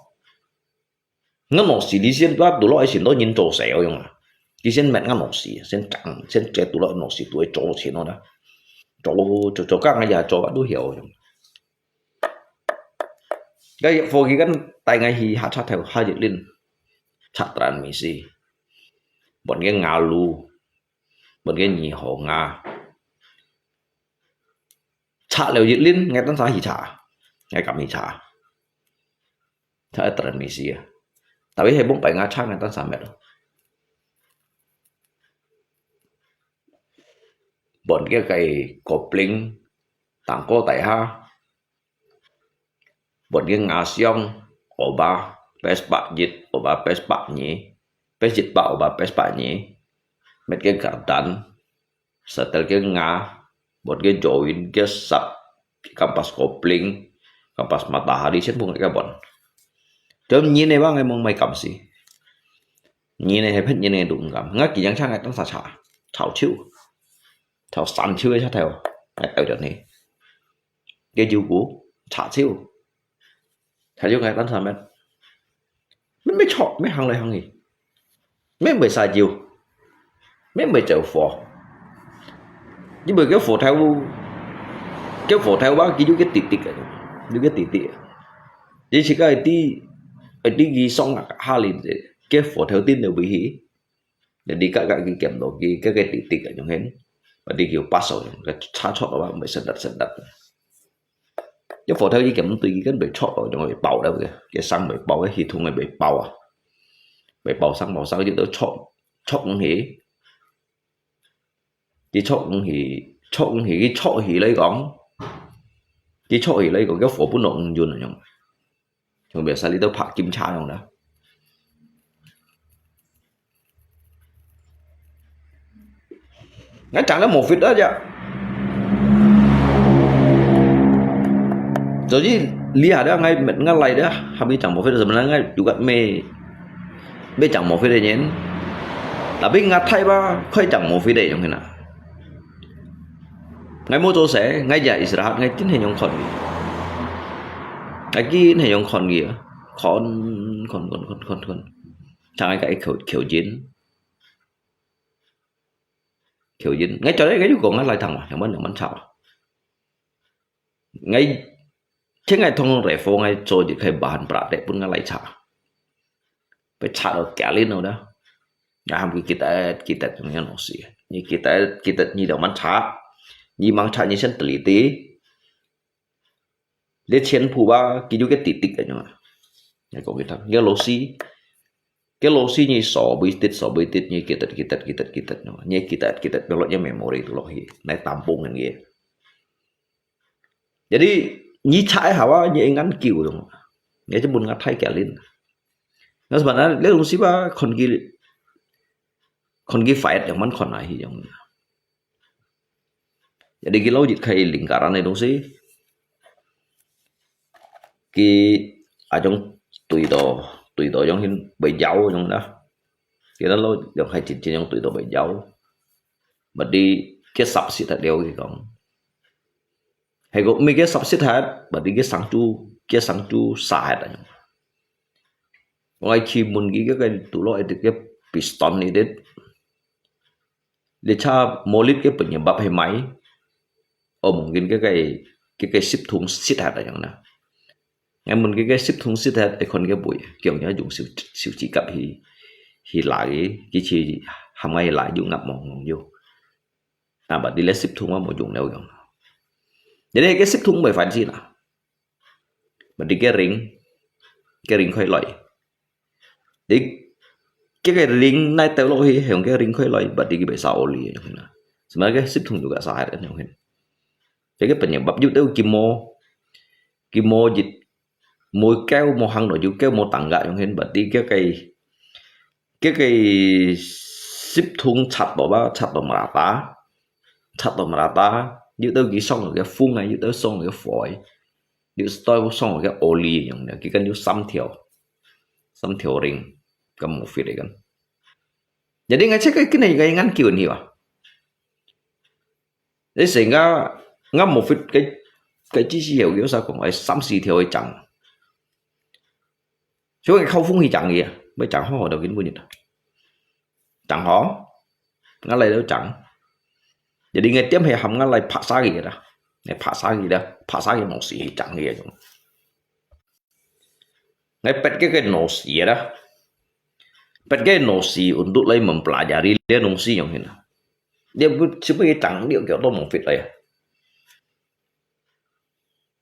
ngắm một xí đi xem đó tụi lo xin đó nhìn trâu xẻo không à đi xem mẹ ngắm một xí xem chẳng xem trẻ tụi lo một xí tụi trâu xí nó đó trâu các ngay giờ trâu都hiểu cái phô cái tay ngay hi hạ chặt theo hai dịch linh chặt tràn mỹ si bọn cái ngà lu bọn cái nhì hồ ngà chặt liều dịch linh ngay tan sa hi chả ngay cầm hi chả chặt tràn mỹ si tapi hay bông bảy ngà chặt ngay tan sa mẹ bọn cái kopling tảng cô tại ha bọn cái ngà xiong oba pes bạc dịch oba pes bạc nhỉ pes dịch bạc oba pes bạc nhỉ met cái gardan setel cái ngà bọn cái join cái sap kampas kopling kampas matahari sen bunga cái bọn terus nhìn này bang ngày mong mày cầm gì nhìn này hay phết nhìn này đúng cầm ngắt kỳ giang sang ngày tăng xả xả thảo chiu thảo sẵn chiu ấy theo ngày ở chỗ này cái chiu cũ xả chiu thảo chiu ngày tăng xả mệt mấy chọn mấy hàng này hàng gì mấy mày xài chiu mấy mày chở phò nhưng mà cái phò theo bác cái cái tịt cái tịt vậy chỉ cái đi ghi xong hai lần cái phò theo tin đều bị hỉ để đi các cái kiểm đồ cái tịt ở trong hến và đi kiểu pass rồi cái cha chọn đó mới sân đặt cái phò theo đi kiểm tùy cái bị chọn rồi trong bị bầu đâu cái xăng bị bầu cái hệ thống này bị bầu xăng bầu sao chứ đỡ chọn hỉ cái chọn hỉ lấy góng cái chọn hỉ lấy còn cái phò bún nộn dùn ở trong chúng bây giờ đi đâu phạt kim cha trong đó ngay chẳng là một việc đó chứ rồi chứ lia đó ngay mình ngay lại đó ham đi chẳng một việc rồi mình ngay juga mê chẳng một việc đấy nhé tapi ngat thay ba khơi chẳng một việc đấy trong thế nào ngay mua chỗ sẽ ngay giờ istirahat ngay chính hình con cái kia hình dung con gì con chẳng cái kiểu dính ngay cho đấy cái còn ngay lại thằng mà chẳng mình sao ngay chứ ngay thông rẻ phố ngay cho những cái bản bạc đẹp pun ngay lại chả phải chả được kẻ lên đâu đó làm cái kita trong nhà nó xí như kita như đầu mình chả như mang chả như sen tỉ tí để chiến phù ba cái tịt ở nhau này có cái thằng cái lô xi như sọ bị tịt như kita nó như kita kalau nya memori itu loh này tampung kan gitu jadi như chạy hawa như ngắn kiu dong nghe cho buồn ngắt thay kẻ lên nó sebenarnya lấy lô xi ba kon gi fight yang man kon này yang jadi cái lô dịch khai lingkaran này lô xi cái ở trong tùy đồ trong hình bị dấu trong đó cái đó lối trong hai chín trong tùy đồ bị dấu mà đi cái sập xịt thật đều thì còn hay có mấy cái sập xịt hết mà đi cái sáng chu xả hết rồi ngoài khi muốn cái tủ loại thì cái piston này đấy để cho molit cái penyebab hay máy mungkin cái ship thùng xịt hết rồi chẳng nào ngay mình cái ship thùng xịt hết cái con cái bụi kiểu như dùng siêu chỉ cặp thì lại cái chi hàng ngày lại dùng ngập mỏng vô bạn đi lấy ship thùng mà một dùng đâu không jadi cái ship thùng phải gì nào mình đi cái ring khơi loại đi cái ring này tao lỗi hiểu cái ring khơi loại bạn đi cái bể sao oli sebenarnya cái ship thùng juga sah kan yang cái penyebab giúp tới kimo dịch môi kéo mô hăng nội dù kéo mô tặng gạo trong hình bật đi cái ship thùng chặt vào marata như tới cái xong rồi cái phun này như tới xong rồi cái phổi như tôi xong rồi cái oli trong này cái cần như xăm thiểu ring cầm một phía đấy kan jadi nggak cek cái này cái ngăn kiểu nhiều à đấy sehingga ngắm một phía cái chỉ hiểu kiểu sao cũng phải sắm xì theo chẳng số cái khâu phúng thì chẳng gì mới chẳng họ đầu kiến bunyi chẳng họ ngã lại đâu chẳng jadi ngay tiêm hay hầm ngã lại phá xa gì đó ngay phá xa gì nổ xì chẳng gì vậy ngay pet cái nổ xì đó pet cái nổ xì untuk lagi mempelajari dia nổ xì yang ini dia sebagai chẳng dia kiểu tôi mau fit lại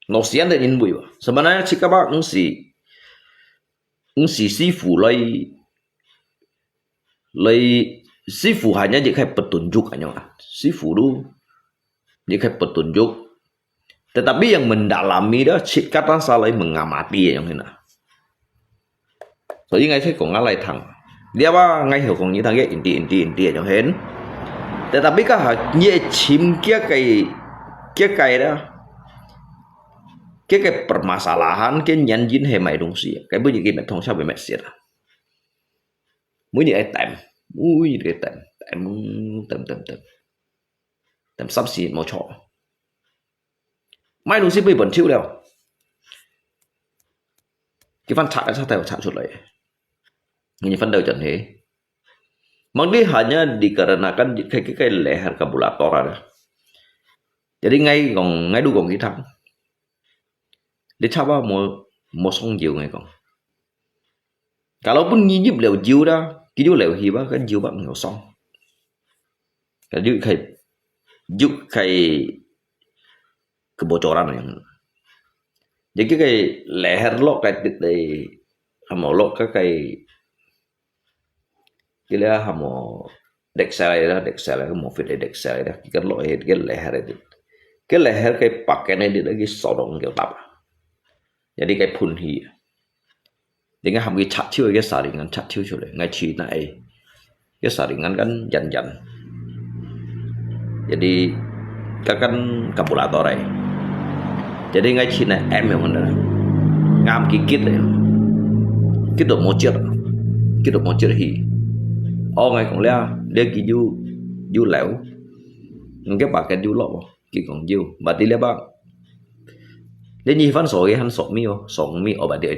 nổ xì ada in bui sebenarnya jika bác ứng sĩ sư phụ lấy sư phụ hanya jika petunjuk hanya sư phụ dulu jika petunjuk tetapi yang mendalami đó kata salah mengamati yang ini所以ngay sẽ có ngay lại thằng dia ba ngay hiểu còn như thằng cái inti ở trong hến tetapi cả nhẹ chim cái đó cái permasalahan cái nhân duyên hệ mày đúng gì cái bây giờ cái mẹ thông sao bị mẹ xiết mỗi như cái tầm sắp xỉ một chỗ mai đúng gì bị bẩn chiêu đâu cái văn chặt sao theo chặt chuột lại ini fan jauh nih. Mang dia hanya dikarenakan cái leher kabulator ada. Jadi ngay đu gong thằng. Dia coba mau song jiu ngay con. Kalaupun nyip lewat jiu dah, kidu lewat hiba kan jiu bak ngau song. Kan jiu kayak kebocoran yang. Jadi cái leher lo kayak dari mau lo cái là hàm đệch xe đó một phía đệch xe đó cái loại cái leher itu cái leher cái pakai này dia lagi sodong kiểu tập jadi cái phun hi dengan hàm cái chặt chiu cái saringan chặt chiu rồi ngay chỉ này cái saringan kan dần jadi kan kabulator này jadi ngay chỉ này em hiểu không ngam kikit đấy cái độ một chiếc hi ngay còn lẽ dia ki du lẻo cái bà cái du lộ ki còn du bà tí lẽ bác dia nyi fan sổ cái hắn sổ mi ở bà dia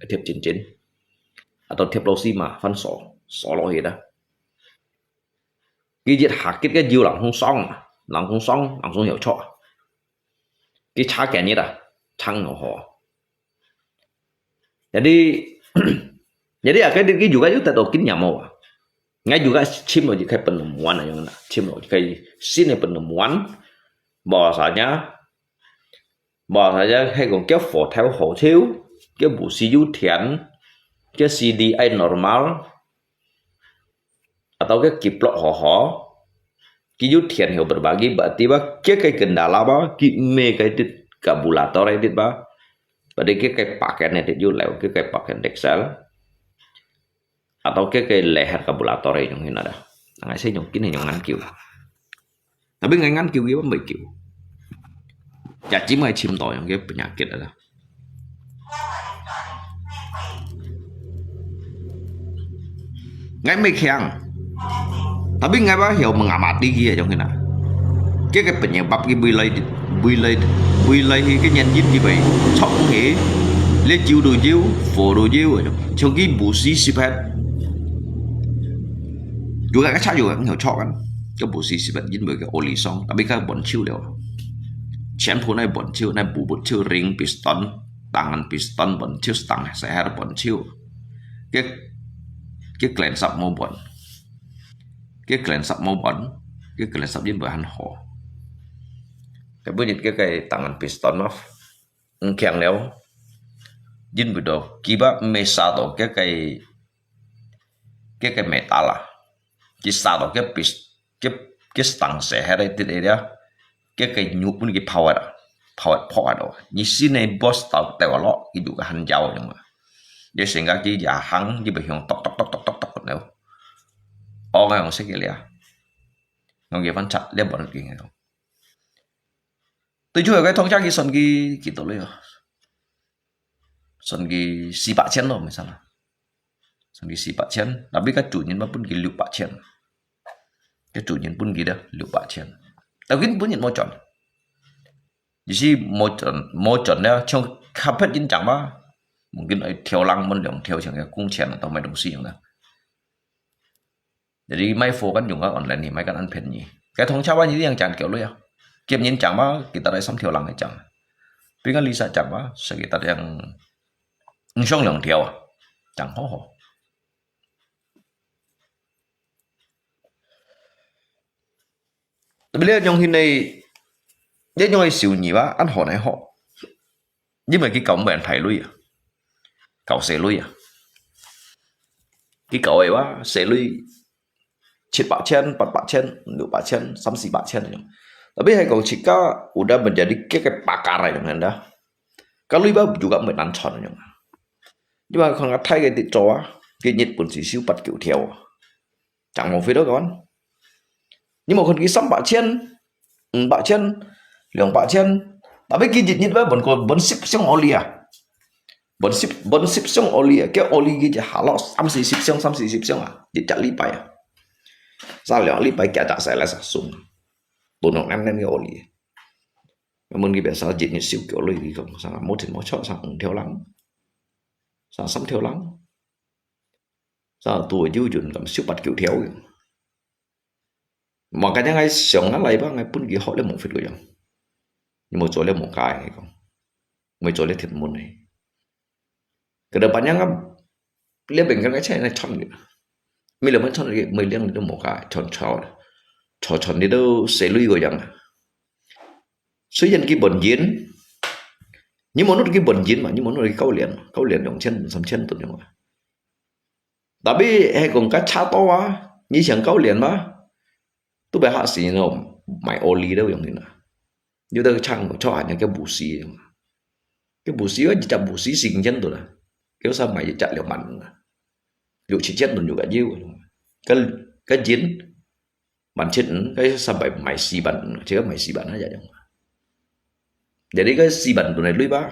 thiệp chín atau thiệp lâu xi mà fan sổ lo gì đó cái giết hạt cái du làm không xong hiểu cho cái cha cái như đó chăng nó họ jadi cái juga itu tahu kinnya mau ngay juga chim loh kayak penemuan yang mana chim loh kayak sini penemuan bahwasanya hay còn cái phổ theo hộ chiếu cái bộ siêu thiện cái CDI normal atau cái kịp lộ họ cái yu thiện hiểu berbagi berarti cái kendala cái me cái kabulator itu berarti cái pakaian itu lewat cái pakaian Excel atau cái leher kabulator yang ini ada. Nggak saya nyongkin yang ngăn kiểu. Tapi nggak ngăn kiểu gitu mấy kiểu. Chỉ mới chim tỏi yang cái penyakit ada. Nggak mấy khéng. Tapi nggak bah hiểu mengamati gitu trong ini. Cái penyebab cái bui lây cái nhân duyên như vậy trọng nghĩa lấy chiêu đồ chiêu phổ đồ chiêu trong cái bộ sĩ sipet juga các cháu juga hiểu cho cái bộ sĩ sipet dính với cái oli xong tapi các bọn chiêu đều chém phố này bọn chiêu ring piston tangan piston bọn chiêu stang saya bọn chiêu cái klen sập mau bọn cái klen sập dính với hắn họ cái bữa nhìn cái tangan piston nó keng léo dính với đó kiba mesado cái metal à cái sado cái stang saya đây thì đấy cái nhục pun cái power đó như xin này boss tàu lo cái juga han jauh nhưng mà jadi sehingga cái giả hăng như bị hong tok nếu ngay ông sẽ cái lia ông cái văn chặt lia bọn cái này tôi juga cái thông tra cái son cái gitu loh son cái si pak chen loh misalnya son cái si pak chen tapi cái chủ nhân pun cái liu pak chen cái chủ nhân pun gitu liu pak chen tapi pun punya mau chọn Jadi mau chọn trong khắp hết những chẳng ba mungkin theo lăng mình dùng theo chẳng cái cung chèn atau mai đồng xi yang Jadi mai phô kan dùng online ni mai kan ăn pen ni. Cái thông cha ba như yang chẳng kiểu luôn ya. Kiếp những chẳng ba kitaได้sam theo lăng cái chẳng. Tapi kan Lisa chẳng ba sekitar yang song yang theo chẳng ho ho. Tapi lihat yang ini dia yang siêu nhị ba ăn họ này họ. Nhưng mà cái cổng bạn phải lui à. Cậu sẽ lui à. Cái cậu ấy ba sẽ lui 700, 400, 500, sampai 400. Tapi kalau jika udah menjadi kayak pakar ya kan dah. Kalau iba juga menancon ya. Nhưng mà không thay cái tiết trò cái nhiệt pun chỉ siêu bật kiểu theo. Chẳng một phía đó con. Nhưng mà còn cái sắm 400, 400, lượng 400. Tapi cái nhiệt ba vẫn ship xong oli à. Vẫn ship xong oli à. Cái oli cái hà lọ 30 ship xong à. Nhiệt chặt lý bài à. Sao liệu lý bài kẻ trả sẽ là sung. Tụi nó năm cái oli. Mình cái bây giờ nhiệt nhiệt siêu kiểu oli thì không sao một thì một chọn sao theo lắm. Sao sắm theo lắm. Sao tuổi dư dùn cầm siêu bật kiểu theo. Mà cái ngay sống nó lại bác ngay bún kia họ lên một phút rồi. Nhưng mà chỗ lên một cái hay không. Mấy chỗ lên thiệt môn này. Cái depannya kan lihat bengkel cái này chọn gitu. Mình là mới chọn cái mới liang itu một cái chọn đi đâu sẽ lui rồi chẳng. Suy dân cái bẩn diễn. Nhưng mà nó cái bẩn diễn mà nhưng mà nó cái câu liền đồng chân sắm chân tụi nhau. Tapi hay còn cái cha to á, như chẳng câu liền mà. Tôi bé hạ sĩ nó mày oli đâu giống như nào. Như tôi chẳng cho ảnh cái bù xì. Cái bù xì ấy chỉ chạm bù xì xình chân tôi là. Kiểu sao mày chạy liệu mặn. Liệu chỉ chết tôi nhiều cả nhiêu. Cái chiến bản chết cái sao mày xì bẩn chứ mày xì bẩn nó vậy không. Để đi cái xì bẩn tụi này lui ba.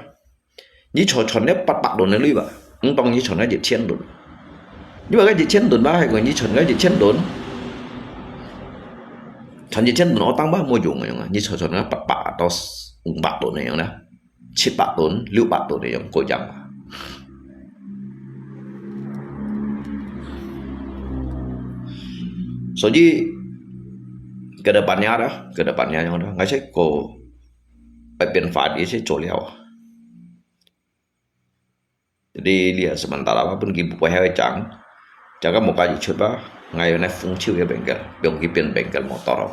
Như tròn nếp bắt bạc tụi này lui ba. Không tông như tròn nó dệt chen tụi. Nhưng mà cái dệt chen tụi ba hay còn như tròn cái dệt chen tụi. Tròn dệt chen tụi nó tăng ba mua dùng rồi như tròn nó bắt bạc tao bạc tụi này nè. Chết bạc tụi, lưu bạc tụi này coi chẳng. Jadi kedepannya yang udah nggak sih kok penfat ini sih coliau. Jadi lihat sementara apa pun kibu hewe chẳng có một cái gì chút ba ngày hôm nay phun chiêu cái bengkel dùng cái pin bengkel motor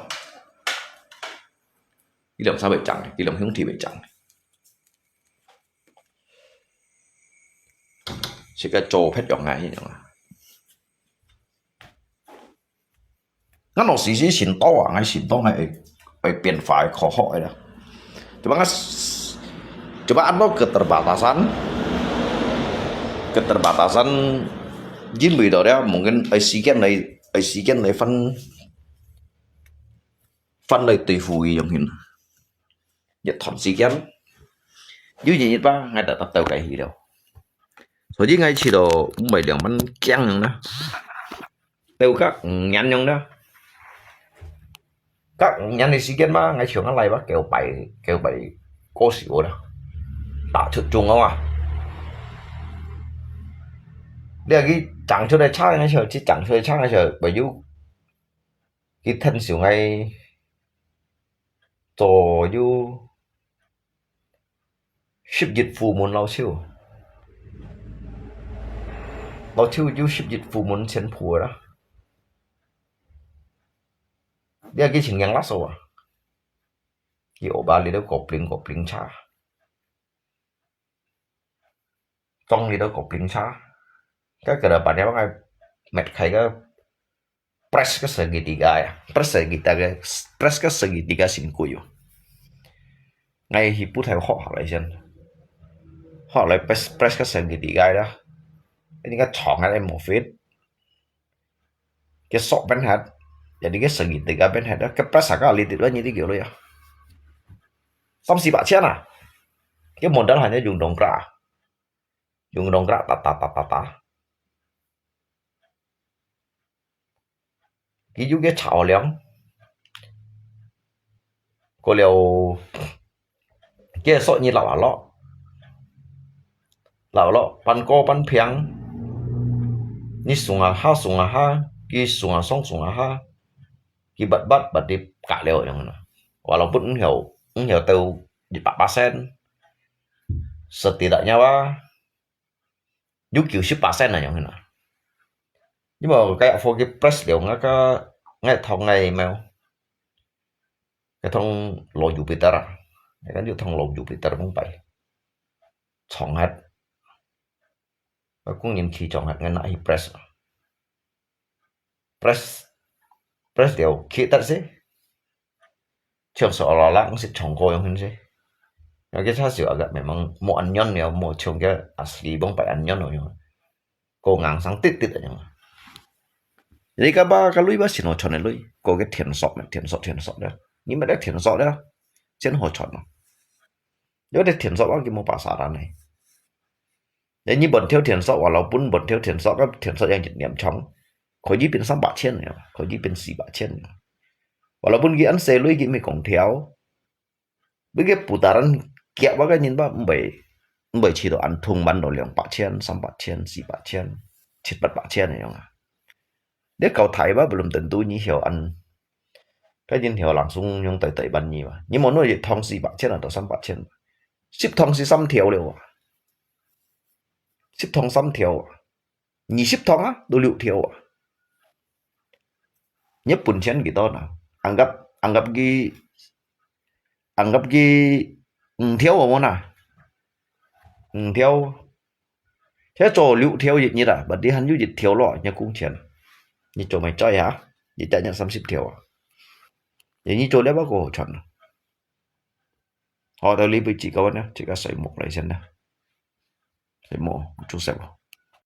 cái đồng sao bị chẳng cái đồng hướng thì bị chẳng sẽ cái trâu phết dòng này như vậy. Nó nói gì xin to à, ngay xin to này phải biến phải khó hỏi đó. Coba ada keterbatasan jin beda dia mungkin sekian này phân này tùy phùi giống hình nhật thọn sekian dưới gì nhất ba ngay tại tập cái gì đâu. Rồi chứ ngay chỉ đồ bảy điểm bắn keng nhung đó. Tiêu các nhăn nhung đó. Các nhăn này sekian ba ngay chiều nó lại bác kêu bảy cô xỉu đó. Tạo trực trùng không à. Đây là cái chẳng cho đây chắc ngay chờ chứ chẳng cho đây chắc ngay chờ bởi vì cái thân xỉu ngay tổ du ship dịch vụ muốn lao siêu du ship dịch vụ muốn chân phùa đó. Đây là cái chừng nhang lát rồi à. Cái ổ ba lý đó cột linh cha trong lý đó cột linh cha cái kedepannya bang met kayak press ke segitiga ya press ke segitiga sinkuyo ngay hiput hay họ lại chân họ lại press ke segitiga đó ini kan chọn ada một phía cái sok bên hạt jadi cái segitiga bên hạt đó cái press agak lihat itu như thế kiểu ya samsi baca nah cái modal hanya dùng dongkrak tata cái juga chảo liang có liều kia sọ như lão lọ pan co pan piang ni sunga ha ki sunga song sunga ha ki bat di cả leo yang mana walaupun hiểu từ di 4% setidaknya kiểu 10% là yang mana nhưng mà cái forgive press liệu ngay thông ngày mèo cái thông lộ Jupiter cái điều thông lộ Jupiter cũng vậy chọn hết và cũng nhìn khi chọn hết ngay nãy press điều khi tắt sih trường seolah-olah cũng sẽ chọn cô yang sih ya kita sih agak memang mau onion ya mau chọn cái asli bông phải onion rồi cô ngang sang tít aja jadi kalau iba sih no chọn lui cô cái thiền sọ đó nhưng mà đã thiền sọ đó trên hồ chọn nó nếu để thiền sọ bao nhiêu một pasaran này để như bẩn theo thiền sọ walaupun bẩn theo thiền sọ các thiền sọ yang niệm trong khỏi gì bên 300 này khỏi gì bên 400 walaupun gian xe lui gì mình còn theo với cái putaran kẹo bao cái nhìn bao bởi chỉ đồ ăn thùng bắn đồ lượng 400 300 400 700 này không để cậu thấy ba belum tentu như hiểu ăn cái nhìn hiểu langsung yung tới ban nhiều nhưng mà nói thong 400 atau 300 ship thong 3 條了ship thong 3 條 20 thong á đồ liệu條nhấp bùn chén gitu nào anggap cái thiếu ở món nào thiếu thế cho liệu thiếu gì như là bật đi hắn dịch thiếu lọ nhà cũng chén như chỗ mày chơi hả gì tại nhận 30 thiếu vậy như chỗ đấy bác cổ chọn họ tao lấy với chị câu nhá chị có sợi một lại xem nào sợi một chút xem